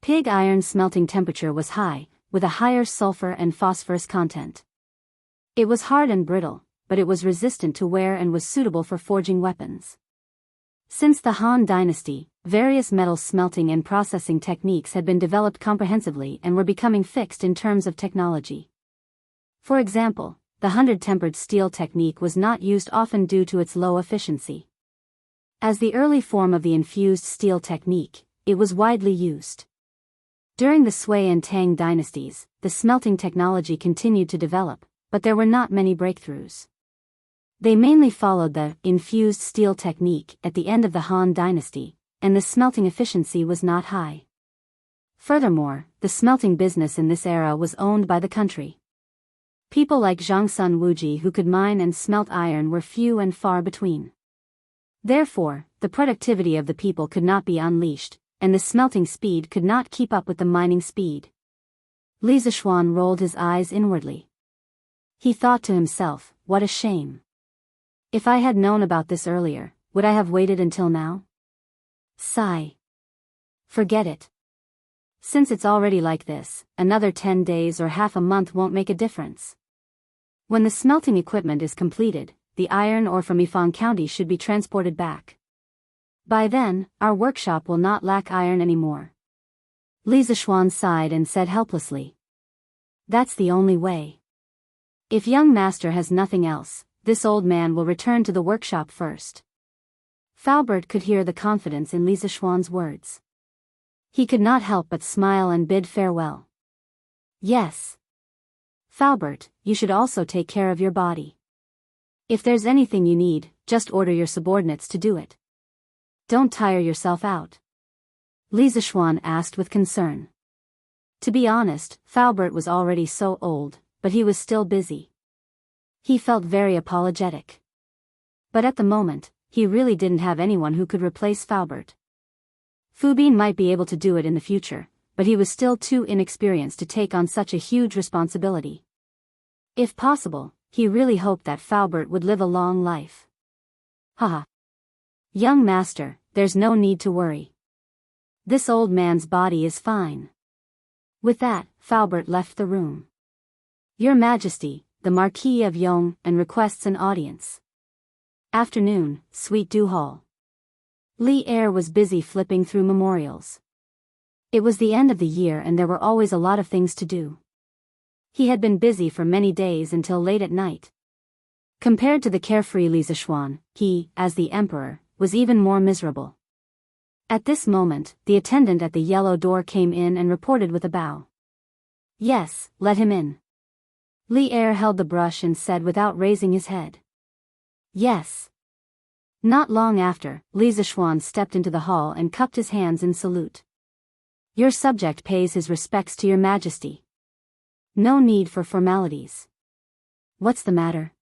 Pig iron smelting temperature was high, with a higher sulfur and phosphorus content. It was hard and brittle, but it was resistant to wear and was suitable for forging weapons. Since the Han Dynasty, various metal smelting and processing techniques had been developed comprehensively and were becoming fixed in terms of technology. For example, the 100-tempered steel technique was not used often due to its low efficiency. As the early form of the infused steel technique, it was widely used. During the Sui and Tang dynasties, the smelting technology continued to develop, but there were not many breakthroughs. They mainly followed the infused steel technique at the end of the Han Dynasty, and the smelting efficiency was not high. Furthermore, the smelting business in this era was owned by the country. People like Zhang Wuji who could mine and smelt iron were few and far between. Therefore, the productivity of the people could not be unleashed, and the smelting speed could not keep up with the mining speed. Li Zishuan rolled his eyes inwardly. He thought to himself, what a shame. If I had known about this earlier, would I have waited until now? Sigh. Forget it. Since it's already like this, another 10 days or half a month won't make a difference. When the smelting equipment is completed, the iron ore from Yifang County should be transported back. By then, our workshop will not lack iron anymore. Li Zishuan sighed and said helplessly. That's the only way. If young master has nothing else, this old man will return to the workshop first. Faubert could hear the confidence in Li Zishuan's words. He could not help but smile and bid farewell. Yes. Faubert, you should also take care of your body. If there's anything you need, just order your subordinates to do it. Don't tire yourself out. Li Zishuan asked with concern. To be honest, Faubert was already so old, but he was still busy. He felt very apologetic. But at the moment, he really didn't have anyone who could replace Faubert. Fubin might be able to do it in the future, but he was still too inexperienced to take on such a huge responsibility. If possible, he really hoped that Faubert would live a long life. Haha. Young master, there's no need to worry. This old man's body is fine. With that, Faubert left the room. Your Majesty, the Marquis of Yong, and requests an audience. Afternoon, Suite Du Hall. Li Er was busy flipping through memorials. It was the end of the year and there were always a lot of things to do. He had been busy for many days until late at night. Compared to the carefree Li Zishuan, he, as the emperor, was even more miserable. At this moment, the attendant at the yellow door came in and reported with a bow. Yes, let him in. Li Er held the brush and said without raising his head. Yes. Not long after, Li Zishuan stepped into the hall and cupped his hands in salute. Your subject pays his respects to your Majesty. No need for formalities. What's the matter?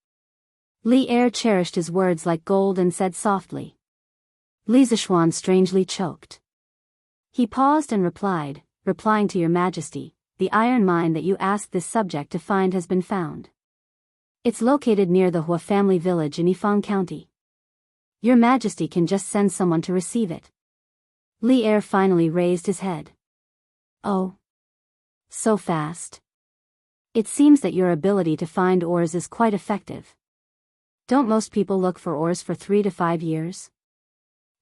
Li Er cherished his words like gold and said softly. Li Zishuan strangely choked. He paused and replied, replying to your Majesty, the iron mine that you asked this subject to find has been found. It's located near the Hua family village in Yifang County. Your Majesty can just send someone to receive it. Li Er finally raised his head. Oh. So fast. It seems that your ability to find ores is quite effective. Don't most people look for ores for 3 to 5 years?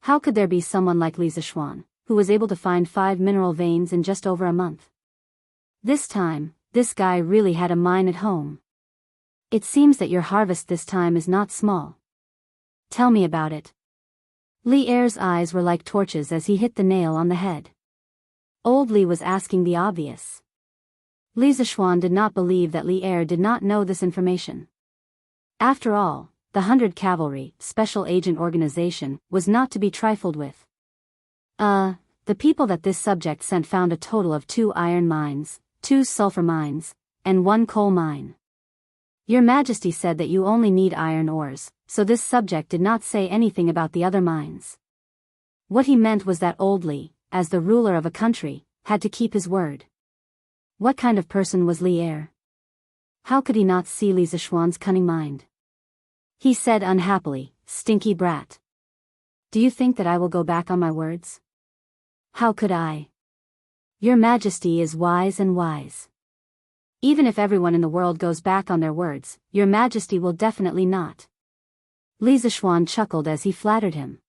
How could there be someone like Li Zishuan, who was able to find 5 mineral veins in just over a month? This time, this guy really had a mine at home. It seems that your harvest this time is not small. Tell me about it. Li Er's eyes were like torches as he hit the nail on the head. Old Li was asking the obvious. Li Zishuan did not believe that Li Er did not know this information. After all, the 100 Cavalry, Special Agent Organization, was not to be trifled with. The people that this subject sent found a total of 2 iron mines, 2 sulfur mines, and 1 coal mine. Your Majesty said that you only need iron ores, so this subject did not say anything about the other mines. What he meant was that old Li, as the ruler of a country, had to keep his word. What kind of person was Li Er? How could he not see Li Zishuan's cunning mind? He said unhappily, stinky brat. Do you think that I will go back on my words? How could I? Your Majesty is wise and wise. Even if everyone in the world goes back on their words, Your Majesty will definitely not. Li Zishuan chuckled as he flattered him.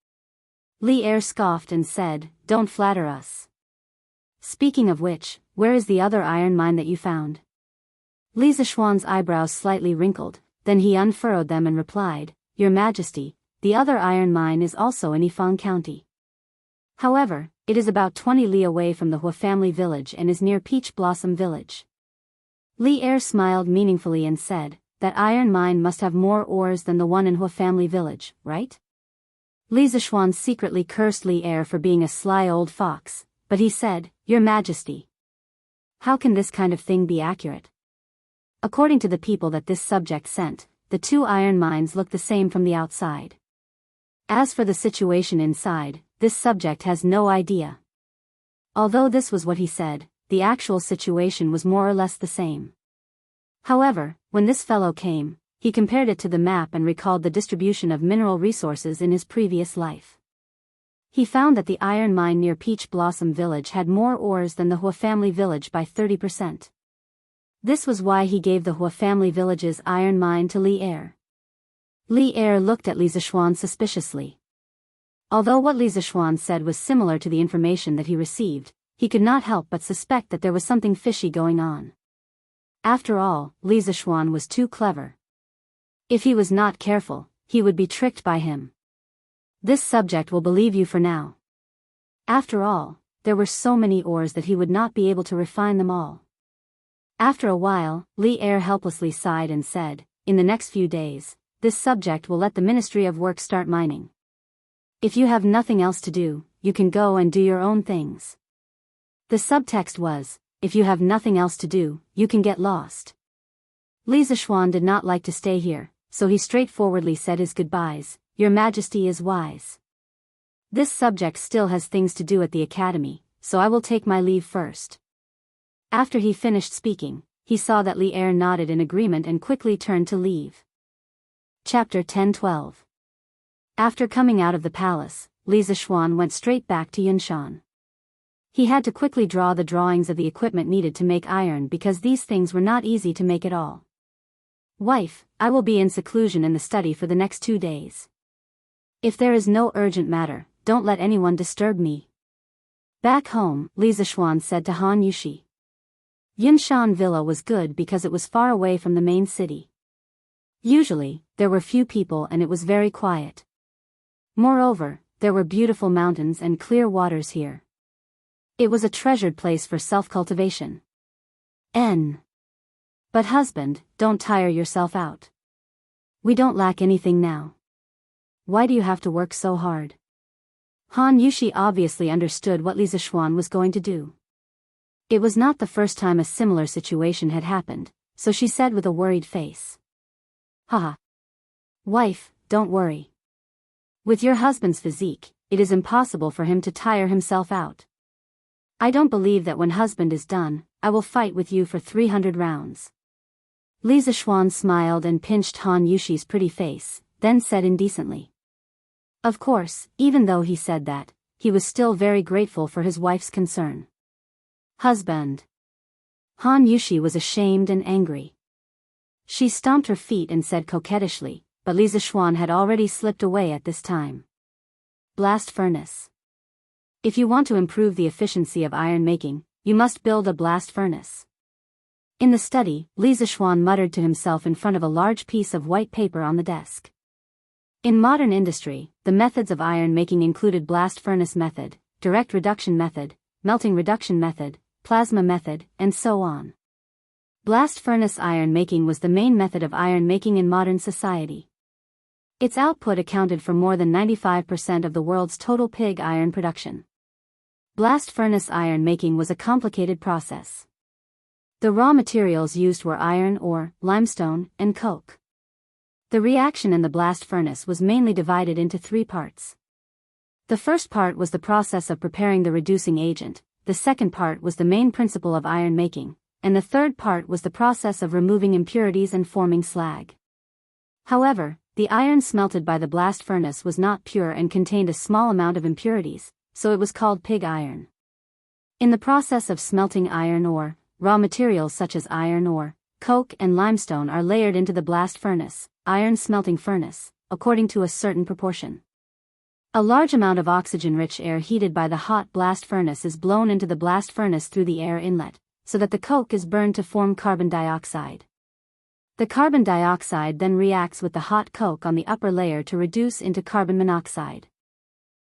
Li Er scoffed and said, Don't flatter us. Speaking of which, where is the other iron mine that you found? Li Zishuan's eyebrows slightly wrinkled, then he unfurrowed them and replied, Your Majesty, the other iron mine is also in Yifang County. However, it is about 20 li away from the Hua family village and is near Peach Blossom Village. Li Er smiled meaningfully and said, That iron mine must have more ores than the one in Hua family village, right? Li Zishuan secretly cursed Li Er for being a sly old fox, but he said, Your Majesty. How can this kind of thing be accurate? According to the people that this subject sent, the two iron mines look the same from the outside. As for the situation inside, this subject has no idea. Although this was what he said, the actual situation was more or less the same. However, when this fellow came, he compared it to the map and recalled the distribution of mineral resources in his previous life. He found that the iron mine near Peach Blossom Village had more ores than the Hua family village by 30%. This was why he gave the Hua family village's iron mine to Li Er. Li Er looked at Li Zishuan suspiciously. Although what Li Zishuan said was similar to the information that he received, he could not help but suspect that there was something fishy going on. After all, Li Zishuan was too clever. If he was not careful, he would be tricked by him. This subject will believe you for now. After all, there were so many ores that he would not be able to refine them all. After a while, Li Er helplessly sighed and said, In the next few days, this subject will let the Ministry of Work start mining. If you have nothing else to do, you can go and do your own things. The subtext was, if you have nothing else to do, you can get lost. Li Zishuan did not like to stay here, so he straightforwardly said his goodbyes, Your Majesty is wise. This subject still has things to do at the academy, so I will take my leave first. After he finished speaking, he saw that Li Er nodded in agreement and quickly turned to leave. Chapter 10-12. After coming out of the palace, Li Zishuan went straight back to Yunshan. He had to quickly draw the drawings of the equipment needed to make iron because these things were not easy to make at all. Wife, I will be in seclusion in the study for the next 2 days. If there is no urgent matter, don't let anyone disturb me. Back home, Li Zishuan said to Han Yushi. Yunshan Villa was good because it was far away from the main city. Usually, there were few people and it was very quiet. Moreover, there were beautiful mountains and clear waters here. It was a treasured place for self-cultivation. But husband, don't tire yourself out. We don't lack anything now. Why do you have to work so hard? Han Yushi obviously understood what Li Zishuan was going to do. It was not the first time a similar situation had happened, so she said with a worried face. Haha. Wife, don't worry. With your husband's physique, it is impossible for him to tire himself out. I don't believe that when husband is done, I will fight with you for 300 rounds. Li Zishuan smiled and pinched Han Yushi's pretty face, then said indecently. Of course, even though he said that, he was still very grateful for his wife's concern. Husband. Han Yushi was ashamed and angry. She stomped her feet and said coquettishly, but Li Zishuan had already slipped away at this time. Blast furnace. If you want to improve the efficiency of iron making, you must build a blast furnace. In the study, Li Zishuan muttered to himself in front of a large piece of white paper on the desk. In modern industry, the methods of iron making included blast furnace method, direct reduction method, melting reduction method, plasma method, and so on. Blast furnace iron making was the main method of iron making in modern society. Its output accounted for more than 95% of the world's total pig iron production. Blast furnace iron making was a complicated process. The raw materials used were iron ore, limestone, and coke. The reaction in the blast furnace was mainly divided into 3 parts. The first part was the process of preparing the reducing agent, the second part was the main principle of iron making, and the third part was the process of removing impurities and forming slag. However, the iron smelted by the blast furnace was not pure and contained a small amount of impurities, so it was called pig iron. In the process of smelting iron ore, raw materials such as iron ore, coke and limestone are layered into the blast furnace, iron smelting furnace, according to a certain proportion. A large amount of oxygen-rich air heated by the hot blast furnace is blown into the blast furnace through the air inlet, so that the coke is burned to form carbon dioxide. The carbon dioxide then reacts with the hot coke on the upper layer to reduce into carbon monoxide.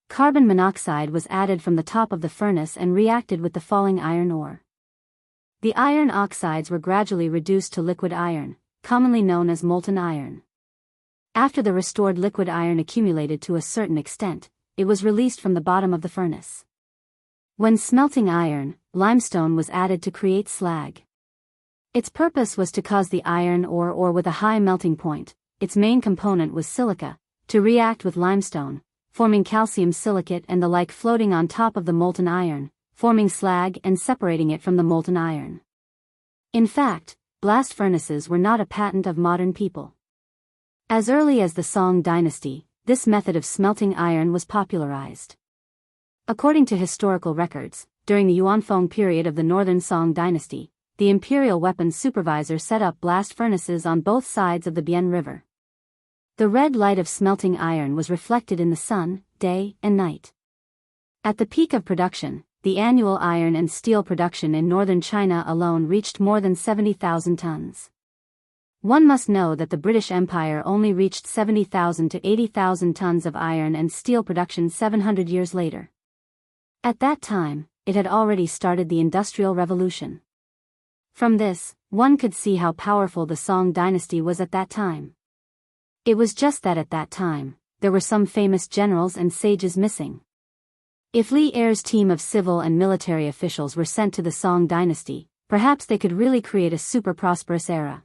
Carbon monoxide was added from the top of the furnace and reacted with the falling iron ore. The iron oxides were gradually reduced to liquid iron, commonly known as molten iron. After the restored liquid iron accumulated to a certain extent, it was released from the bottom of the furnace. When smelting iron, limestone was added to create slag. Its purpose was to cause the iron ore with a high melting point, its main component was silica, to react with limestone, forming calcium silicate and the like floating on top of the molten iron, forming slag and separating it from the molten iron. In fact, blast furnaces were not a patent of modern people. As early as the Song dynasty, this method of smelting iron was popularized. According to historical records, during the Yuanfeng period of the Northern Song dynasty, the imperial weapons supervisor set up blast furnaces on both sides of the Bian River. The red light of smelting iron was reflected in the sun, day and night. At the peak of production, the annual iron and steel production in northern China alone reached more than 70,000 tons. One must know that the British Empire only reached 70,000 to 80,000 tons of iron and steel production 700 years later. At that time, it had already started the Industrial Revolution. From this, one could see how powerful the Song dynasty was at that time. It was just that at that time, there were some famous generals and sages missing. If Li Er's team of civil and military officials were sent to the Song dynasty, perhaps they could really create a super prosperous era.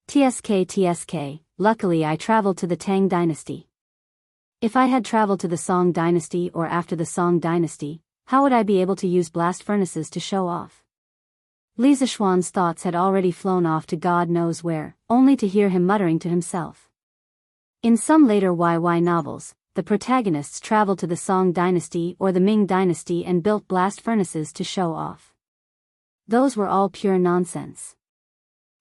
TSK, luckily I traveled to the Tang dynasty. If I had traveled to the Song dynasty or after the Song dynasty, how would I be able to use blast furnaces to show off? Li Zishuan's thoughts had already flown off to God knows where, only to hear him muttering to himself. In some later YY novels, the protagonists traveled to the Song dynasty or the Ming dynasty and built blast furnaces to show off. Those were all pure nonsense.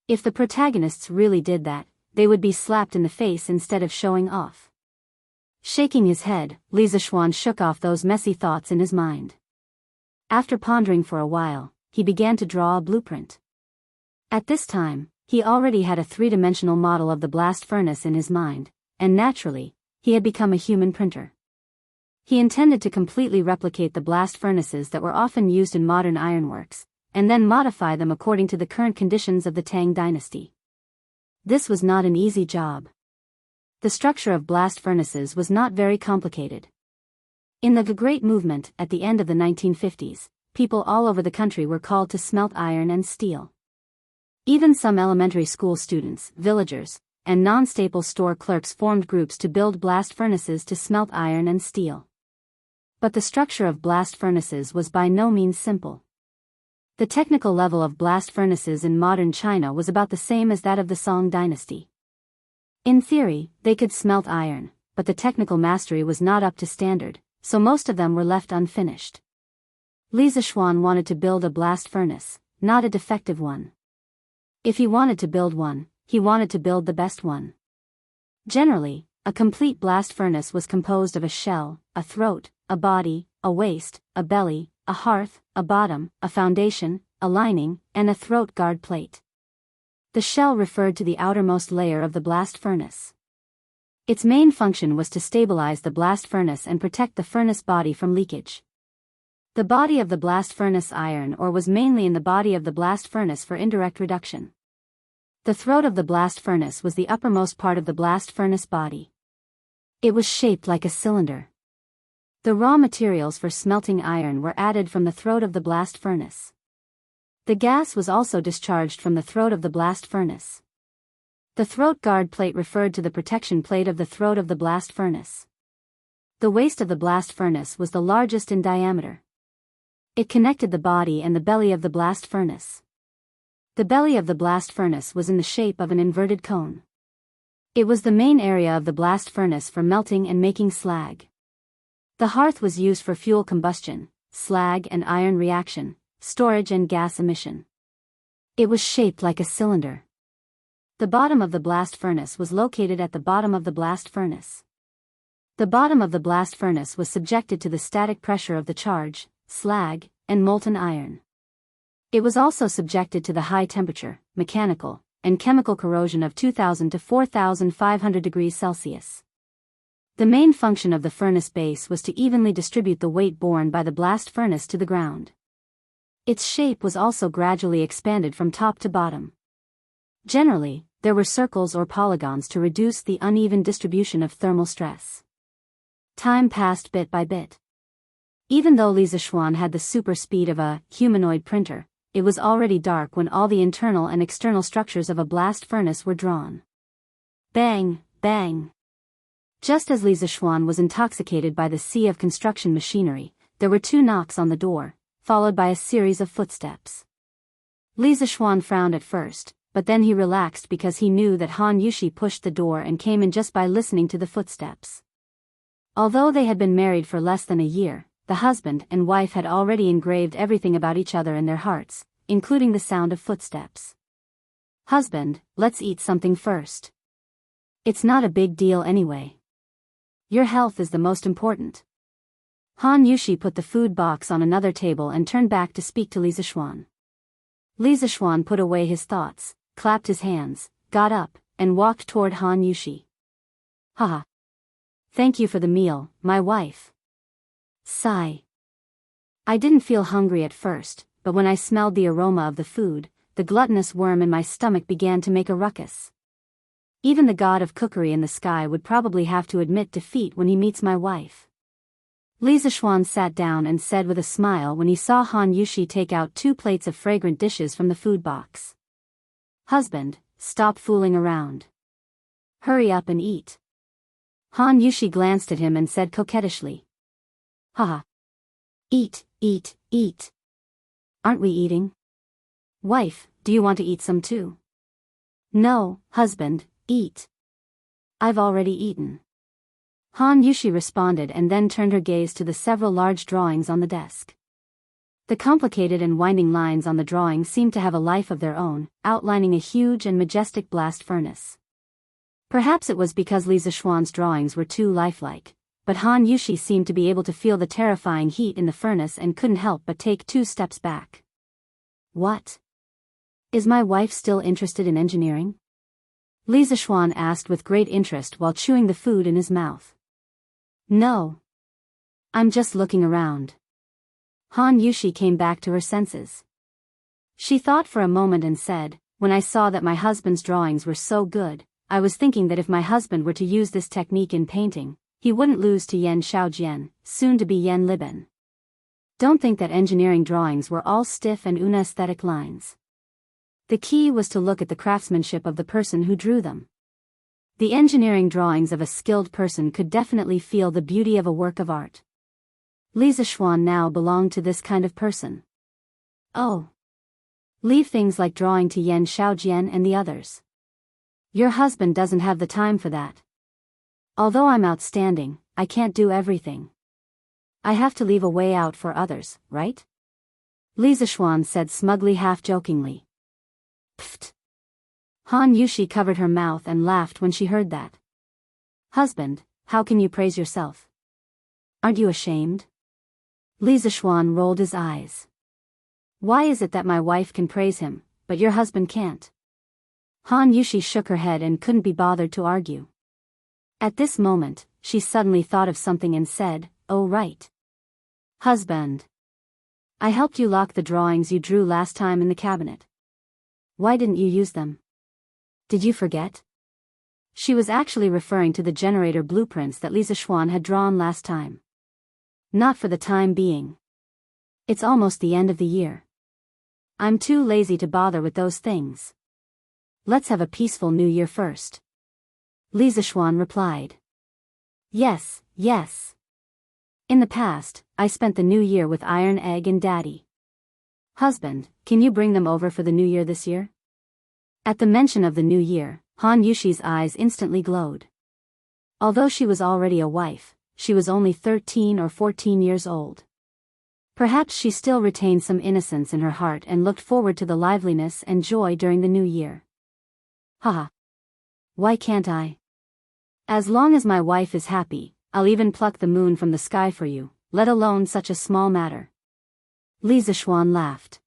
If the protagonists really did that, they would be slapped in the face instead of showing off. Shaking his head, Li Zishuan shook off those messy thoughts in his mind. After pondering for a while, he began to draw a blueprint. At this time, he already had a three-dimensional model of the blast furnace in his mind, and naturally, he had become a human printer. He intended to completely replicate the blast furnaces that were often used in modern ironworks, and then modify them according to the current conditions of the Tang dynasty. This was not an easy job. The structure of blast furnaces was not very complicated. In the Great Movement at the end of the 1950s, people all over the country were called to smelt iron and steel. Even some elementary school students, villagers, and non-staple store clerks formed groups to build blast furnaces to smelt iron and steel. But the structure of blast furnaces was by no means simple. The technical level of blast furnaces in modern China was about the same as that of the Song dynasty. In theory, they could smelt iron, but the technical mastery was not up to standard, so most of them were left unfinished. Li Zishuan wanted to build a blast furnace, not a defective one. If he wanted to build one, he wanted to build the best one. Generally, a complete blast furnace was composed of a shell, a throat, a body, a waist, a belly, a hearth, a bottom, a foundation, a lining, and a throat guard plate. The shell referred to the outermost layer of the blast furnace. Its main function was to stabilize the blast furnace and protect the furnace body from leakage. The body of the blast furnace iron ore was mainly in the body of the blast furnace for indirect reduction. The throat of the blast furnace was the uppermost part of the blast furnace body. It was shaped like a cylinder. The raw materials for smelting iron were added from the throat of the blast furnace. The gas was also discharged from the throat of the blast furnace. The throat guard plate referred to the protection plate of the throat of the blast furnace. The waist of the blast furnace was the largest in diameter. It connected the body and the belly of the blast furnace. The belly of the blast furnace was in the shape of an inverted cone. It was the main area of the blast furnace for melting and making slag. The hearth was used for fuel combustion, slag and iron reaction, storage and gas emission. It was shaped like a cylinder. The bottom of the blast furnace was located at the bottom of the blast furnace. The bottom of the blast furnace was subjected to the static pressure of the charge, slag, and molten iron. It was also subjected to the high temperature, mechanical, and chemical corrosion of 2000 to 4500 degrees Celsius. The main function of the furnace base was to evenly distribute the weight borne by the blast furnace to the ground. Its shape was also gradually expanded from top to bottom. Generally, there were circles or polygons to reduce the uneven distribution of thermal stress. Time passed bit by bit. Even though Li Zixuan had the super speed of a humanoid printer, it was already dark when all the internal and external structures of a blast furnace were drawn. Bang, bang. Just as Li Zixuan was intoxicated by the sea of construction machinery, there were 2 knocks on the door, followed by a series of footsteps. Li Zixuan frowned at first, but then he relaxed because he knew that Han Yushi pushed the door and came in just by listening to the footsteps. Although they had been married for less than a year, the husband and wife had already engraved everything about each other in their hearts, including the sound of footsteps. Husband, let's eat something first. It's not a big deal anyway. Your health is the most important. Han Yushi put the food box on another table and turned back to speak to Li Zixuan. Li Zixuan put away his thoughts, clapped his hands, got up, and walked toward Han Yushi. Haha. Thank you for the meal, my wife. Sigh. I didn't feel hungry at first, but when I smelled the aroma of the food, the gluttonous worm in my stomach began to make a ruckus. Even the god of cookery in the sky would probably have to admit defeat when he meets my wife. Li Zixuan sat down and said with a smile when he saw Han Yushi take out 2 plates of fragrant dishes from the food box. Husband, stop fooling around. Hurry up and eat. Han Yushi glanced at him and said coquettishly. Haha. Eat, eat, eat. Aren't we eating? Wife, do you want to eat some too? No, husband, eat. I've already eaten. Han Yushi responded and then turned her gaze to the several large drawings on the desk. The complicated and winding lines on the drawing seemed to have a life of their own, outlining a huge and majestic blast furnace. Perhaps it was because Li Zixuan's drawings were too lifelike, but Han Yushi seemed to be able to feel the terrifying heat in the furnace and couldn't help but take 2 steps back. What? Is my wife still interested in engineering? Li Zixuan asked with great interest while chewing the food in his mouth. No. I'm just looking around. Han Yushi came back to her senses. She thought for a moment and said, when I saw that my husband's drawings were so good, I was thinking that if my husband were to use this technique in painting, he wouldn't lose to Yan Shaojian, soon to be Yan Liben. Don't think that engineering drawings were all stiff and unaesthetic lines. The key was to look at the craftsmanship of the person who drew them. The engineering drawings of a skilled person could definitely feel the beauty of a work of art. Li Zixuan now belonged to this kind of person. Oh. Leave things like drawing to Yan Shaojian and the others. Your husband doesn't have the time for that. Although I'm outstanding, I can't do everything. I have to leave a way out for others, right? Li Zixuan said smugly half-jokingly. Pfft. Han Yushi covered her mouth and laughed when she heard that. Husband, how can you praise yourself? Aren't you ashamed? Li Zixuan rolled his eyes. Why is it that my wife can praise him, but your husband can't? Han Yushi shook her head and couldn't be bothered to argue. At this moment, she suddenly thought of something and said, oh right. Husband. I helped you lock the drawings you drew last time in the cabinet. Why didn't you use them? Did you forget? She was actually referring to the generator blueprints that Li Zixuan had drawn last time. Not for the time being. It's almost the end of the year. I'm too lazy to bother with those things. Let's have a peaceful new year first. Li Zixuan replied. Yes, yes. In the past, I spent the new year with Iron Egg and Daddy. Husband, can you bring them over for the new year this year? At the mention of the new year, Han Yushi's eyes instantly glowed. Although she was already a wife, she was only 13 or 14 years old. Perhaps she still retained some innocence in her heart and looked forward to the liveliness and joy during the new year. Haha. Why can't I? As long as my wife is happy, I'll even pluck the moon from the sky for you, let alone such a small matter. Li Zishuan laughed.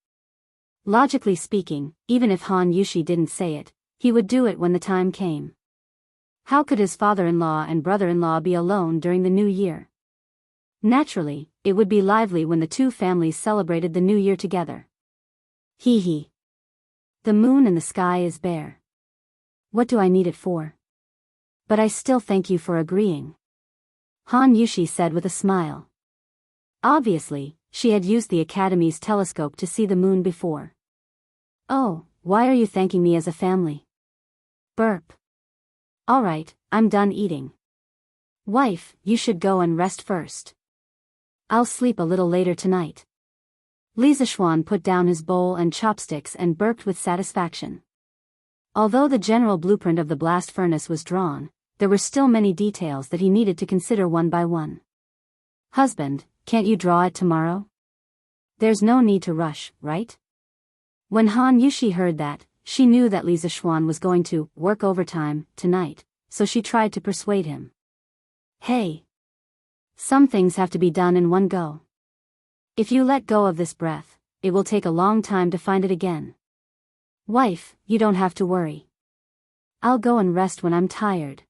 Logically speaking, even if Han Yushi didn't say it, he would do it when the time came. How could his father-in-law and brother-in-law be alone during the new year? Naturally, it would be lively when the two families celebrated the new year together. Hee hee. The moon in the sky is bare. What do I need it for? But I still thank you for agreeing. Han Yushi said with a smile. Obviously, she had used the Academy's telescope to see the moon before. Oh, why are you thanking me as a family? Burp. Alright, I'm done eating. Wife, you should go and rest first. I'll sleep a little later tonight. Li Zishuan put down his bowl and chopsticks and burped with satisfaction. Although the general blueprint of the blast furnace was drawn, there were still many details that he needed to consider one by one. Husband, can't you draw it tomorrow? There's no need to rush, right? When Han Yushi heard that, she knew that Li Zishuan was going to work overtime tonight, so she tried to persuade him. Hey! Some things have to be done in one go. If you let go of this breath, it will take a long time to find it again. Wife, you don't have to worry. I'll go and rest when I'm tired.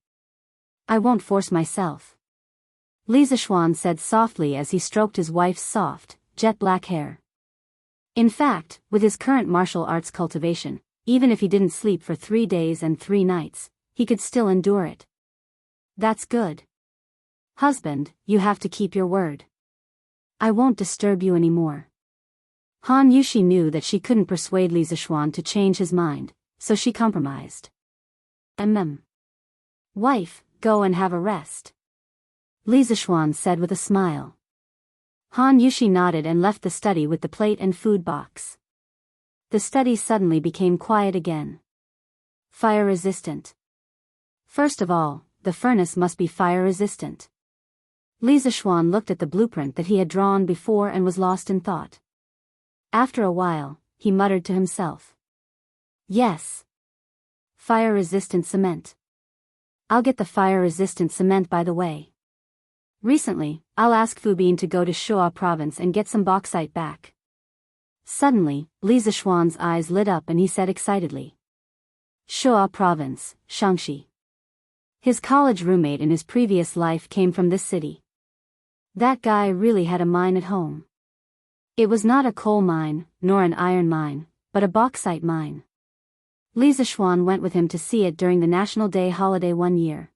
I won't force myself. Li Zishuan said softly as he stroked his wife's soft, jet-black hair. In fact, with his current martial arts cultivation, even if he didn't sleep for 3 days and 3 nights, he could still endure it. That's good. Husband, you have to keep your word. I won't disturb you anymore. Han Yushi knew that she couldn't persuade Li Zishuan to change his mind, so she compromised. Wife, go and have a rest. Li Zishuan said with a smile. Han Yushi nodded and left the study with the plate and food box. The study suddenly became quiet again. Fire resistant. First of all, the furnace must be fire resistant. Li Zishuan looked at the blueprint that he had drawn before and was lost in thought. After a while, he muttered to himself. Yes. Fire-resistant cement. I'll get the fire-resistant cement by the way. Recently, I'll ask Fubin to go to Shuo province and get some bauxite back. Suddenly, Li Zishuan's eyes lit up and he said excitedly. Shuo province, Shangxi. His college roommate in his previous life came from this city. That guy really had a mine at home. It was not a coal mine, nor an iron mine, but a bauxite mine. Li Zishuan went with him to see it during the National Day holiday one year.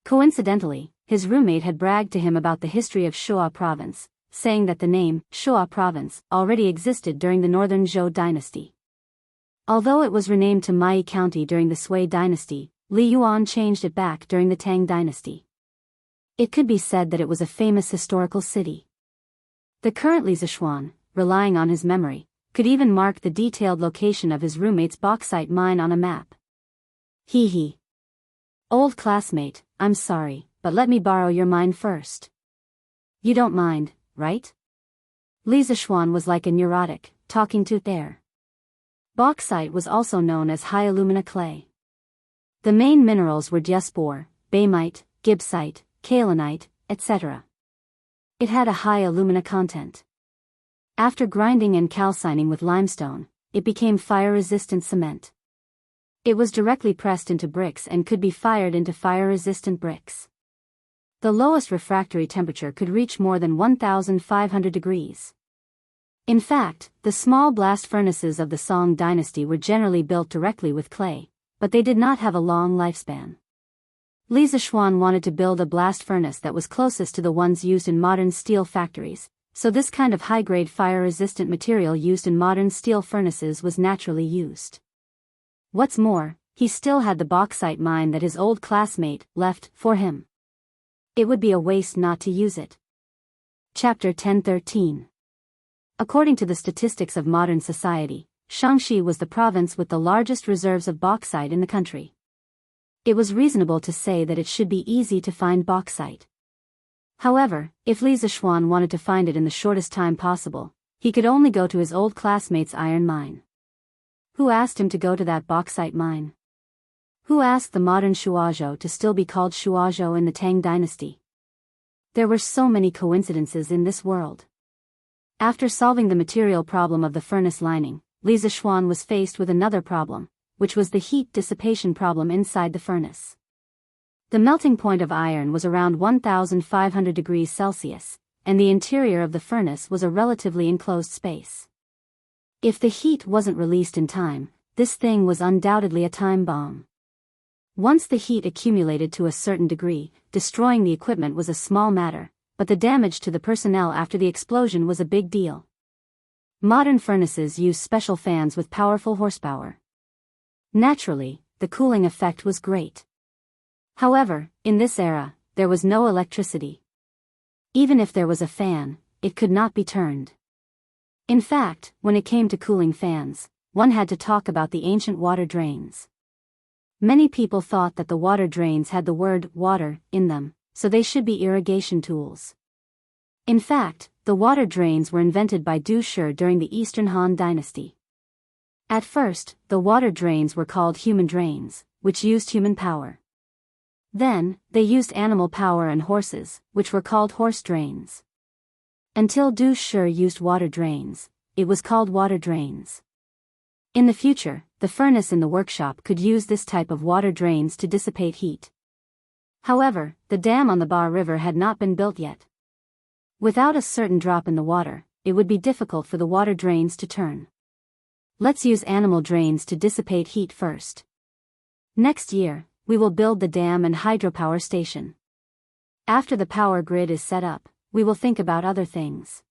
Coincidentally, his roommate had bragged to him about the history of Shuo province, saying that the name, Shuo province, already existed during the Northern Zhou dynasty. Although it was renamed to Mai County during the Sui dynasty, Li Yuan changed it back during the Tang dynasty. It could be said that it was a famous historical city. The current Li Zishuan, relying on his memory, could even mark the detailed location of his roommate's bauxite mine on a map. Hee hee. Old classmate, I'm sorry, but let me borrow your mine first. You don't mind, right? Li Zishuan was like a neurotic, talking to air. Bauxite was also known as high alumina clay. The main minerals were diaspore, baemite, gibbsite, kaolinite, etc. It had a high alumina content. After grinding and calcining with limestone, it became fire-resistant cement. It was directly pressed into bricks and could be fired into fire-resistant bricks. The lowest refractory temperature could reach more than 1,500 degrees. In fact, the small blast furnaces of the Song dynasty were generally built directly with clay, but they did not have a long lifespan. Li Zishuan wanted to build a blast furnace that was closest to the ones used in modern steel factories, so this kind of high-grade fire-resistant material used in modern steel furnaces was naturally used. What's more, he still had the bauxite mine that his old classmate left for him. It would be a waste not to use it. Chapter 1013. According to the statistics of modern society, Shangxi was the province with the largest reserves of bauxite in the country. It was reasonable to say that it should be easy to find bauxite. However, if Li Zishuan wanted to find it in the shortest time possible, he could only go to his old classmate's iron mine. Who asked him to go to that bauxite mine? Who asked the modern Shuazhou to still be called Shuazhou in the Tang dynasty? There were so many coincidences in this world. After solving the material problem of the furnace lining, Li Zishuan was faced with another problem, which was the heat dissipation problem inside the furnace. The melting point of iron was around 1,500 degrees Celsius, and the interior of the furnace was a relatively enclosed space. If the heat wasn't released in time, this thing was undoubtedly a time bomb. Once the heat accumulated to a certain degree, destroying the equipment was a small matter, but the damage to the personnel after the explosion was a big deal. Modern furnaces use special fans with powerful horsepower. Naturally, the cooling effect was great. However, in this era, there was no electricity. Even if there was a fan, it could not be turned. In fact, when it came to cooling fans, one had to talk about the ancient water drains. Many people thought that the water drains had the word water in them, so they should be irrigation tools. In fact, the water drains were invented by Du Shi during the Eastern Han Dynasty. At first, the water drains were called human drains, which used human power. Then, they used animal power and horses, which were called horse drains. Until Du Shi used water drains, it was called water drains. In the future, the furnace in the workshop could use this type of water drains to dissipate heat. However, the dam on the Ba River had not been built yet. Without a certain drop in the water, it would be difficult for the water drains to turn. Let's use animal drains to dissipate heat first. Next year, we will build the dam and hydropower station. After the power grid is set up, we will think about other things.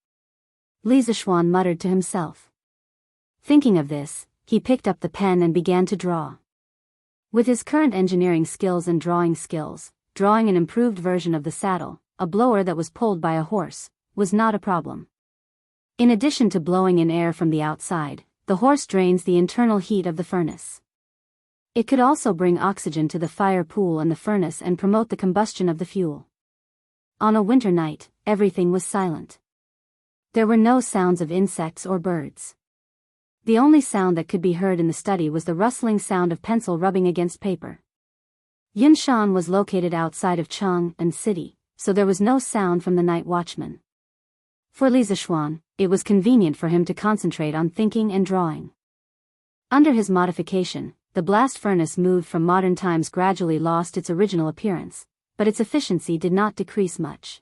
Li Zishuan muttered to himself. Thinking of this, he picked up the pen and began to draw. With his current engineering skills and drawing skills, drawing an improved version of the saddle, a blower that was pulled by a horse, was not a problem. In addition to blowing in air from the outside, the horse drains the internal heat of the furnace. It could also bring oxygen to the fire pool and the furnace and promote the combustion of the fuel. On a winter night, everything was silent. There were no sounds of insects or birds. The only sound that could be heard in the study was the rustling sound of pencil rubbing against paper. Yunshan was located outside of Chang'an City, so there was no sound from the night watchman. For Li Zishuan, it was convenient for him to concentrate on thinking and drawing. Under his modification, the blast furnace moved from modern times gradually lost its original appearance, but its efficiency did not decrease much.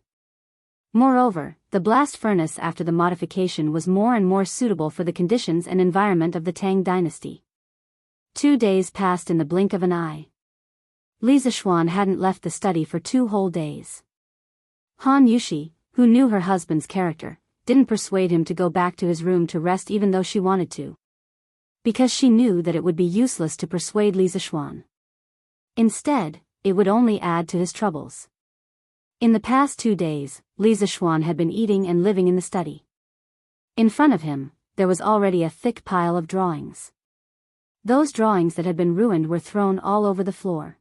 Moreover, the blast furnace after the modification was more and more suitable for the conditions and environment of the Tang dynasty. 2 days passed in the blink of an eye. Li Zishuan hadn't left the study for 2 whole days. Han Yushi, who knew her husband's character, didn't persuade him to go back to his room to rest even though she wanted to. Because she knew that it would be useless to persuade Li Zishuan. Instead, it would only add to his troubles. In the past 2 days, Li Zishuan had been eating and living in the study. In front of him, there was already a thick pile of drawings. Those drawings that had been ruined were thrown all over the floor.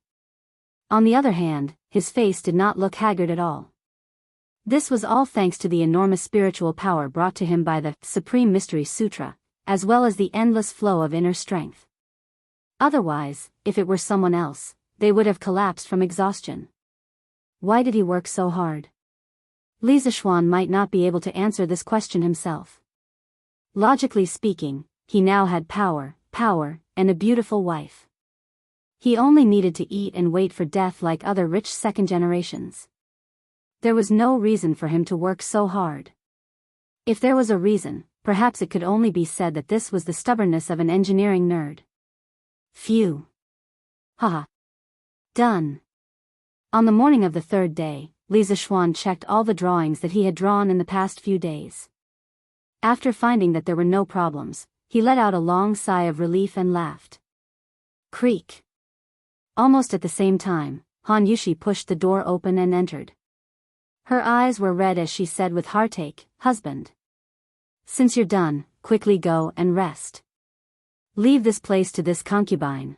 On the other hand, his face did not look haggard at all. This was all thanks to the enormous spiritual power brought to him by the Supreme Mystery Sutra, as well as the endless flow of inner strength. Otherwise, if it were someone else, they would have collapsed from exhaustion. Why did he work so hard? Li Zishuan might not be able to answer this question himself. Logically speaking, he now had power, and a beautiful wife. He only needed to eat and wait for death like other rich second generations. There was no reason for him to work so hard. If there was a reason, perhaps it could only be said that this was the stubbornness of an engineering nerd. Phew. Haha. Done. On the morning of the 3rd day, Li Zishuan checked all the drawings that he had drawn in the past few days. After finding that there were no problems, he let out a long sigh of relief and laughed. Creak. Almost at the same time, Han Yushi pushed the door open and entered. Her eyes were red as she said with heartache, "Husband. Since you're done, quickly go and rest. Leave this place to this concubine."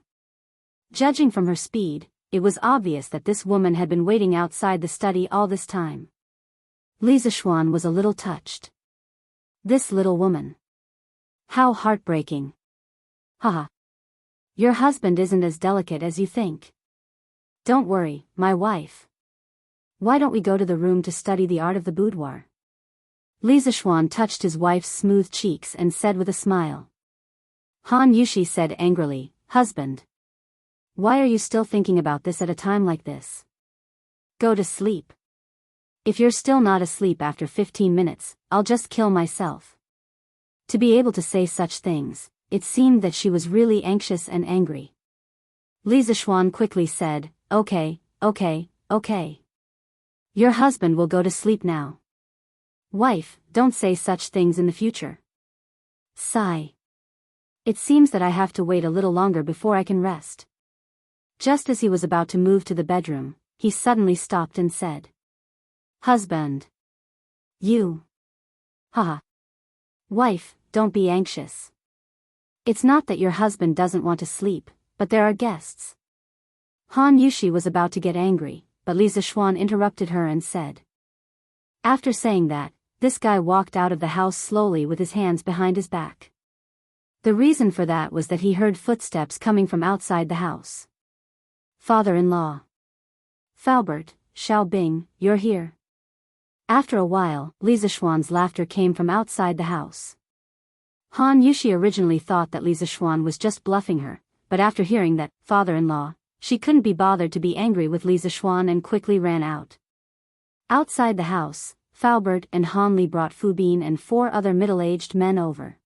Judging from her speed, it was obvious that this woman had been waiting outside the study all this time. Li Zishuan was a little touched. This little woman. How heartbreaking. Haha. Your husband isn't as delicate as you think. Don't worry, my wife. Why don't we go to the room to study the art of the boudoir? Li Zishuan touched his wife's smooth cheeks and said with a smile. Han Yushi said angrily, Husband. Why are you still thinking about this at a time like this? Go to sleep. If you're still not asleep after 15 minutes, I'll just kill myself. To be able to say such things, it seemed that she was really anxious and angry. Li Zishuan quickly said, Okay. Your husband will go to sleep now. Wife, don't say such things in the future. Sigh. It seems that I have to wait a little longer before I can rest. Just as he was about to move to the bedroom, he suddenly stopped and said. Husband. You. Haha. Wife, don't be anxious. It's not that your husband doesn't want to sleep, but there are guests. Han Yushi was about to get angry, but Li Zishuan interrupted her and said. After saying that, this guy walked out of the house slowly with his hands behind his back. The reason for that was that he heard footsteps coming from outside the house. Father-in-law. Faubert, Xiaobing, you're here. After a while, Li Zishuan's laughter came from outside the house. Han Yushi originally thought that Li Zishuan was just bluffing her, but after hearing that, father-in-law, she couldn't be bothered to be angry with Li Zishuan and quickly ran out. Outside the house, Faubert and Han Li brought Fu Bin and 4 other middle-aged men over.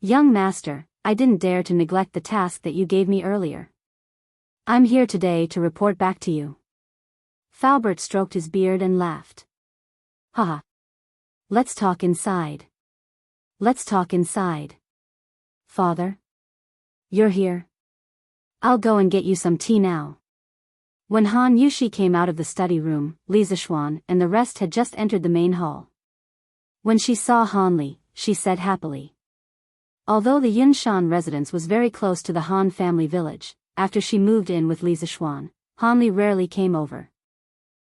Young master, I didn't dare to neglect the task that you gave me earlier. I'm here today to report back to you. Faubert stroked his beard and laughed. Haha. Let's talk inside. Let's talk inside. Father? You're here? I'll go and get you some tea now. When Han Yushi came out of the study room, Li Zishuan and the rest had just entered the main hall. When she saw Han Li, she said happily. Although the Yunshan residence was very close to the Han family village, after she moved in with Li Zishuan, Han Li rarely came over.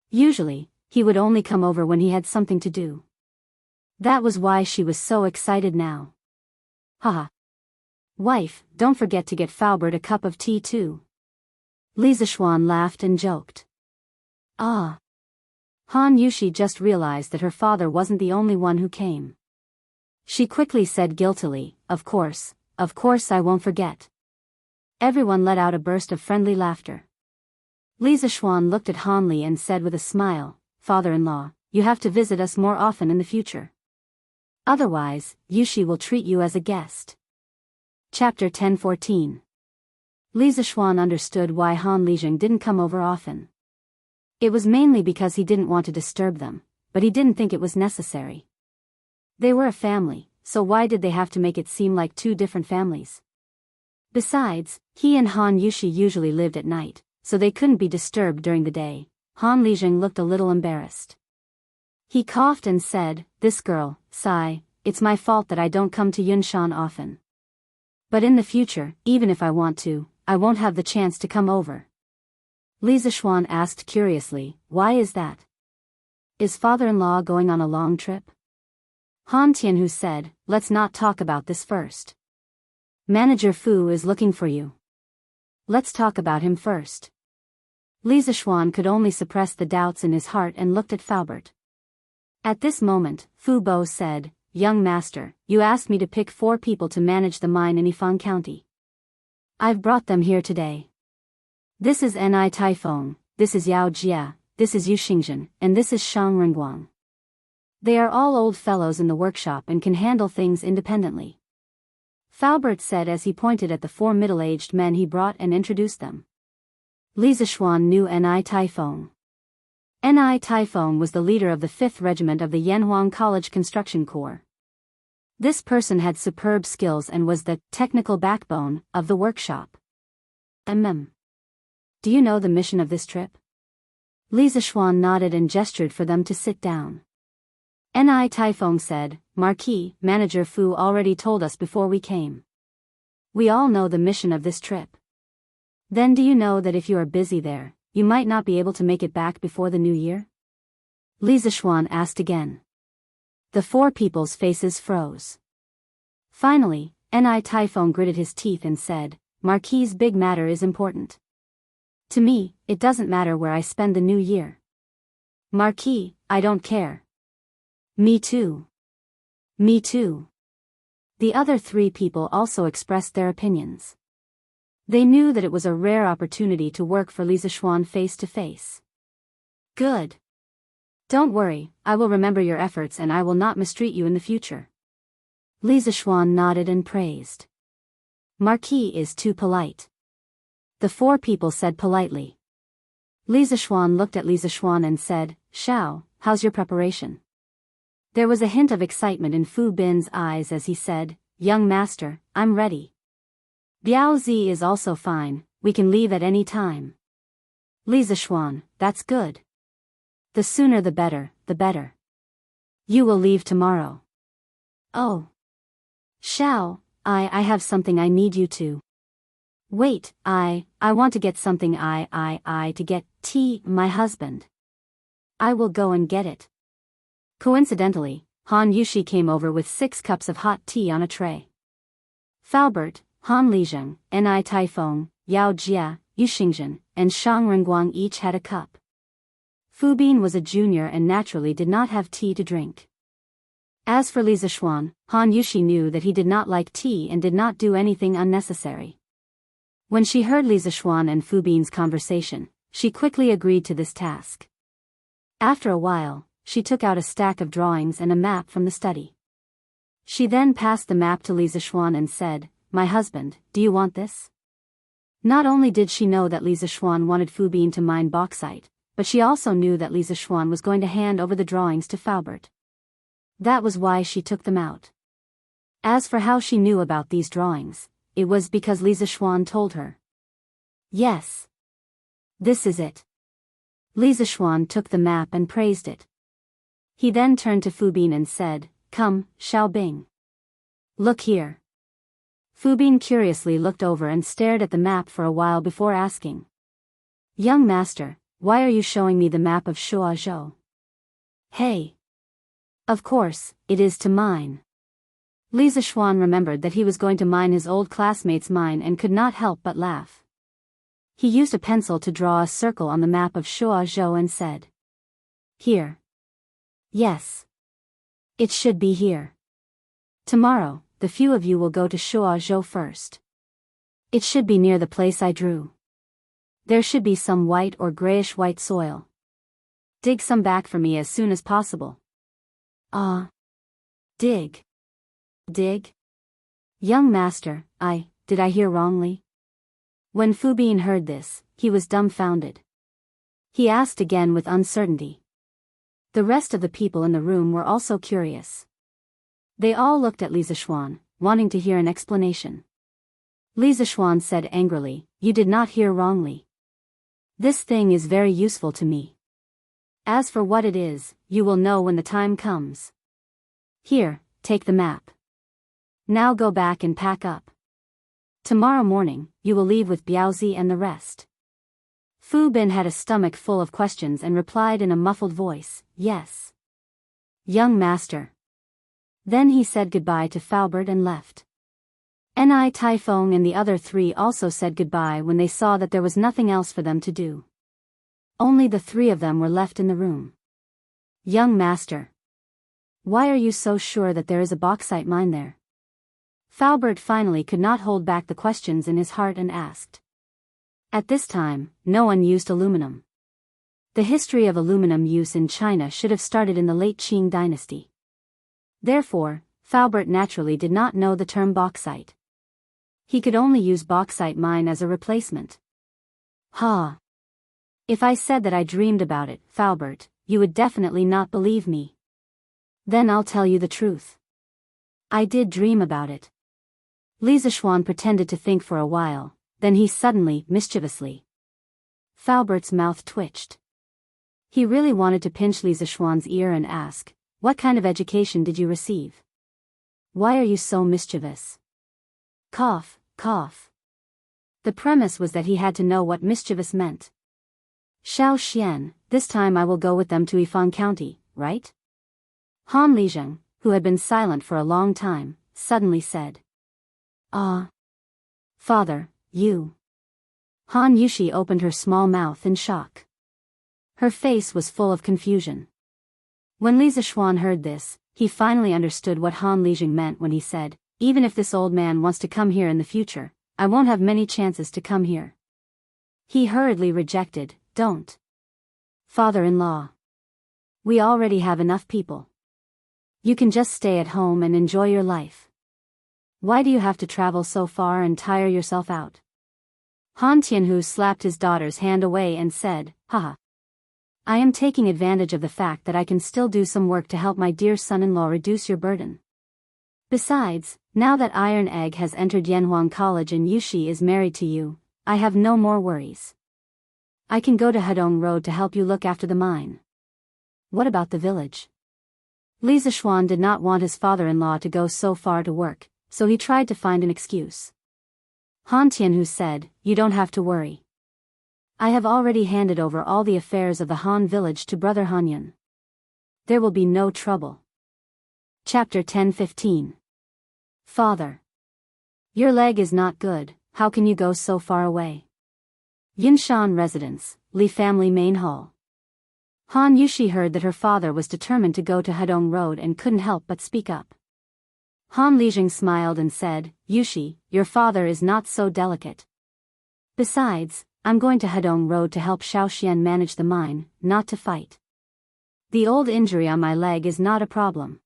Usually, he would only come over when he had something to do. That was why she was so excited now. Haha. Wife, don't forget to get Faubert a cup of tea too. Li Zishuan laughed and joked. Ah. Han Yushi just realized that her father wasn't the only one who came. She quickly said guiltily, Of course I won't forget. Everyone let out a burst of friendly laughter. Li Zishuan looked at Han Li and said with a smile, Father-in-law, you have to visit us more often in the future. Otherwise, Yushi will treat you as a guest. Chapter 10:14. Li Zishuan understood why Han Lijing didn't come over often. It was mainly because he didn't want to disturb them, but he didn't think it was necessary. They were a family, so why did they have to make it seem like 2 different families? Besides, he and Han Yushi usually lived at night, so they couldn't be disturbed during the day. Han Lijing looked a little embarrassed. He coughed and said, This girl, sigh, it's my fault that I don't come to Yunshan often. But in the future, even if I want to, I won't have the chance to come over. Li Zishuan asked curiously, Why is that? Is father-in-law going on a long trip? Han Tianhu said, Let's not talk about this first. Manager Fu is looking for you. Let's talk about him first. Li Zishuan could only suppress the doubts in his heart and looked at Faubert. At this moment, Fu Bo said, Young master, you asked me to pick 4 people to manage the mine in Yifang County. I've brought them here today. This is Ni Taifeng, this is Yao Jia, this is Yu Xingzhen, and this is Shang Renguang. They are all old fellows in the workshop and can handle things independently. Faubert said as he pointed at the 4 middle-aged men he brought and introduced them. Li Zishuan knew Ni Taifeng. Ni Taifeng was the leader of the 5th Regiment of the Yanhuang College Construction Corps. This person had superb skills and was the technical backbone of the workshop. Do you know the mission of this trip? Li Zishuan nodded and gestured for them to sit down. Ni Taifeng said, Marquis, Manager Fu already told us before we came. We all know the mission of this trip. Then do you know that if you are busy there, you might not be able to make it back before the new year? Li Zishuan asked again. The four people's faces froze. Finally, Ni Typhon gritted his teeth and said, Marquis's big matter is important. To me, it doesn't matter where I spend the new year. Marquis, I don't care. Me too. Me too. The other three people also expressed their opinions. They knew that it was a rare opportunity to work for Li Zishuan face to face. Good. Don't worry, I will remember your efforts and I will not mistreat you in the future. Li Zishuan nodded and praised. Marquis is too polite. The four people said politely. Li Zishuan looked at Li Zishuan and said, Shao, how's your preparation? There was a hint of excitement in Fu Bin's eyes as he said, Young master, I'm ready. Biyao Zi is also fine, we can leave at any time. Li Zishuan, that's good. The sooner the better, the better. You will leave tomorrow. Oh. Shao, I have something I need you to. Wait, I want to get something to get tea, my husband. I will go and get it. Coincidentally, Han Yushi came over with 6 cups of hot tea on a tray. Falbert, Han Lizheng, Ni Typhon, Yao Jia, Yu Xingzhen, and Shang Renguang each had a cup. Fu Bin was a junior and naturally did not have tea to drink. As for Li Zishuan, Han Yushi knew that he did not like tea and did not do anything unnecessary. When she heard Li Zishuan and Fu Bin's conversation, she quickly agreed to this task. After a while, she took out a stack of drawings and a map from the study. She then passed the map to Li Zishuan and said, My husband, do you want this? Not only did she know that Li Zishuan wanted Fu Bin to mine bauxite, but she also knew that Li Zishuan was going to hand over the drawings to Falbert. That was why she took them out. As for how she knew about these drawings, it was because Li Zishuan told her. Yes. This is it. Li Zishuan took the map and praised it. He then turned to Fu Bin and said, Come, Xiaobing. Look here. Fu Bin curiously looked over and stared at the map for a while before asking. Young master, why are you showing me the map of Shuazhou? Hey. Of course, it is to mine. Li Zishuan remembered that he was going to mine his old classmate's mine and could not help but laugh. He used a pencil to draw a circle on the map of Shuazhou and said. Here. Yes. It should be here. Tomorrow, the few of you will go to Shuazhou first. It should be near the place I drew. There should be some white or grayish-white soil. Dig some back for me as soon as possible. Dig. Dig? Young master, did I hear wrongly? When Fu Bin heard this, he was dumbfounded. He asked again with uncertainty. The rest of the people in the room were also curious. They all looked at Li Zishuan, wanting to hear an explanation. Li Zishuan said angrily, You did not hear wrongly. This thing is very useful to me. As for what it is, you will know when the time comes. Here, take the map. Now go back and pack up. Tomorrow morning, you will leave with Biaozi and the rest. Fu Bin had a stomach full of questions and replied in a muffled voice, Yes. Young master. Then he said goodbye to Falbert and left. Ni Typhon and the other 3 also said goodbye when they saw that there was nothing else for them to do. Only the 3 of them were left in the room. Young master. Why are you so sure that there is a bauxite mine there? Falbert finally could not hold back the questions in his heart and asked. At this time, no one used aluminum. The history of aluminum use in China should have started in the late Qing dynasty. Therefore, Falbert naturally did not know the term bauxite. He could only use bauxite mine as a replacement. If I said that I dreamed about it, Falbert, you would definitely not believe me. Then I'll tell you the truth. I did dream about it. Li Zishuan pretended to think for a while, then he suddenly, mischievously. Falbert's mouth twitched. He really wanted to pinch Li Zishuan's ear and ask, What kind of education did you receive? Why are you so mischievous? Cough, cough. The premise was that he had to know what mischievous meant. Xiao Xian, this time I will go with them to Yifan County, right? Han Lijing, who had been silent for a long time, suddenly said. Ah. Father, you. Han Yushi opened her small mouth in shock. Her face was full of confusion. When Li Zixuan heard this, he finally understood what Han Lijing meant when he said, even if this old man wants to come here in the future, I won't have many chances to come here. He hurriedly rejected, don't. Father-in-law. We already have enough people. You can just stay at home and enjoy your life. Why do you have to travel so far and tire yourself out? Han Tianhu slapped his daughter's hand away and said, haha. I am taking advantage of the fact that I can still do some work to help my dear son-in-law reduce your burden. Besides, now that Iron Egg has entered Yanhuang College and Yushi is married to you, I have no more worries. I can go to Hedong Road to help you look after the mine. What about the village? Li Zixuan did not want his father-in-law to go so far to work, so he tried to find an excuse. Han Tianhu said, you don't have to worry. I have already handed over all the affairs of the Han village to Brother Hanyun. There will be no trouble. Chapter 10-15. Father. Your leg is not good, how can you go so far away? Yinshan Residence, Li Family Main Hall. Han Yushi heard that her father was determined to go to Hedong Road and couldn't help but speak up. Han Lijing smiled and said, Yushi, your father is not so delicate. Besides, I'm going to Hedong Road to help Xiao Xian manage the mine, not to fight. The old injury on my leg is not a problem.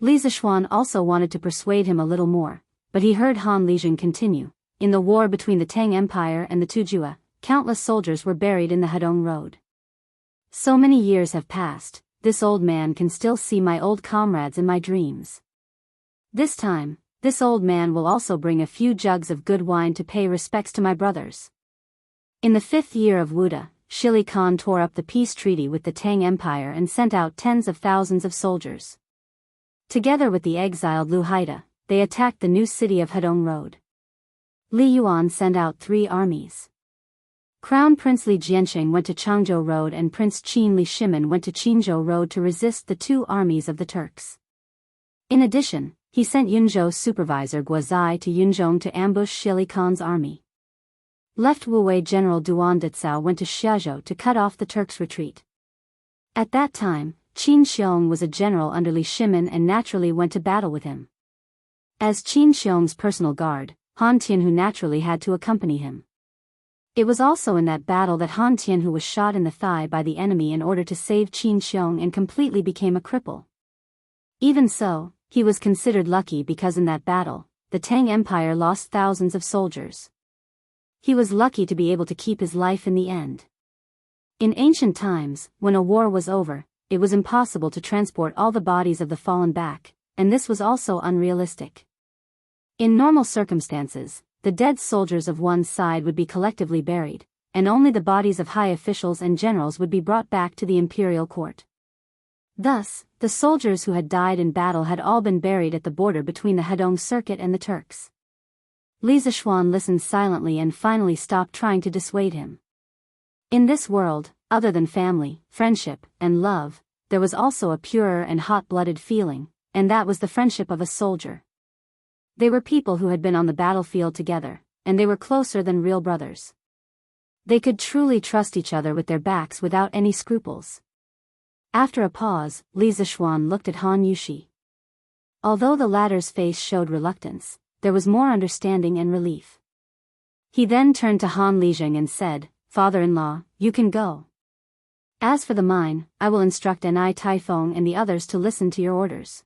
Li Zixuan also wanted to persuade him a little more, but he heard Han Lijing continue. In the war between the Tang Empire and the Tujue, countless soldiers were buried in the Hedong Road. So many years have passed, this old man can still see my old comrades in my dreams. This time, this old man will also bring a few jugs of good wine to pay respects to my brothers. In the 5th year of Wuda, Shili Khan tore up the peace treaty with the Tang Empire and sent out tens of thousands of soldiers. Together with the exiled Lu Haida, they attacked the new city of Hedong Road. Li Yuan sent out 3 armies. Crown Prince Li Jianqing went to Changzhou Road and Prince Qin Li Shimin went to Qinzhou Road to resist the 2 armies of the Turks. In addition, he sent Yunzhou supervisor Guozai to Yunzhong to ambush Shili Khan's army. Left Wuwei General Duan Dicao went to Xiazhou to cut off the Turks' retreat. At that time, Qin Xiong was a general under Li Shimin and naturally went to battle with him. As Qin Xiong's personal guard, Han Tianhu naturally had to accompany him. It was also in that battle that Han Tianhu was shot in the thigh by the enemy in order to save Qin Xiong and completely became a cripple. Even so, he was considered lucky because in that battle, the Tang Empire lost thousands of soldiers. He was lucky to be able to keep his life in the end. In ancient times, when a war was over, it was impossible to transport all the bodies of the fallen back, and this was also unrealistic. In normal circumstances, the dead soldiers of one side would be collectively buried, and only the bodies of high officials and generals would be brought back to the imperial court. Thus, the soldiers who had died in battle had all been buried at the border between the Hedong circuit and the Turks. Li Zixuan listened silently and finally stopped trying to dissuade him. In this world, other than family, friendship, and love, there was also a purer and hot-blooded feeling, and that was the friendship of a soldier. They were people who had been on the battlefield together, and they were closer than real brothers. They could truly trust each other with their backs without any scruples. After a pause, Li Zixuan looked at Han Yushi. Although the latter's face showed reluctance, there was more understanding and relief. He then turned to Han Lijing and said, Father-in-law, you can go. As for the mine, I will instruct Ni Taifeng and the others to listen to your orders.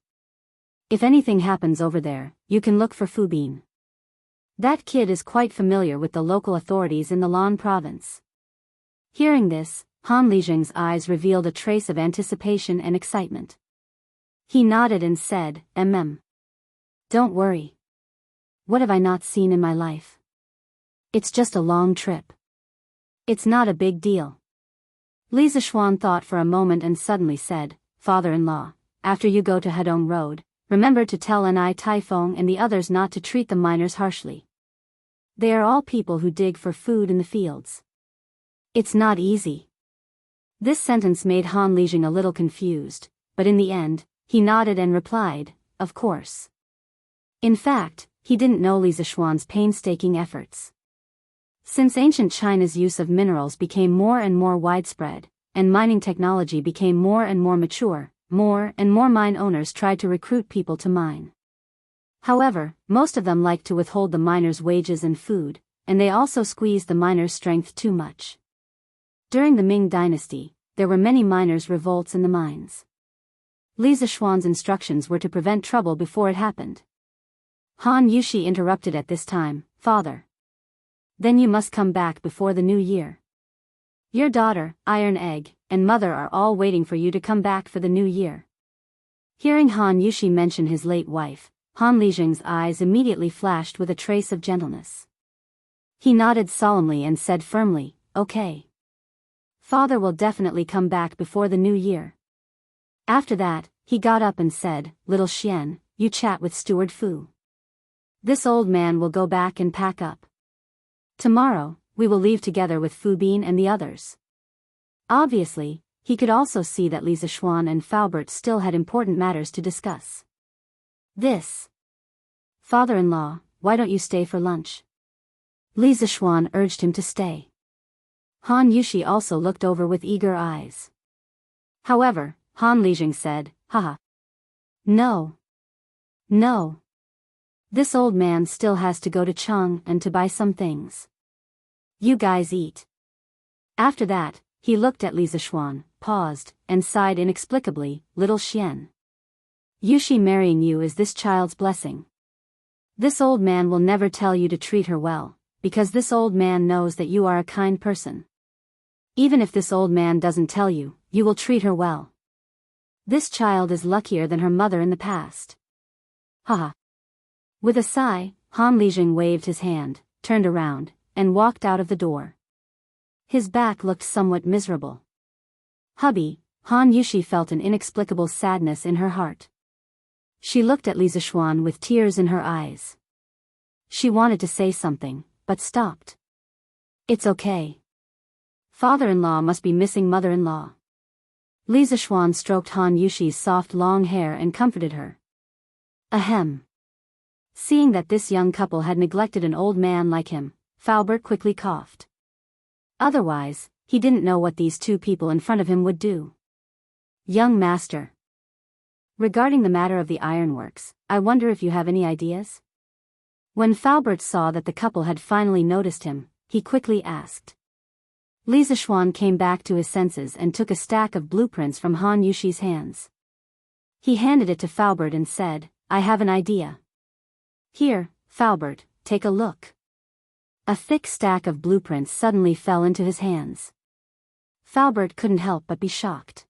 If anything happens over there, you can look for Fu Bin. That kid is quite familiar with the local authorities in the Lan province. Hearing this, Han Lijing's eyes revealed a trace of anticipation and excitement. He nodded and said, Don't worry. What have I not seen in my life? It's just a long trip. It's not a big deal. Li Zixuan thought for a moment and suddenly said, Father-in-law, after you go to Hedong Road, remember to tell Ni Taifeng and the others not to treat the miners harshly. They are all people who dig for food in the fields. It's not easy. This sentence made Han Lijing a little confused, but in the end, he nodded and replied, of course. In fact, he didn't know Li Zishuan's painstaking efforts. Since ancient China's use of minerals became more and more widespread, and mining technology became more and more mature, more and more mine owners tried to recruit people to mine. However, most of them liked to withhold the miners' wages and food, and they also squeezed the miners' strength too much. During the Ming Dynasty, there were many miners' revolts in the mines. Li Zishuan's instructions were to prevent trouble before it happened. Han Yushi interrupted at this time, "Father. Then you must come back before the new year. Your daughter, Iron Egg, and mother are all waiting for you to come back for the new year." Hearing Han Yushi mention his late wife, Han Lijing's eyes immediately flashed with a trace of gentleness. He nodded solemnly and said firmly, "Okay. Father will definitely come back before the new year." After that, he got up and said, "Little Xian, you chat with Steward Fu. This old man will go back and pack up. Tomorrow, we will leave together with Fu Bin and the others." Obviously, he could also see that Li Zishuan and Faubert still had important matters to discuss. "This. Father-in-law, why don't you stay for lunch?" Li Zishuan urged him to stay. Han Yushi also looked over with eager eyes. However, Han Lijing said, "Haha. No. No. This old man still has to go to Chang and to buy some things. You guys eat." After that, he looked at Li Zishuan, paused, and sighed inexplicably, "Little Xian. Yushi marrying you is this child's blessing. This old man will never tell you to treat her well, because this old man knows that you are a kind person. Even if this old man doesn't tell you, you will treat her well. This child is luckier than her mother in the past." Haha. With a sigh, Han Lijing waved his hand, turned around, and walked out of the door. His back looked somewhat miserable. "Hubby," Han Yushi felt an inexplicable sadness in her heart. She looked at Li Zishuan with tears in her eyes. She wanted to say something, but stopped. "It's okay. Father-in-law must be missing mother-in-law." Li Zishuan stroked Han Yushi's soft long hair and comforted her. Ahem. Seeing that this young couple had neglected an old man like him, Faubert quickly coughed. Otherwise, he didn't know what these two people in front of him would do. "Young master. Regarding the matter of the ironworks, I wonder if you have any ideas?" When Faubert saw that the couple had finally noticed him, he quickly asked. Li Zishuan came back to his senses and took a stack of blueprints from Han Yushi's hands. He handed it to Faubert and said, "I have an idea. Here, Faubert, take a look." A thick stack of blueprints suddenly fell into his hands. Faubert couldn't help but be shocked.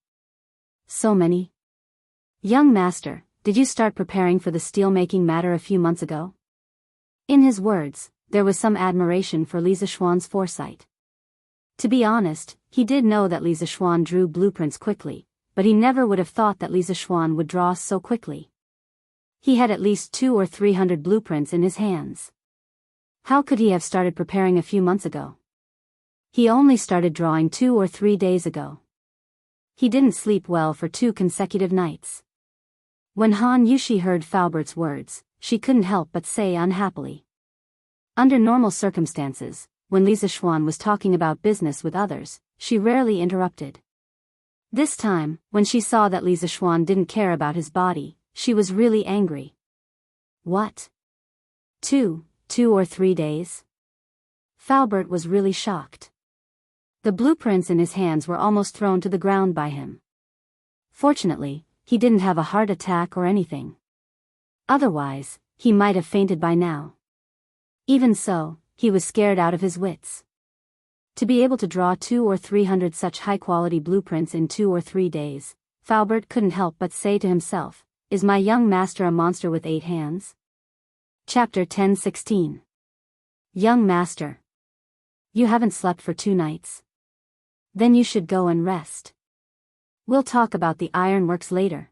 "So many? Young master, did you start preparing for the steelmaking matter a few months ago?" In his words, there was some admiration for Li Zishuan's foresight. To be honest, he did know that Li Zishuan drew blueprints quickly, but he never would have thought that Li Zishuan would draw so quickly. He had at least 200 or 300 blueprints in his hands. How could he have started preparing a few months ago? He only started drawing 2 or 3 days ago. He didn't sleep well for 2 consecutive nights. When Han Yushi heard Faubert's words, she couldn't help but say unhappily. Under normal circumstances, when Li Zishuan was talking about business with others, she rarely interrupted. This time, when she saw that Li Zishuan didn't care about his body, she was really angry. "What? 2 or 3 days?" Faubert was really shocked. The blueprints in his hands were almost thrown to the ground by him. Fortunately, he didn't have a heart attack or anything. Otherwise, he might have fainted by now. Even so, he was scared out of his wits. To be able to draw 200 or 300 such high-quality blueprints in 2 or 3 days, Faubert couldn't help but say to himself, "Is my young master a monster with 8 hands?" Chapter 10:16. Young master. You haven't slept for 2 nights. Then you should go and rest. We'll talk about the ironworks later.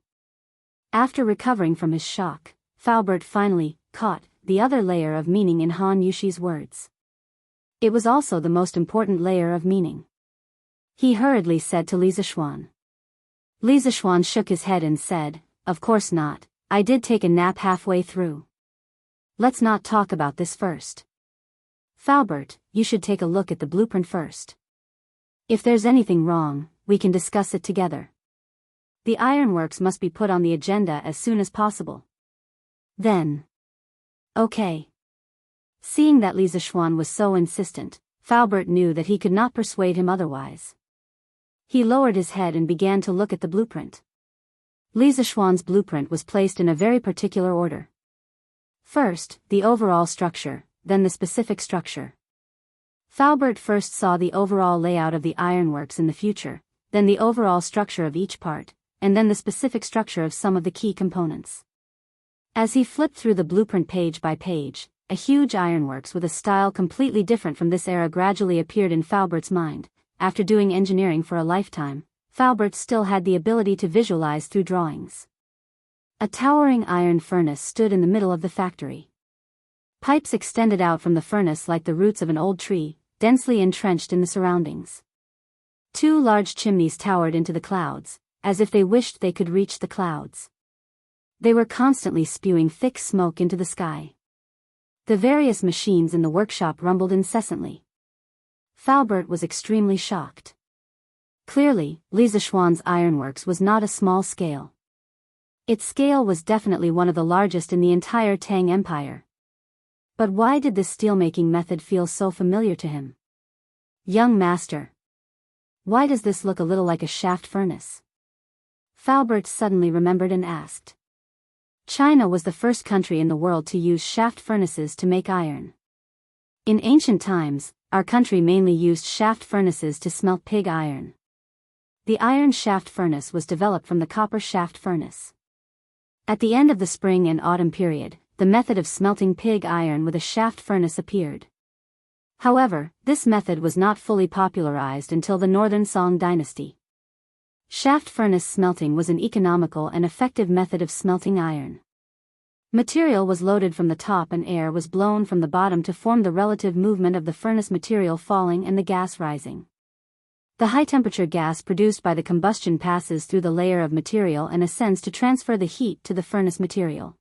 After recovering from his shock, Faubert finally caught the other layer of meaning in Han Yushi's words. It was also the most important layer of meaning. He hurriedly said to Li Zixuan. Li Zixuan shook his head and said, "Of course not, I did take a nap halfway through. Let's not talk about this first. Faubert, you should take a look at the blueprint first. If there's anything wrong, we can discuss it together. The ironworks must be put on the agenda as soon as possible. Then. Okay." Seeing that Li Zixuan was so insistent, Faubert knew that he could not persuade him otherwise. He lowered his head and began to look at the blueprint. Li Zixuan's blueprint was placed in a very particular order. First, the overall structure, then the specific structure. Faubert first saw the overall layout of the ironworks in the future, then the overall structure of each part, and then the specific structure of some of the key components. As he flipped through the blueprint page by page, a huge ironworks with a style completely different from this era gradually appeared in Faubert's mind. After doing engineering for a lifetime, Faubert still had the ability to visualize through drawings. A towering iron furnace stood in the middle of the factory. Pipes extended out from the furnace like the roots of an old tree, densely entrenched in the surroundings. 2 large chimneys towered into the clouds, as if they wished they could reach the clouds. They were constantly spewing thick smoke into the sky. The various machines in the workshop rumbled incessantly. Faubert was extremely shocked. Clearly, Li Zixuan's ironworks was not a small scale. Its scale was definitely one of the largest in the entire Tang Empire. But why did this steelmaking method feel so familiar to him? "Young master. Why does this look a little like a shaft furnace?" Faubert suddenly remembered and asked. China was the first country in the world to use shaft furnaces to make iron. In ancient times, our country mainly used shaft furnaces to smelt pig iron. The iron shaft furnace was developed from the copper shaft furnace. At the end of the spring and autumn period, the method of smelting pig iron with a shaft furnace appeared. However, this method was not fully popularized until the Northern Song dynasty. Shaft furnace smelting was an economical and effective method of smelting iron. Material was loaded from the top and air was blown from the bottom to form the relative movement of the furnace material falling and the gas rising. The high-temperature gas produced by the combustion passes through the layer of material and ascends to transfer the heat to the furnace material.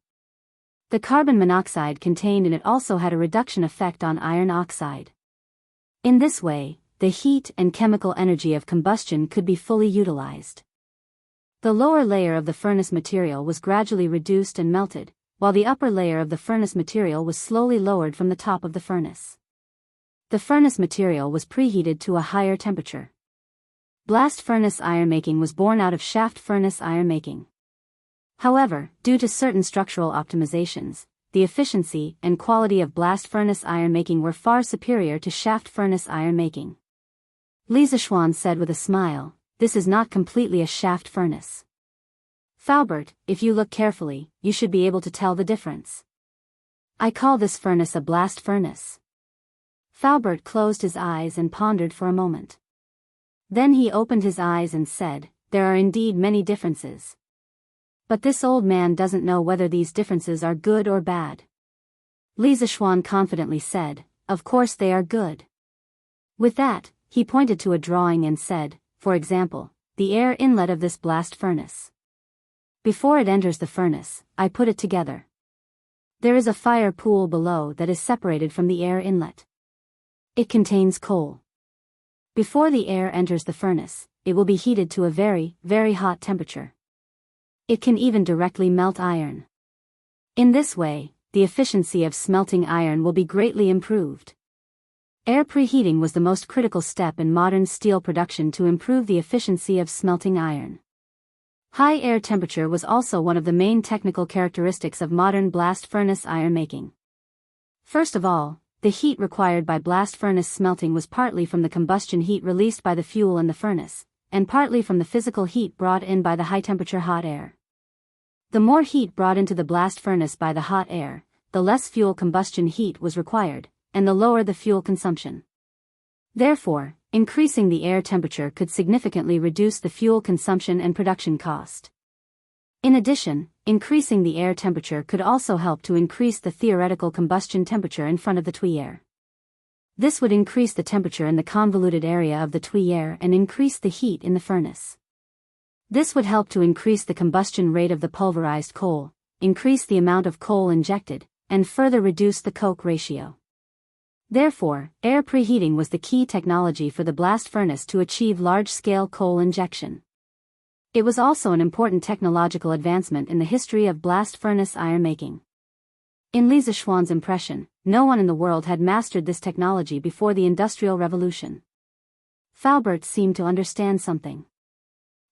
The carbon monoxide contained in it also had a reduction effect on iron oxide. In this way, the heat and chemical energy of combustion could be fully utilized. The lower layer of the furnace material was gradually reduced and melted, while the upper layer of the furnace material was slowly lowered from the top of the furnace. The furnace material was preheated to a higher temperature. Blast furnace ironmaking was born out of shaft furnace ironmaking. However, due to certain structural optimizations, the efficiency and quality of blast furnace ironmaking were far superior to shaft furnace ironmaking. Li Zixuan said with a smile, "This is not completely a shaft furnace. Faubert, if you look carefully, you should be able to tell the difference. I call this furnace a blast furnace." Faubert closed his eyes and pondered for a moment. Then he opened his eyes and said, "There are indeed many differences. But this old man doesn't know whether these differences are good or bad." Li Zixuan confidently said, "Of course they are good." With that, he pointed to a drawing and said, "For example, the air inlet of this blast furnace. Before it enters the furnace, I put it together. There is a fire pool below that is separated from the air inlet. It contains coal. Before the air enters the furnace, it will be heated to a very, very hot temperature. It can even directly melt iron. In this way, the efficiency of smelting iron will be greatly improved." Air preheating was the most critical step in modern steel production to improve the efficiency of smelting iron. High air temperature was also one of the main technical characteristics of modern blast furnace iron making. First of all, the heat required by blast furnace smelting was partly from the combustion heat released by the fuel in the furnace, and partly from the physical heat brought in by the high-temperature hot air. The more heat brought into the blast furnace by the hot air, the less fuel combustion heat was required, and the lower the fuel consumption. Therefore, increasing the air temperature could significantly reduce the fuel consumption and production cost. In addition, increasing the air temperature could also help to increase the theoretical combustion temperature in front of the tuyere. This would increase the temperature in the convoluted area of the tuyere and increase the heat in the furnace. This would help to increase the combustion rate of the pulverized coal, increase the amount of coal injected, and further reduce the coke ratio. Therefore, air preheating was the key technology for the blast furnace to achieve large-scale coal injection. It was also an important technological advancement in the history of blast furnace iron making. In Li Zixuan's impression, no one in the world had mastered this technology before the Industrial Revolution. Faubert seemed to understand something.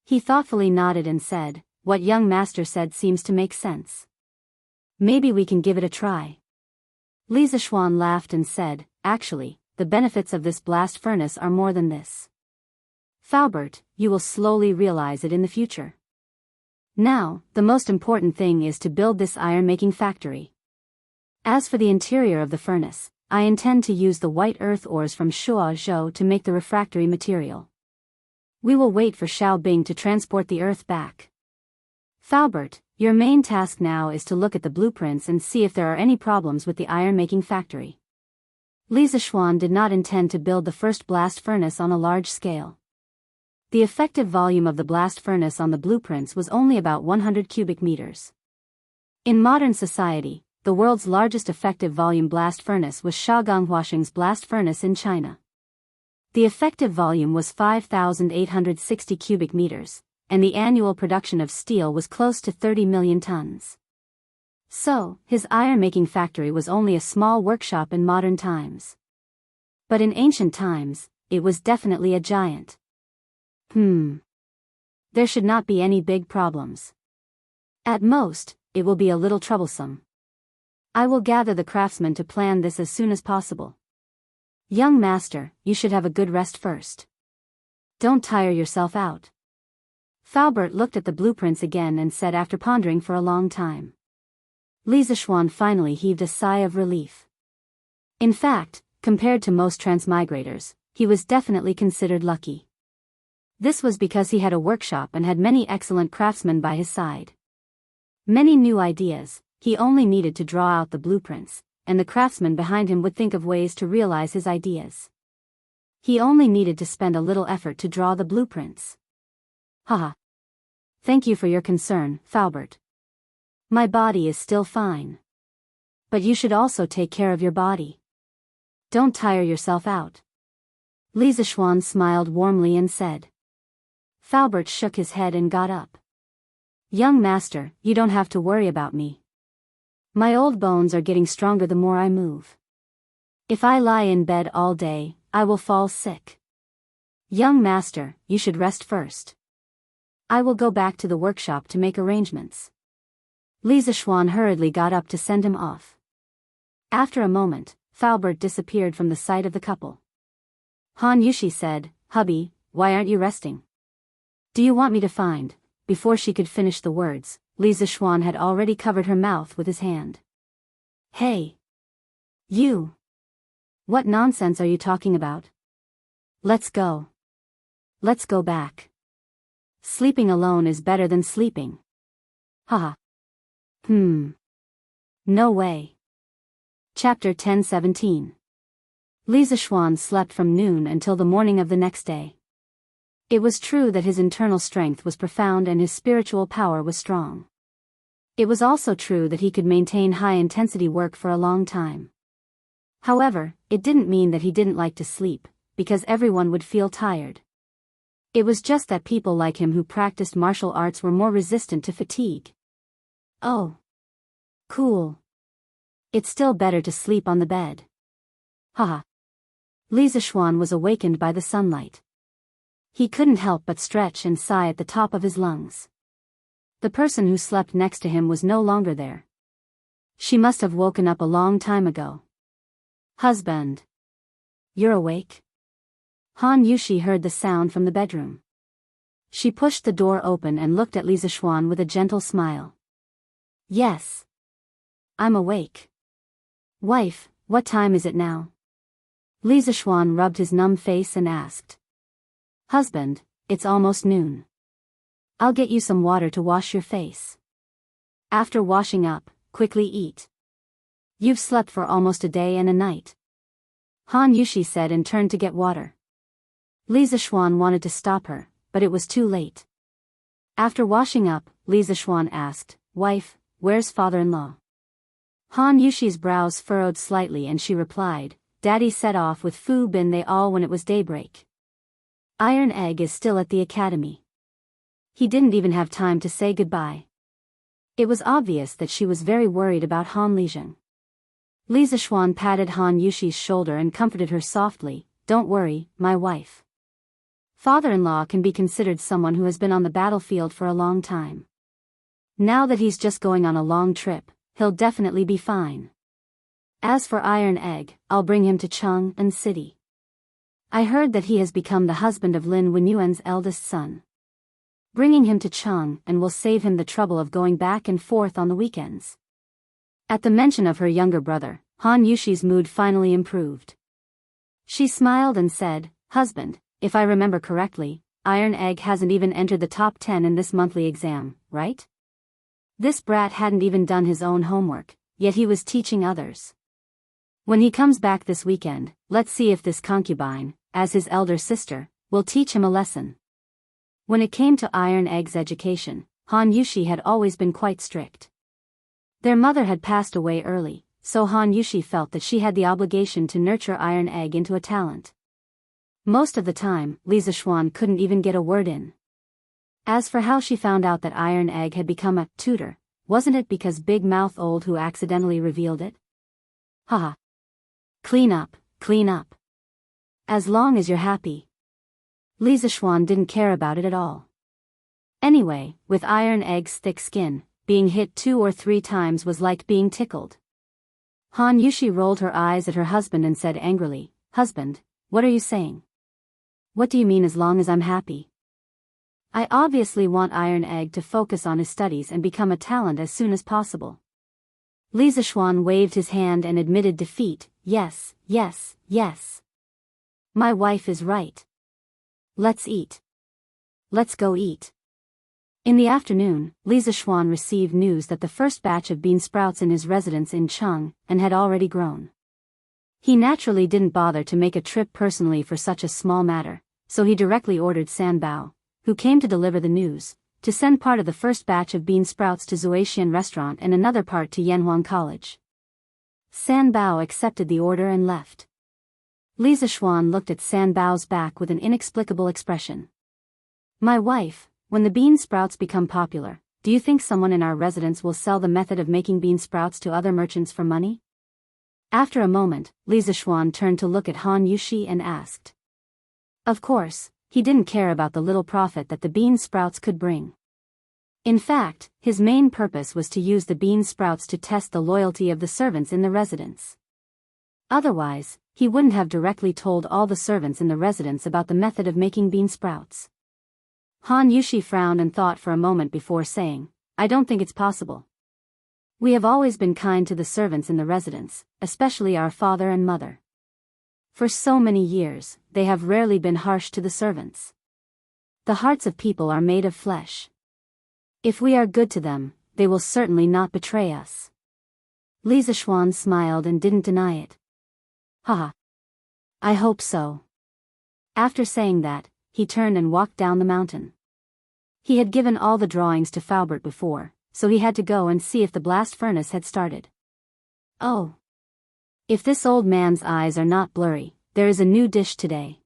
He thoughtfully nodded and said, "What young master said seems to make sense. Maybe we can give it a try." Li Zixuan laughed and said, "Actually, the benefits of this blast furnace are more than this. Faubert, you will slowly realize it in the future. Now, the most important thing is to build this iron-making factory. As for the interior of the furnace, I intend to use the white earth ores from Shuozhou to make the refractory material. We will wait for Xiaobing to transport the earth back. Faubert, your main task now is to look at the blueprints and see if there are any problems with the iron-making factory." Li Zixuan did not intend to build the first blast furnace on a large scale. The effective volume of the blast furnace on the blueprints was only about 100 cubic meters. In modern society, the world's largest effective volume blast furnace was Shagonghuasheng's blast furnace in China. The effective volume was 5,860 cubic meters, and the annual production of steel was close to 30 million tons. So, his iron-making factory was only a small workshop in modern times. But in ancient times, it was definitely a giant. There should not be any big problems. At most, it will be a little troublesome. I will gather the craftsmen to plan this as soon as possible. Young master, you should have a good rest first. Don't tire yourself out. Faubert looked at the blueprints again and said after pondering for a long time. Li Zixuan finally heaved a sigh of relief. In fact, compared to most transmigrators, he was definitely considered lucky. This was because he had a workshop and had many excellent craftsmen by his side. Many new ideas, he only needed to draw out the blueprints, and the craftsmen behind him would think of ways to realize his ideas. He only needed to spend a little effort to draw the blueprints. Haha. Thank you for your concern, Faubert. My body is still fine. But you should also take care of your body. Don't tire yourself out. Li Zixuan smiled warmly and said. Faubert shook his head and got up. Young master, you don't have to worry about me. My old bones are getting stronger the more I move. If I lie in bed all day, I will fall sick. Young master, you should rest first. I will go back to the workshop to make arrangements. Li Zixuan hurriedly got up to send him off. After a moment, Faubert disappeared from the sight of the couple. Han Yushi said, "Hubby, why aren't you resting? Do you want me to find?" Before she could finish the words, Li Zixuan had already covered her mouth with his hand. Hey! You! What nonsense are you talking about? Let's go. Let's go back. Sleeping alone is better than sleeping. Haha. No way. Chapter 10:17. Li Zixuan slept from noon until the morning of the next day. It was true that his internal strength was profound and his spiritual power was strong. It was also true that he could maintain high-intensity work for a long time. However, it didn't mean that he didn't like to sleep, because everyone would feel tired. It was just that people like him who practiced martial arts were more resistant to fatigue. Oh. Cool. It's still better to sleep on the bed. Haha. Li Zixuan was awakened by the sunlight. He couldn't help but stretch and sigh at the top of his lungs. The person who slept next to him was no longer there. She must have woken up a long time ago. Husband. You're awake? Han Yushi heard the sound from the bedroom. She pushed the door open and looked at Li Zixuan with a gentle smile. Yes. I'm awake. Wife, what time is it now? Li Zixuan rubbed his numb face and asked. Husband, it's almost noon. I'll get you some water to wash your face. After washing up, quickly eat. You've slept for almost a day and a night. Han Yushi said and turned to get water. Li Zishuan wanted to stop her, but it was too late. After washing up, Li Zishuan asked, "Wife, where's father-in-law?" Han Yushi's brows furrowed slightly and she replied, "Daddy set off with Fu Bin they all when it was daybreak. Iron Egg is still at the academy." He didn't even have time to say goodbye. It was obvious that she was very worried about Han Lijing. Li Zishuan patted Han Yushi's shoulder and comforted her softly, "Don't worry, my wife. Father-in-law can be considered someone who has been on the battlefield for a long time. Now that he's just going on a long trip, he'll definitely be fine. As for Iron Egg, I'll bring him to Chang'an City. I heard that he has become the husband of Lin Wenyuan's eldest son. Bringing him to Chang'an will save him the trouble of going back and forth on the weekends." At the mention of her younger brother, Han Yushi's mood finally improved. She smiled and said, "Husband, if I remember correctly, Iron Egg hasn't even entered the top 10 in this monthly exam, right? This brat hadn't even done his own homework, yet he was teaching others. When he comes back this weekend, let's see if this concubine, as his elder sister, will teach him a lesson." When it came to Iron Egg's education, Han Yushi had always been quite strict. Their mother had passed away early, so Han Yushi felt that she had the obligation to nurture Iron Egg into a talent. Most of the time, Li Zishuan couldn't even get a word in. As for how she found out that Iron Egg had become a tutor, wasn't it because Big Mouth Old who accidentally revealed it? Haha. Clean up, clean up. As long as you're happy. Li Zishuan didn't care about it at all. Anyway, with Iron Egg's thick skin, being hit 2 or 3 times was like being tickled. Han Yushi rolled her eyes at her husband and said angrily, "Husband, what are you saying? What do you mean as long as I'm happy? I obviously want Iron Egg to focus on his studies and become a talent as soon as possible." Li Zishuan waved his hand and admitted defeat, "Yes, yes, yes. My wife is right. Let's eat. Let's go eat." In the afternoon, Li Zishuan received news that the first batch of bean sprouts in his residence in Chang'an had already grown. He naturally didn't bother to make a trip personally for such a small matter, so he directly ordered San Bao, who came to deliver the news, to send part of the first batch of bean sprouts to Zuaxian Restaurant and another part to Yanhuang College. San Bao accepted the order and left. Li Zishuan looked at San Bao's back with an inexplicable expression. "My wife, when the bean sprouts become popular, do you think someone in our residence will sell the method of making bean sprouts to other merchants for money?" After a moment, Li Zishuan turned to look at Han Yushi and asked. Of course, he didn't care about the little profit that the bean sprouts could bring. In fact, his main purpose was to use the bean sprouts to test the loyalty of the servants in the residence. Otherwise, he wouldn't have directly told all the servants in the residence about the method of making bean sprouts. Han Yushi frowned and thought for a moment before saying, "I don't think it's possible. We have always been kind to the servants in the residence, especially our father and mother. For so many years, they have rarely been harsh to the servants. The hearts of people are made of flesh. If we are good to them, they will certainly not betray us." Li Zishuan smiled and didn't deny it. "Haha. I hope so." After saying that, he turned and walked down the mountain. He had given all the drawings to Faubert before, so he had to go and see if the blast furnace had started. Oh. If this old man's eyes are not blurry, there is a new dish today.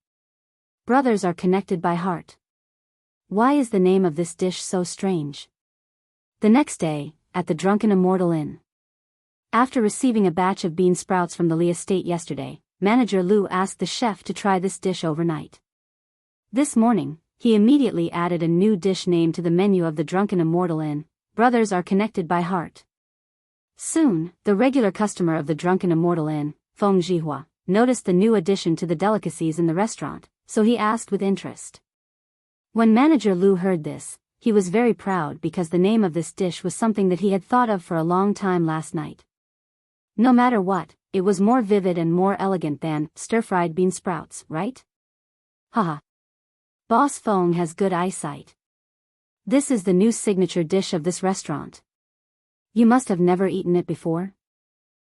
Brothers are connected by heart. Why is the name of this dish so strange? The next day, at the Drunken Immortal Inn. After receiving a batch of bean sprouts from the Li estate yesterday, Manager Lu asked the chef to try this dish overnight. This morning, he immediately added a new dish name to the menu of the Drunken Immortal Inn. Brothers are connected by heart. Soon, the regular customer of the Drunken Immortal Inn, Feng Zhihua, noticed the new addition to the delicacies in the restaurant, so he asked with interest. When Manager Lu heard this, he was very proud because the name of this dish was something that he had thought of for a long time last night. No matter what, it was more vivid and more elegant than stir-fried bean sprouts, right? Haha. Boss Feng has good eyesight. This is the new signature dish of this restaurant. You must have never eaten it before.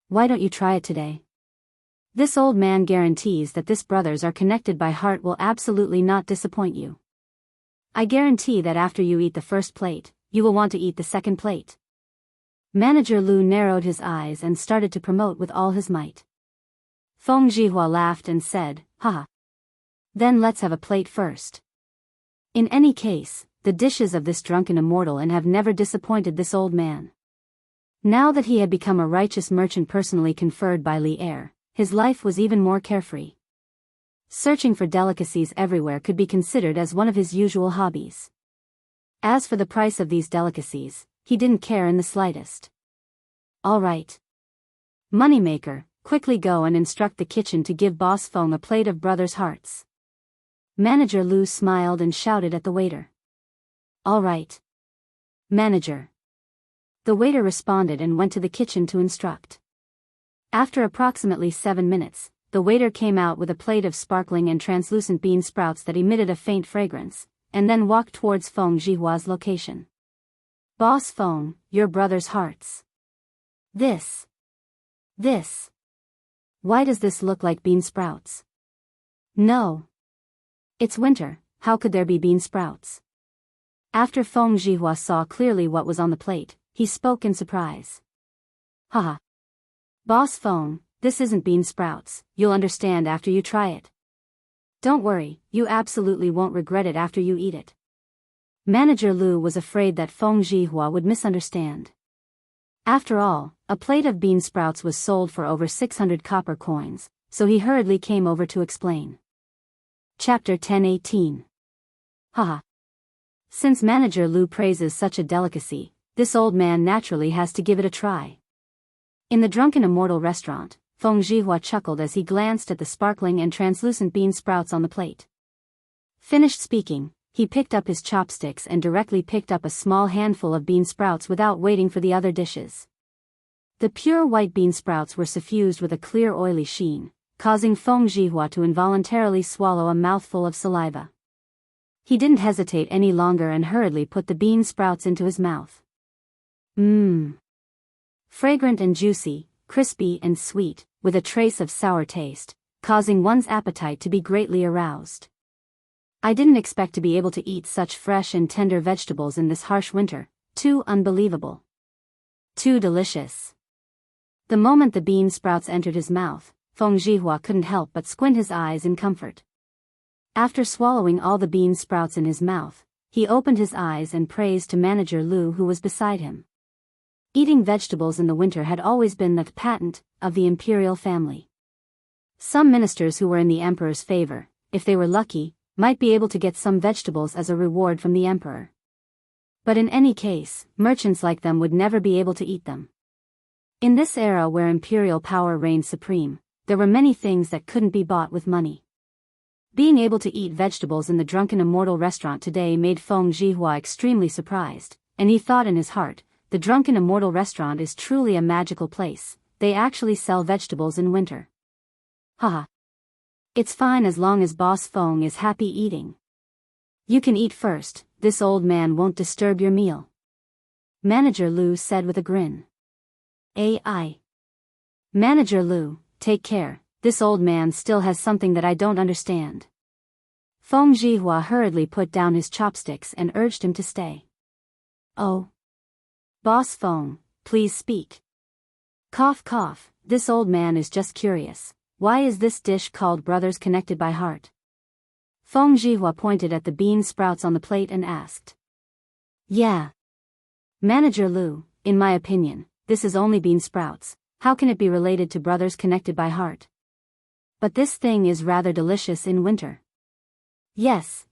Why don't you try it today? This old man guarantees that this brothers are connected by heart will absolutely not disappoint you. I guarantee that after you eat the first plate, you will want to eat the second plate. Manager Lu narrowed his eyes and started to promote with all his might. Feng Zhihua laughed and said, "Haha. Then let's have a plate first." In any case, the dishes of this drunken immortal and have never disappointed this old man. Now that he had become a righteous merchant personally conferred by Li Er, his life was even more carefree. Searching for delicacies everywhere could be considered as one of his usual hobbies. As for the price of these delicacies, he didn't care in the slightest. All right. Moneymaker, quickly go and instruct the kitchen to give Boss Feng a plate of brothers' hearts. Manager Lu smiled and shouted at the waiter. All right. Manager. The waiter responded and went to the kitchen to instruct. After approximately 7 minutes, the waiter came out with a plate of sparkling and translucent bean sprouts that emitted a faint fragrance, and then walked towards Feng Zhihua's location. Boss Feng, your brother's hearts. This. Why does this look like bean sprouts? No. It's winter, how could there be bean sprouts? After Feng Zhihua saw clearly what was on the plate, he spoke in surprise. Haha. Boss Feng, this isn't bean sprouts, you'll understand after you try it. Don't worry, you absolutely won't regret it after you eat it. Manager Lu was afraid that Feng Zhihua would misunderstand. After all, a plate of bean sprouts was sold for over 600 copper coins, so he hurriedly came over to explain. Chapter 1018. Haha. Since Manager Lu praises such a delicacy, this old man naturally has to give it a try. In the Drunken Immortal restaurant, Feng Zhihua chuckled as he glanced at the sparkling and translucent bean sprouts on the plate. Finished speaking, he picked up his chopsticks and directly picked up a small handful of bean sprouts without waiting for the other dishes. The pure white bean sprouts were suffused with a clear oily sheen, causing Feng Zhihua to involuntarily swallow a mouthful of saliva. He didn't hesitate any longer and hurriedly put the bean sprouts into his mouth. Fragrant and juicy, crispy and sweet, with a trace of sour taste, causing one's appetite to be greatly aroused. I didn't expect to be able to eat such fresh and tender vegetables in this harsh winter, too unbelievable. Too delicious. The moment the bean sprouts entered his mouth, Feng Zhihua couldn't help but squint his eyes in comfort. After swallowing all the bean sprouts in his mouth, he opened his eyes and praised to Manager Lu who was beside him. Eating vegetables in the winter had always been the patent of the imperial family. Some ministers who were in the emperor's favor, if they were lucky, might be able to get some vegetables as a reward from the emperor. But in any case, merchants like them would never be able to eat them. In this era where imperial power reigned supreme, there were many things that couldn't be bought with money. Being able to eat vegetables in the Drunken Immortal restaurant today made Feng Zhihua extremely surprised, and he thought in his heart, the Drunken Immortal restaurant is truly a magical place, they actually sell vegetables in winter. Haha. It's fine as long as Boss Feng is happy eating. You can eat first, this old man won't disturb your meal. Manager Lu said with a grin. AI. Manager Lu, take care, this old man still has something that I don't understand. Feng Zhihua hurriedly put down his chopsticks and urged him to stay. Oh. Boss Feng, please speak. Cough cough, this old man is just curious. Why is this dish called Brothers Connected by Heart? Feng Zhihua pointed at the bean sprouts on the plate and asked. Yeah. Manager Lu, in my opinion, this is only bean sprouts, how can it be related to Brothers Connected by Heart? But this thing is rather delicious in winter. Yes.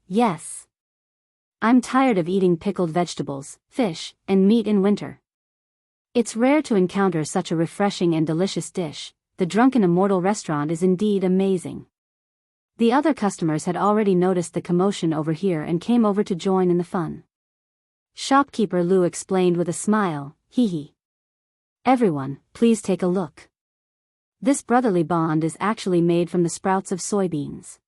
I'm tired of eating pickled vegetables, fish, and meat in winter. It's rare to encounter such a refreshing and delicious dish. The Drunken Immortal restaurant is indeed amazing. The other customers had already noticed the commotion over here and came over to join in the fun. Shopkeeper Lu explained with a smile, hee hee. Everyone, please take a look. This brotherly bond is actually made from the sprouts of soybeans.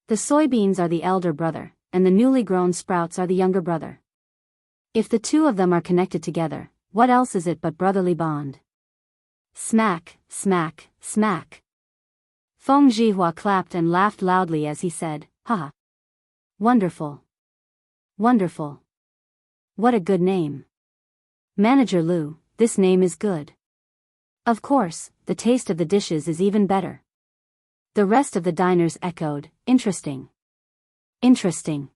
The soybeans are the elder brother, and the newly grown sprouts are the younger brother. If the two of them are connected together, what else is it but brotherly bond? Smack, smack, smack. Feng Zhihua clapped and laughed loudly as he said, "Ha! Wonderful. Wonderful. What a good name. Manager Lu, this name is good. Of course, the taste of the dishes is even better." The rest of the diners echoed, "Interesting. Interesting.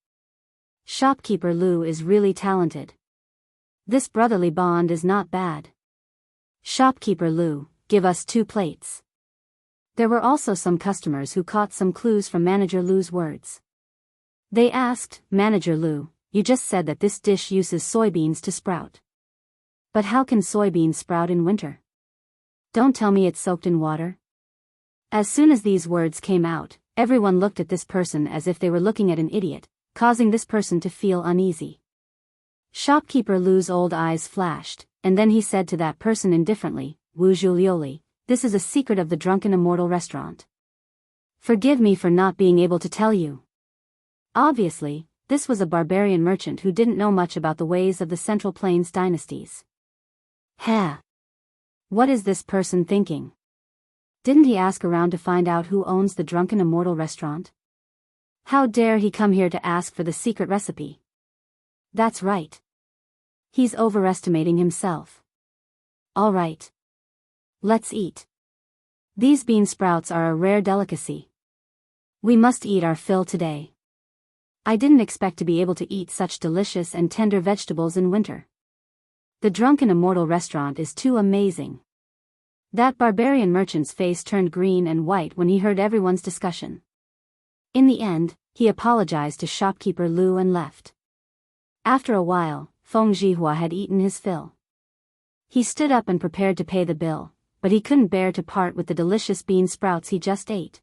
Shopkeeper Lu is really talented. This brotherly bond is not bad. Shopkeeper Lu, give us 2 plates." There were also some customers who caught some clues from Manager Lu's words. They asked, "Manager Lu, you just said that this dish uses soybeans to sprout. But how can soybeans sprout in winter? Don't tell me it's soaked in water?" As soon as these words came out, everyone looked at this person as if they were looking at an idiot, causing this person to feel uneasy. Shopkeeper Lu's old eyes flashed, and then he said to that person indifferently, "Wu Zhulioli, this is a secret of the Drunken Immortal restaurant. Forgive me for not being able to tell you." Obviously, this was a barbarian merchant who didn't know much about the ways of the Central Plains dynasties. Heh! What is this person thinking? Didn't he ask around to find out who owns the Drunken Immortal restaurant? How dare he come here to ask for the secret recipe? That's right. He's overestimating himself. All right. Let's eat. These bean sprouts are a rare delicacy. We must eat our fill today. I didn't expect to be able to eat such delicious and tender vegetables in winter. The Drunken Immortal restaurant is too amazing. That barbarian merchant's face turned green and white when he heard everyone's discussion. In the end, he apologized to shopkeeper Lu and left. After a while, Feng Zhihua had eaten his fill. He stood up and prepared to pay the bill, but he couldn't bear to part with the delicious bean sprouts he just ate.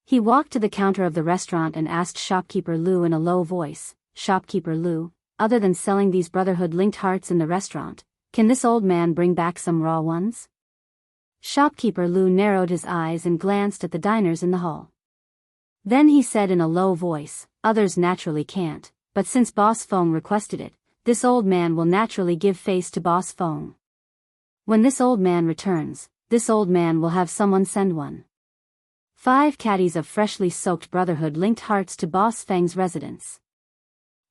He walked to the counter of the restaurant and asked shopkeeper Lu in a low voice, "Shopkeeper Lu, other than selling these brotherhood-linked hearts in the restaurant, can this old man bring back some raw ones?" Shopkeeper Lu narrowed his eyes and glanced at the diners in the hall. Then he said in a low voice, "Others naturally can't, but since Boss Feng requested it, this old man will naturally give face to Boss Feng. When this old man returns, this old man will have someone send one. 5 caddies of freshly soaked brotherhood-linked hearts to Boss Feng's residence."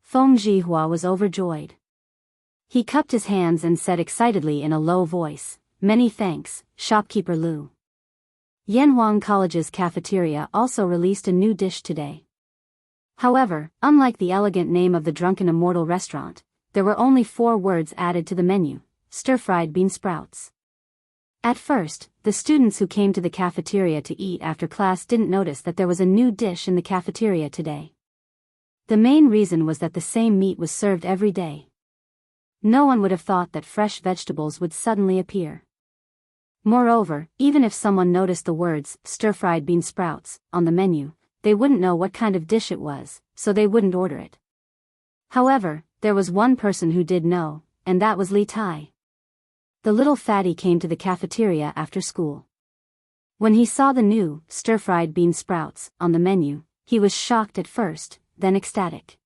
Feng Zhihua was overjoyed. He cupped his hands and said excitedly in a low voice, "Many thanks, shopkeeper Lu." Yanhuang College's cafeteria also released a new dish today. However, unlike the elegant name of the Drunken Immortal restaurant, there were only 4 words added to the menu: stir-fried bean sprouts. At first, the students who came to the cafeteria to eat after class didn't notice that there was a new dish in the cafeteria today. The main reason was that the same meat was served every day. No one would have thought that fresh vegetables would suddenly appear. Moreover, even if someone noticed the words, stir-fried bean sprouts, on the menu, they wouldn't know what kind of dish it was, so they wouldn't order it. However, there was one person who did know, and that was Li Tai. The little fatty came to the cafeteria after school. When he saw the new, stir-fried bean sprouts, on the menu, he was shocked at first, then ecstatic.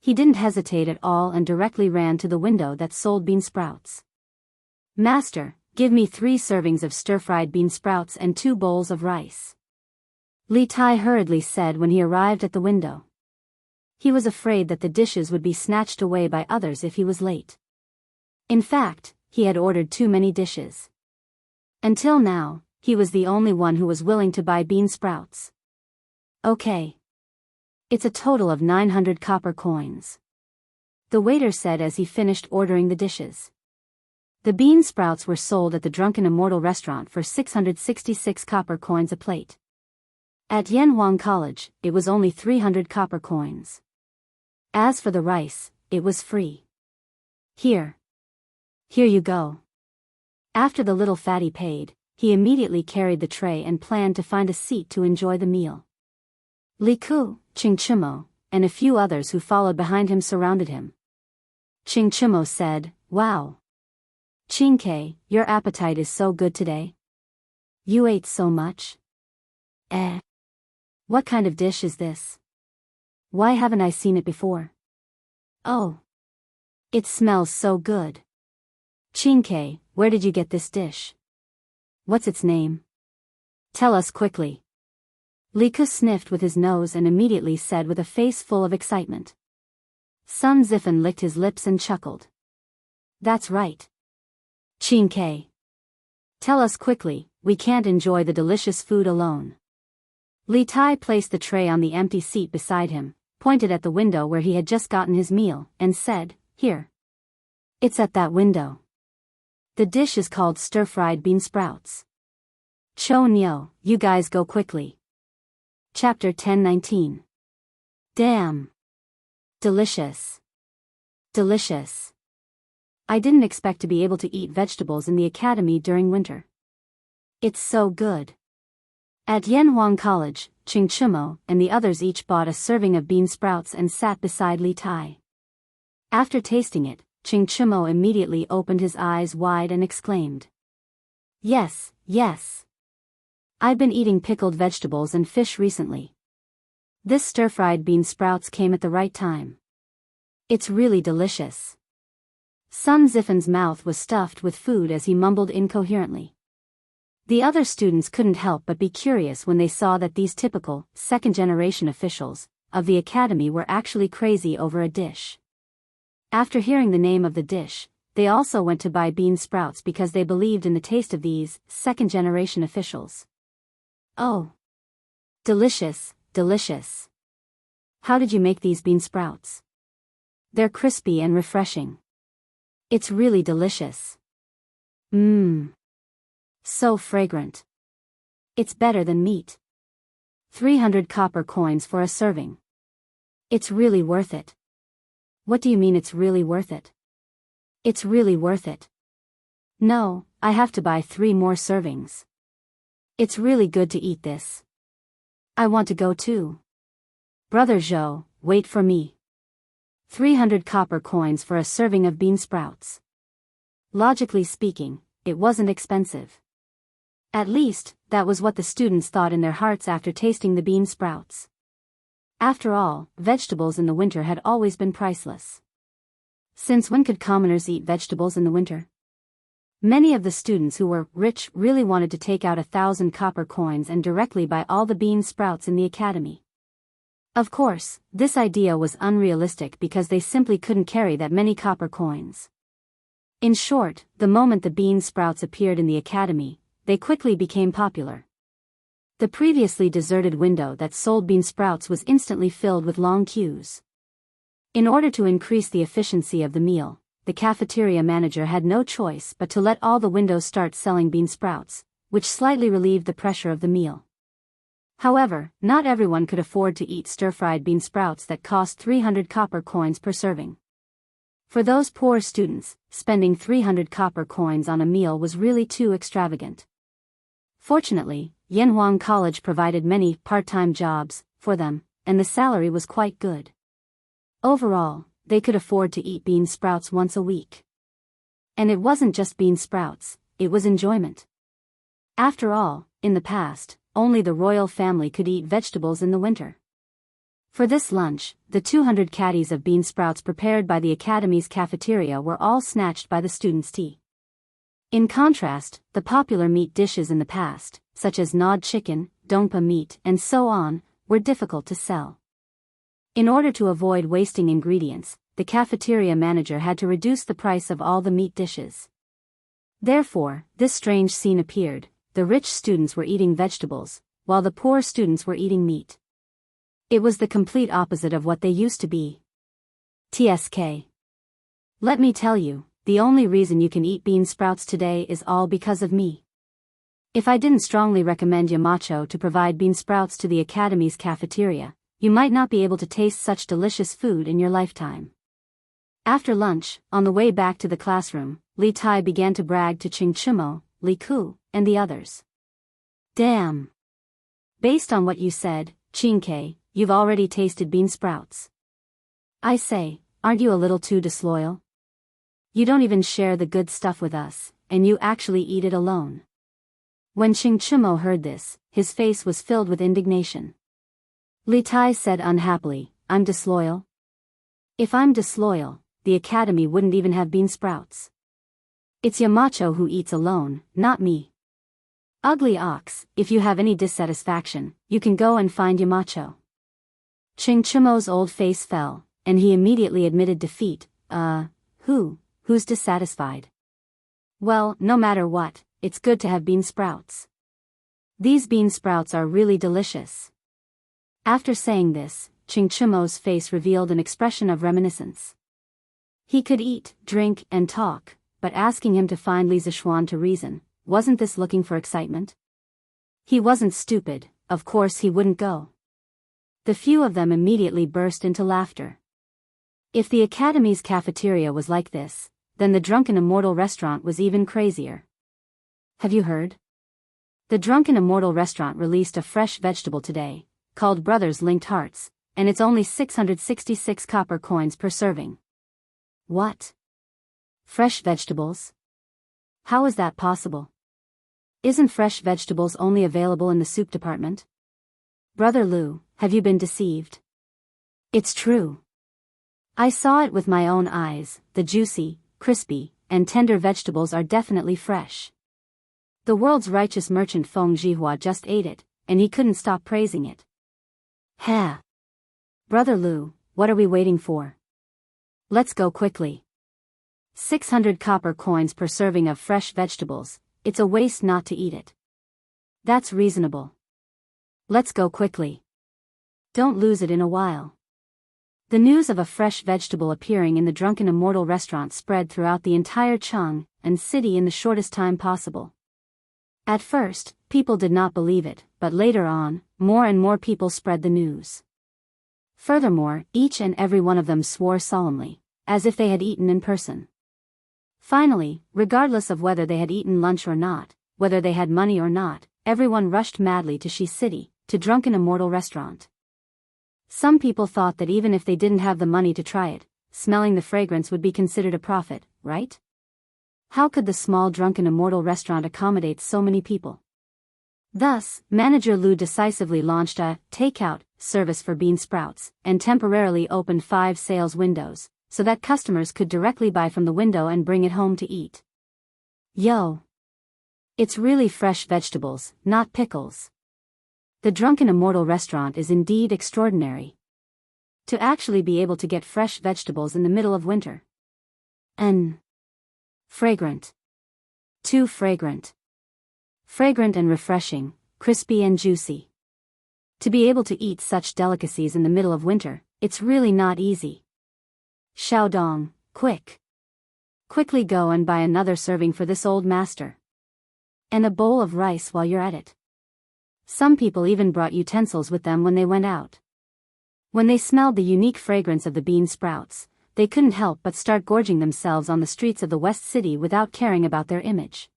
He didn't hesitate at all and directly ran to the window that sold bean sprouts. "Master, give me 3 servings of stir-fried bean sprouts and 2 bowls of rice," Li Tai hurriedly said when he arrived at the window. He was afraid that the dishes would be snatched away by others if he was late. In fact, he had ordered too many dishes. Until now, he was the only one who was willing to buy bean sprouts. "Okay. It's a total of 900 copper coins," the waiter said as he finished ordering the dishes. The bean sprouts were sold at the Drunken Immortal restaurant for 666 copper coins a plate. At Yanhuang College, it was only 300 copper coins. As for the rice, it was free. Here you go." After the little fatty paid, he immediately carried the tray and planned to find a seat to enjoy the meal. Li Ku, Ching Chimo, and a few others who followed behind him surrounded him. Ching Chimo said, "Wow. Ching Ke, your appetite is so good today. You ate so much. What kind of dish is this? Why haven't I seen it before? Oh. It smells so good. Qingke, where did you get this dish? What's its name? Tell us quickly. Li Ke sniffed with his nose and immediately said with a face full of excitement. Sun Zifen licked his lips and chuckled. That's right. Qingke. Tell us quickly, we can't enjoy the delicious food alone. Li Tai placed the tray on the empty seat beside him, pointed at the window where he had just gotten his meal, and said, Here. It's at that window. The dish is called stir-fried bean sprouts. Cho Nyo, you guys go quickly. Chapter 10:19. Damn. Delicious. Delicious. I didn't expect to be able to eat vegetables in the academy during winter. It's so good. At Yanhuang College, Ching Chumo and the others each bought a serving of bean sprouts and sat beside Li Tai. After tasting it, Ching Chumo immediately opened his eyes wide and exclaimed. Yes, yes. I've been eating pickled vegetables and fish recently. This stir-fried bean sprouts came at the right time. It's really delicious. Sun Zifen's mouth was stuffed with food as he mumbled incoherently. The other students couldn't help but be curious when they saw that these typical, second-generation officials of the academy were actually crazy over a dish. After hearing the name of the dish, they also went to buy bean sprouts because they believed in the taste of these second-generation officials. Oh! Delicious, delicious. How did you make these bean sprouts? They're crispy and refreshing. It's really delicious. Mmm. So fragrant. It's better than meat. 300 copper coins for a serving. It's really worth it. What do you mean it's really worth it? It's really worth it. No, I have to buy 3 more servings. It's really good to eat this. I want to go too. Brother Zhou, wait for me. 300 copper coins for a serving of bean sprouts. Logically speaking, it wasn't expensive. At least, that was what the students thought in their hearts after tasting the bean sprouts. After all, vegetables in the winter had always been priceless. Since when could commoners eat vegetables in the winter? Many of the students who were rich really wanted to take out 1,000 copper coins and directly buy all the bean sprouts in the academy. Of course, this idea was unrealistic because they simply couldn't carry that many copper coins. In short, the moment the bean sprouts appeared in the academy, they quickly became popular. The previously deserted window that sold bean sprouts was instantly filled with long queues. In order to increase the efficiency of the meal, the cafeteria manager had no choice but to let all the windows start selling bean sprouts, which slightly relieved the pressure of the meal. However, not everyone could afford to eat stir-fried bean sprouts that cost 300 copper coins per serving. For those poor students, spending 300 copper coins on a meal was really too extravagant. Fortunately, Yanhuang College provided many part-time jobs for them, and the salary was quite good. Overall, they could afford to eat bean sprouts once a week. And it wasn't just bean sprouts, it was enjoyment. After all, in the past, only the royal family could eat vegetables in the winter. For this lunch, the 200 caddies of bean sprouts prepared by the academy's cafeteria were all snatched by the students' tea. In contrast, the popular meat dishes in the past, such as gnawed chicken, dongpa meat, and so on, were difficult to sell. In order to avoid wasting ingredients, the cafeteria manager had to reduce the price of all the meat dishes. Therefore, this strange scene appeared: the rich students were eating vegetables, while the poor students were eating meat. It was the complete opposite of what they used to be. TSK. Let me tell you, the only reason you can eat bean sprouts today is all because of me. If I didn't strongly recommend Yamacho to provide bean sprouts to the academy's cafeteria, you might not be able to taste such delicious food in your lifetime. After lunch, on the way back to the classroom, Li Tai began to brag to Ching Chumo, Li Ku, and the others. Damn! Based on what you said, Qingke, you've already tasted bean sprouts. I say, aren't you a little too disloyal? You don't even share the good stuff with us, and you actually eat it alone. When Ching Chumo heard this, his face was filled with indignation. Li Tai said unhappily, I'm disloyal? If I'm disloyal, the academy wouldn't even have bean sprouts. It's Yamacho who eats alone, not me. Ugly ox, if you have any dissatisfaction, you can go and find Yamacho. Ching Chimo's old face fell, and he immediately admitted defeat. Who's dissatisfied? Well, no matter what, it's good to have bean sprouts. These bean sprouts are really delicious. After saying this, Ching Chimo's face revealed an expression of reminiscence. He could eat, drink, and talk, but asking him to find Li Zixuan to reason, wasn't this looking for excitement? He wasn't stupid, of course he wouldn't go. The few of them immediately burst into laughter. If the Academy's cafeteria was like this, then the Drunken Immortal restaurant was even crazier. Have you heard? The Drunken Immortal restaurant released a fresh vegetable today, called Brothers Linked Hearts, and it's only 666 copper coins per serving. What? Fresh vegetables? How is that possible? Isn't fresh vegetables only available in the soup department? Brother Lu, have you been deceived? It's true. I saw it with my own eyes. The juicy, crispy, and tender vegetables are definitely fresh. The world's righteous merchant Feng Zhihua just ate it, and he couldn't stop praising it. Ha! Brother Lu, what are we waiting for? Let's go quickly. 600 copper coins per serving of fresh vegetables, it's a waste not to eat it. That's reasonable. Let's go quickly. Don't lose it in a while. The news of a fresh vegetable appearing in the Drunken Immortal restaurant spread throughout the entire Chang'an city in the shortest time possible. At first, people did not believe it, but later on, more and more people spread the news. Furthermore, each and every one of them swore solemnly, as if they had eaten in person. Finally, regardless of whether they had eaten lunch or not, whether they had money or not, everyone rushed madly to Shi City, to Drunken Immortal restaurant. Some people thought that even if they didn't have the money to try it, smelling the fragrance would be considered a profit, right? How could the small Drunken Immortal restaurant accommodate so many people? Thus, Manager Lu decisively launched a takeout service for bean sprouts, and temporarily opened 5 sales windows, so that customers could directly buy from the window and bring it home to eat. Yo! It's really fresh vegetables, not pickles. The Drunken Immortal restaurant is indeed extraordinary. To actually be able to get fresh vegetables in the middle of winter. Fragrant. Too fragrant. Fragrant and refreshing, crispy and juicy. To be able to eat such delicacies in the middle of winter, it's really not easy. Xiaodong, quick. Quickly go and buy another serving for this old master. And a bowl of rice while you're at it. Some people even brought utensils with them when they went out. When they smelled the unique fragrance of the bean sprouts, they couldn't help but start gorging themselves on the streets of the West City without caring about their image.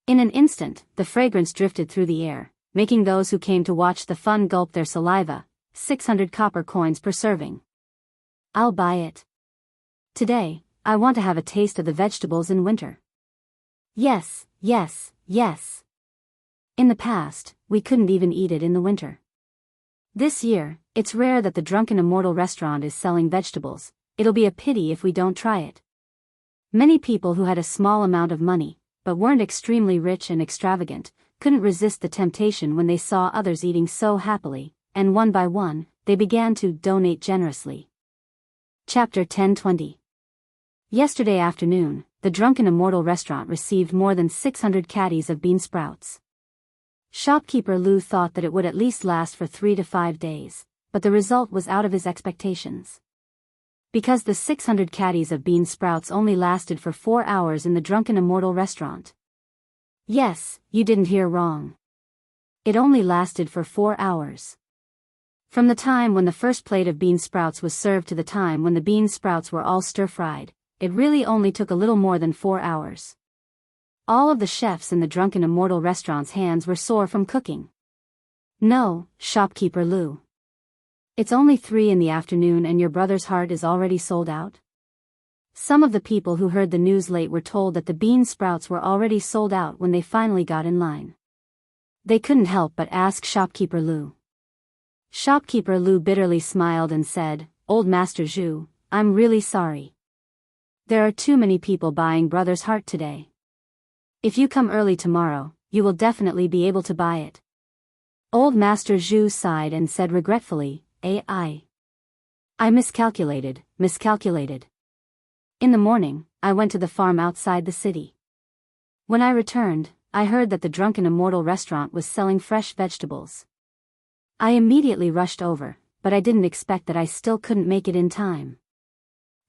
In an instant, the fragrance drifted through the air, making those who came to watch the fun gulp their saliva. 600 copper coins per serving. I'll buy it. Today, I want to have a taste of the vegetables in winter. Yes, yes, yes. In the past, we couldn't even eat it in the winter. This year, it's rare that the Drunken Immortal restaurant is selling vegetables. It'll be a pity if we don't try it. Many people who had a small amount of money, but weren't extremely rich and extravagant, couldn't resist the temptation when they saw others eating so happily, and one by one, they began to donate generously. Chapter 1020. Yesterday afternoon, the Drunken Immortal restaurant received more than 600 caddies of bean sprouts. Shopkeeper Lu thought that it would at least last for 3 to 5 days, but the result was out of his expectations. Because the 600 caddies of bean sprouts only lasted for 4 hours in the Drunken Immortal restaurant. Yes, you didn't hear wrong. It only lasted for 4 hours. From the time when the first plate of bean sprouts was served to the time when the bean sprouts were all stir-fried, it really only took a little more than 4 hours. All of the chefs in the Drunken Immortal restaurant's hands were sore from cooking. No, Shopkeeper Lu. It's only 3 in the afternoon and your brother's heart is already sold out? Some of the people who heard the news late were told that the bean sprouts were already sold out when they finally got in line. They couldn't help but ask Shopkeeper Lu. Shopkeeper Lu bitterly smiled and said, "Old Master Zhu, I'm really sorry. There are too many people buying Brother's Heart today. If you come early tomorrow, you will definitely be able to buy it. Old Master Zhu sighed and said regretfully, I miscalculated. In the morning, I went to the farm outside the city. When I returned, I heard that the Drunken Immortal restaurant was selling fresh vegetables. I immediately rushed over, but I didn't expect that I still couldn't make it in time.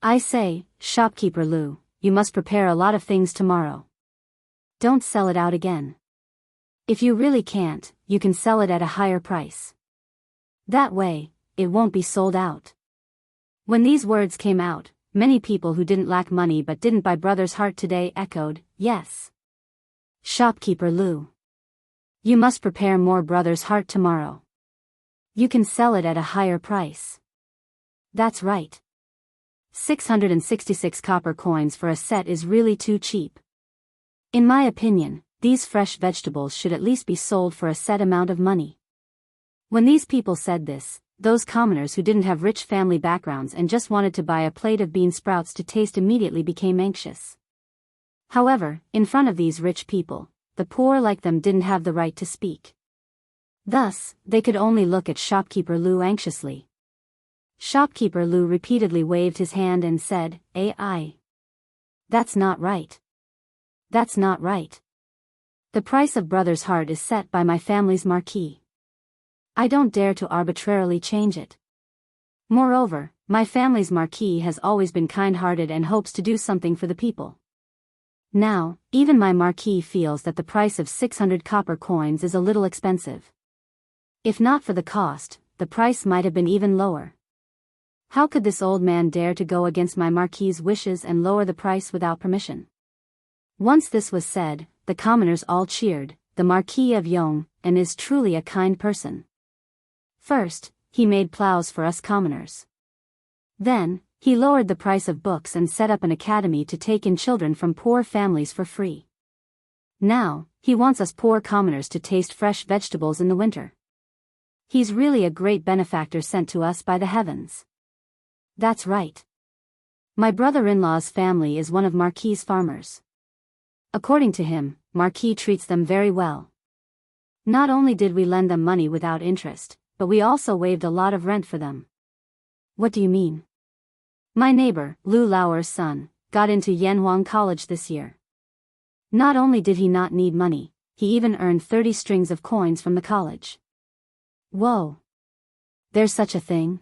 I say, shopkeeper Lu, you must prepare a lot of things tomorrow. Don't sell it out again. If you really can't, you can sell it at a higher price. That way, it won't be sold out. When these words came out, many people who didn't lack money but didn't buy Brother's Heart today echoed, yes. Shopkeeper Lu. You must prepare more Brother's Heart tomorrow. You can sell it at a higher price. That's right. 666 copper coins for a set is really too cheap. In my opinion, these fresh vegetables should at least be sold for a set amount of money. When these people said this, those commoners who didn't have rich family backgrounds and just wanted to buy a plate of bean sprouts to taste immediately became anxious. However, in front of these rich people, the poor like them didn't have the right to speak. Thus, they could only look at shopkeeper Lu anxiously. Shopkeeper Lu repeatedly waved his hand and said, I. That's not right. That's not right. The price of Brother's Heart is set by my family's marquee. I don't dare to arbitrarily change it. Moreover, my family's marquee has always been kind-hearted and hopes to do something for the people. Now, even my marquee feels that the price of 600 copper coins is a little expensive. If not for the cost, the price might have been even lower. How could this old man dare to go against my marquis's wishes and lower the price without permission? Once this was said, the commoners all cheered, the Marquis of Yong, and is truly a kind person. First, he made plows for us commoners. Then, he lowered the price of books and set up an academy to take in children from poor families for free. Now, he wants us poor commoners to taste fresh vegetables in the winter. He's really a great benefactor sent to us by the heavens. That's right. My brother-in-law's family is one of Marquis's farmers. According to him, Marquis treats them very well. Not only did we lend them money without interest, but we also waived a lot of rent for them. What do you mean? My neighbor, Lu Lauer's son, got into Yanhuang College this year. Not only did he not need money, he even earned 30 strings of coins from the college. Whoa! There's such a thing?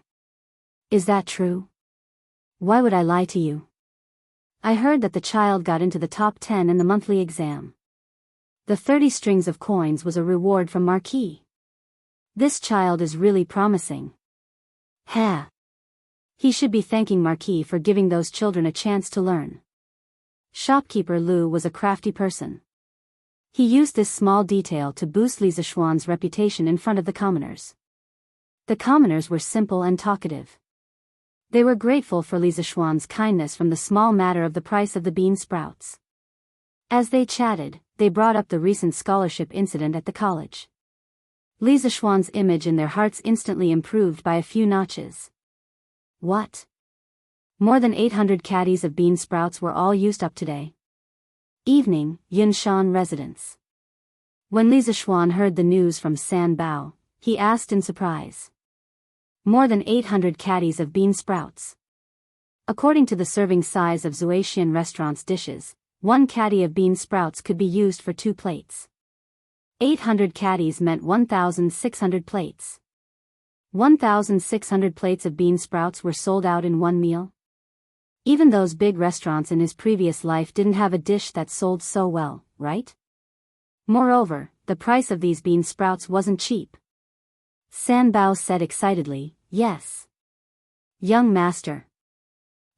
Is that true? Why would I lie to you? I heard that the child got into the top 10 in the monthly exam. The 30 strings of coins was a reward from Marquis. This child is really promising. Ha! He should be thanking Marquis for giving those children a chance to learn. Shopkeeper Lu was a crafty person. He used this small detail to boost Li Zishuan's reputation in front of the commoners. The commoners were simple and talkative. They were grateful for Li Zishuan's kindness from the small matter of the price of the bean sprouts. As they chatted, they brought up the recent scholarship incident at the college. Li Zishuan's image in their hearts instantly improved by a few notches. What? More than 800 caddies of bean sprouts were all used up today. Evening, Yunshan residence. When Li Zishuan heard the news from San Bao, he asked in surprise. More than 800 caddies of bean sprouts. According to the serving size of Zuaxian restaurant's dishes, 1 caddy of bean sprouts could be used for 2 plates. 800 caddies meant 1,600 plates. 1,600 plates of bean sprouts were sold out in one meal. Even those big restaurants in his previous life didn't have a dish that sold so well, right? Moreover, the price of these bean sprouts wasn't cheap. San Bao said excitedly, yes. Young master.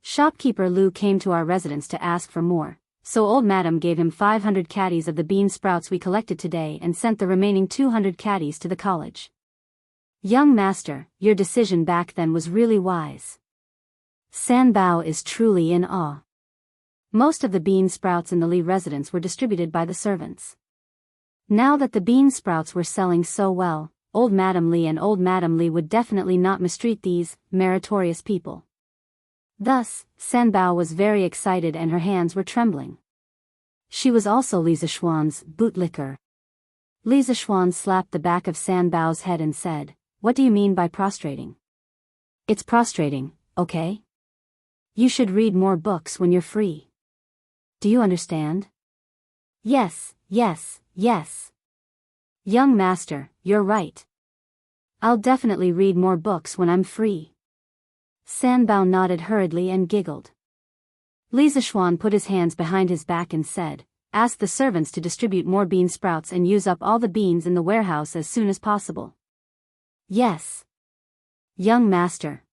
Shopkeeper Lu came to our residence to ask for more, so old madam gave him 500 caddies of the bean sprouts we collected today and sent the remaining 200 caddies to the college. Young master, your decision back then was really wise. San Bao is truly in awe. Most of the bean sprouts in the Li residence were distributed by the servants. Now that the bean sprouts were selling so well, old Madam Li and old Madam Li would definitely not mistreat these meritorious people. Thus, Sanbao was very excited and her hands were trembling. She was also Li Zishuan's bootlicker. Li Zishuan slapped the back of Sanbao's head and said, "What do you mean by prostrating?" "It's prostrating, okay? You should read more books when you're free. Do you understand?" "Yes, yes, yes. Young master, you're right. I'll definitely read more books when I'm free." Sanbao nodded hurriedly and giggled. Li Zishuan put his hands behind his back and said, "Ask the servants to distribute more bean sprouts and use up all the beans in the warehouse as soon as possible." "Yes, young master."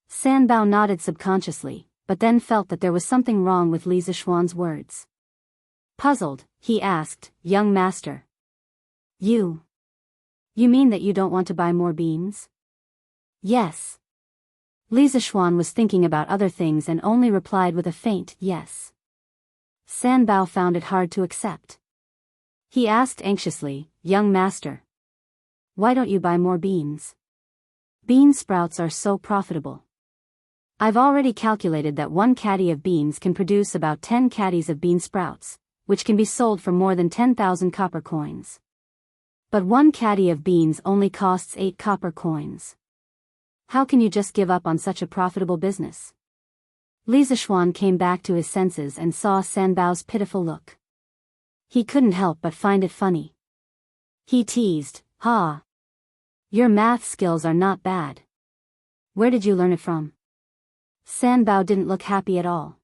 Sanbao nodded subconsciously, but then felt that there was something wrong with Li Zishuan's words. Puzzled, he asked, "Young master. You mean that you don't want to buy more beans?" "Yes." Li Zishuan was thinking about other things and only replied with a faint yes. Sanbao found it hard to accept. He asked anxiously, "Young master, why don't you buy more beans? Bean sprouts are so profitable. I've already calculated that 1 caddy of beans can produce about 10 caddies of bean sprouts, which can be sold for more than 10,000 copper coins. But 1 caddy of beans only costs 8 copper coins. How can you just give up on such a profitable business?" Li Zishuan came back to his senses and saw Sanbao's pitiful look. He couldn't help but find it funny. He teased, "Ha! Your math skills are not bad. Where did you learn it from?" Sanbao didn't look happy at all.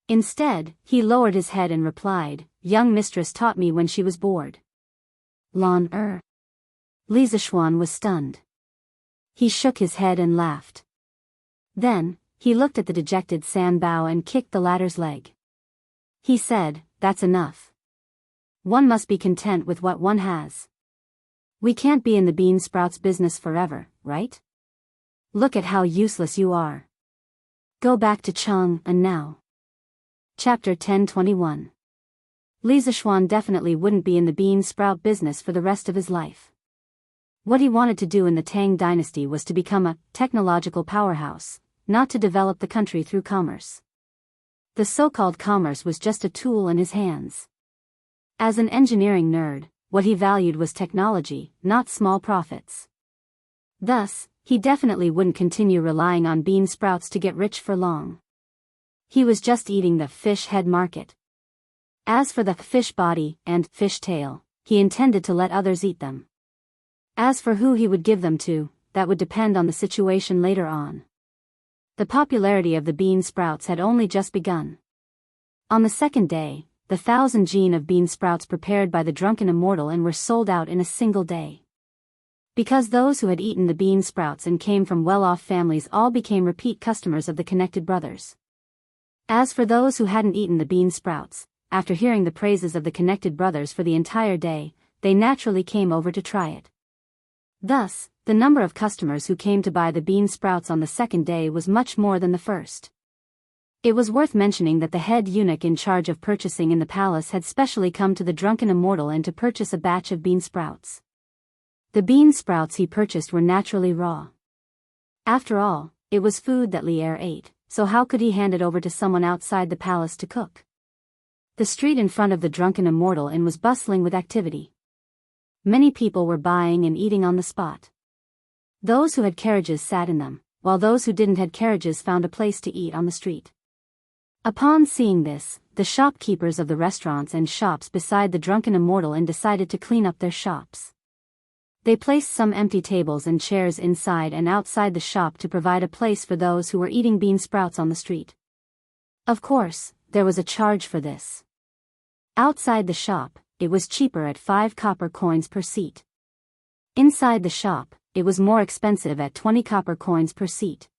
Instead, he lowered his head and replied, "Young mistress taught me when she was bored." Li Zishuan was stunned. He shook his head and laughed. Then, he looked at the dejected Sanbao and kicked the latter's leg. He said, "That's enough. One must be content with what one has. We can't be in the bean sprouts business forever, right? Look at how useless you are. Go back to Jianghu now." Chapter 1021. Li Zishuan definitely wouldn't be in the bean sprout business for the rest of his life. What he wanted to do in the Tang dynasty was to become a technological powerhouse, not to develop the country through commerce. The so-called commerce was just a tool in his hands. As an engineering nerd, what he valued was technology, not small profits. Thus, he definitely wouldn't continue relying on bean sprouts to get rich for long. He was just eating the fish head market. As for the fish body and fish tail, he intended to let others eat them. As for who he would give them to, that would depend on the situation later on. The popularity of the bean sprouts had only just begun. On the second day, the 1,000 jin of bean sprouts prepared by the drunken immortal and were sold out in a single day. Because those who had eaten the bean sprouts and came from well-off families all became repeat customers of the connected brothers. As for those who hadn't eaten the bean sprouts, after hearing the praises of the connected brothers for the entire day, they naturally came over to try it. Thus, the number of customers who came to buy the bean sprouts on the second day was much more than the first. It was worth mentioning that the head eunuch in charge of purchasing in the palace had specially come to the drunken immortal and to purchase a batch of bean sprouts. The bean sprouts he purchased were naturally raw. After all, it was food that Lier ate, so how could he hand it over to someone outside the palace to cook? The street in front of the drunken immortal inn was bustling with activity. Many people were buying and eating on the spot. Those who had carriages sat in them, while those who didn't had carriages found a place to eat on the street. Upon seeing this, the shopkeepers of the restaurants and shops beside the drunken immortal inn decided to clean up their shops. They placed some empty tables and chairs inside and outside the shop to provide a place for those who were eating bean sprouts on the street. Of course, there was a charge for this. Outside the shop, it was cheaper at 5 copper coins per seat. Inside the shop, it was more expensive at 20 copper coins per seat.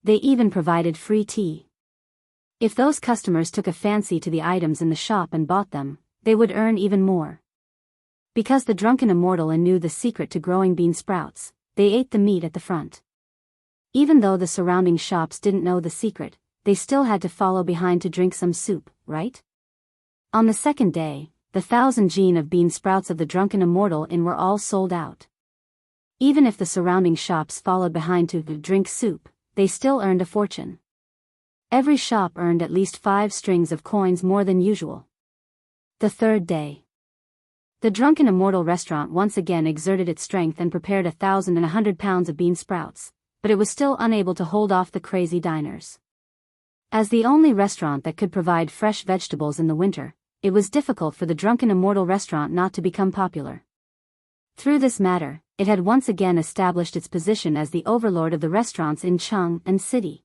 They even provided free tea. If those customers took a fancy to the items in the shop and bought them, they would earn even more. Because the drunken immortal knew the secret to growing bean sprouts, they ate the meat at the front. Even though the surrounding shops didn't know the secret, they still had to follow behind to drink some soup, right? On the second day, the 1,000 jin of bean sprouts of the drunken immortal inn were all sold out. Even if the surrounding shops followed behind to drink soup, they still earned a fortune. Every shop earned at least 5 strings of coins more than usual. The third day. The Drunken Immortal restaurant once again exerted its strength and prepared 1,100 pounds of bean sprouts, but it was still unable to hold off the crazy diners. As the only restaurant that could provide fresh vegetables in the winter, it was difficult for the Drunken Immortal restaurant not to become popular. Through this matter, it had once again established its position as the overlord of the restaurants in Chang and City.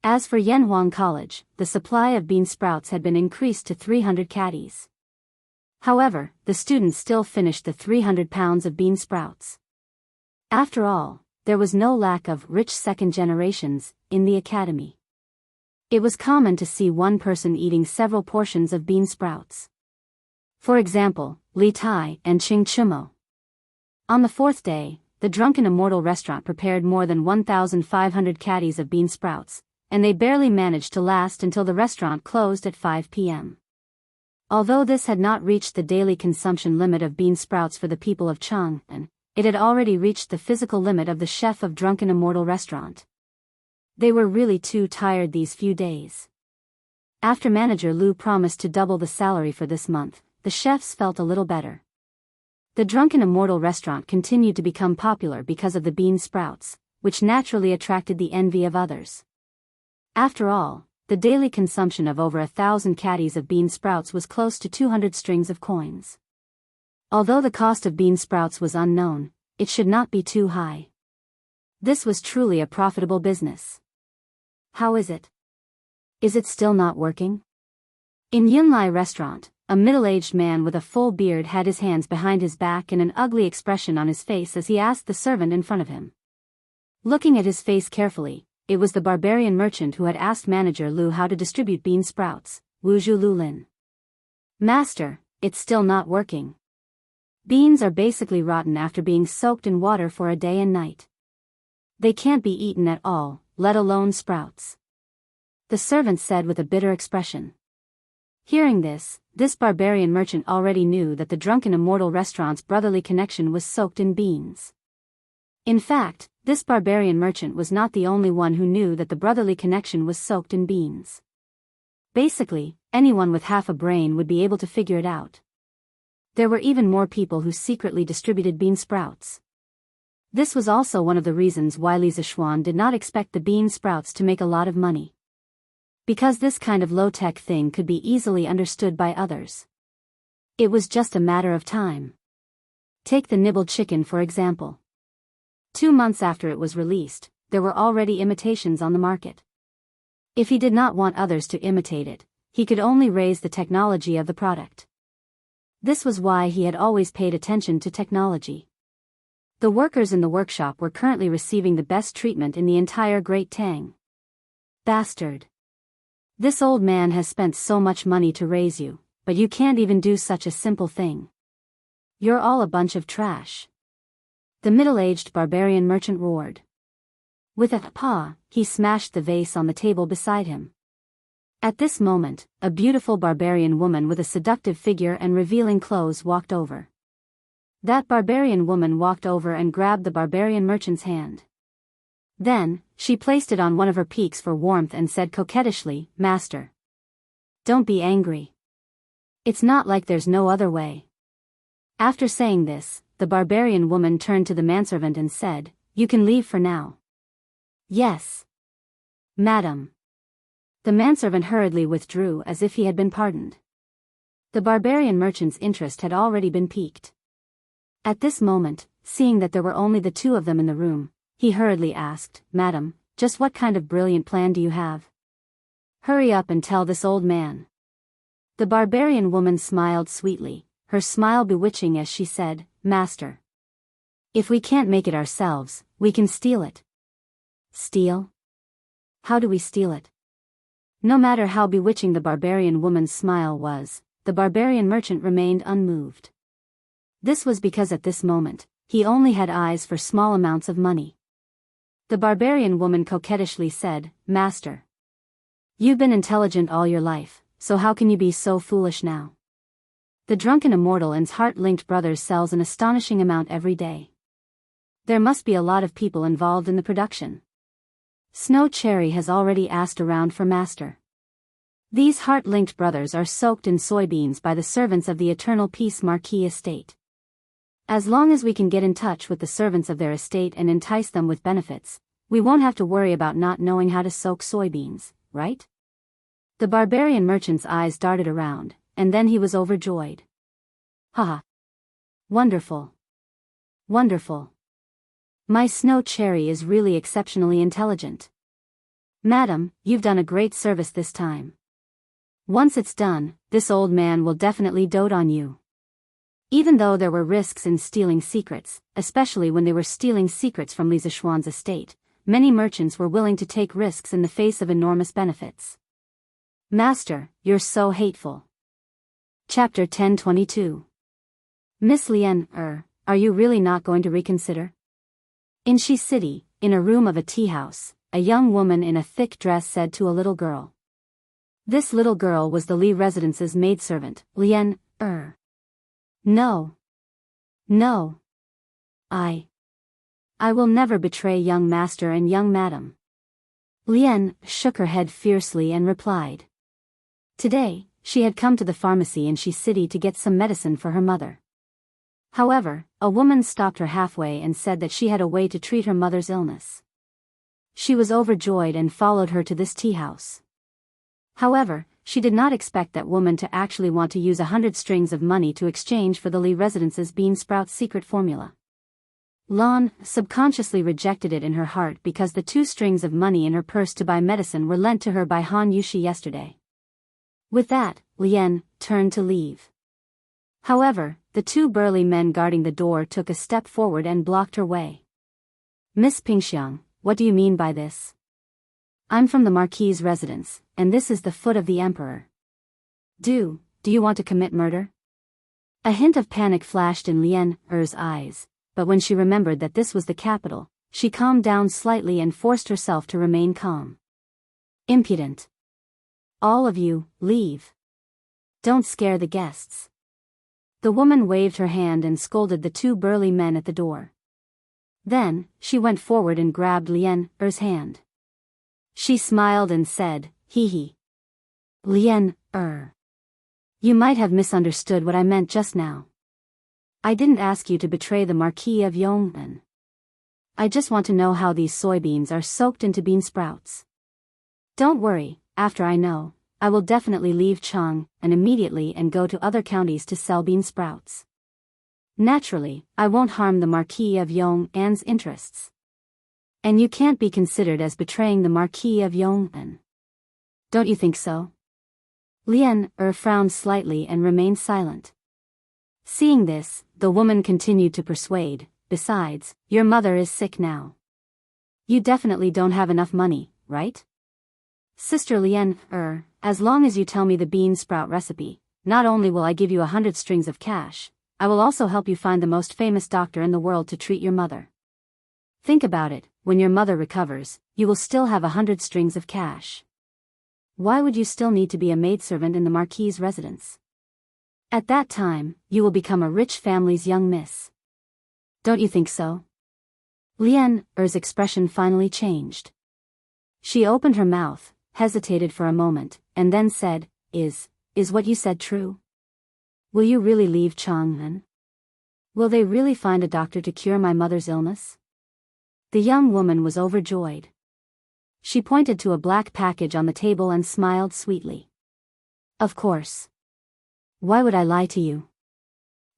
As for Yanhuang College, the supply of bean sprouts had been increased to 300 caddies. However, the students still finished the 300 pounds of bean sprouts. After all, there was no lack of rich second generations in the academy. It was common to see one person eating several portions of bean sprouts. For example, Li Tai and Qing Chumo. On the fourth day, the Drunken Immortal restaurant prepared more than 1,500 caddies of bean sprouts, and they barely managed to last until the restaurant closed at 5 p.m. Although this had not reached the daily consumption limit of bean sprouts for the people of Chang'an, it had already reached the physical limit of the chef of Drunken Immortal restaurant. They were really too tired these few days. After manager Lu promised to double the salary for this month, the chefs felt a little better. The Drunken Immortal restaurant continued to become popular because of the bean sprouts, which naturally attracted the envy of others. After all, the daily consumption of over 1,000 caddies of bean sprouts was close to 200 strings of coins. Although the cost of bean sprouts was unknown, it should not be too high. This was truly a profitable business. How is it? Is it still not working? In Yunlai restaurant, a middle-aged man with a full beard had his hands behind his back and an ugly expression on his face as he asked the servant in front of him. Looking at his face carefully, it was the barbarian merchant who had asked manager Lu how to distribute bean sprouts, Wuzhu Lulin. Master, it's still not working. Beans are basically rotten after being soaked in water for a day and night. They can't be eaten at all, let alone sprouts. The servant said with a bitter expression. Hearing this barbarian merchant already knew that the Drunken Immortal restaurant's brotherly connection was soaked in beans. In fact, this barbarian merchant was not the only one who knew that the brotherly connection was soaked in beans. Basically, anyone with half a brain would be able to figure it out. There were even more people who secretly distributed bean sprouts. This was also one of the reasons why Li Zishuan did not expect the bean sprouts to make a lot of money. Because this kind of low-tech thing could be easily understood by others. It was just a matter of time. Take the nibbled chicken for example. 2 months after it was released, there were already imitations on the market. If he did not want others to imitate it, he could only raise the technology of the product. This was why he had always paid attention to technology. The workers in the workshop were currently receiving the best treatment in the entire Great Tang. Bastard. This old man has spent so much money to raise you, but you can't even do such a simple thing. You're all a bunch of trash. The middle-aged barbarian merchant roared. With a paw, he smashed the vase on the table beside him. At this moment, a beautiful barbarian woman with a seductive figure and revealing clothes walked over. That barbarian woman walked over and grabbed the barbarian merchant's hand. Then, she placed it on one of her peaks for warmth and said coquettishly, "Master. Don't be angry. It's not like there's no other way." After saying this, the barbarian woman turned to the manservant and said, "You can leave for now." "Yes, madam." The manservant hurriedly withdrew as if he had been pardoned. The barbarian merchant's interest had already been piqued. At this moment, seeing that there were only the two of them in the room, he hurriedly asked, "Madam, just what kind of brilliant plan do you have? Hurry up and tell this old man." The barbarian woman smiled sweetly, her smile bewitching as she said, "Master. If we can't make it ourselves, we can steal it." "Steal? How do we steal it?" No matter how bewitching the barbarian woman's smile was, the barbarian merchant remained unmoved. This was because at this moment, he only had eyes for small amounts of money. The barbarian woman coquettishly said, "Master. You've been intelligent all your life, so how can you be so foolish now? The Drunken Immortal and's Heart-Linked Brothers sells an astonishing amount every day. There must be a lot of people involved in the production. Snow Cherry has already asked around for master. These heart-linked brothers are soaked in soybeans by the servants of the Eternal Peace Marquis estate. As long as we can get in touch with the servants of their estate and entice them with benefits, we won't have to worry about not knowing how to soak soybeans, right? The barbarian merchant's eyes darted around, and then he was overjoyed. Haha. Wonderful. Wonderful. My Snow Cherry is really exceptionally intelligent. Madam, you've done a great service this time. Once it's done, this old man will definitely dote on you. Even though there were risks in stealing secrets, especially when they were stealing secrets from Li Zishuan's estate, many merchants were willing to take risks in the face of enormous benefits. Master, you're so hateful. Chapter 1022. Miss Lien, are you really not going to reconsider? In Shi City, in a room of a tea house, a young woman in a thick dress said to a little girl. This little girl was the Li residence's maidservant, Lien, No. No. I will never betray young master and young madam. Lien shook her head fiercely and replied. Today, she had come to the pharmacy in Shi City to get some medicine for her mother. However, a woman stopped her halfway and said that she had a way to treat her mother's illness. She was overjoyed and followed her to this tea house. However, she did not expect that woman to actually want to use 100 strings of money to exchange for the Li residence's bean sprout secret formula. Lan subconsciously rejected it in her heart because the 2 strings of money in her purse to buy medicine were lent to her by Han Yushi yesterday. With that, Lien turned to leave. However, the 2 burly men guarding the door took a step forward and blocked her way. Miss Pingxiang, what do you mean by this? I'm from the Marquis's residence, and this is the foot of the Emperor. Do you want to commit murder? A hint of panic flashed in Lien Er's eyes, but when she remembered that this was the capital, she calmed down slightly and forced herself to remain calm. Impudent. All of you, leave. Don't scare the guests. The woman waved her hand and scolded the 2 burly men at the door. Then, she went forward and grabbed Lien Er's hand. She smiled and said, hee hee. Lien you might have misunderstood what I meant just now. I didn't ask you to betray the Marquis of Yong'an. I just want to know how these soybeans are soaked into bean sprouts. Don't worry, after I know, I will definitely leave Chang'an immediately and go to other counties to sell bean sprouts. Naturally, I won't harm the Marquis of Yong'an's interests. And you can't be considered as betraying the Marquis of Yong'an. Don't you think so? Lien frowned slightly and remained silent. Seeing this, the woman continued to persuade, besides, your mother is sick now. You definitely don't have enough money, right? Sister Lien as long as you tell me the bean sprout recipe, not only will I give you 100 strings of cash, I will also help you find the most famous doctor in the world to treat your mother. Think about it, when your mother recovers, you will still have 100 strings of cash. Why would you still need to be a maidservant in the Marquis's residence? At that time, you will become a rich family's young miss. Don't you think so? Lien Er's expression finally changed. She opened her mouth, hesitated for a moment, and then said, Is what you said true? Will you really leave Chang'an? Will they really find a doctor to cure my mother's illness? The young woman was overjoyed. She pointed to a black package on the table and smiled sweetly. Of course. Why would I lie to you?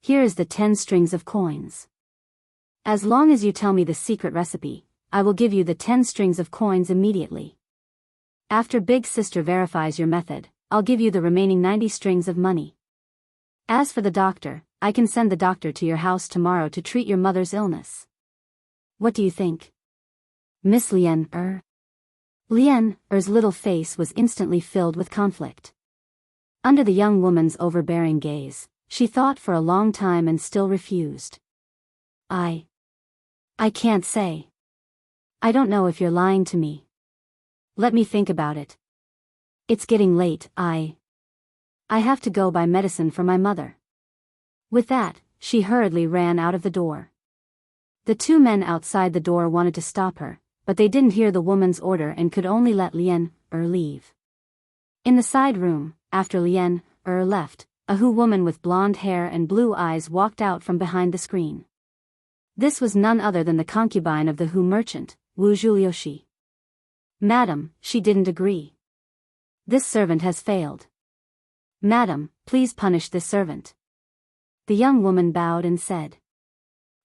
Here is the 10 strings of coins. As long as you tell me the secret recipe, I will give you the 10 strings of coins immediately. After Big Sister verifies your method, I'll give you the remaining 90 strings of money. As for the doctor, I can send the doctor to your house tomorrow to treat your mother's illness. What do you think? Miss Lien Lien Er's little face was instantly filled with conflict. Under the young woman's overbearing gaze, she thought for a long time and still refused. I can't say. I don't know if you're lying to me. Let me think about it. It's getting late, I have to go buy medicine for my mother. With that, she hurriedly ran out of the door. The 2 men outside the door wanted to stop her, but they didn't hear the woman's order and could only let Lien leave. In the side room, after Lien left, a Hu woman with blonde hair and blue eyes walked out from behind the screen. This was none other than the concubine of the Hu merchant, Wu Julioshi. "Madam," she didn't agree. "This servant has failed. Madam, please punish this servant." The young woman bowed and said.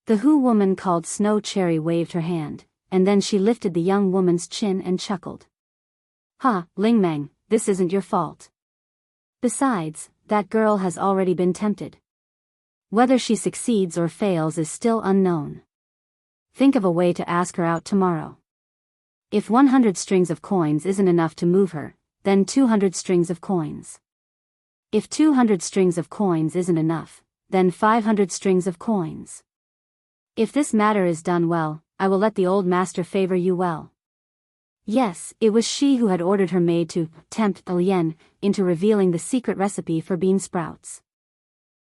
The Hu woman called Snow Cherry waved her hand, and then she lifted the young woman's chin and chuckled. "Ha, Ling Meng, this isn't your fault. Besides, that girl has already been tempted. Whether she succeeds or fails is still unknown. Think of a way to ask her out tomorrow. If 100 strings of coins isn't enough to move her, then 200 strings of coins. If 200 strings of coins isn't enough, then 500 strings of coins. If this matter is done well, I will let the old master favor you well." Yes, it was she who had ordered her maid to tempt Lien into revealing the secret recipe for bean sprouts.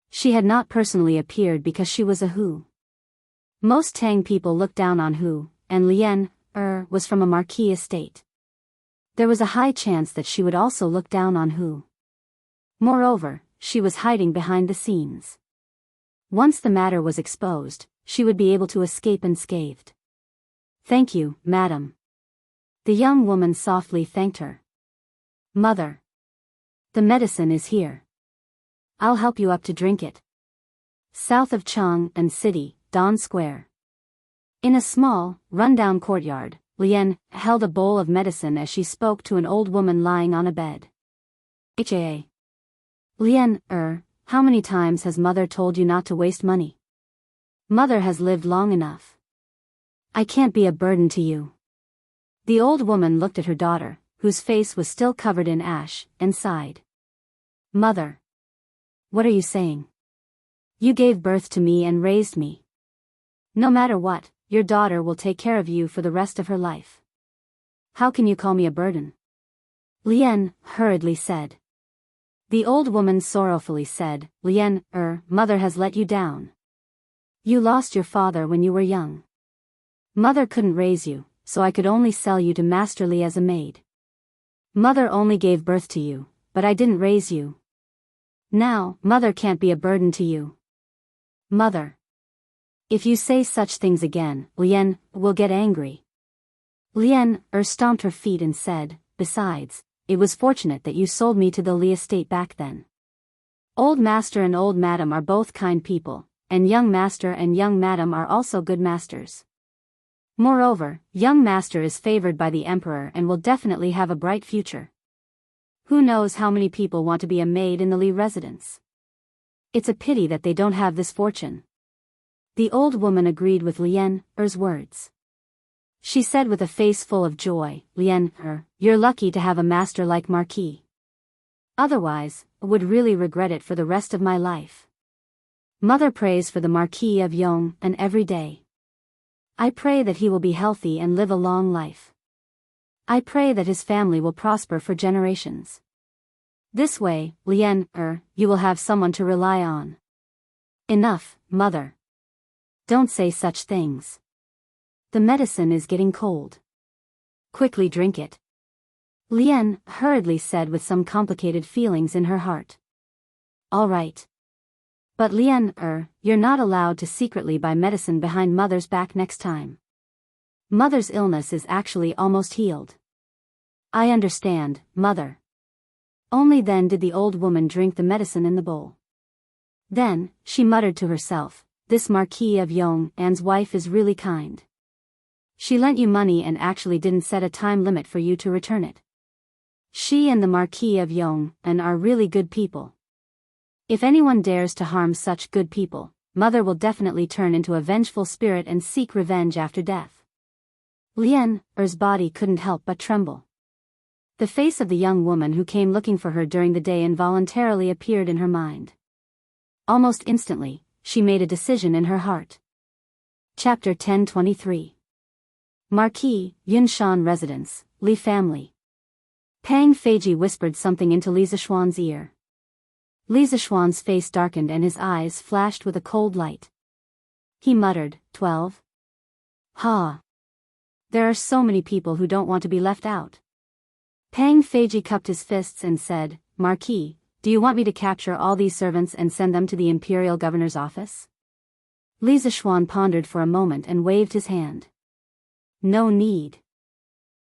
She had not personally appeared because she was a Hu. Most Tang people looked down on Hu, and Lien was from a marquis estate. There was a high chance that she would also look down on Hu. Moreover, she was hiding behind the scenes. Once the matter was exposed, she would be able to escape unscathed. "Thank you, madam." The young woman softly thanked her. "Mother. The medicine is here. I'll help you up to drink it." South of Chang'an City, Don Square. In a small, run-down courtyard, Lien held a bowl of medicine as she spoke to an old woman lying on a bed. "Ha. Lien, how many times has mother told you not to waste money? Mother has lived long enough. I can't be a burden to you." The old woman looked at her daughter, whose face was still covered in ash, and sighed. "Mother. What are you saying? You gave birth to me and raised me. No matter what, your daughter will take care of you for the rest of her life. How can you call me a burden?" Lien hurriedly said. The old woman sorrowfully said, "Lien, mother has let you down. You lost your father when you were young. Mother couldn't raise you, so I could only sell you to Master Li as a maid. Mother only gave birth to you, but I didn't raise you. Now, mother can't be a burden to you. Mother. If you say such things again, Lien will get angry." Lien stomped her feet and said, "Besides, it was fortunate that you sold me to the Li estate back then. Old master and old madam are both kind people, and young master and young madam are also good masters. Moreover, young master is favored by the emperor and will definitely have a bright future. Who knows how many people want to be a maid in the Li residence? It's a pity that they don't have this fortune." The old woman agreed with Lien's words. She said with a face full of joy, "Lien, you're lucky to have a master like Marquis. Otherwise, I would really regret it for the rest of my life. Mother prays for the Marquis of Yong'an every day. I pray that he will be healthy and live a long life. I pray that his family will prosper for generations. This way, Lien, you will have someone to rely on." "Enough, mother. Don't say such things. The medicine is getting cold. Quickly drink it." Lien hurriedly said with some complicated feelings in her heart. "All right. But Lien, you're not allowed to secretly buy medicine behind mother's back next time. Mother's illness is actually almost healed." "I understand, mother." Only then did the old woman drink the medicine in the bowl. Then, she muttered to herself, "This Marquis of Yong'an's wife is really kind. She lent you money and actually didn't set a time limit for you to return it. She and the Marquis of Yong'an are really good people. If anyone dares to harm such good people, mother will definitely turn into a vengeful spirit and seek revenge after death." Lien's body couldn't help but tremble. The face of the young woman who came looking for her during the day involuntarily appeared in her mind. Almost instantly, she made a decision in her heart. Chapter 1023. Marquis, Yunshan Residence, Li Family. Pang Feiji whispered something into Li Zishuan's ear. Li Zishuan's face darkened and his eyes flashed with a cold light. He muttered, 12. Ha. There are so many people who don't want to be left out. Pang Feiji cupped his fists and said, Marquis, do you want me to capture all these servants and send them to the imperial governor's office? Li Zishuan pondered for a moment and waved his hand. No need.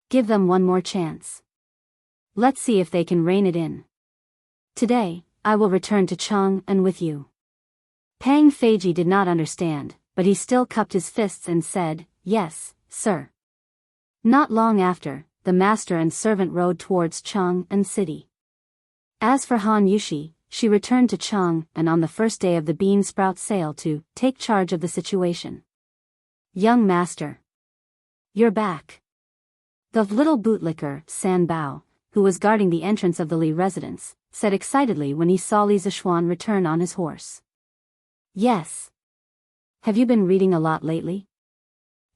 Give them one more chance. Let's see if they can rein it in. Today, I will return to Chang'an with you. Pang Feiji did not understand, but he still cupped his fists and said, Yes, sir. Not long after, the master and servant rode towards Chang'an city. As for Han Yushi, she returned to Chang'an on the first day of the bean sprout sale to take charge of the situation. Young master. You're back. The little bootlicker, San Bao, who was guarding the entrance of the Li residence, said excitedly when he saw Li Zishuan return on his horse. Yes. Have you been reading a lot lately?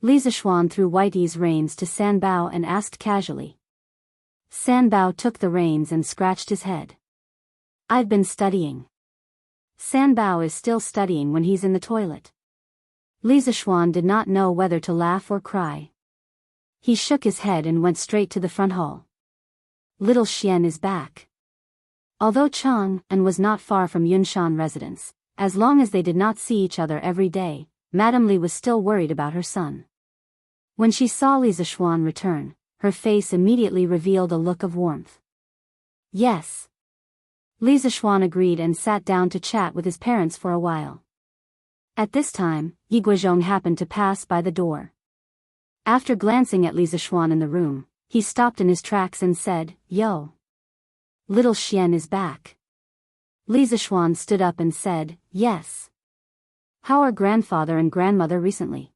Li Zishuan threw Whitey's reins to San Bao and asked casually. San Bao took the reins and scratched his head. I've been studying. San Bao is still studying when he's in the toilet. Li Zishuan did not know whether to laugh or cry. He shook his head and went straight to the front hall. Little Xian is back. Although Chang'an was not far from Yunshan residence, as long as they did not see each other every day, Madame Li was still worried about her son. When she saw Li Zishuan return, her face immediately revealed a look of warmth. Yes. Li Zishuan agreed and sat down to chat with his parents for a while. At this time, Yi Guizhong happened to pass by the door. After glancing at Li Zishuan in the room, he stopped in his tracks and said, Yo. Little Xian is back. Li Zishuan stood up and said, Yes. How are grandfather and grandmother recently?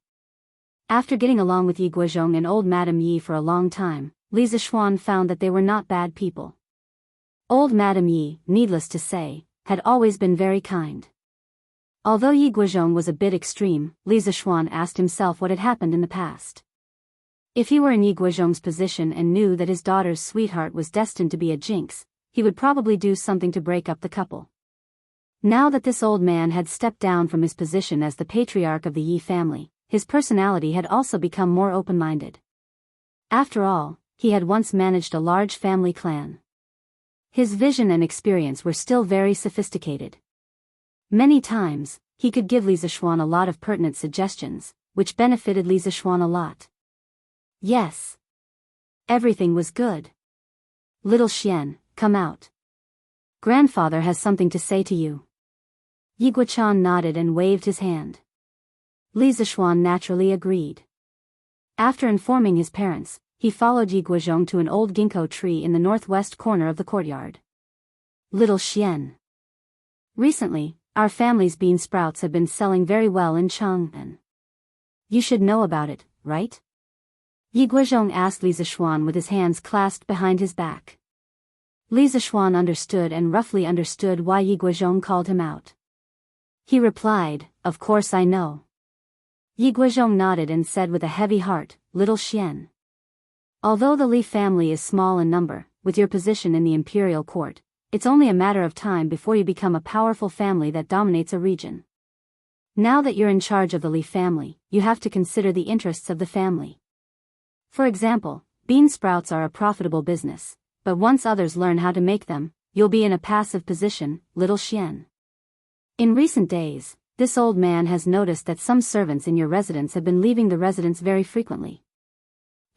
After getting along with Yi Guizhong and old Madame Yi for a long time, Li Zishuan found that they were not bad people. Old Madame Yi, needless to say, had always been very kind. Although Yi Guizhong was a bit extreme, Li Zishuan asked himself what had happened in the past. If he were in Yi Guizhong's position and knew that his daughter's sweetheart was destined to be a jinx, he would probably do something to break up the couple. Now that this old man had stepped down from his position as the patriarch of the Yi family, his personality had also become more open-minded. After all, he had once managed a large family clan. His vision and experience were still very sophisticated. Many times, he could give Li Zishuan a lot of pertinent suggestions, which benefited Li Zishuan a lot. Yes. Everything was good. Little Xian, come out. Grandfather has something to say to you. Yi Guichan nodded and waved his hand. Li Zishuan naturally agreed. After informing his parents, he followed Yi Guizhong to an old ginkgo tree in the northwest corner of the courtyard. Little Xian. Recently, our family's bean sprouts have been selling very well in Chang'an. You should know about it, right? Yi Guizhong asked Li Zishuan with his hands clasped behind his back. Li Zishuan understood and roughly understood why Yi Guizhong called him out. He replied, Of course I know. Yi Guizhong nodded and said with a heavy heart, Little Xian. Although the Li family is small in number, with your position in the imperial court, it's only a matter of time before you become a powerful family that dominates a region. Now that you're in charge of the Li family, you have to consider the interests of the family. For example, bean sprouts are a profitable business, but once others learn how to make them, you'll be in a passive position, Little Xian. In recent days, this old man has noticed that some servants in your residence have been leaving the residence very frequently.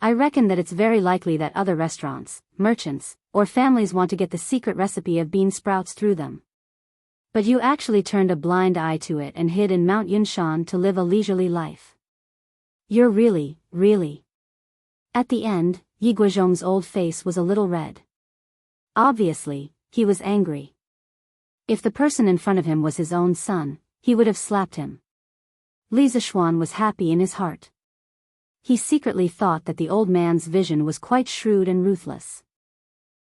I reckon that it's very likely that other restaurants, merchants, or families want to get the secret recipe of bean sprouts through them. But you actually turned a blind eye to it and hid in Mount Yunshan to live a leisurely life. You're really. At the end, Yi Guizhong's old face was a little red. Obviously, he was angry. If the person in front of him was his own son, he would have slapped him. Li Zishuan was happy in his heart. He secretly thought that the old man's vision was quite shrewd and ruthless.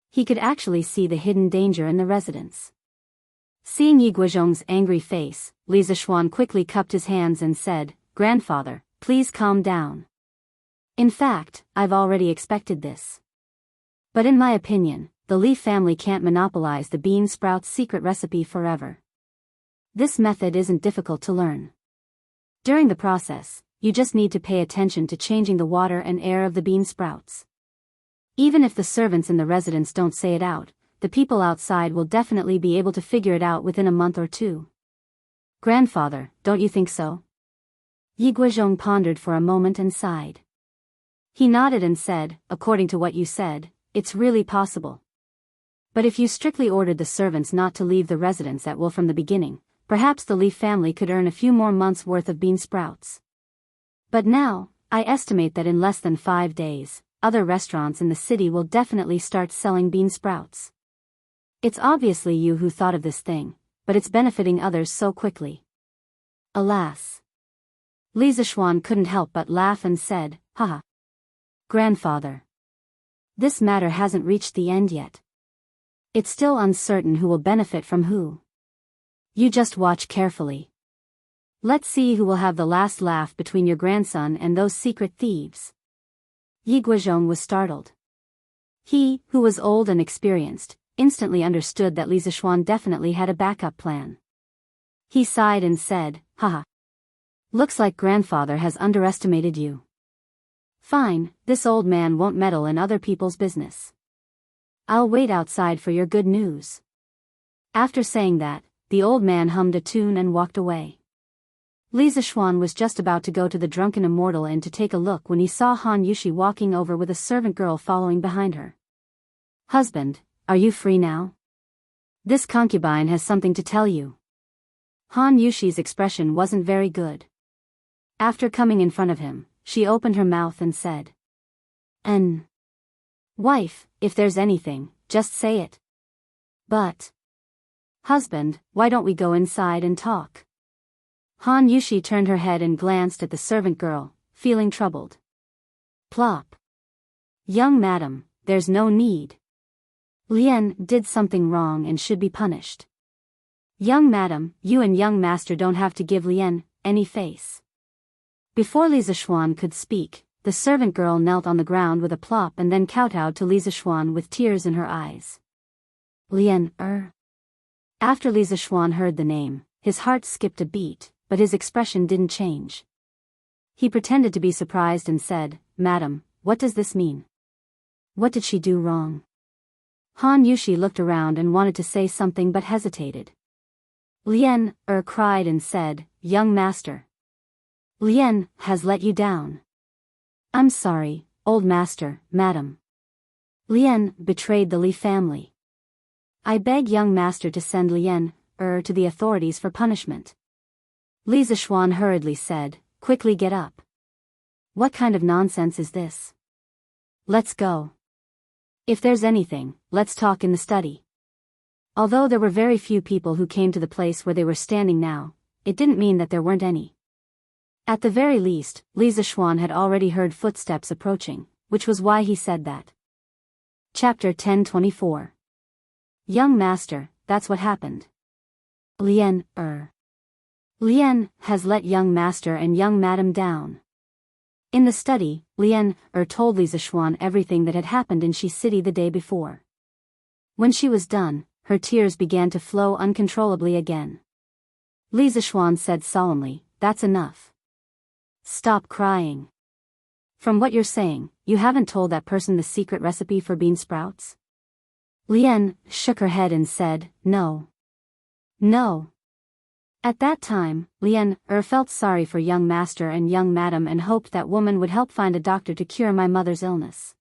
He could actually see the hidden danger in the residence. Seeing Yi Guizhong's angry face, Li Zishuan quickly cupped his hands and said, Grandfather, please calm down. In fact, I've already expected this. But in my opinion, the Li family can't monopolize the bean sprout's secret recipe forever. This method isn't difficult to learn. During the process, you just need to pay attention to changing the water and air of the bean sprouts. Even if the servants in the residence don't say it out, the people outside will definitely be able to figure it out within a month or two. Grandfather, don't you think so? Yi Guizhong pondered for a moment and sighed. He nodded and said, according to what you said, it's really possible. But if you strictly ordered the servants not to leave the residence at will from the beginning, perhaps the Li family could earn a few more months' worth of bean sprouts. But now, I estimate that in less than 5 days, other restaurants in the city will definitely start selling bean sprouts. It's obviously you who thought of this thing, but it's benefiting others so quickly. Alas. Li Zishuan couldn't help but laugh and said, haha. Grandfather. This matter hasn't reached the end yet. It's still uncertain who will benefit from who. You just watch carefully. Let's see who will have the last laugh between your grandson and those secret thieves. Yi Guizhong was startled. He, who was old and experienced, instantly understood that Li Zishuan definitely had a backup plan. He sighed and said, haha. Looks like grandfather has underestimated you. Fine, this old man won't meddle in other people's business. I'll wait outside for your good news. After saying that, the old man hummed a tune and walked away. Li Zishuan was just about to go to the Drunken Immortal Inn to take a look when he saw Han Yushi walking over with a servant girl following behind her. Husband, are you free now? This concubine has something to tell you. Han Yushi's expression wasn't very good. After coming in front of him, she opened her mouth and said, Wife, if there's anything, just say it. But, husband, why don't we go inside and talk? Han Yushi turned her head and glanced at the servant girl, feeling troubled. Plop. Young madam, there's no need. Lian did something wrong and should be punished. Young madam, you and young master don't have to give Lian any face. Before Li Zishuan could speak, the servant girl knelt on the ground with a plop and then kowtowed to Li Zishuan with tears in her eyes. Lian, After Li Zishuan heard the name, his heart skipped a beat, but his expression didn't change. He pretended to be surprised and said, Madam, what does this mean? What did she do wrong? Han Yushi looked around and wanted to say something but hesitated. Lian, cried and said, Young master. Lian has let you down. I'm sorry, old master, madam. Lian betrayed the Li family. I beg young master to send Lian, to the authorities for punishment. Li Zishuan hurriedly said, quickly get up. What kind of nonsense is this? Let's go. If there's anything, let's talk in the study. Although there were very few people who came to the place where they were standing now, it didn't mean that there weren't any. At the very least, Li Zishuan had already heard footsteps approaching, which was why he said that. Chapter 1024. Young master, that's what happened. Lian has let young master and young madam down. In the study, Lian told Li Zishuan everything that had happened in Shi City the day before. When she was done, her tears began to flow uncontrollably again. Li Zishuan said solemnly, that's enough. Stop crying. From what you're saying, you haven't told that person the secret recipe for bean sprouts? Lian shook her head and said, No. At that time, Lian felt sorry for young master and young madam and hoped that woman would help find a doctor to cure my mother's illness.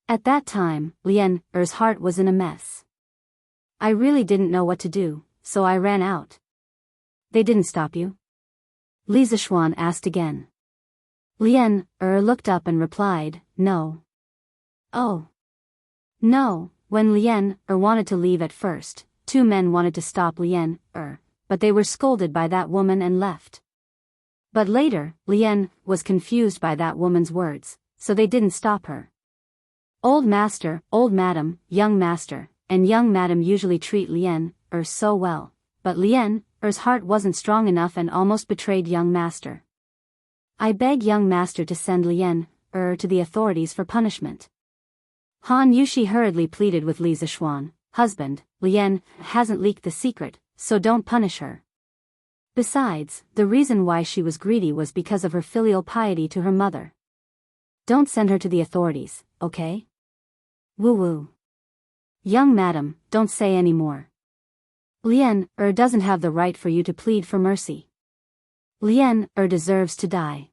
At that time, Lian's heart was in a mess. I really didn't know what to do, so I ran out. They didn't stop you? Li Zishuan asked again. Lian looked up and replied, No. Oh. No, when Lian wanted to leave at first, 2 men wanted to stop Lian but they were scolded by that woman and left. But later, Lian was confused by that woman's words, so they didn't stop her. Old master, old madam, young master, and young madam usually treat Lian so well, but Lian's heart wasn't strong enough and almost betrayed young master. I beg young master to send Lian to the authorities for punishment. Han Yushi hurriedly pleaded with Li Zishuan, husband, Lian hasn't leaked the secret, so don't punish her. Besides, the reason why she was greedy was because of her filial piety to her mother. Don't send her to the authorities, okay? Woo-woo. Young madam, don't say any more. Lien doesn't have the right for you to plead for mercy. Lien deserves to die.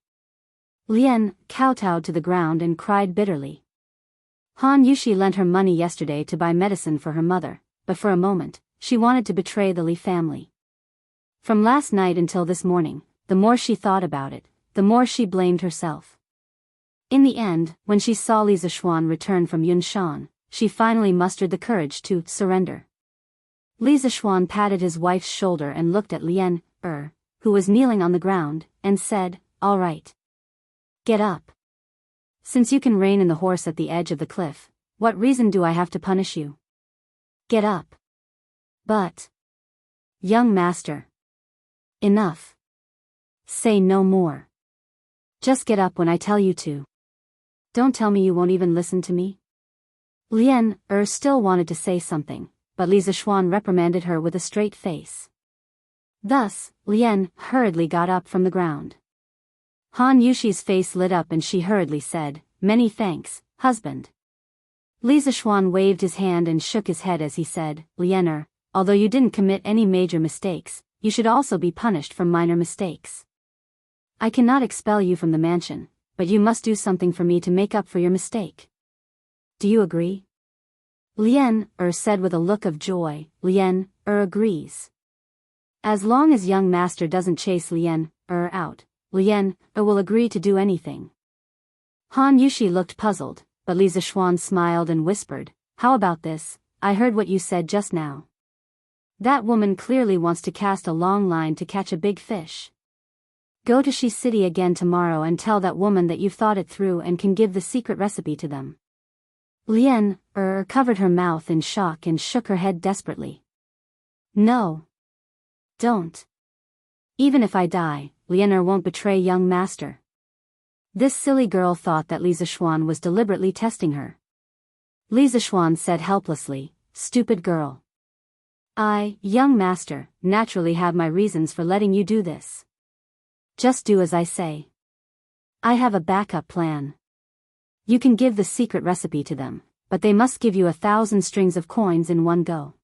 Lien kowtowed to the ground and cried bitterly. Han Yushi lent her money yesterday to buy medicine for her mother, but for a moment, she wanted to betray the Li family. From last night until this morning, the more she thought about it, the more she blamed herself. In the end, when she saw Li Zishuan return from Yunshan, she finally mustered the courage to surrender. Li Zishuan patted his wife's shoulder and looked at Lien who was kneeling on the ground, and said, "All right. Get up. Since you can rein in the horse at the edge of the cliff, what reason do I have to punish you? Get up." But, young master. Enough. Say no more. Just get up when I tell you to. Don't tell me you won't even listen to me. Lien still wanted to say something, but Li Zishuan reprimanded her with a straight face. Thus, Lien hurriedly got up from the ground. Han Yushi's face lit up and she hurriedly said, "Many thanks, husband." Li Zishuan waved his hand and shook his head as he said, "Lien although you didn't commit any major mistakes, you should also be punished for minor mistakes. I cannot expel you from the mansion, but you must do something for me to make up for your mistake. Do you agree?" Lien said with a look of joy. Lien agrees. As long as young master doesn't chase Lien out, Lien will agree to do anything. Han Yushi looked puzzled, but Li Zishuan smiled and whispered, "How about this? I heard what you said just now. That woman clearly wants to cast a long line to catch a big fish. Go to Shi City again tomorrow and tell that woman that you've thought it through and can give the secret recipe to them." Lien covered her mouth in shock and shook her head desperately. "No. Don't. Even if I die, Lien won't betray young master." This silly girl thought that Li Zishuan was deliberately testing her. Li Zishuan said helplessly, "Stupid girl. Young master, naturally have my reasons for letting you do this. Just do as I say. I have a backup plan. You can give the secret recipe to them, but they must give you 1,000 strings of coins in one go.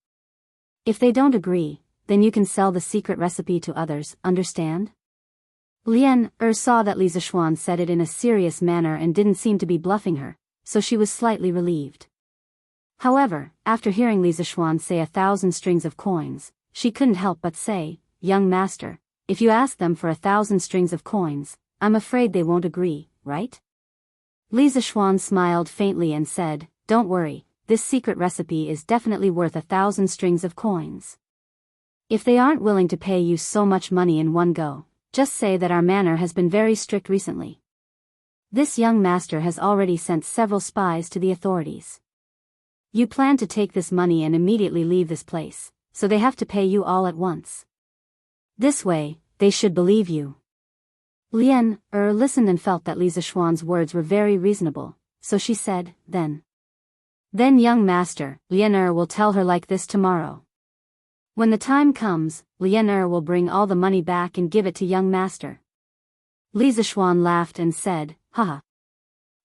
If they don't agree, then you can sell the secret recipe to others, understand?" Lien saw that Li Zishuan said it in a serious manner and didn't seem to be bluffing her, so she was slightly relieved. However, after hearing Li Zishuan say 1,000 strings of coins, she couldn't help but say, "Young master, if you ask them for 1,000 strings of coins, I'm afraid they won't agree, right?" Li Zishuan smiled faintly and said, "Don't worry, this secret recipe is definitely worth 1,000 strings of coins. If they aren't willing to pay you so much money in one go, just say that our manor has been very strict recently. This young master has already sent several spies to the authorities. You plan to take this money and immediately leave this place, so they have to pay you all at once. This way, they should believe you." Lien listened and felt that Li Zishuan's words were very reasonable, so she said, Then young master, Lien will tell her like this tomorrow. When the time comes, Lien will bring all the money back and give it to young master." Li Zishuan laughed and said, "Haha.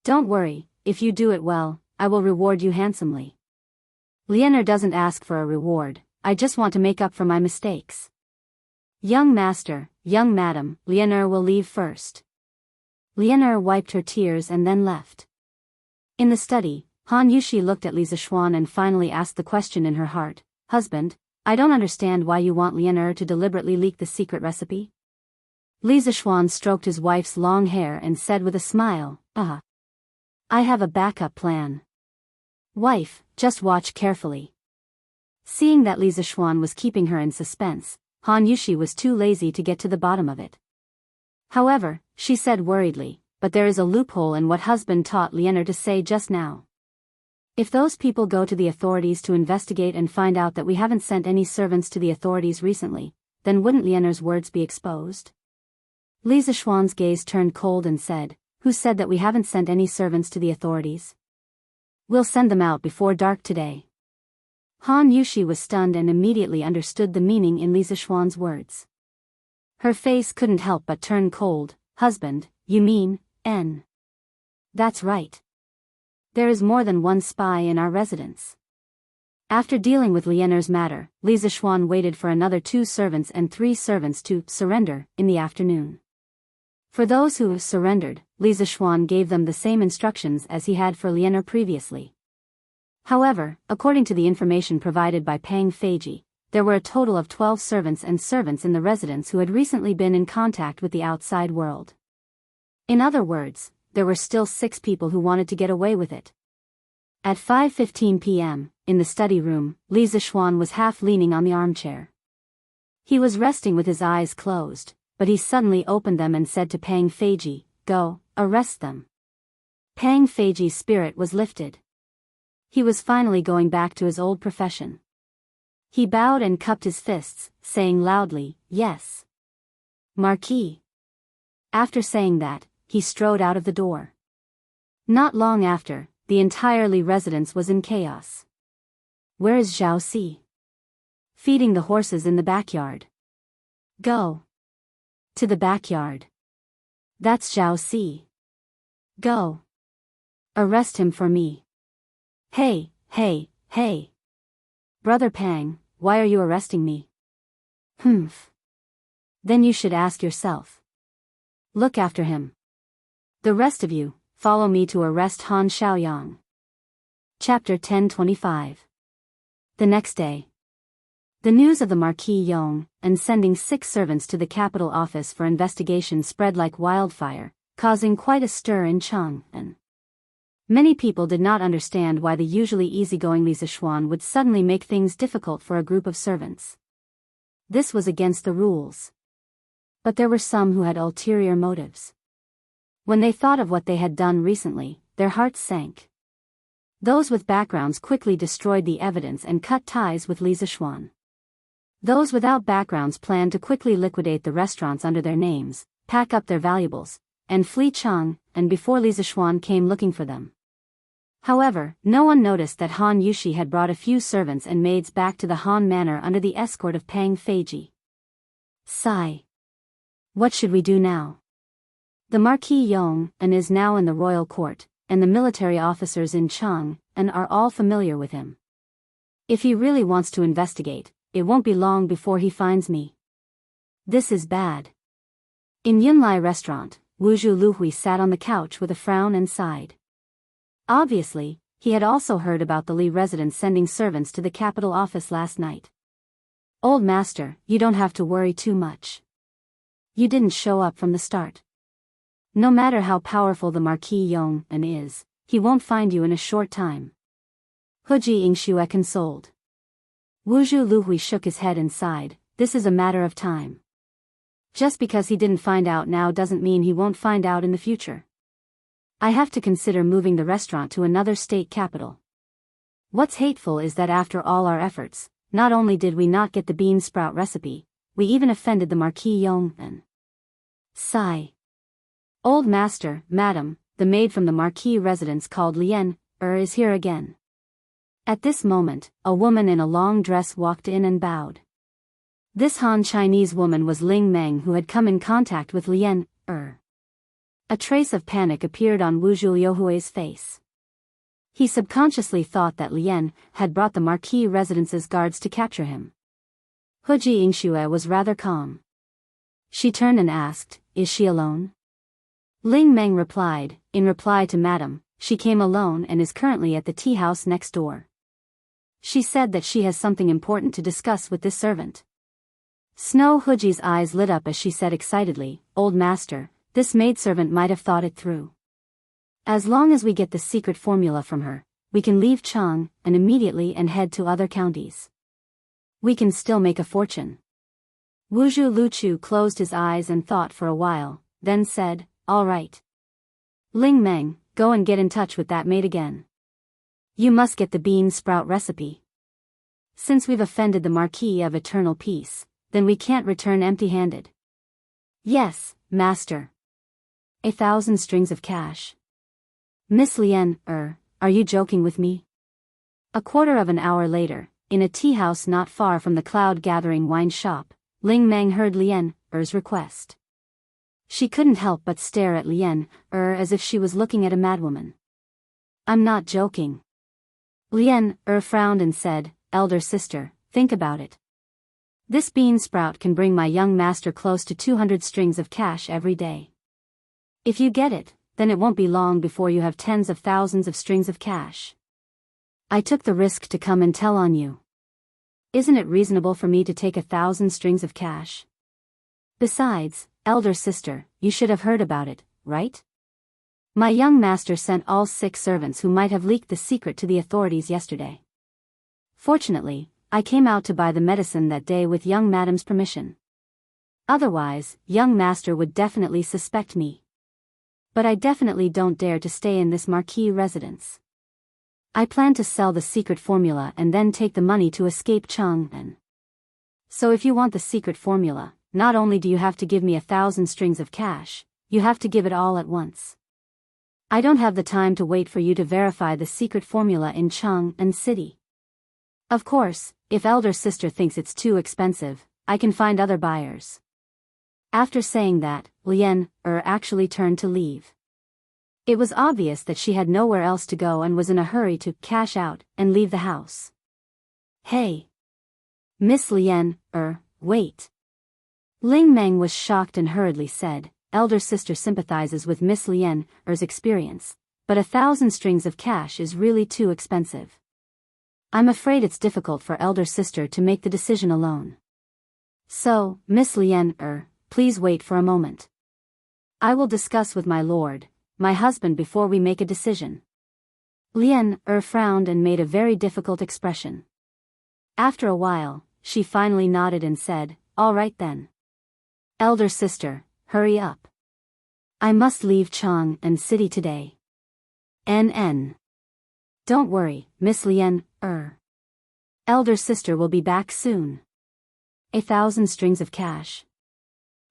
Don't worry, if you do it well, I will reward you handsomely. Lien doesn't ask for a reward, I just want to make up for my mistakes. Young master, young madam, Lien will leave first." Lien wiped her tears and then left. In the study, Han Yushi looked at Li Zishuan and finally asked the question in her heart, "Husband, I don't understand why you want Lien to deliberately leak the secret recipe?" Li Zishuan stroked his wife's long hair and said with a smile, "I have a backup plan. Wife, just watch carefully." Seeing that Li Zishuan was keeping her in suspense, Han Yushi was too lazy to get to the bottom of it. However, she said worriedly, "But there is a loophole in what husband taught Lien to say just now. If those people go to the authorities to investigate and find out that we haven't sent any servants to the authorities recently, then wouldn't Lien's words be exposed?" Li Zishuan's gaze turned cold and said, "Who said that we haven't sent any servants to the authorities? We'll send them out before dark today." Han Yushi was stunned and immediately understood the meaning in Li Zishuan's words. Her face couldn't help but turn cold. Husband, you mean, N? That's right. There is more than one spy in our residence. After dealing with Lianer's matter, Li Zixuan waited for another 2 servants and 3 servants to surrender in the afternoon. For those who surrendered, Li Zixuan gave them the same instructions as he had for Lianer previously. However, according to the information provided by Pang Feiji, there were a total of 12 servants in the residence who had recently been in contact with the outside world. In other words, there were still 6 people who wanted to get away with it. At 5:15 p.m., in the study room, Li Zixuan was half leaning on the armchair. He was resting with his eyes closed, but he suddenly opened them and said to Pang Feiji, "Go, arrest them." Pang Feiji's spirit was lifted. He was finally going back to his old profession. He bowed and cupped his fists, saying loudly, "Yes, Marquis." After saying that, he strode out of the door. Not long after, the entire Li residence was in chaos. Where is Zhao Si? Feeding the horses in the backyard. Go to the backyard. That's Zhao Si. Go. Arrest him for me. Hey, hey, hey. Brother Pang, why are you arresting me? Humph. Then you should ask yourself. Look after him. The rest of you, follow me to arrest Han Xiaoyang. Chapter 1025. The next day. The news of the Marquis Yong, and sending 6 servants to the capital office for investigation spread like wildfire, causing quite a stir in Chang'an. Many people did not understand why the usually easygoing Li Zixuan would suddenly make things difficult for a group of servants. This was against the rules. But there were some who had ulterior motives. When they thought of what they had done recently, their hearts sank. Those with backgrounds quickly destroyed the evidence and cut ties with Li Zixuan. Those without backgrounds planned to quickly liquidate the restaurants under their names, pack up their valuables, and flee Chang'an before Li Zixuan came looking for them. However, no one noticed that Han Yushi had brought a few servants and maids back to the Han Manor under the escort of Pang Feiji. Sigh. What should we do now? The Marquis Yong is now in the royal court, and the military officers in Chang'an are all familiar with him. If he really wants to investigate, it won't be long before he finds me. This is bad. In Yunlai restaurant, Wuzhu Luhui sat on the couch with a frown and sighed. Obviously, he had also heard about the Li residents sending servants to the capital office last night. Old master, you don't have to worry too much. You didn't show up from the start. No matter how powerful the Marquis Yong is, he won't find you in a short time. Huji Yingxue consoled. Wuzhu Luhui shook his head and sighed, this is a matter of time. Just because he didn't find out now doesn't mean he won't find out in the future. I have to consider moving the restaurant to another state capital. What's hateful is that after all our efforts, not only did we not get the bean sprout recipe, we even offended the Marquis Yong. Sigh. Old master, madam, the maid from the Marquis residence called Lian, is here again. At this moment, a woman in a long dress walked in and bowed. This Han Chinese woman was Ling Meng, who had come in contact with Lian. A trace of panic appeared on Wuzhu Youhui's face. He subconsciously thought that Lian had brought the Marquis residence's guards to capture him. Huji Yingxue was rather calm. She turned and asked, "Is she alone?" Ling Meng replied, "In reply to madam, she came alone and is currently at the tea house next door. She said that she has something important to discuss with this servant." Snow Huji's eyes lit up as she said excitedly, "Old master, this maidservant might have thought it through. As long as we get the secret formula from her, we can leave Chang'an immediately and head to other counties. We can still make a fortune." Wuzhu Luchu closed his eyes and thought for a while, then said, "All right. Ling Meng, go and get in touch with that maid again. You must get the bean sprout recipe. Since we've offended the Marquis of Eternal Peace, then we can't return empty-handed." "Yes, master." 1,000 strings of cash. Miss Lian, are you joking with me? A quarter of an hour later, in a tea house not far from the cloud-gathering wine shop, Ling Meng heard Lian, Er's request. She couldn't help but stare at Lian as if she was looking at a madwoman. I'm not joking. Lian frowned and said, elder sister, think about it. This bean sprout can bring my young master close to 200 strings of cash every day. If you get it, then it won't be long before you have tens of thousands of strings of cash. I took the risk to come and tell on you. Isn't it reasonable for me to take 1,000 strings of cash? Besides, elder sister, you should have heard about it, right? My young master sent all 6 servants who might have leaked the secret to the authorities yesterday. Fortunately, I came out to buy the medicine that day with young madam's permission. Otherwise, young master would definitely suspect me. But I definitely don't dare to stay in this marquee residence. I plan to sell the secret formula and then take the money to escape Chang'an. So if you want the secret formula, not only do you have to give me 1,000 strings of cash, you have to give it all at once. I don't have the time to wait for you to verify the secret formula in Chang'an City. Of course, if elder sister thinks it's too expensive, I can find other buyers. After saying that, Lian actually turned to leave. It was obvious that she had nowhere else to go and was in a hurry to cash out and leave the house. Hey! Miss Lian, wait. Ling Meng was shocked and hurriedly said, elder sister sympathizes with Miss Lian's experience, but 1,000 strings of cash is really too expensive. I'm afraid it's difficult for elder sister to make the decision alone. So, Miss Lian, please wait for a moment. I will discuss with my lord, my husband, before we make a decision. Lian frowned and made a very difficult expression. After a while, she finally nodded and said, all right then. Elder sister, hurry up. I must leave Chang'an City today. NN. Don't worry, Miss Lian, elder sister will be back soon. 1,000 strings of cash.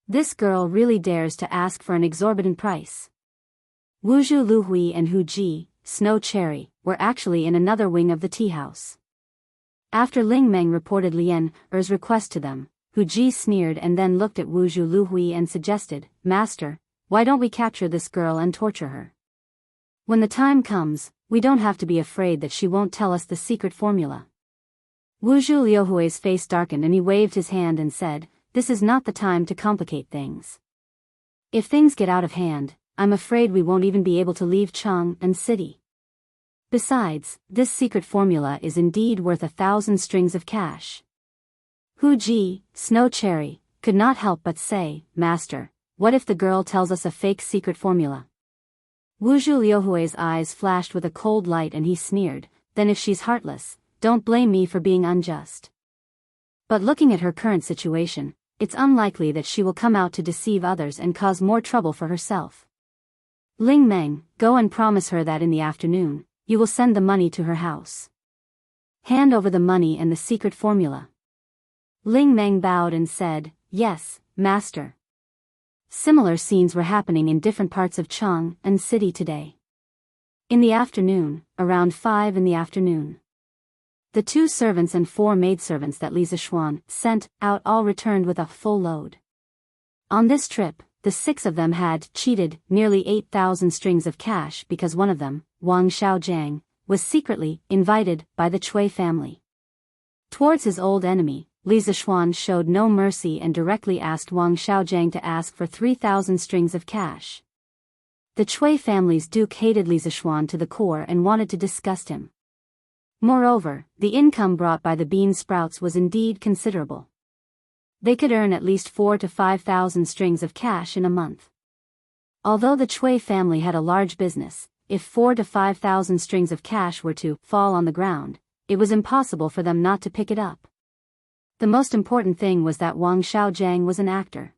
This girl really dares to ask for an exorbitant price. Wuzhu Luhui and Hu Ji, Snow Cherry, were actually in another wing of the tea house. After Ling Meng reported Lian's request to them, Hu Ji sneered and then looked at Wuzhu Luhui and suggested, Master, why don't we capture this girl and torture her? When the time comes, we don't have to be afraid that she won't tell us the secret formula. Wuzhu Liuhui's face darkened and he waved his hand and said, this is not the time to complicate things. If things get out of hand, I'm afraid we won't even be able to leave Chang'an City. Besides, this secret formula is indeed worth 1,000 strings of cash. Hu Ji, Snow Cherry, could not help but say, Master, what if the girl tells us a fake secret formula? Wuzhu Liuhui's eyes flashed with a cold light and he sneered, then if she's heartless, don't blame me for being unjust. But looking at her current situation, it's unlikely that she will come out to deceive others and cause more trouble for herself. Ling Meng, go and promise her that in the afternoon, you will send the money to her house. Hand over the money and the secret formula. Ling Meng bowed and said, yes, master. Similar scenes were happening in different parts of Chang'an City today. In the afternoon, around 5 in the afternoon. The 2 servants and 4 maidservants that Li Zishuan sent out all returned with a full load. On this trip, the 6 of them had cheated nearly 8,000 strings of cash because one of them, Wang Xiaojiang, was secretly invited by the Cui family. Towards his old enemy, Li Zishuan showed no mercy and directly asked Wang Xiaojiang to ask for 3,000 strings of cash. The Cui family's duke hated Li Zishuan to the core and wanted to disgust him. Moreover, the income brought by the bean sprouts was indeed considerable. They could earn at least 4,000 to 5,000 strings of cash in a month. Although the Cui family had a large business, if 4,000 to 5,000 strings of cash were to fall on the ground, it was impossible for them not to pick it up. The most important thing was that Wang Xiaojiang was an actor.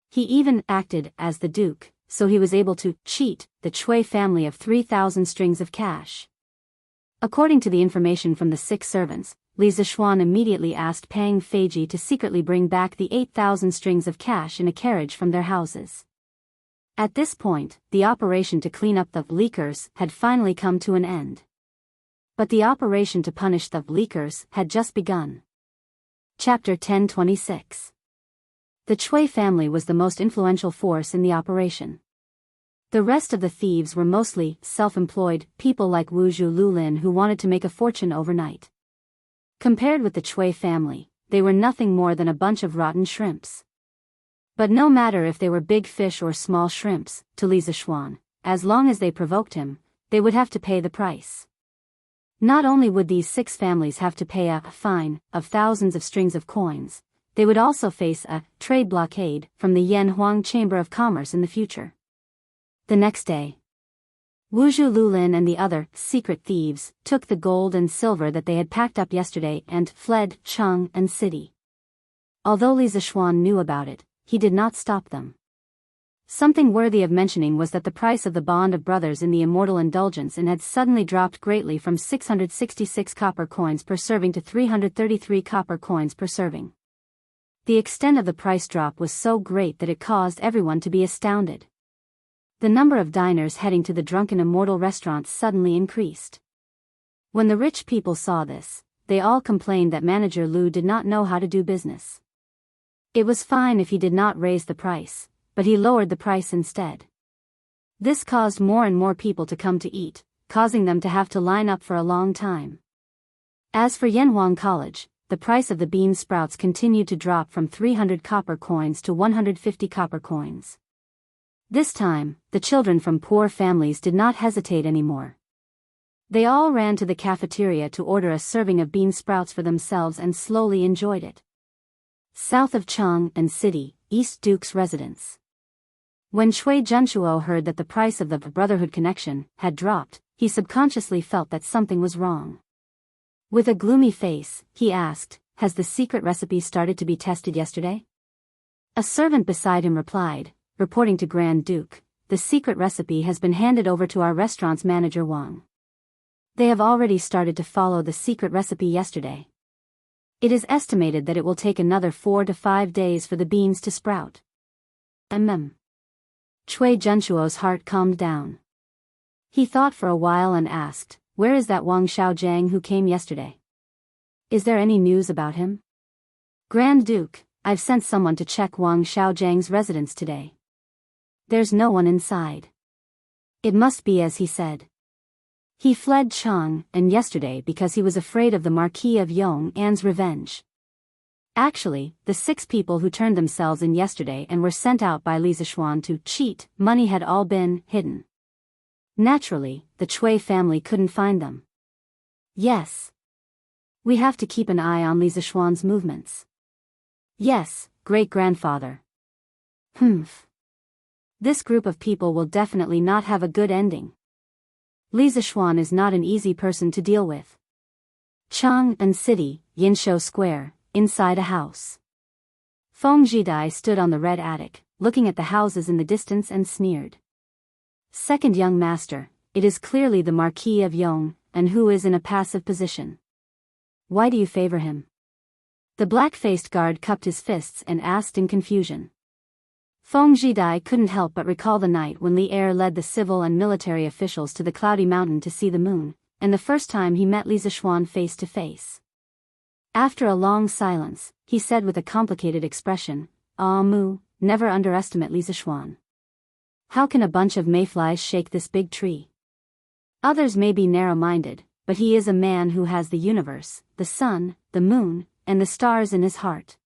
He even acted as the duke, so he was able to cheat the Cui family of 3,000 strings of cash. According to the information from the 6 servants, Li Zishuan immediately asked Pang Feiji to secretly bring back the 8,000 strings of cash in a carriage from their houses. At this point, the operation to clean up the leakers had finally come to an end. But the operation to punish the leakers had just begun. Chapter 1026. The Chui family was the most influential force in the operation. The rest of the thieves were mostly self-employed people like Wuxia Lulin who wanted to make a fortune overnight. Compared with the Chui family, they were nothing more than a bunch of rotten shrimps. But no matter if they were big fish or small shrimps, to Li Zishuan, as long as they provoked him, they would have to pay the price. Not only would these 6 families have to pay a fine of thousands of strings of coins, they would also face a trade blockade from the Yanhuang Chamber of Commerce in the future. The next day, Wuxia Lulin and the other secret thieves took the gold and silver that they had packed up yesterday and fled Cheng and city. Although Li Zishuan knew about it, he did not stop them. Something worthy of mentioning was that the price of the bond of brothers in the immortal indulgence inn had suddenly dropped greatly from 666 copper coins per serving to 333 copper coins per serving. The extent of the price drop was so great that it caused everyone to be astounded. The number of diners heading to the drunken immortal restaurants suddenly increased. When the rich people saw this, they all complained that manager Lu did not know how to do business. It was fine if he did not raise the price, but he lowered the price instead. This caused more and more people to come to eat, causing them to have to line up for a long time. As for Yanhuang College, the price of the bean sprouts continued to drop from 300 copper coins to 150 copper coins. This time, the children from poor families did not hesitate anymore. They all ran to the cafeteria to order a serving of bean sprouts for themselves and slowly enjoyed it. South of Cheng and City, East Duke's residence. When Chui Zhenshuo heard that the price of the Brotherhood connection had dropped, he subconsciously felt that something was wrong. With a gloomy face, he asked, "Has the secret recipe started to be tested yesterday?" A servant beside him replied, reporting to Grand Duke, "The secret recipe has been handed over to our restaurant's manager Wang. They have already started to follow the secret recipe yesterday. It is estimated that it will take another 4 to 5 days for the beans to sprout." Chui Zhenshuo's heart calmed down. He thought for a while and asked, "Where is that Wang Xiaojiang who came yesterday? Is there any news about him?" "Grand Duke, I've sent someone to check Wang Xiaojiang's residence today. There's no one inside. It must be as he said. He fled Cheng and yesterday because he was afraid of the Marquis of Yong'an's revenge." Actually, the 6 people who turned themselves in yesterday and were sent out by Li Zishuan to cheat money had all been hidden. Naturally, the Chui family couldn't find them. "Yes. We have to keep an eye on Li Zishuan's movements." "Yes, great-grandfather." This group of people will definitely not have a good ending. Li Zishuan is not an easy person to deal with. Cheng and City, Yinshou Square, inside a house. Feng Jidai stood on the red attic, looking at the houses in the distance and sneered. "Second young master, it is clearly the Marquis of Yong, and who is in a passive position. Why do you favor him?" The black-faced guard cupped his fists and asked in confusion. Feng Jidai couldn't help but recall the night when Li Er led the civil and military officials to the cloudy mountain to see the moon, and the first time he met Li Zishuan face to face. After a long silence, he said with a complicated expression, "Ah Mu, never underestimate Li Zishuan. How can a bunch of mayflies shake this big tree? Others may be narrow-minded, but he is a man who has the universe, the sun, the moon, and the stars in his heart."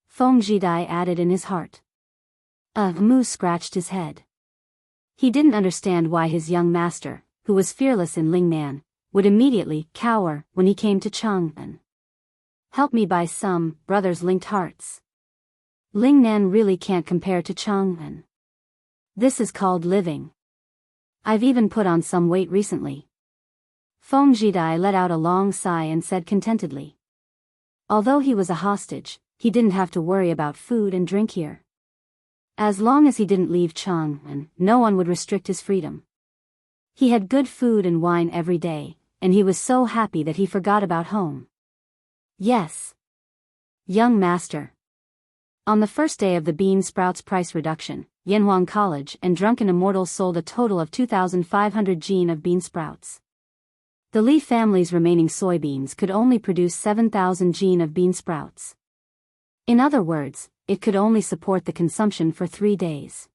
Feng Jidai added in his heart. Mu scratched his head. He didn't understand why his young master, who was fearless in Lingnan, would immediately cower when he came to Chang'an. "Help me buy some brothers-linked hearts. Lingnan really can't compare to Chang'an. This is called living. I've even put on some weight recently." Feng Jidai let out a long sigh and said contentedly. Although he was a hostage, he didn't have to worry about food and drink here. As long as he didn't leave Chang'an, no one would restrict his freedom. He had good food and wine every day, and he was so happy that he forgot about home. "Yes. Young master." On the first day of the bean sprouts price reduction, Yanhuang College and Drunken Immortals sold a total of 2,500 jin of bean sprouts. The Li family's remaining soybeans could only produce 7,000 jin of bean sprouts. In other words, it could only support the consumption for 3 days.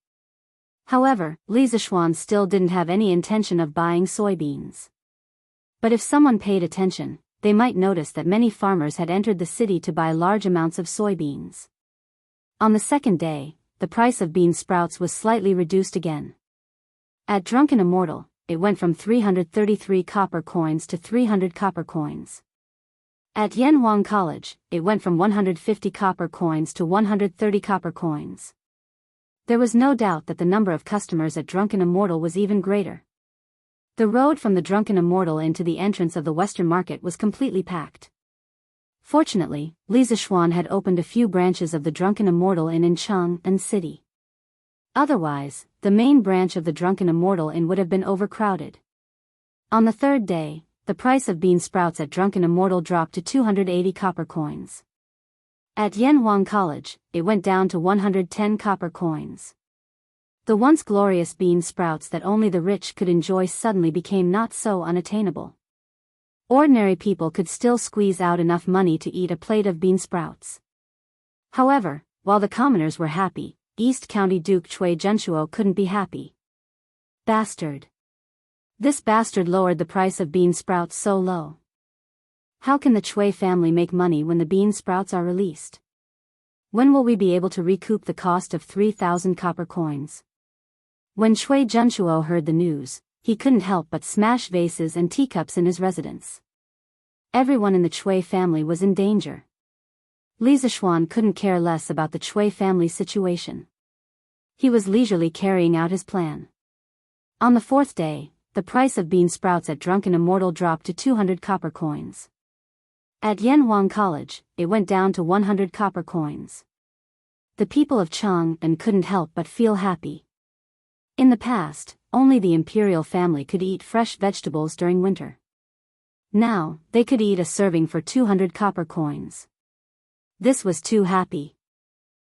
However, Li Zishuan still didn't have any intention of buying soybeans. But if someone paid attention, they might notice that many farmers had entered the city to buy large amounts of soybeans. On the second day, the price of bean sprouts was slightly reduced again. At Drunken Immortal, it went from 333 copper coins to 300 copper coins. At Yanhuang College, it went from 150 copper coins to 130 copper coins. There was no doubt that the number of customers at Drunken Immortal was even greater. The road from the Drunken Immortal into the entrance of the Western Market was completely packed. Fortunately, Li Zishuan had opened a few branches of the Drunken Immortal in Incheon and City. Otherwise, the main branch of the Drunken Immortal Inn would have been overcrowded. On the third day, the price of bean sprouts at Drunken Immortal dropped to 280 copper coins. At Yanhuang College, it went down to 110 copper coins. The once glorious bean sprouts that only the rich could enjoy suddenly became not so unattainable. Ordinary people could still squeeze out enough money to eat a plate of bean sprouts. However, while the commoners were happy, East County Duke Chui Junshuo couldn't be happy. Bastard. This bastard lowered the price of bean sprouts so low. How can the Chui family make money when the bean sprouts are released? When will we be able to recoup the cost of 3,000 copper coins? When Chui Junshuo heard the news, he couldn't help but smash vases and teacups in his residence. Everyone in the Chui family was in danger. Li Zishuan couldn't care less about the Chui family's situation. He was leisurely carrying out his plan. On the fourth day, the price of bean sprouts at Drunken Immortal dropped to 200 copper coins. At Yanhuang College, it went down to 100 copper coins. The people of Chang'an couldn't help but feel happy. In the past, only the imperial family could eat fresh vegetables during winter. Now, they could eat a serving for 200 copper coins. This was too happy.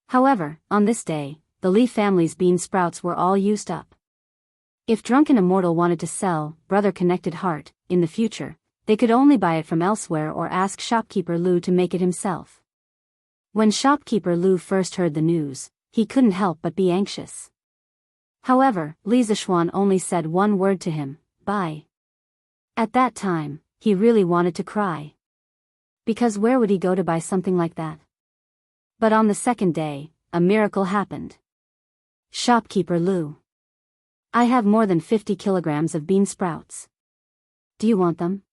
However, on this day, the Li family's bean sprouts were all used up. If Drunken Immortal wanted to sell Brother Connected Heart in the future, they could only buy it from elsewhere or ask shopkeeper Lu to make it himself. When shopkeeper Lu first heard the news, he couldn't help but be anxious. However, Li Zishuan only said one word to him, buy. At that time, he really wanted to cry. Because where would he go to buy something like that? But on the second day, a miracle happened. Shopkeeper Lu. I have more than 50 kilograms of bean sprouts. Do you want them?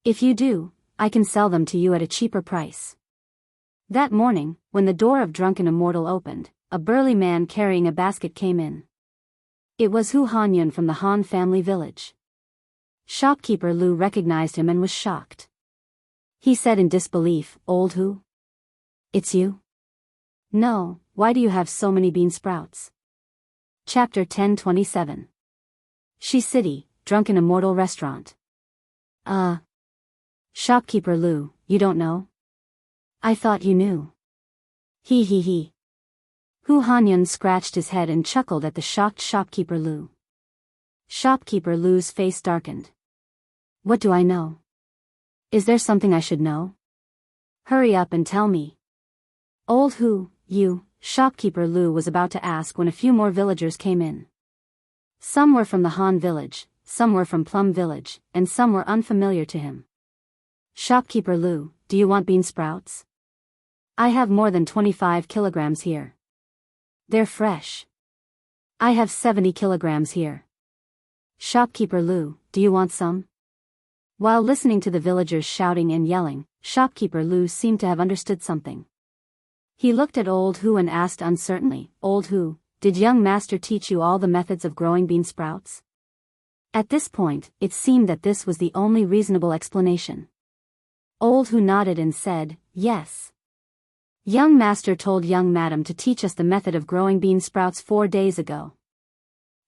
If you do, I can sell them to you at a cheaper price. That morning, when the door of Drunken Immortal opened, a burly man carrying a basket came in. It was Hu Hanyun from the Han family village. Shopkeeper Lu recognized him and was shocked. He said in disbelief, Old Hu? It's you? No, why do you have so many bean sprouts? Chapter 1027. Shi City, Drunken Immortal Restaurant. Shopkeeper Lu, you don't know? I thought you knew. He. Hu Hanyun scratched his head and chuckled at the shocked shopkeeper Lu. Shopkeeper Lu's face darkened. What do I know? Is there something I should know? Hurry up and tell me. Old Hu, shopkeeper Lu was about to ask when a few more villagers came in. Some were from the Han village, some were from Plum village, and some were unfamiliar to him. Shopkeeper Lu, do you want bean sprouts? I have more than 25 kilograms here. They're fresh. I have 70 kilograms here. Shopkeeper Lu, do you want some? While listening to the villagers shouting and yelling, Shopkeeper Lu seemed to have understood something. He looked at Old Hu and asked uncertainly, Old Hu, did young master teach you all the methods of growing bean sprouts? At this point, it seemed that this was the only reasonable explanation. Old Hu nodded and said, yes. Young master told young madam to teach us the method of growing bean sprouts 4 days ago.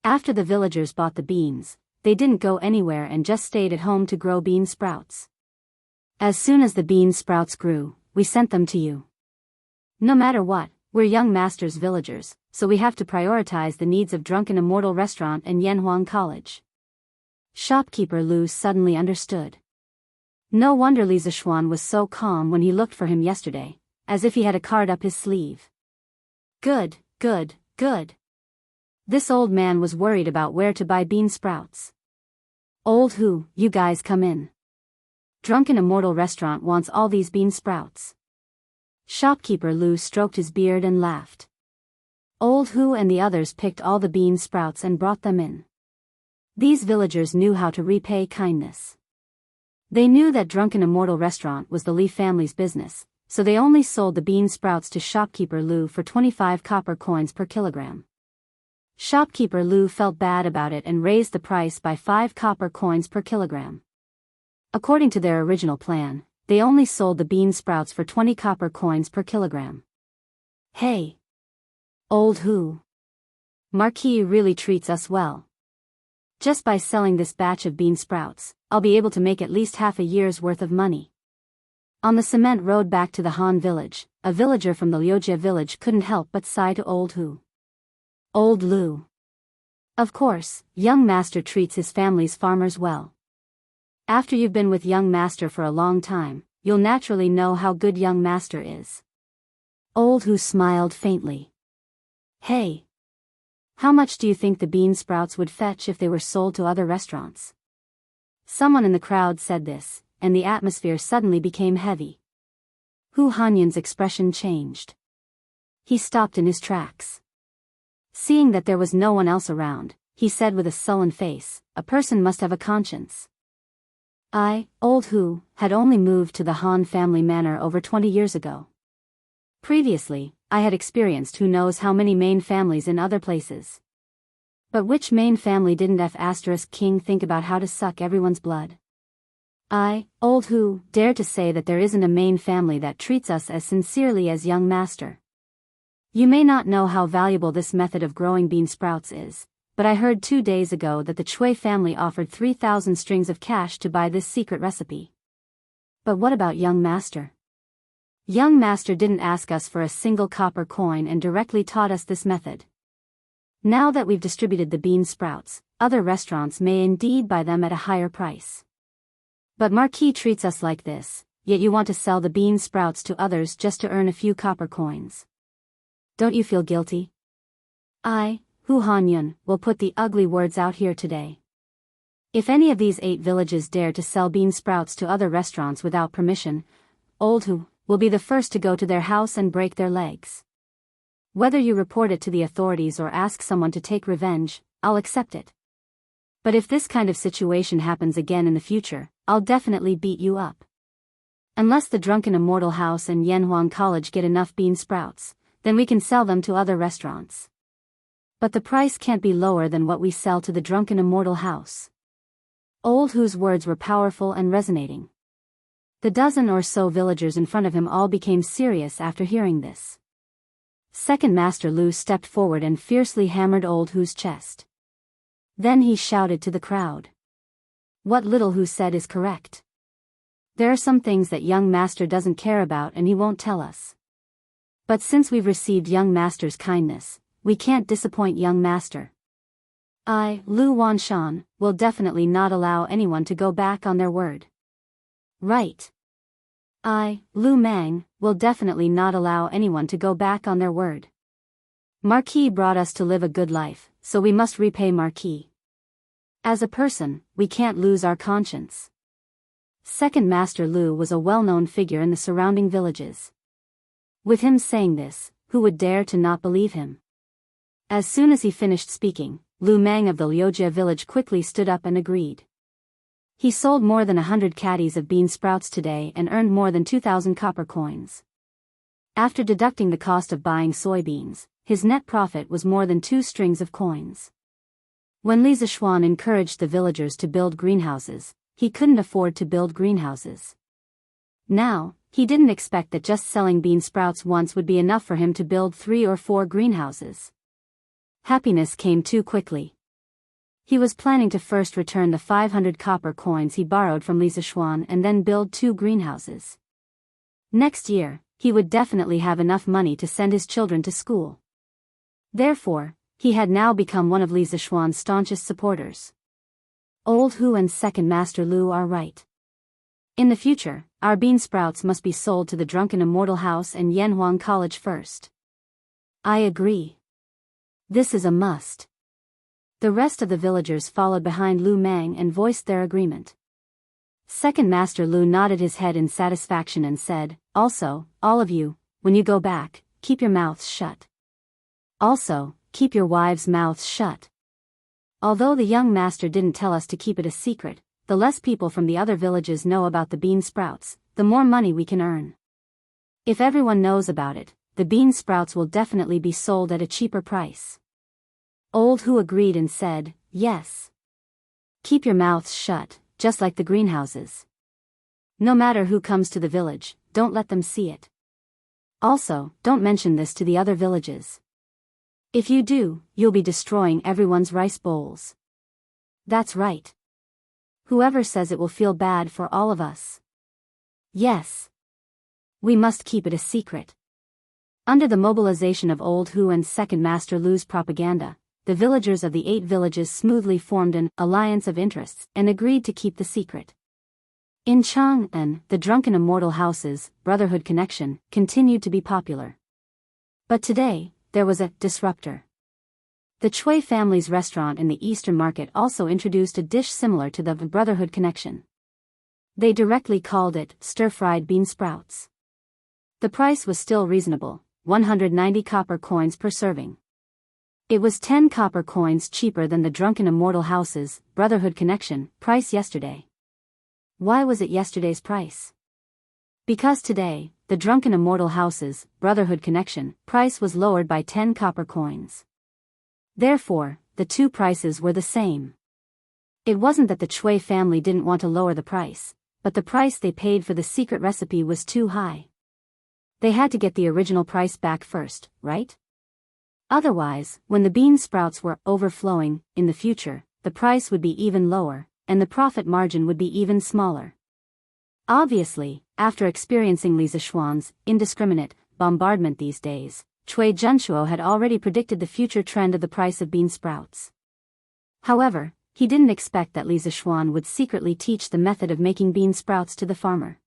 After the villagers bought the beans, they didn't go anywhere and just stayed at home to grow bean sprouts. As soon as the bean sprouts grew, we sent them to you. No matter what, we're young master's villagers, so we have to prioritize the needs of Drunken Immortal Restaurant and Yanhuang College. Shopkeeper Lu suddenly understood. No wonder Li Zishuan was so calm when he looked for him yesterday, as if he had a card up his sleeve. Good, good, good. This old man was worried about where to buy bean sprouts. Old Hu, you guys come in. Drunken Immortal Restaurant wants all these bean sprouts. Shopkeeper Lu stroked his beard and laughed. Old Hu and the others picked all the bean sprouts and brought them in. These villagers knew how to repay kindness. They knew that Drunken Immortal Restaurant was the Li family's business, so they only sold the bean sprouts to Shopkeeper Lu for 25 copper coins per kilogram. Shopkeeper Lu felt bad about it and raised the price by 5 copper coins per kilogram. According to their original plan, they only sold the bean sprouts for 20 copper coins per kilogram. Hey! Old Hu. Marquis really treats us well. Just by selling this batch of bean sprouts, I'll be able to make at least half a year's worth of money. On the cement road back to the Han village, a villager from the Liujia village couldn't help but sigh to Old Hu. Old Lu. Of course, young master treats his family's farmers well. After you've been with young master for a long time, you'll naturally know how good young master is. Old Hu smiled faintly. Hey! How much do you think the bean sprouts would fetch if they were sold to other restaurants? Someone in the crowd said this, and the atmosphere suddenly became heavy. Hu Hanyan's expression changed. He stopped in his tracks. Seeing that there was no one else around, he said with a sullen face, "A person must have a conscience." I, Old Hu, had only moved to the Han family manor over 20 years ago. Previously, I had experienced who knows how many main families in other places. But which main family didn't King think about how to suck everyone's blood? I, Old Hu, dare to say that there isn't a main family that treats us as sincerely as young master. You may not know how valuable this method of growing bean sprouts is, but I heard 2 days ago that the Chui family offered 3,000 strings of cash to buy this secret recipe. But what about young master? Young master didn't ask us for a single copper coin and directly taught us this method. Now that we've distributed the bean sprouts, other restaurants may indeed buy them at a higher price. But Marquis treats us like this, yet you want to sell the bean sprouts to others just to earn a few copper coins. Don't you feel guilty? I, Hu Hanyun, will put the ugly words out here today. If any of these 8 villages dare to sell bean sprouts to other restaurants without permission, Old Hu will be the first to go to their house and break their legs. Whether you report it to the authorities or ask someone to take revenge, I'll accept it. But if this kind of situation happens again in the future, I'll definitely beat you up. Unless the Drunken Immortal House and Yanhuang College get enough bean sprouts, then we can sell them to other restaurants. But the price can't be lower than what we sell to the Drunken Immortal House. Old Hu's words were powerful and resonating. The dozen or so villagers in front of him all became serious after hearing this. Second Master Lu stepped forward and fiercely hammered Old Hu's chest. Then he shouted to the crowd. What little Hu said is correct. There are some things that young master doesn't care about and he won't tell us. But since we've received young master's kindness, we can't disappoint young master. I, Lu Wanshan, will definitely not allow anyone to go back on their word. Right. I, Lu Mang, will definitely not allow anyone to go back on their word. Marquis brought us to live a good life, so we must repay Marquis. As a person, we can't lose our conscience. Second Master Lu was a well-known figure in the surrounding villages. With him saying this, who would dare to not believe him? As soon as he finished speaking, Lu Mang of the Liujia village quickly stood up and agreed. He sold more than 100 caddies of bean sprouts today and earned more than 2,000 copper coins. After deducting the cost of buying soybeans, his net profit was more than 2 strings of coins. When Li Zishuan encouraged the villagers to build greenhouses, he couldn't afford to build greenhouses. Now, he didn't expect that just selling bean sprouts once would be enough for him to build 3 or 4 greenhouses. Happiness came too quickly. He was planning to first return the 500 copper coins he borrowed from Li Zishuan and then build 2 greenhouses. Next year, he would definitely have enough money to send his children to school. Therefore, he had now become one of Li Zishuan's staunchest supporters. Old Hu and Second Master Lu are right. In the future, our bean sprouts must be sold to the Drunken Immortal House and Yanhuang College first. I agree. This is a must. The rest of the villagers followed behind Lu Mang and voiced their agreement. Second Master Lu nodded his head in satisfaction and said, also, all of you, when you go back, keep your mouths shut. Also, keep your wives' mouths shut. Although the young master didn't tell us to keep it a secret, the less people from the other villages know about the bean sprouts, the more money we can earn. If everyone knows about it, the bean sprouts will definitely be sold at a cheaper price. Old Hu agreed and said, yes. Keep your mouths shut, just like the greenhouses. No matter who comes to the village, don't let them see it. Also, don't mention this to the other villages. If you do, you'll be destroying everyone's rice bowls. That's right. Whoever says it will feel bad for all of us. Yes. We must keep it a secret. Under the mobilization of Old Hu and Second Master Lu's propaganda, the villagers of the 8 villages smoothly formed an alliance of interests and agreed to keep the secret. In Chang'an, the drunken immortal house's brotherhood connection continued to be popular. But today, there was a disruptor. The Chui family's restaurant in the Eastern Market also introduced a dish similar to the brotherhood connection. They directly called it stir-fried bean sprouts. The price was still reasonable, 190 copper coins per serving. It was 10 copper coins cheaper than the drunken immortal house's brotherhood connection price yesterday. Why was it yesterday's price? Because today, the drunken immortal house's brotherhood connection price was lowered by 10 copper coins. Therefore, the two prices were the same. It wasn't that the Chui family didn't want to lower the price, but the price they paid for the secret recipe was too high. They had to get the original price back first, right? Otherwise, when the bean sprouts were overflowing, in the future, the price would be even lower, and the profit margin would be even smaller. Obviously, after experiencing Li Zishuan's indiscriminate bombardment these days, Cui Zhenshuo had already predicted the future trend of the price of bean sprouts. However, he didn't expect that Li Zishuan would secretly teach the method of making bean sprouts to the farmer.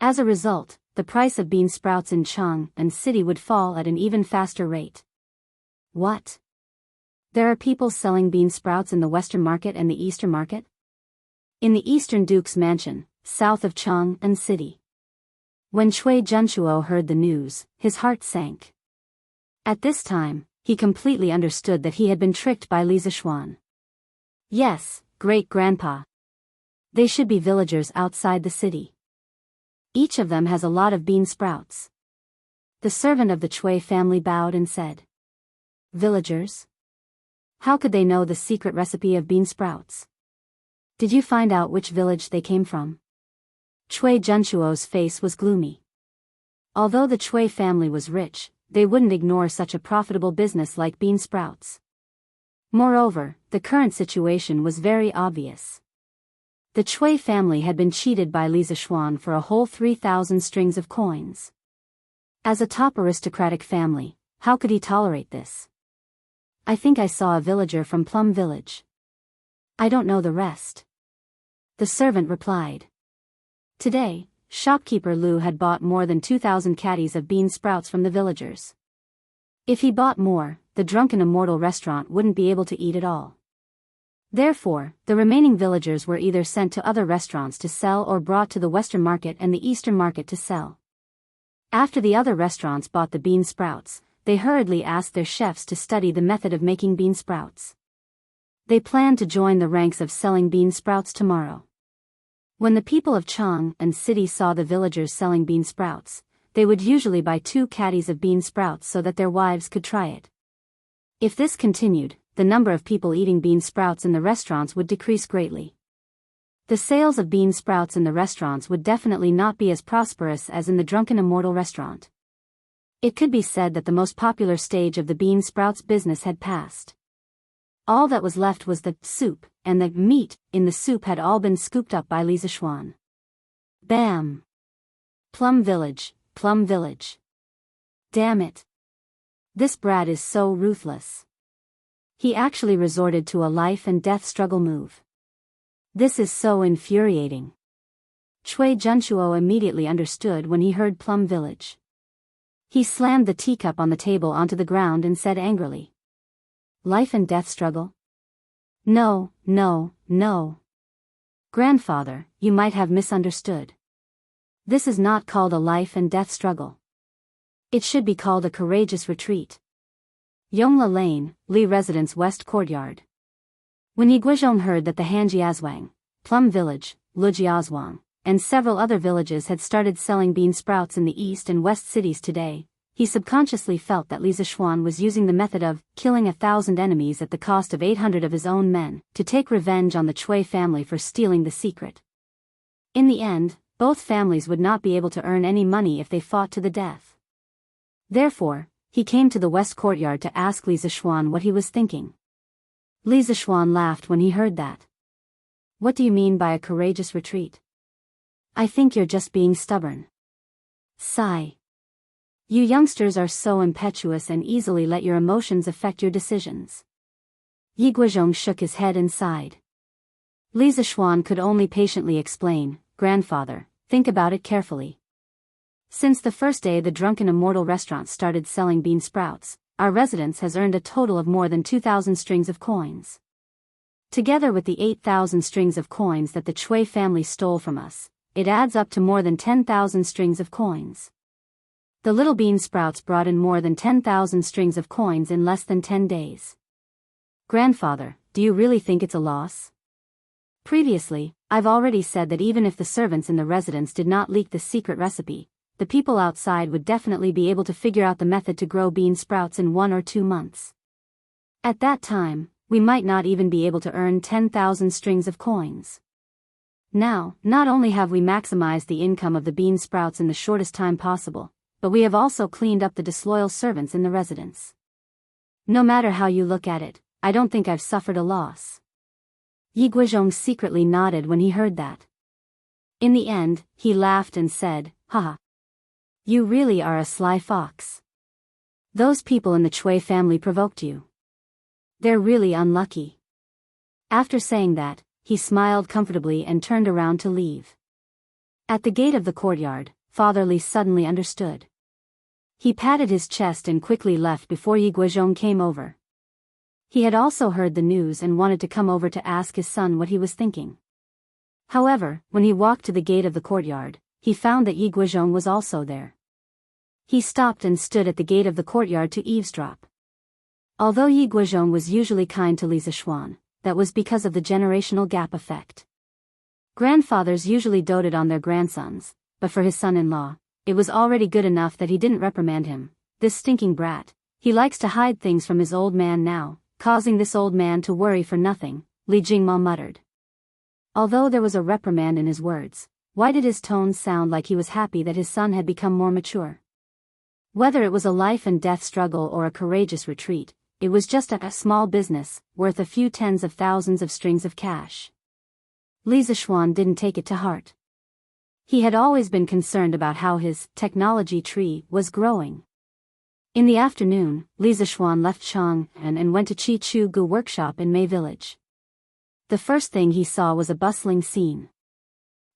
As a result, the price of bean sprouts in Chang'an City would fall at an even faster rate. What? There are people selling bean sprouts in the Western Market and the Eastern Market? In the Eastern Duke's Mansion, south of Chang'an City. When Cui Zhenshuo heard the news, his heart sank. At this time, he completely understood that he had been tricked by Li Zishuan. Yes, great-grandpa. They should be villagers outside the city. Each of them has a lot of bean sprouts. The servant of the Cui family bowed and said, villagers? How could they know the secret recipe of bean sprouts? Did you find out which village they came from? Cui Zhenshuo's face was gloomy. Although the Cui family was rich, they wouldn't ignore such a profitable business like bean sprouts. Moreover, the current situation was very obvious. The Cui family had been cheated by Li Zishuan for a whole 3,000 strings of coins. As a top aristocratic family, how could he tolerate this? I think I saw a villager from Plum Village. I don't know the rest. The servant replied. Today, shopkeeper Lu had bought more than 2,000 caddies of bean sprouts from the villagers. If he bought more, the drunken immortal restaurant wouldn't be able to eat it all. Therefore, the remaining villagers were either sent to other restaurants to sell or brought to the Western Market and the Eastern Market to sell. After the other restaurants bought the bean sprouts, they hurriedly asked their chefs to study the method of making bean sprouts. They planned to join the ranks of selling bean sprouts tomorrow. When the people of Chang'an City saw the villagers selling bean sprouts, they would usually buy 2 caddies of bean sprouts so that their wives could try it. If this continued, the number of people eating bean sprouts in the restaurants would decrease greatly. The sales of bean sprouts in the restaurants would definitely not be as prosperous as in the drunken immortal restaurant. It could be said that the most popular stage of the bean sprouts business had passed. All that was left was the soup, and the meat in the soup had all been scooped up by Li Zishuan. Bam! Plum Village, Plum Village. Damn it. This brat is so ruthless. He actually resorted to a life and death struggle move. This is so infuriating. Cui Zhenshuo immediately understood when he heard Plum Village. He slammed the teacup on the table onto the ground and said angrily. Life and death struggle? No, no, no. Grandfather, you might have misunderstood. This is not called a life and death struggle. It should be called a courageous retreat. Yongla Lane, Li Residence West Courtyard. When Yi Guizhong heard that the Hanjiazwang, Plum Village, Lujiazwang, and several other villages had started selling bean sprouts in the east and west cities today, he subconsciously felt that Li Zishuan was using the method of killing 1,000 enemies at the cost of 800 of his own men to take revenge on the Chui family for stealing the secret. In the end, both families would not be able to earn any money if they fought to the death. Therefore, he came to the west courtyard to ask Li Zishuan what he was thinking. Li Zishuan laughed when he heard that. What do you mean by a courageous retreat? I think you're just being stubborn. Sigh. You youngsters are so impetuous and easily let your emotions affect your decisions. Yi Guizhong shook his head and sighed. Li Zishuan could only patiently explain, Grandfather, think about it carefully. Since the first day the Drunken Immortal restaurant started selling bean sprouts, our residence has earned a total of more than 2,000 strings of coins. Together with the 8,000 strings of coins that the Chui family stole from us, it adds up to more than 10,000 strings of coins. The little bean sprouts brought in more than 10,000 strings of coins in less than 10 days. Grandfather, do you really think it's a loss? Previously, I've already said that even if the servants in the residence did not leak the secret recipe, the people outside would definitely be able to figure out the method to grow bean sprouts in 1 or 2 months. At that time, we might not even be able to earn 10,000 strings of coins. Now, not only have we maximized the income of the bean sprouts in the shortest time possible, but we have also cleaned up the disloyal servants in the residence. No matter how you look at it, I don't think I've suffered a loss. Yi Guizhong secretly nodded when he heard that. In the end, he laughed and said, Haha. You really are a sly fox. Those people in the Chui family provoked you. They're really unlucky. After saying that, he smiled comfortably and turned around to leave. At the gate of the courtyard, Father Li suddenly understood. He patted his chest and quickly left before Yi Guizhong came over. He had also heard the news and wanted to come over to ask his son what he was thinking. However, when he walked to the gate of the courtyard, he found that Yi Guizhong was also there. He stopped and stood at the gate of the courtyard to eavesdrop. Although Yi Guizhong was usually kind to Li Zishuan, that was because of the generational gap effect. Grandfathers usually doted on their grandsons, but for his son-in-law, it was already good enough that he didn't reprimand him. This stinking brat, he likes to hide things from his old man now, causing this old man to worry for nothing, Li Jingma muttered. Although there was a reprimand in his words, why did his tone sound like he was happy that his son had become more mature? Whether it was a life and death struggle or a courageous retreat, it was just a small business, worth a few tens of thousands of strings of cash. Li Zishuan didn't take it to heart. He had always been concerned about how his technology tree was growing. In the afternoon, Li Zishuan left Chang'an and went to Chi Chu Gu workshop in Mei Village. The first thing he saw was a bustling scene.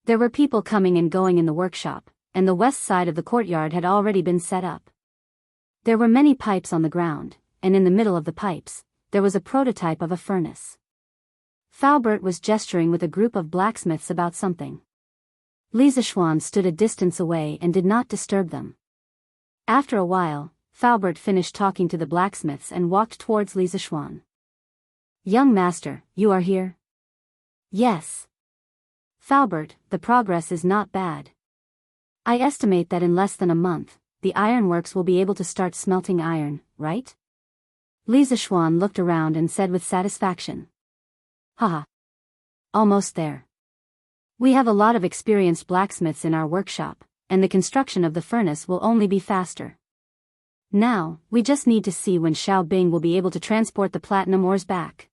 There were people coming and going in the workshop, and the west side of the courtyard had already been set up. There were many pipes on the ground, and in the middle of the pipes, there was a prototype of a furnace. Faubert was gesturing with a group of blacksmiths about something. Li Zishuan stood a distance away and did not disturb them. After a while, Faubert finished talking to the blacksmiths and walked towards Li Zishuan. Young master, you are here? Yes. Faubert, the progress is not bad. I estimate that in less than a month, the ironworks will be able to start smelting iron, right? Li Zishuan looked around and said with satisfaction. Haha. Almost there. We have a lot of experienced blacksmiths in our workshop, and the construction of the furnace will only be faster. Now, we just need to see when Xiao Bing will be able to transport the platinum ores back.